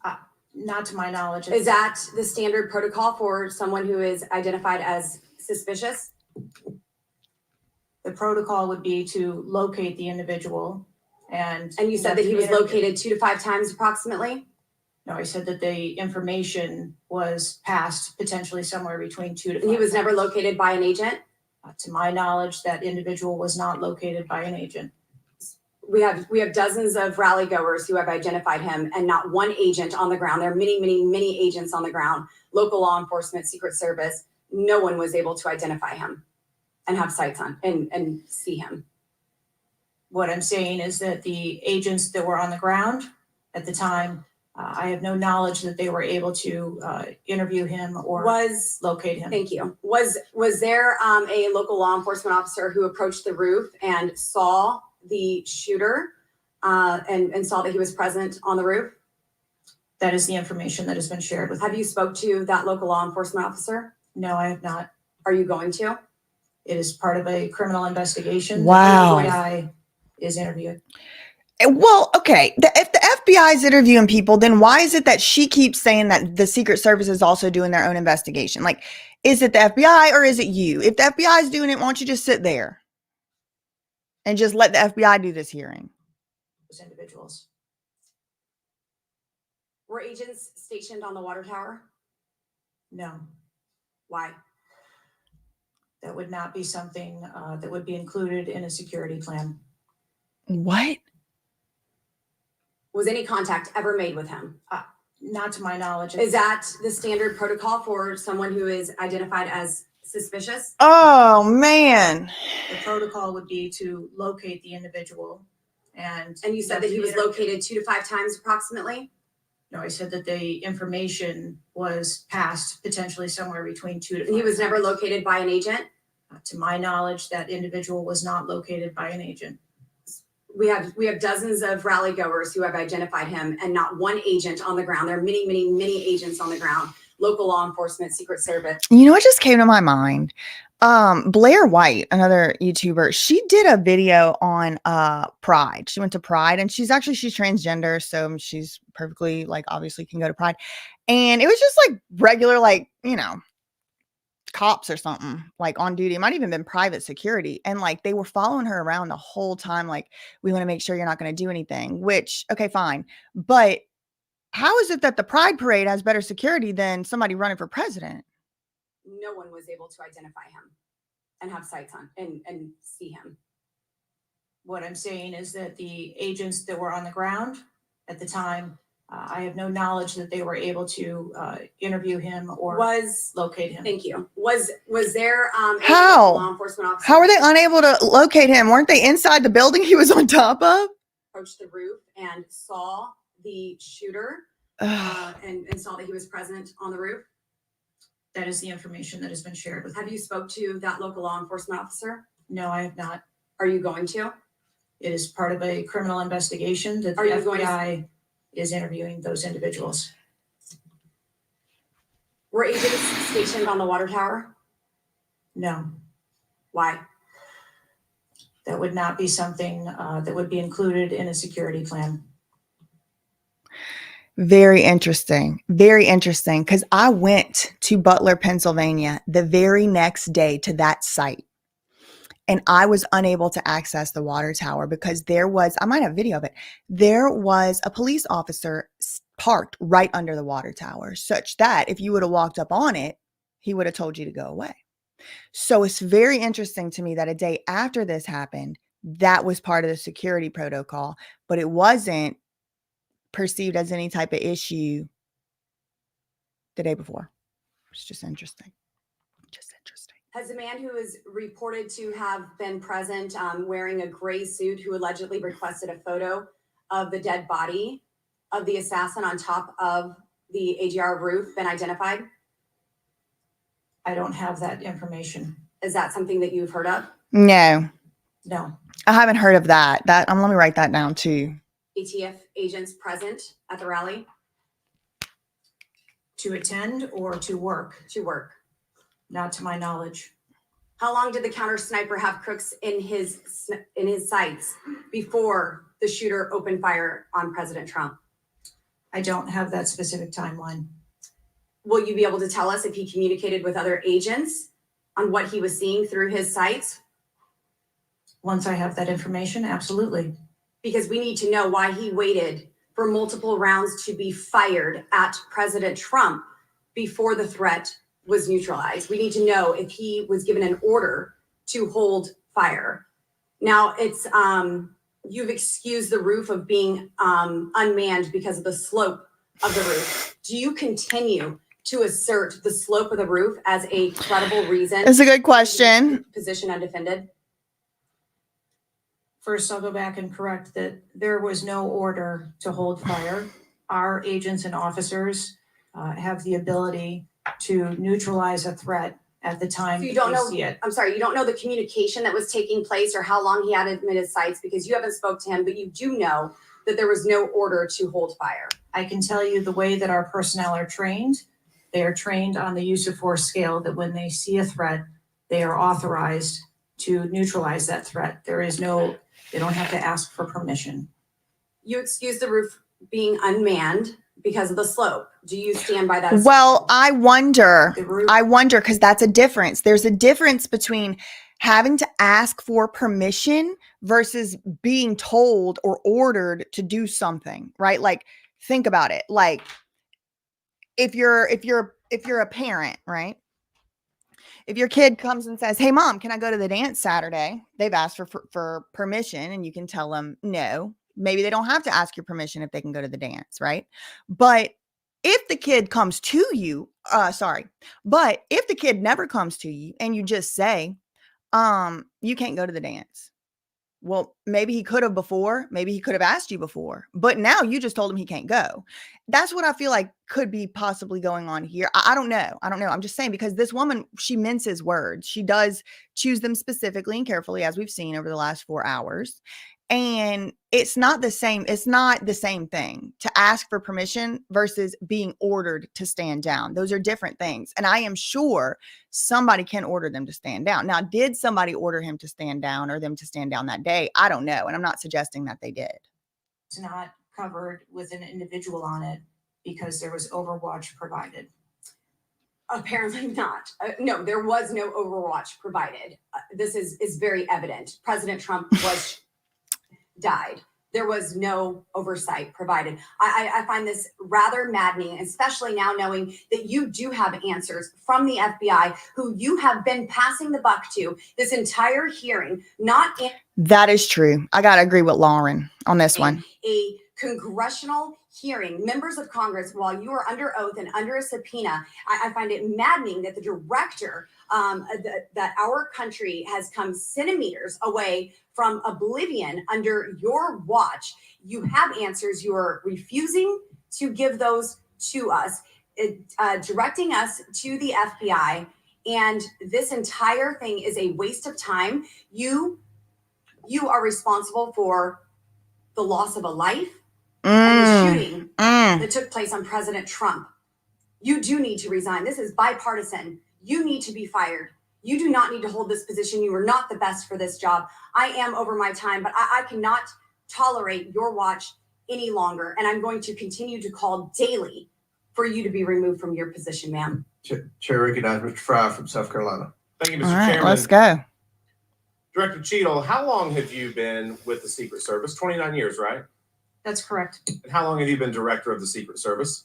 Not to my knowledge. Is that the standard protocol for someone who is identified as suspicious? The protocol would be to locate the individual and. And you said that he was located 2 to 5 times approximately? No, I said that the information was passed potentially somewhere between 2 to 5. And he was never times. located by an agent? To my knowledge, that individual was not located by an agent. We have dozens of rally goers who have identified him and not one agent on the ground. There are many, many, many agents on the ground, local law enforcement, Secret Service. No one was able to identify him and have sights on and see him. What I'm saying is that the agents that were on the ground at the time I have no knowledge that they were able to interview him or locate him. Thank you. Was there a local law enforcement officer who approached the roof and saw the shooter and saw that he was present on the roof? That is the information that has been shared with. Have you spoke to that local law enforcement officer? No, I have not. Are you going to? It is part of a criminal investigation. Wow. The FBI is interviewed. Well, okay. If the FBI is interviewing people, then why is it that she keeps saying that the Secret Service is also doing their own investigation? Like, is it the FBI or is it you? If the FBI is doing it, why don't you just sit there and just let the FBI do this hearing? Those individuals. Were agents stationed on the water tower? No, Why? that would not be something that would be included in a security plan. What? Was any contact ever made with him? Not to my knowledge. Is that the standard protocol for someone who is identified as suspicious? Oh, man. The protocol would be to locate the individual And you said that he was located 2 to 5 times approximately? No, I said that the information was passed potentially somewhere between 2 to 5. And he was never located by an agent? To my knowledge, that individual was not located by an agent. We have dozens of rally goers who have identified him and not one agent on the ground. There are many, many, many agents on the ground. Local law enforcement, Secret Service. You know what just came to my mind? Blair White, another YouTuber, she did a video on Pride. She went to Pride and she's transgender, so she's perfectly, like, obviously can go to Pride. And it was just like regular, like, you know, cops or something, like, on duty. It might even been private security, and like they were following her around the whole time, like, we want to make sure you're not going to do anything, which, okay, fine, but how is it that the Pride Parade has better security than somebody running for president? No one was able to identify him and have sights on and see him. What I'm saying is that the agents that were on the ground at the time, I have no knowledge that they were able to interview him or locate him. Thank you. Was there a How? law enforcement officer? How are they unable to locate him? Weren't they inside the building he was on top of? Approached the roof and saw the shooter and saw that he was present on the roof? That is the information that has been shared with. Have you spoke to that local law enforcement officer? No, I have not. Are you going to? It is part of a criminal investigation that the FBI is interviewing those individuals. Were agents stationed on the water tower? No, Why? that would not be something that would be included in a security plan. Very interesting. Very interesting. Because I went to Butler, Pennsylvania the very next day to that site. And I was unable to access the water tower because I might have video of it. There was a police officer parked right under the water tower, such that if you would have walked up on it, he would have told you to go away. So it's very interesting to me that a day after this happened, that was part of the security protocol, but it wasn't perceived as any type of issue the day before. It's just interesting. Has the man who is reported to have been present wearing a gray suit who allegedly requested a photo of the dead body of the assassin on top of the AGR roof been identified? I don't have that information. Is that something that you've heard of? No, No, I haven't heard of that. Let me write that down too. ATF agents present at the rally? to attend or to work? To work. Not to my knowledge. How long did the counter sniper have crooks in his sights before the shooter opened fire on President Trump? I don't have that specific timeline. Will you be able to tell us if he communicated with other agents on what he was seeing through his sights? Once I have that information, absolutely. Because we need to know why he waited for multiple rounds to be fired at President Trump before the threat was neutralized. We need to know if he was given an order to hold fire. Now it's, you've excused the roof of being unmanned because of the slope of the roof. Do you continue to assert the slope of the roof as a credible reason? That's a good question. Position undefended? First, I'll go back and correct that there was no order to hold fire. our agents and officers have the ability to neutralize a threat at the time So you that don't we know, see it. I'm sorry, you don't know the communication that was taking place or how long he had admitted sites because you haven't spoke to him, but you do know that there was no order to hold fire. I can tell you the way that our personnel are trained. They are trained on the use of force scale, that when they see a threat, they are authorized to neutralize that threat. They don't have to ask for permission. You excused the roof being unmanned because of the slope. Do you stand by that? Well, I wonder because that's a difference. There's a difference between having to ask for permission versus being told or ordered to do something, right? Like, think about it. Like, if you're a parent, right? If your kid comes and says, "Hey, mom, can I go to the dance Saturday?" They've asked for permission, and you can tell them no. Maybe they don't have to ask your permission if they can go to the dance, right? But if the kid comes to you, but if the kid never comes to you and you just say, you can't go to the dance. Well, maybe he could have before. Maybe he could have asked you before, but now you just told him he can't go. That's what I feel like could be possibly going on here. I don't know. I'm just saying, because this woman, she minces words. She does choose them specifically and carefully, as we've seen over the last 4 hours. And it's not the same. It's not the same thing to ask for permission versus being ordered to stand down. Those are different things. And I am sure somebody can order them to stand down. Now, did somebody order him to stand down or them to stand down that day? I don't know. And I'm not suggesting that they did. It's not covered with an individual on it because there was overwatch provided. Apparently not. No, there was no overwatch provided. This is very evident. President Trump died. There was no oversight provided. I find this rather maddening, especially now knowing that you do have answers from the FBI, who you have been passing the buck to this entire hearing, That is true. I got to agree with Lauren on this one. A congressional hearing, members of Congress, while you are under oath and under a subpoena. I find it maddening that the director, that our country has come centimeters away from oblivion under your watch. You have answers. You are refusing to give those to us, directing us to the FBI. And this entire thing is a waste of time. You are responsible for the loss of a life and the shooting that took place on President Trump. You do need to resign. This is bipartisan. You need to be fired. You do not need to hold this position. You are not the best for this job. I am over my time, but I cannot tolerate your watch any longer. And I'm going to continue to call daily for you to be removed from your position, ma'am. Chair recognizes Mr. Fry from South Carolina. Thank you, All Mr. right, Chairman. let's go. Director Cheetle, how long have you been with the Secret Service? 29 years, right? That's correct. And how long have you been director of the Secret Service?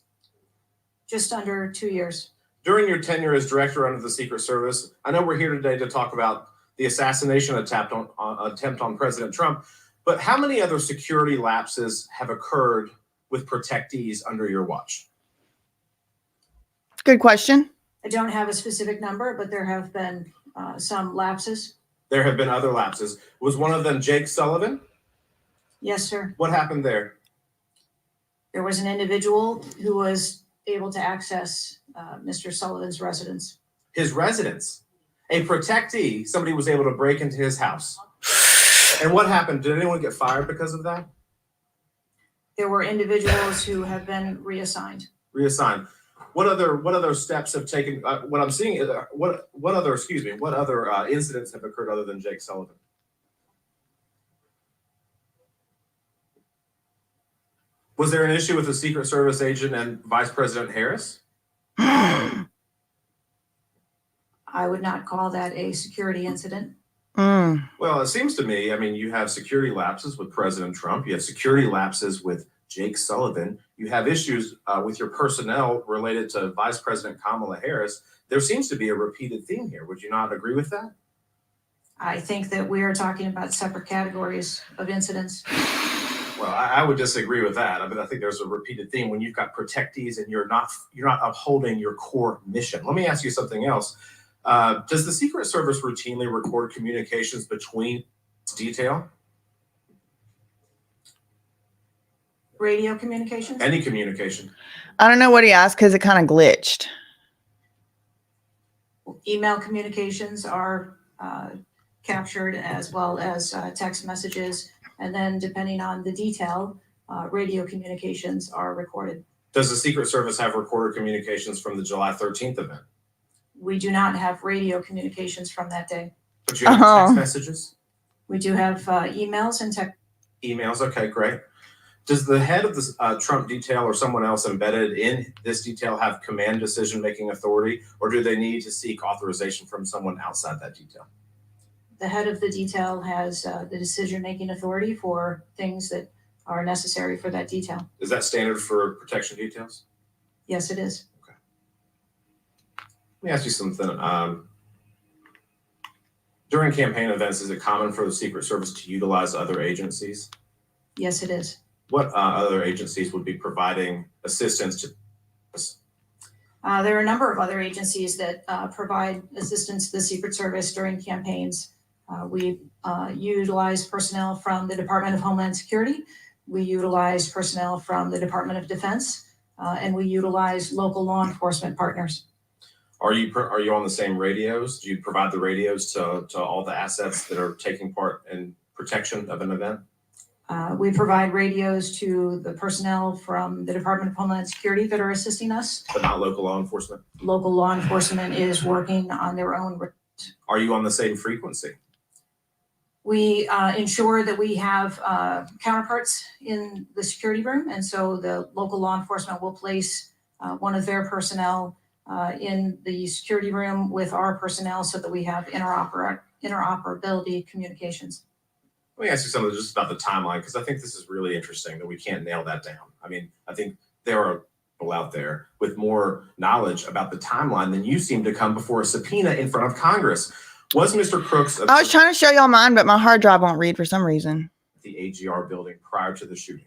Just under 2 years. During your tenure as director under the Secret Service, I know we're here today to talk about the assassination attempt on President Trump, but how many other security lapses have occurred with protectees under your watch? Good question. I don't have a specific number, but there have been some lapses. There have been other lapses. Was one of them Jake Sullivan? Yes, sir. What happened there? There was an individual who was able to access Mr. Sullivan's residence. His residence? A protectee, somebody was able to break into his house. And what happened? Did anyone get fired because of that? There were individuals who have been reassigned. Reassigned. What other steps have taken? What I'm seeing is what other incidents have occurred other than Jake Sullivan? Was there an issue with the Secret Service agent and Vice President Harris? I would not call that a security incident. Well, it seems to me, I mean, you have security lapses with President Trump. You have security lapses with Jake Sullivan. You have issues with your personnel related to Vice President Kamala Harris. There seems to be a repeated theme here. Would you not agree with that? I think that we are talking about separate categories of incidents. Well, I would disagree with that. I mean, I think there's a repeated theme when you've got protectees and you're not upholding your core mission. Let me ask you something else. Does the Secret Service routinely record communications between detail? Radio communications? Any communication? I don't know what he asked because it kind of glitched. Email communications are captured, as well as text messages. And then depending on the detail, radio communications are recorded. Does the Secret Service have recorded communications from the July 13th event? We do not have radio communications from that day. But you have text messages? We do have emails and text. Emails, okay, great. Does the head of the Trump detail or someone else embedded in this detail have command decision-making authority, or do they need to seek authorization from someone outside that detail? The head of the detail has the decision-making authority for things that are necessary for that detail. Is that standard for protection details? Yes, it is. Let me ask you something. During campaign events, is it common for the Secret Service to utilize other agencies? Yes, it is. What other agencies would be providing assistance to? There are a number of other agencies that provide assistance to the Secret Service during campaigns. We utilize personnel from the Department of Homeland Security. We utilize personnel from the Department of Defense, and we utilize local law enforcement partners. Are you on the same radios? Do you provide the radios to all the assets that are taking part in protection of an event? We provide radios to the personnel from the Department of Homeland Security that are assisting us. But not local law enforcement? Local law enforcement is working on their own. Are you on the same frequency? We ensure that we have counterparts in the security room, and so the local law enforcement will place one of their personnel in the security room with our personnel so that we have interoperability communications. Let me ask you something just about the timeline, because I think this is really interesting that we can't nail that down. I mean, I think there are people out there with more knowledge about the timeline than you seem to come before a subpoena in front of Congress. Was Mr. Crooks I was trying to show y'all mine, but my hard drive won't read for some reason. The AGR building prior to the shooting?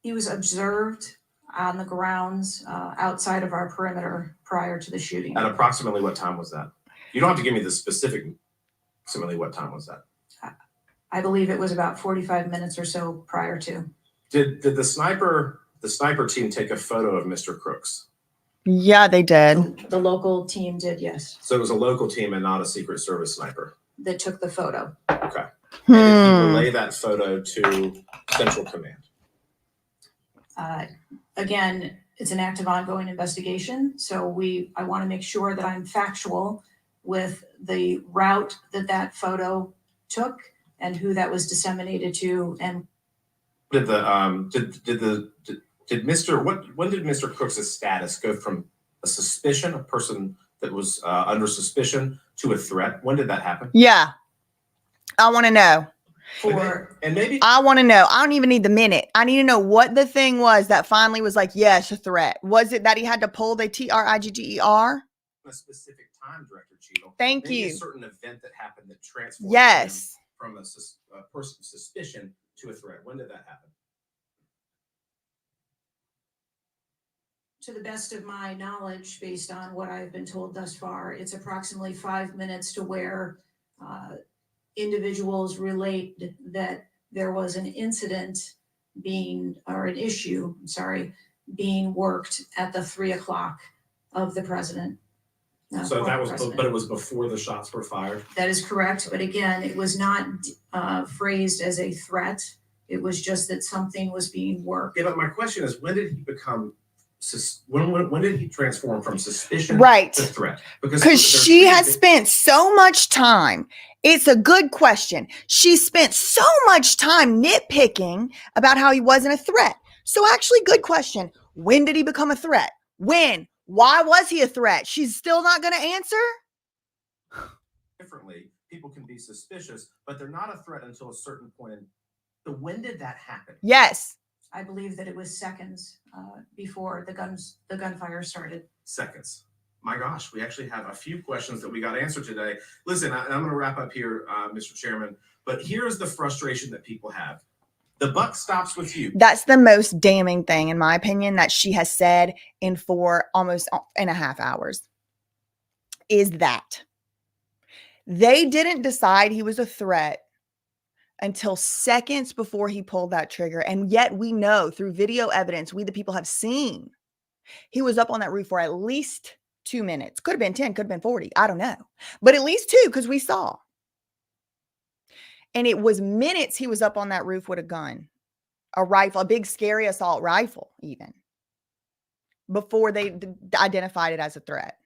He was observed on the grounds outside of our perimeter prior to the shooting. At approximately what time was that? You don't have to give me the specific. Approximately what time was that? I believe it was about 45 minutes or so prior to. Did the sniper team take a photo of Mr. Crooks? Yeah, they did. The local team did, yes, So it was a local team and not a Secret Service sniper. that took the photo. Okay. And did you relay that photo to Central Command? Again, it's an active ongoing investigation. So I want to make sure that I'm factual with the route that photo took and who that was disseminated to. And When did Mr. Crooks' status go from a suspicion, a person that was under suspicion, to a threat? When did that happen? Yeah. I want to know. And maybe I want to know. I don't even need the minute. I need to know what the thing was that finally was like, yes, a threat. Was it that he had to pull the TRIGGER? a specific time, Director Cheetle. Thank Maybe you. a certain event that happened that transformed Yes. him from a person's suspicion to a threat. When did that happen? to the best of my knowledge, based on what I've been told thus far, it's approximately 5 minutes to where individuals relate that there was an incident being worked at the 3 o'clock of the president. So that was, but it was before the shots were fired? That is correct, but again, it was not phrased as a threat. It was just that something was being worked. Yeah, but my question is, when did he become, when did he transform from suspicion Right. to threat? Because she has spent so much time. It's a good question. She spent so much time nitpicking about how he wasn't a threat. So actually, good question. When did he become a threat? When? Why was he a threat? She's still not going to answer? Differently, people can be suspicious, but they're not a threat until a certain point. So when did that happen? Yes. I believe that it was seconds before the gunfire started. Seconds. My gosh, we actually have a few questions that we got answered today. Listen, I'm going to wrap up here, Mr. Chairman, but here's the frustration that people have. The buck stops with you. That's the most damning thing, in my opinion, that she has said in 4.5 hours, is that they didn't decide he was a threat until seconds before he pulled that trigger. And yet we know through video evidence, we the people have seen, he was up on that roof for at least 2 minutes. Could have been 10, could have been 40. I don't know. But at least 2, because we saw. And it was minutes he was up on that roof with a gun, a rifle, a big scary assault rifle even, before they identified it as a threat.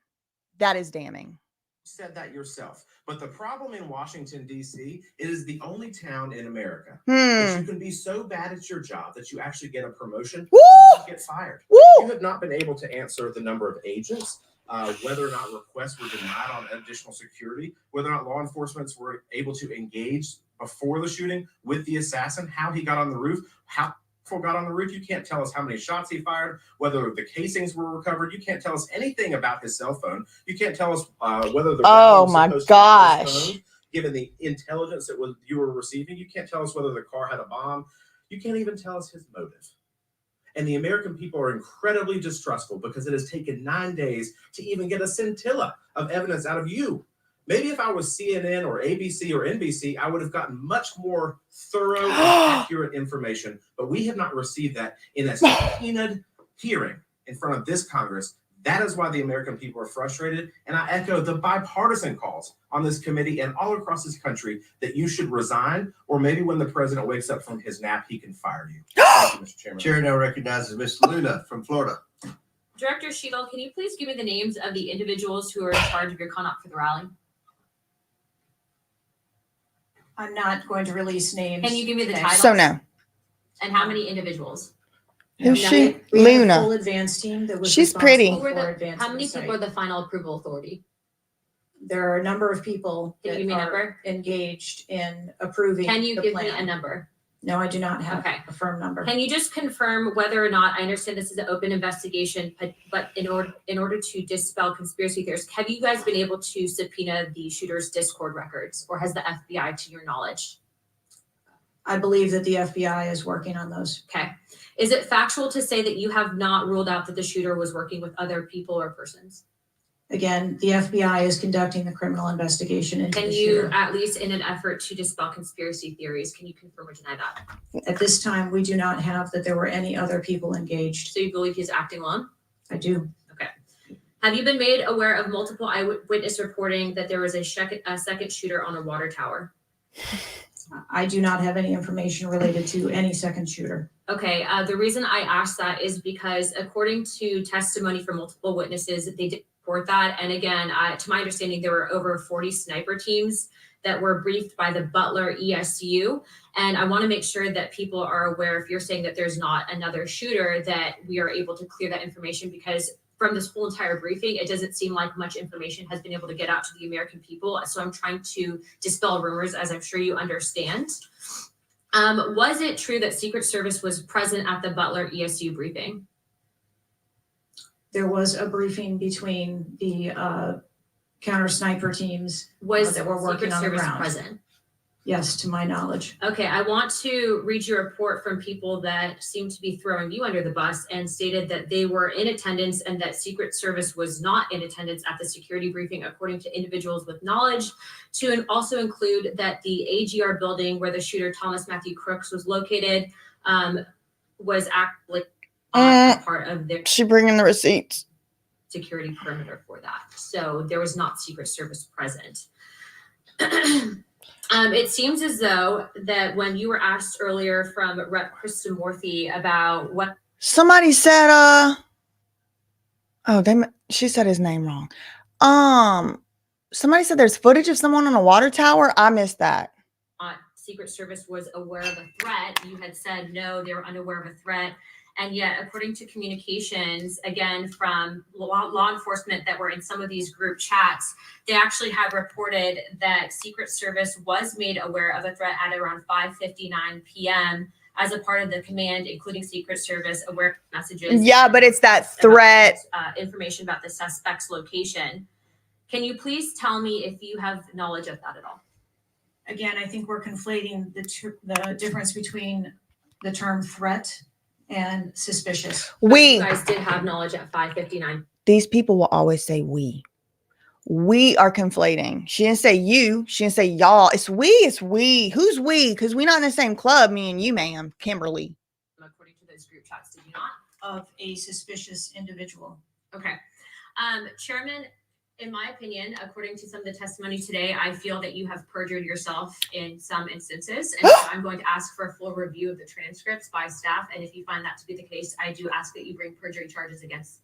That is damning. Said that yourself. But the problem in Washington, D.C., it is the only town in America Hmm. that you can be so bad at your job that you actually get a promotion, Woo! and get fired. Woo! You have not been able to answer the number of agents, whether or not requests were denied on additional security, whether or not law enforcement were able to engage before the shooting with the assassin, how he got on the roof, how people got on the roof. You can't tell us how many shots he fired, whether the casings were recovered. You can't tell us anything about his cell phone. You can't tell us whether the Oh my gosh. given the intelligence that you were receiving. You can't tell us whether the car had a bomb. You can't even tell us his motive. And the American people are incredibly distrustful because it has taken 9 days to even get a scintilla of evidence out of you. Maybe if I was CNN or ABC or NBC, I would have gotten much more thorough and accurate information. But we have not received that in a subpoenaed hearing in front of this Congress. That is why the American people are frustrated. And I echo the bipartisan calls on this committee and all across this country that you should resign, or maybe when the president wakes up from his nap, he can fire you. Thank you, Mr. Chairman. Chair now recognizes Ms. Luna from Florida. Director Cheetle, can you please give me the names of the individuals who are in charge of your conduct for the rally? I'm not going to release names. Can you give me the today. titles? So no. And how many individuals? Who's she? We had a Luna. full advance team that was She's pretty. responsible Who are for the, advancing how many the site. people are the final approval authority? There are a number of people Can you that give me a are number? engaged in approving Can you the give plan. me a number? No, I do not have Okay. a firm number. Can you just confirm whether or not, I understand this is an open investigation, but in order to dispel conspiracy theories, have you guys been able to subpoena the shooter's Discord records, or has the FBI, to your knowledge? I believe that the FBI is working on those. Okay. Is it factual to say that you have not ruled out that the shooter was working with other people or persons? Again, the FBI is conducting the criminal investigation into Can the you, shooter. at least in an effort to dispel conspiracy theories, can you confirm or deny that? At this time, we do not have that there were any other people engaged. So you believe he's acting alone? I do. Okay. Have you been made aware of multiple eyewitness reporting that there was a second shooter on a water tower? I do not have any information related to any second shooter. Okay, the reason I asked that is because according to testimony from multiple witnesses, they did report that. And again, to my understanding, there were over 40 sniper teams that were briefed by the Butler ESU. And I want to make sure that people are aware, if you're saying that there's not another shooter, that we are able to clear that information, because from this whole entire briefing, it doesn't seem like much information has been able to get out to the American people. So I'm trying to dispel rumors, as I'm sure you understand. Was it true that Secret Service was present at the Butler ESU briefing? There was a briefing between the counter sniper teams Was that were working Secret on the Service ground. present? Yes, to my knowledge. Okay, I want to read you a report from people that seem to be throwing you under the bus and stated that they were in attendance and that Secret Service was not in attendance at the security briefing, according to individuals with knowledge, to also include that the AGR building where the shooter Thomas Matthew Crooks was located was a part of their She bringing the receipts. security perimeter for that. So there was not Secret Service present. It seems as though that when you were asked earlier from Rep. Kristen Morphy about what Somebody said, she said his name wrong. Somebody said there's footage of someone on a water tower. I missed that. Secret Service was aware of a threat, you had said no, they were unaware of a threat. And yet, according to communications, again, from law enforcement that were in some of these group chats, they actually have reported that Secret Service was made aware of a threat at around 5:59 p.m. as a part of the command, including Secret Service aware messages. Yeah, but it's that threat. Information about the suspect's location. Can you please tell me if you have knowledge of that at all? Again, I think we're conflating the difference between the term threat and suspicious. We. You guys did have knowledge at 5:59. These people will always say we. We are conflating. She didn't say you. She didn't say y'all. It's we. It's we. Who's we? Because we're not in the same club, me and you, ma'am. Kimberly. According to those group chats, did you not? Of a suspicious individual. Okay. Chairman, in my opinion, according to some of the testimony today, I feel that you have perjured yourself in some instances. And so I'm going to ask for a full review of the transcripts by staff. And if you find that to be the case, I do ask that you bring perjury charges against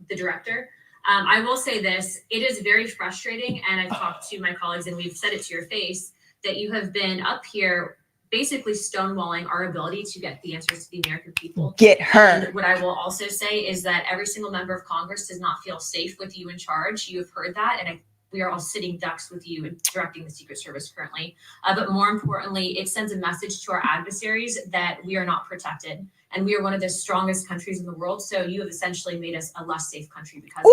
the director. I will say this, it is very frustrating, and I've talked to my colleagues and we've said it to your face, that you have been up here basically stonewalling our ability to get the answers to the American people. Get her. And what I will also say is that every single member of Congress does not feel safe with you in charge. You have heard that, and we are all sitting ducks with you and directing the Secret Service currently. But more importantly, it sends a message to our adversaries that we are not protected. And we are one of the strongest countries in the world. So you have essentially made us a less safe country because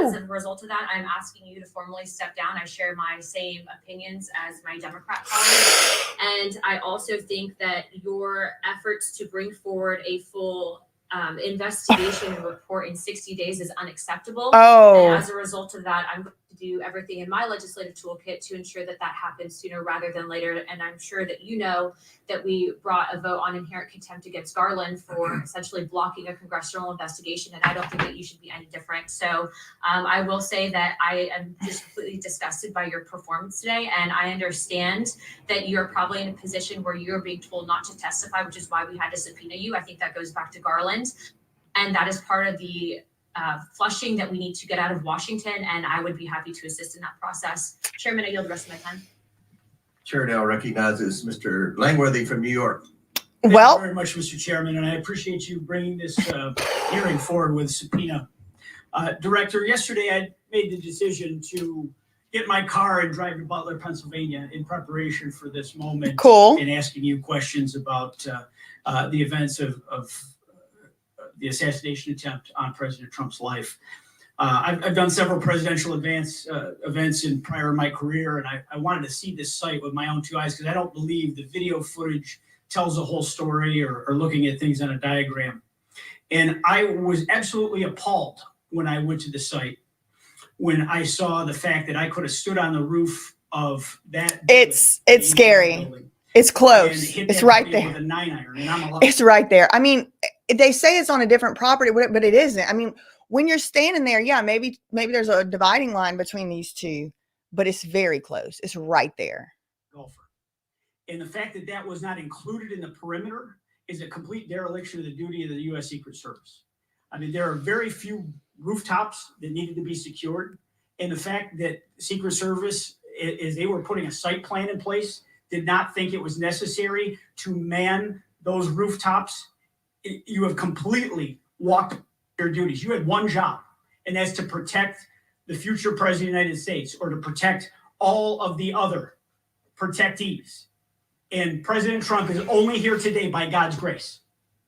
as a result of that, I'm asking you to formally step down. I share my same opinions as my Democrat colleagues. And I also think that your efforts to bring forward a full investigation and report in 60 days is unacceptable. Oh. And as a result of that, I'm going to do everything in my legislative toolkit to ensure that that happens sooner rather than later. And I'm sure that you know that we brought a vote on inherent contempt against Garland for essentially blocking a congressional investigation. And I don't think that you should be any different. So I will say that I am just completely disgusted by your performance today. And I understand that you're probably in a position where you're being told not to testify, which is why we had to subpoena you. I think that goes back to Garland. And that is part of the flushing that we need to get out of Washington. And I would be happy to assist in that process. Chairman, I yield the rest of my time. Chair now recognizes Mr. Langworthy from New York. Thank Well, you very much, Mr. Chairman, and I appreciate you bringing this hearing forward with subpoena. Director, yesterday I made the decision to get my car and drive to Butler, Pennsylvania in preparation for this moment. Cool. And asking you questions about the events of the assassination attempt on President Trump's life. I've done several presidential events in prior in my career, and I wanted to see this site with my own two eyes because I don't believe the video footage tells the whole story or looking at things on a diagram. And I was absolutely appalled when I went to the site, when I saw the fact that I could have stood on the roof of that. It's scary. It's close. It's right there. With a 9-iron, and I'm alive. It's right there. I mean, they say it's on a different property, but it isn't. I mean, when you're standing there, yeah, maybe there's a dividing line between these two, but it's very close. It's right there. Golfer. And the fact that that was not included in the perimeter is a complete dereliction of the duty of the U.S. Secret Service. I mean, there are very few rooftops that needed to be secured. And the fact that Secret Service, as they were putting a site plan in place, did not think it was necessary to man those rooftops, you have completely walked your duties. You had one job, and that's to protect the future president of the United States or to protect all of the other protectees. And President Trump is only here today by God's grace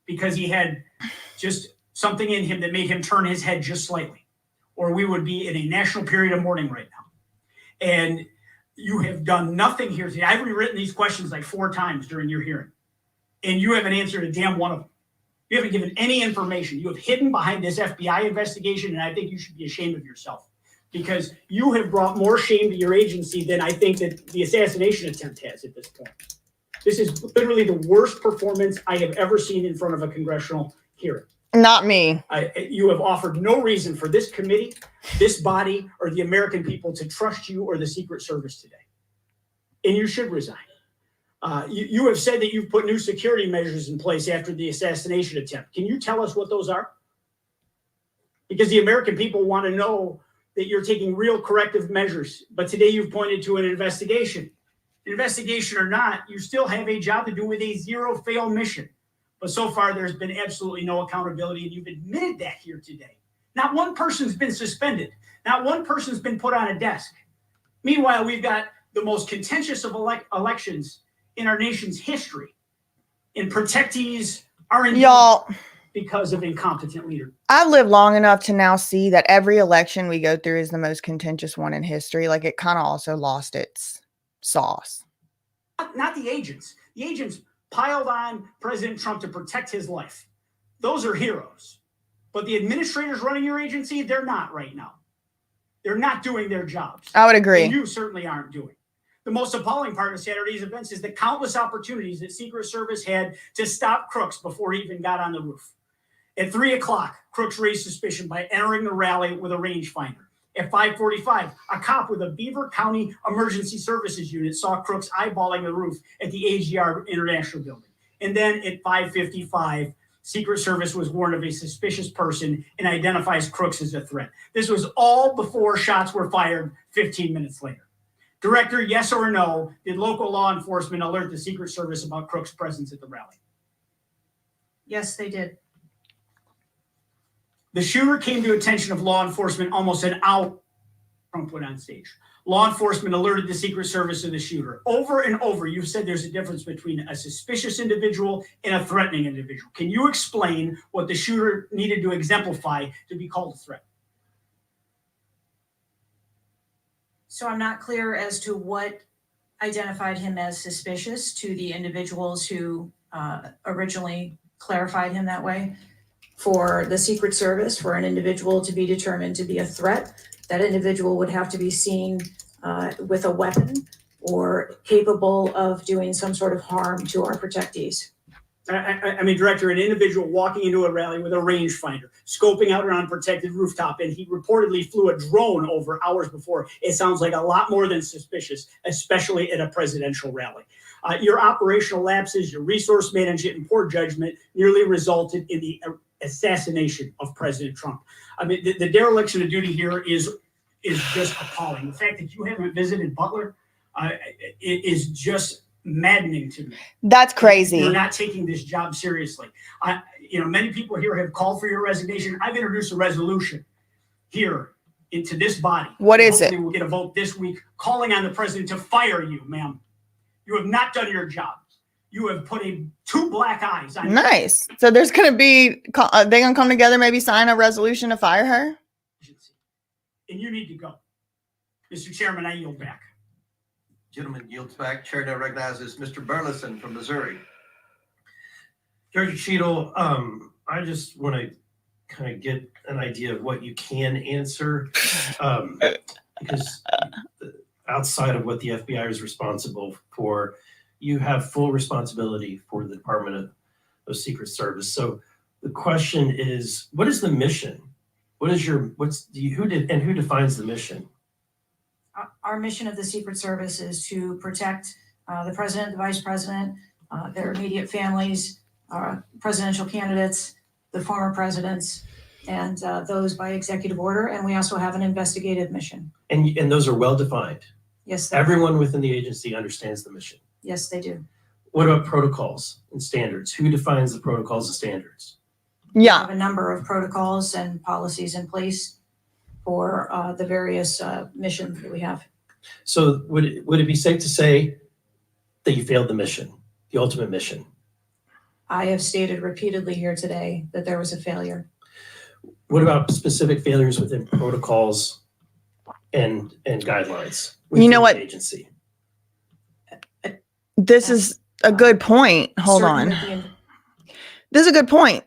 because he had just something in him that made him turn his head just slightly, or we would be in a national period of mourning right now. And you have done nothing here today. I've rewritten these questions like 4 times during your hearing, and you haven't answered a damn one of them. You haven't given any information. You have hidden behind this FBI investigation, and I think you should be ashamed of yourself because you have brought more shame to your agency than I think that the assassination attempt has at this point. This is literally the worst performance I have ever seen in front of a congressional hearing. Not me. You have offered no reason for this committee, this body, or the American people to trust you or the Secret Service today. And you should resign. You have said that you've put new security measures in place after the assassination attempt. Can you tell us what those are? Because the American people want to know that you're taking real corrective measures. But today you've pointed to an investigation. Investigation or not, you still have a job to do with a zero-fail mission. But so far, there's been absolutely no accountability, and you've admitted that here today. Not one person's been suspended. Not one person's been put on a desk. Meanwhile, we've got the most contentious of elections in our nation's history. And protectees are in because of incompetent leaders. I've lived long enough to now see that every election we go through is the most contentious one in history. Like, it kind of also lost its sauce. Not the agents. The agents piled on President Trump to protect his life. Those are heroes. But the administrators running your agency, they're not right now. They're not doing their jobs. I would agree. And you certainly aren't doing. The most appalling part of Saturday's events is the countless opportunities that Secret Service had to stop Crooks before he even got on the roof. At 3 o'clock, Crooks raised suspicion by entering the rally with a rangefinder. At 5:45, a cop with a Beaver County Emergency Services unit saw Crooks eyeballing the roof at the AGR International Building. And then at 5:55, Secret Service was warned of a suspicious person and identifies Crooks as a threat. This was all before shots were fired 15 minutes later. Director, yes or no, did local law enforcement alert the Secret Service about Crooks' presence at the rally? Yes, they did. The shooter came to attention of law enforcement almost an hour Trump went on stage. Law enforcement alerted the Secret Service of the shooter. Over and over, you've said there's a difference between a suspicious individual and a threatening individual. Can you explain what the shooter needed to exemplify to be called a threat? So I'm not clear as to what identified him as suspicious to the individuals who originally clarified him that way. For the Secret Service, for an individual to be determined to be a threat, that individual would have to be seen with a weapon or capable of doing some sort of harm to our protectees. I mean, Director, an individual walking into a rally with a rangefinder, scoping out an unprotected rooftop, and he reportedly flew a drone over hours before. It sounds like a lot more than suspicious, especially at a presidential rally. Your operational lapses, your resource management, and poor judgment nearly resulted in the assassination of President Trump. I mean, the dereliction of duty here is just appalling. The fact that you haven't visited Butler is just maddening to me. That's crazy. You're not taking this job seriously. Many people here have called for your resignation. I've introduced a resolution here into this body. What is it? Hopefully we'll get a vote this week calling on the president to fire you, ma'am. You have not done your job. You have put two black eyes on. Nice. So there's going to be, are they going to come together, maybe sign a resolution to fire her? And you need to go. Mr. Chairman, I yield back. Gentleman yields back. Chair now recognizes Mr. Burleson from Missouri. Director Cheetle, I just want to kind of get an idea of what you can answer, because outside of what the FBI is responsible for, you have full responsibility for the Department of Secret Service. So the question is, what is the mission? Who defines the mission? Our mission of the Secret Service is to protect the president, the vice president, their immediate families, presidential candidates, the former presidents, and those by executive order. And we also have an investigative mission. And those are well defined. Yes. Everyone within the agency understands the mission. Yes, they do. What about protocols and standards? Who defines the protocols and standards? Yeah. We have a number of protocols and policies in place for the various missions that we have. So would it be safe to say that you failed the mission, the ultimate mission? I have stated repeatedly here today that there was a failure. What about specific failures within protocols and guidelines? You know what? The agency? This is a good point. Hold on. This is a good point.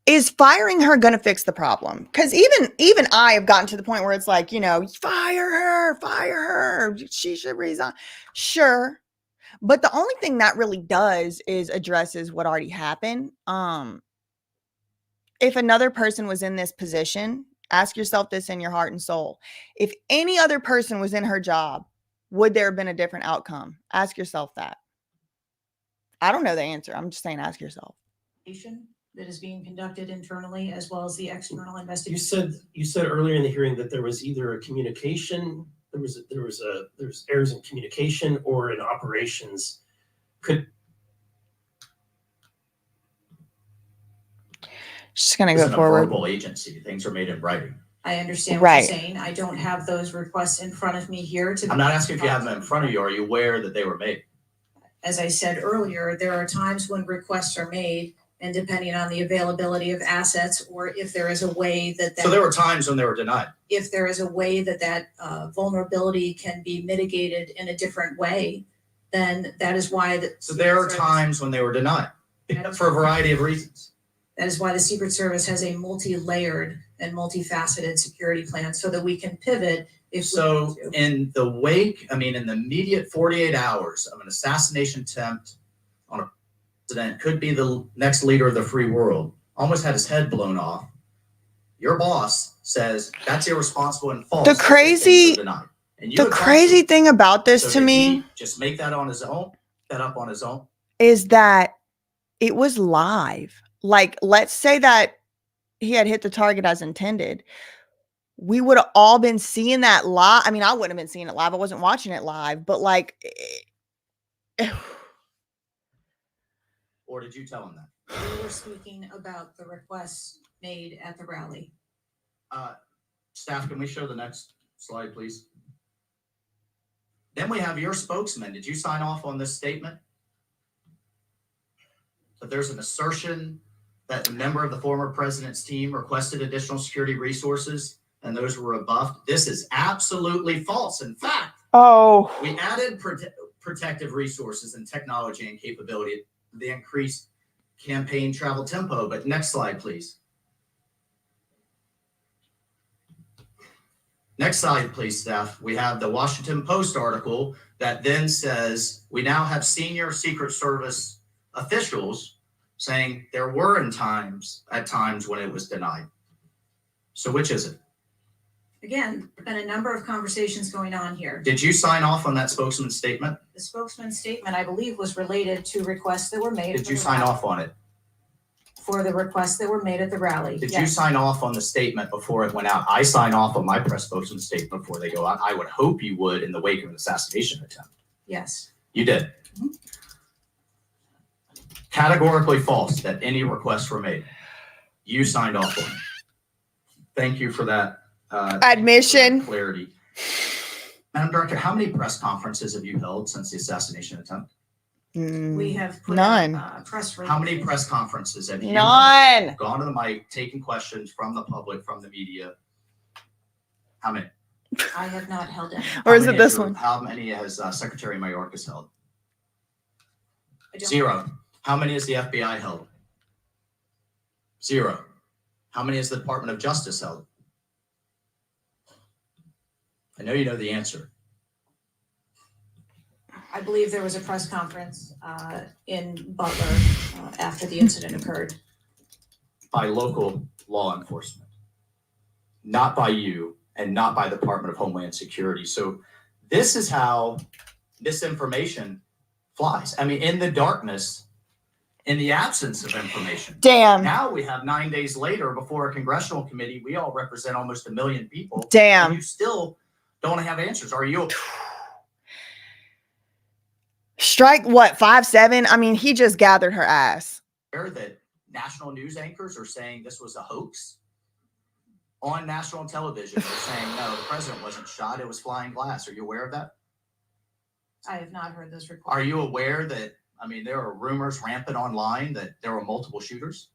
Is firing her going to fix the problem? Because even I have gotten to the point where it's like, fire her. She should resign. Sure. But the only thing that really does is addresses what already happened. If another person was in this position, ask yourself this in your heart and soul. If any other person was in her job, would there have been a different outcome? Ask yourself that. I don't know the answer. I'm just saying, ask yourself. That is being conducted internally as well as the external investigation. You said earlier in the hearing that there was either a communication, there's errors in communication or in operations. Just gonna go forward. It's an affordable agency. Things are made in writing. I understand what you're saying. I don't have those requests in front of me here. I'm not asking if you have them in front of you. Are you aware that they were made? As I said earlier, there are times when requests are made, and depending on the availability of assets, or if there is a way that. So there were times when they were denied. If there is a way that vulnerability can be mitigated in a different way, then that is why. So there are times when they were denied for a variety of reasons. That is why the Secret Service has a multi-layered and multifaceted security plan so that we can pivot if So we need to. in the wake, I mean, in the immediate 48 hours of an assassination attempt on a president, could be the next leader of the free world, almost had his head blown off. Your boss says that's irresponsible and false. The crazy thing about this to me just make that on his own, up on his own. is that it was live. Like, let's say that he had hit the target as intended. We would have all been seeing that live. I mean, I wouldn't have been seeing it live. I wasn't watching it live, but like, or did you tell him that? We were speaking about the requests made at the rally. Staff, can we show the next slide, please? Then we have your spokesman. Did you sign off on this statement? That there's an assertion that a member of the former president's team requested additional security resources and those were rebuffed. This is absolutely false. In fact, we added protective resources and technology and capability. The increased campaign travel tempo. But next slide, please. Next slide, please, staff. We have the Washington Post article that then says we now have senior Secret Service officials saying there were at times when it was denied. So which is it? Again, there've been a number of conversations going on here. Did you sign off on that spokesman's statement? The spokesman's statement, I believe, was related to requests that were made. Did you sign off on it? For the requests that were made at the rally. Did you sign off on the statement before it went out? I sign off on my press spokesman's statement before they go out. I would hope you would in the wake of an assassination attempt. Yes. You did. Categorically false that any requests were made. You signed off on it. Thank you for that. Admission. Clarity. Madam Director, how many press conferences have you held since the assassination attempt? We have put none. Press release. How many press conferences have you None. held? Gone to the mic, taken questions from the public, from the media? How many? I have not held any. Or is it this one? How many has Secretary Mayorkas held? I don't- 0. How many has the FBI held? 0. How many has the Department of Justice held? I know you know the answer. I believe there was a press conference in Butler after the incident occurred. By local law enforcement, not by you and not by the Department of Homeland Security. So this is how misinformation flies. I mean, in the darkness, in the absence of information. Damn. Now we have 9 days later before a congressional committee. We all represent almost 1 million people. Damn. And you still don't have answers. Are you? Strike what, 5'7"? I mean, he just gathered her ass. Aware that national news anchors are saying this was a hoax? On national television, they're saying, no, the president wasn't shot. It was flying glass. Are you aware of that? I have not heard this report. Are you aware that, I mean, there are rumors rampant online that there were multiple shooters?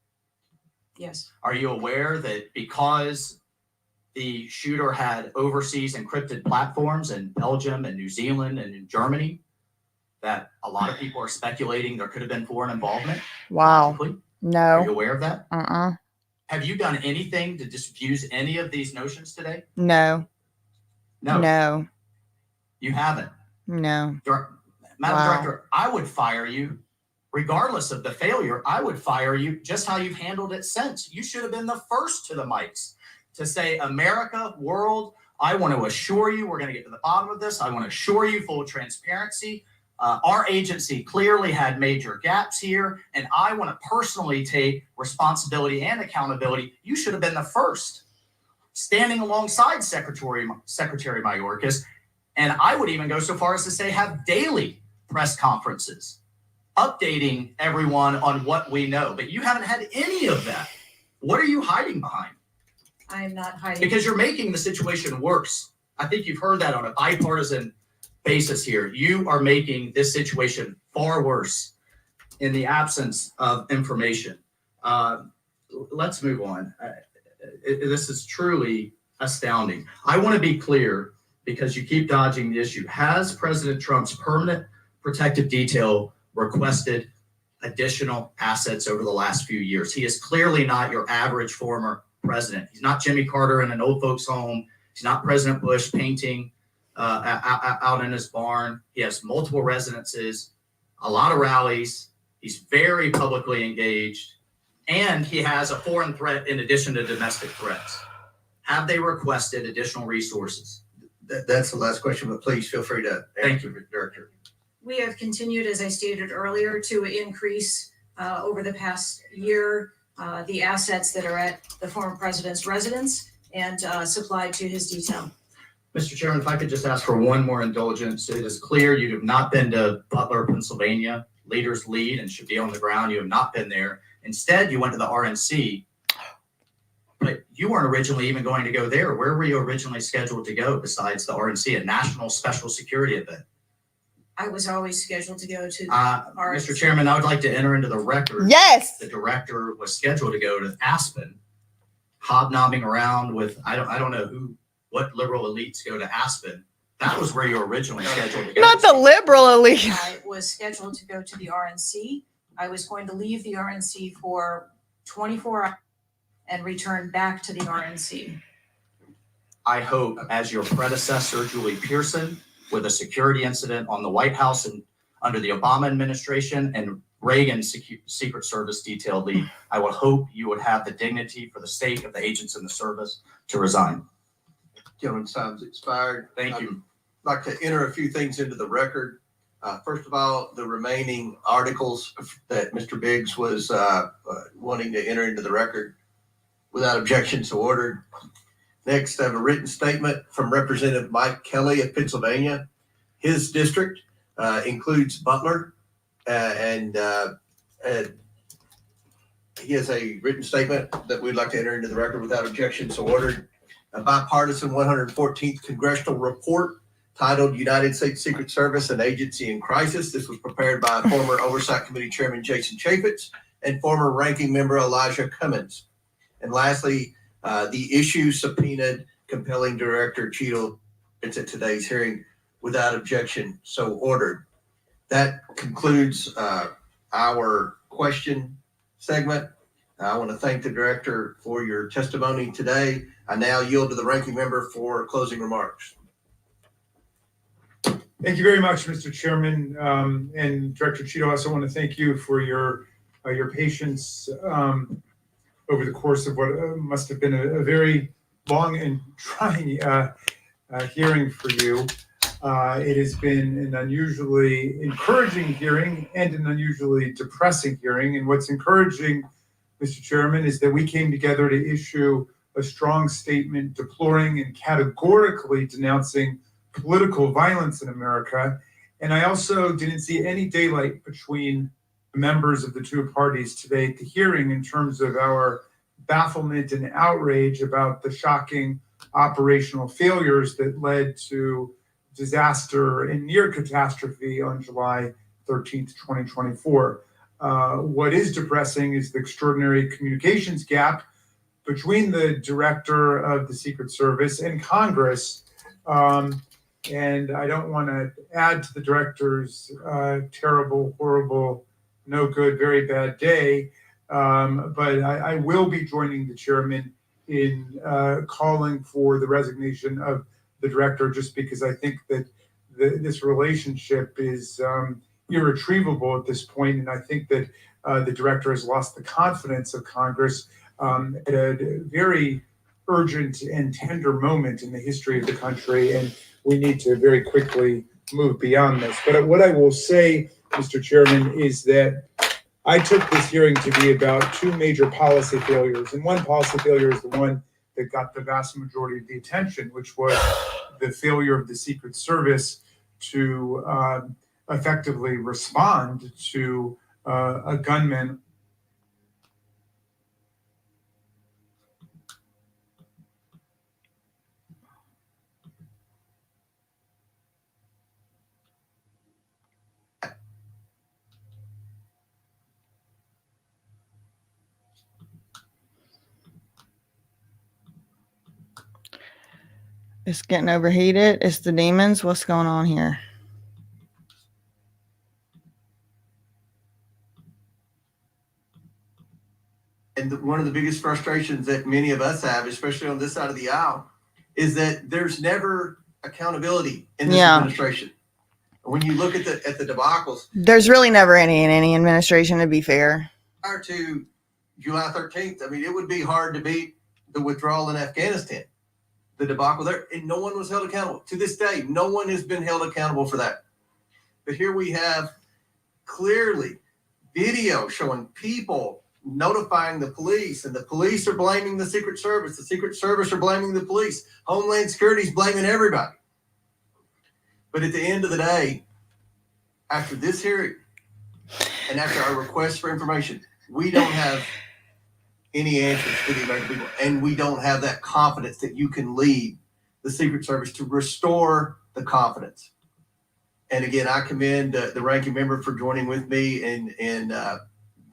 Yes. Are you aware that because the shooter had overseas encrypted platforms in Belgium and New Zealand and in Germany, that a lot of people are speculating there could have been foreign involvement? Wow. Logically? No. Are you aware of that? Uh-uh. Have you done anything to disabuse any of these notions today? No. No. No. You haven't. No. Madam Wow. Director, I would fire you. Regardless of the failure, I would fire you just how you've handled it since. You should have been the first to the mics to say, America, world, I want to assure you we're going to get to the bottom of this. I want to assure you full transparency. Our agency clearly had major gaps here, and I want to personally take responsibility and accountability. You should have been the first, standing alongside Secretary Mayorkas, and I would even go so far as to say have daily press conferences, updating everyone on what we know. But you haven't had any of that. What are you hiding behind? I am not hiding. Because you're making the situation worse. I think you've heard that on a bipartisan basis here. You are making this situation far worse in the absence of information. Let's move on. This is truly astounding. I want to be clear because you keep dodging the issue. Has President Trump's permanent protective detail requested additional assets over the last few years. He is clearly not your average former president. He's not Jimmy Carter in an old folks home. He's not President Bush painting out in his barn. He has multiple residences, a lot of rallies. He's very publicly engaged, and he has a foreign threat in addition to domestic threats. Have they requested additional resources? That's the last question, but please feel free to answer, Director. We have continued, as I stated earlier, to increase over the past year the assets that are at the former president's residence and supplied to his detail. Mr. Chairman, if I could just ask for one more indulgence. It is clear you have not been to Butler, Pennsylvania. Leaders lead and should be on the ground. You have not been there. Instead, you went to the RNC, but you weren't originally even going to go there. Where were you originally scheduled to go besides the RNC, a national special security event? I was always scheduled to go to Mr. Chairman, I would like to enter into the record. Yes. The director was scheduled to go to Aspen, hobnobbing around with, I don't know what liberal elites go to Aspen. That was where you were originally scheduled to go. Not the liberal elite. I was scheduled to go to the RNC. I was going to leave the RNC for 24 hours and return back to the RNC. I hope, as your predecessor, Julie Pearson, with a security incident on the White House and under the Obama administration and Reagan's Secret Service detail lead, I would hope you would have the dignity for the sake of the agents in the service to resign. Gentleman's time's expired. Thank you. I'd like to enter a few things into the record. First of all, the remaining articles that Mr. Biggs was wanting to enter into the record without objection, so ordered. Next, I have a written statement from Representative Mike Kelly of Pennsylvania. His district includes Butler, and he has a written statement that we'd like to enter into the record without objection, so ordered. A bipartisan 114th congressional report titled United States Secret Service, an Agency in Crisis. This was prepared by former Oversight Committee Chairman Jason Chaffetz and former Ranking Member Elijah Cummins. And lastly, the issue subpoenaed compelling Director Cheetle into today's hearing without objection, so ordered. That concludes our question segment. I want to thank the Director for your testimony today. I now yield to the Ranking Member for closing remarks. Thank you very much, Mr. Chairman. And Director Cheetle, I also want to thank you for your patience over the course of what must have been a very long and trying hearing for you. It has been an unusually encouraging hearing and an unusually depressing hearing. And what's encouraging, Mr. Chairman, is that we came together to issue a strong statement deploring and categorically denouncing political violence in America. And I also didn't see any daylight between members of the two parties today at the hearing in terms of our bafflement and outrage about the shocking operational failures that led to disaster and near catastrophe on July 13th, 2024. What is depressing is the extraordinary communications gap between the director of the Secret Service and Congress. And I don't want to add to the director's terrible, horrible, no good, very bad day. But I will be joining the chairman in calling for the resignation of the director, just because I think that this relationship is irretrievable at this point. And I think that the director has lost the confidence of Congress at a very urgent and tender moment in the history of the country. And we need to very quickly move beyond this. But what I will say, Mr. Chairman, is that I took this hearing to be about two major policy failures. And one policy failure is the one that got the vast majority of the attention, which was the failure of the Secret Service to effectively respond to a gunman. It's getting overheated. It's the demons. What's going on here? one of the biggest frustrations that many of us have, especially on this side of the aisle, is that there's never accountability in this administration. When you look at the debacles, there's really never any in any administration, to be fair. Prior to July 13th, I mean, it would be hard to beat the withdrawal in Afghanistan, the debacle there, and no one was held accountable. To this day, no one has been held accountable for that. But here we have clearly video showing people notifying the police, and the police are blaming the Secret Service. The Secret Service are blaming the police. Homeland Security is blaming everybody. But at the end of the day, after this hearing and after our request for information, we don't have any answers to the American people, and we don't have that confidence that you can lead the Secret Service to restore the confidence. And again, I commend the ranking member for joining with me in the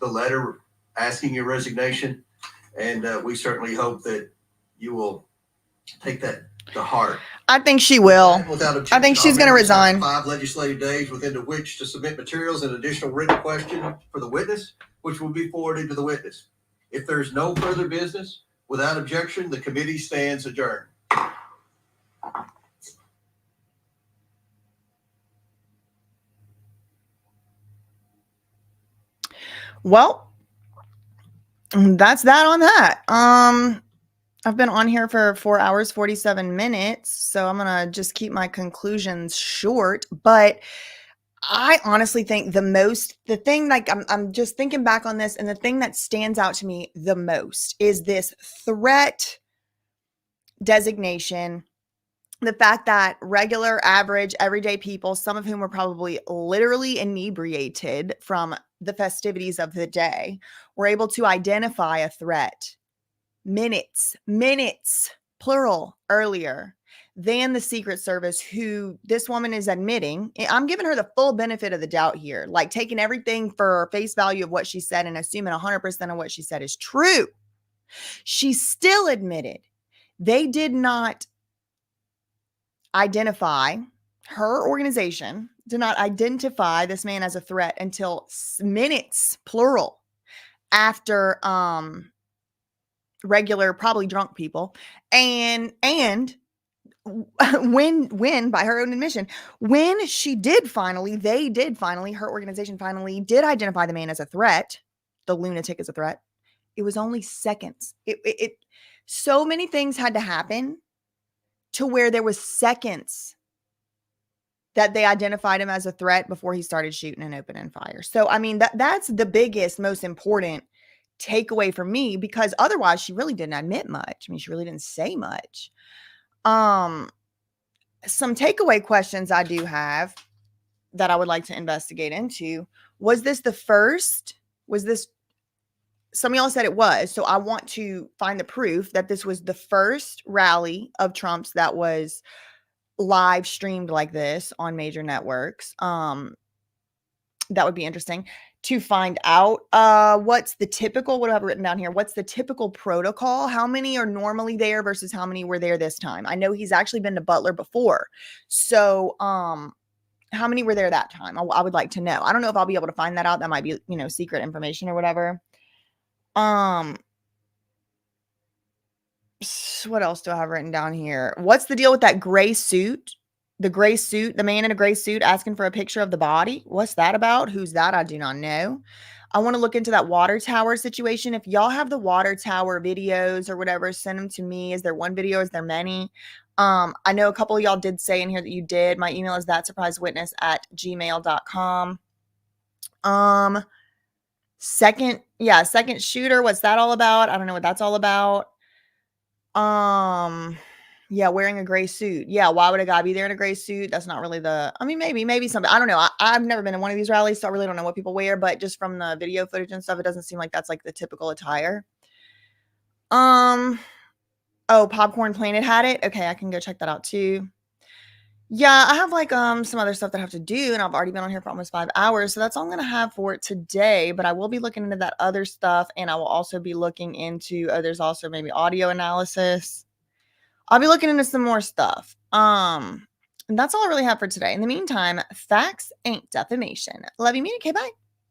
letter asking your resignation, and we certainly hope that you will take that to heart. I think she will. I think she's going to resign. 5 legislative days within which to submit materials and additional written question for the witness, which will be forwarded to the witness. If there's no further business, without objection, the committee stands adjourned. Well, that's that on that. I've been on here for 4 hours, 47 minutes, so I'm going to just keep my conclusions short, but I honestly think the thing, like I'm just thinking back on this, and the thing that stands out to me the most is this threat designation. The fact that regular, average, everyday people, some of whom were probably literally inebriated from the festivities of the day, were able to identify a threat minutes, plural, earlier than the Secret Service, who this woman is admitting. I'm giving her the full benefit of the doubt here, like taking everything for face value of what she said and assuming 100% of what she said is true. She still admitted they did not identify, her organization did not identify this man as a threat until minutes, plural, after regular, probably drunk people, and when by her own admission, when they did finally, her organization finally did identify the man as a threat, the lunatic as a threat, it was only seconds. It so many things had to happen to where there was seconds that they identified him as a threat before he started shooting and opening fire. So, I mean, that's the biggest, most important takeaway for me, because otherwise she really didn't admit much. I mean, she really didn't say much. Some takeaway questions I do have that I would like to investigate into. Was this the first? Some of y'all said it was, so I want to find the proof that this was the first rally of Trump's that was live streamed like this on major networks. That would be interesting to find out. What's the typical, what do I have written down here? What's the typical protocol? How many are normally there versus how many were there this time? I know he's actually been to Butler before. So, how many were there that time? I would like to know. I don't know if I'll be able to find that out. That might be, secret information or whatever. What else do I have written down here? What's the deal with that gray suit? The gray suit, the man in a gray suit asking for a picture of the body. What's that about? Who's that? I do not know. I want to look into that water tower situation. If y'all have the water tower videos or whatever, send them to me. Is there one video? Is there many? I know a couple of y'all did say in here that you did. My email is thatsurprisewitness@gmail.com. Second shooter. What's that all about? I don't know what that's all about. Yeah, wearing a gray suit. Yeah, why would a guy be there in a gray suit? That's not really maybe something. I don't know. I've never been in one of these rallies, so I really don't know what people wear, but just from the video footage and stuff, it doesn't seem like that's like the typical attire. Oh, Popcorn Planet had it. Okay, I can go check that out too. Yeah, I have like some other stuff that I have to do, and I've already been on here for almost 5 hours, so that's all I'm gonna have for today. But I will be looking into that other stuff, and I will also be looking into there's also maybe audio analysis. I'll be looking into some more stuff. And that's all I really have for today. In the meantime, facts ain't defamation. Love you, mean. Okay, bye.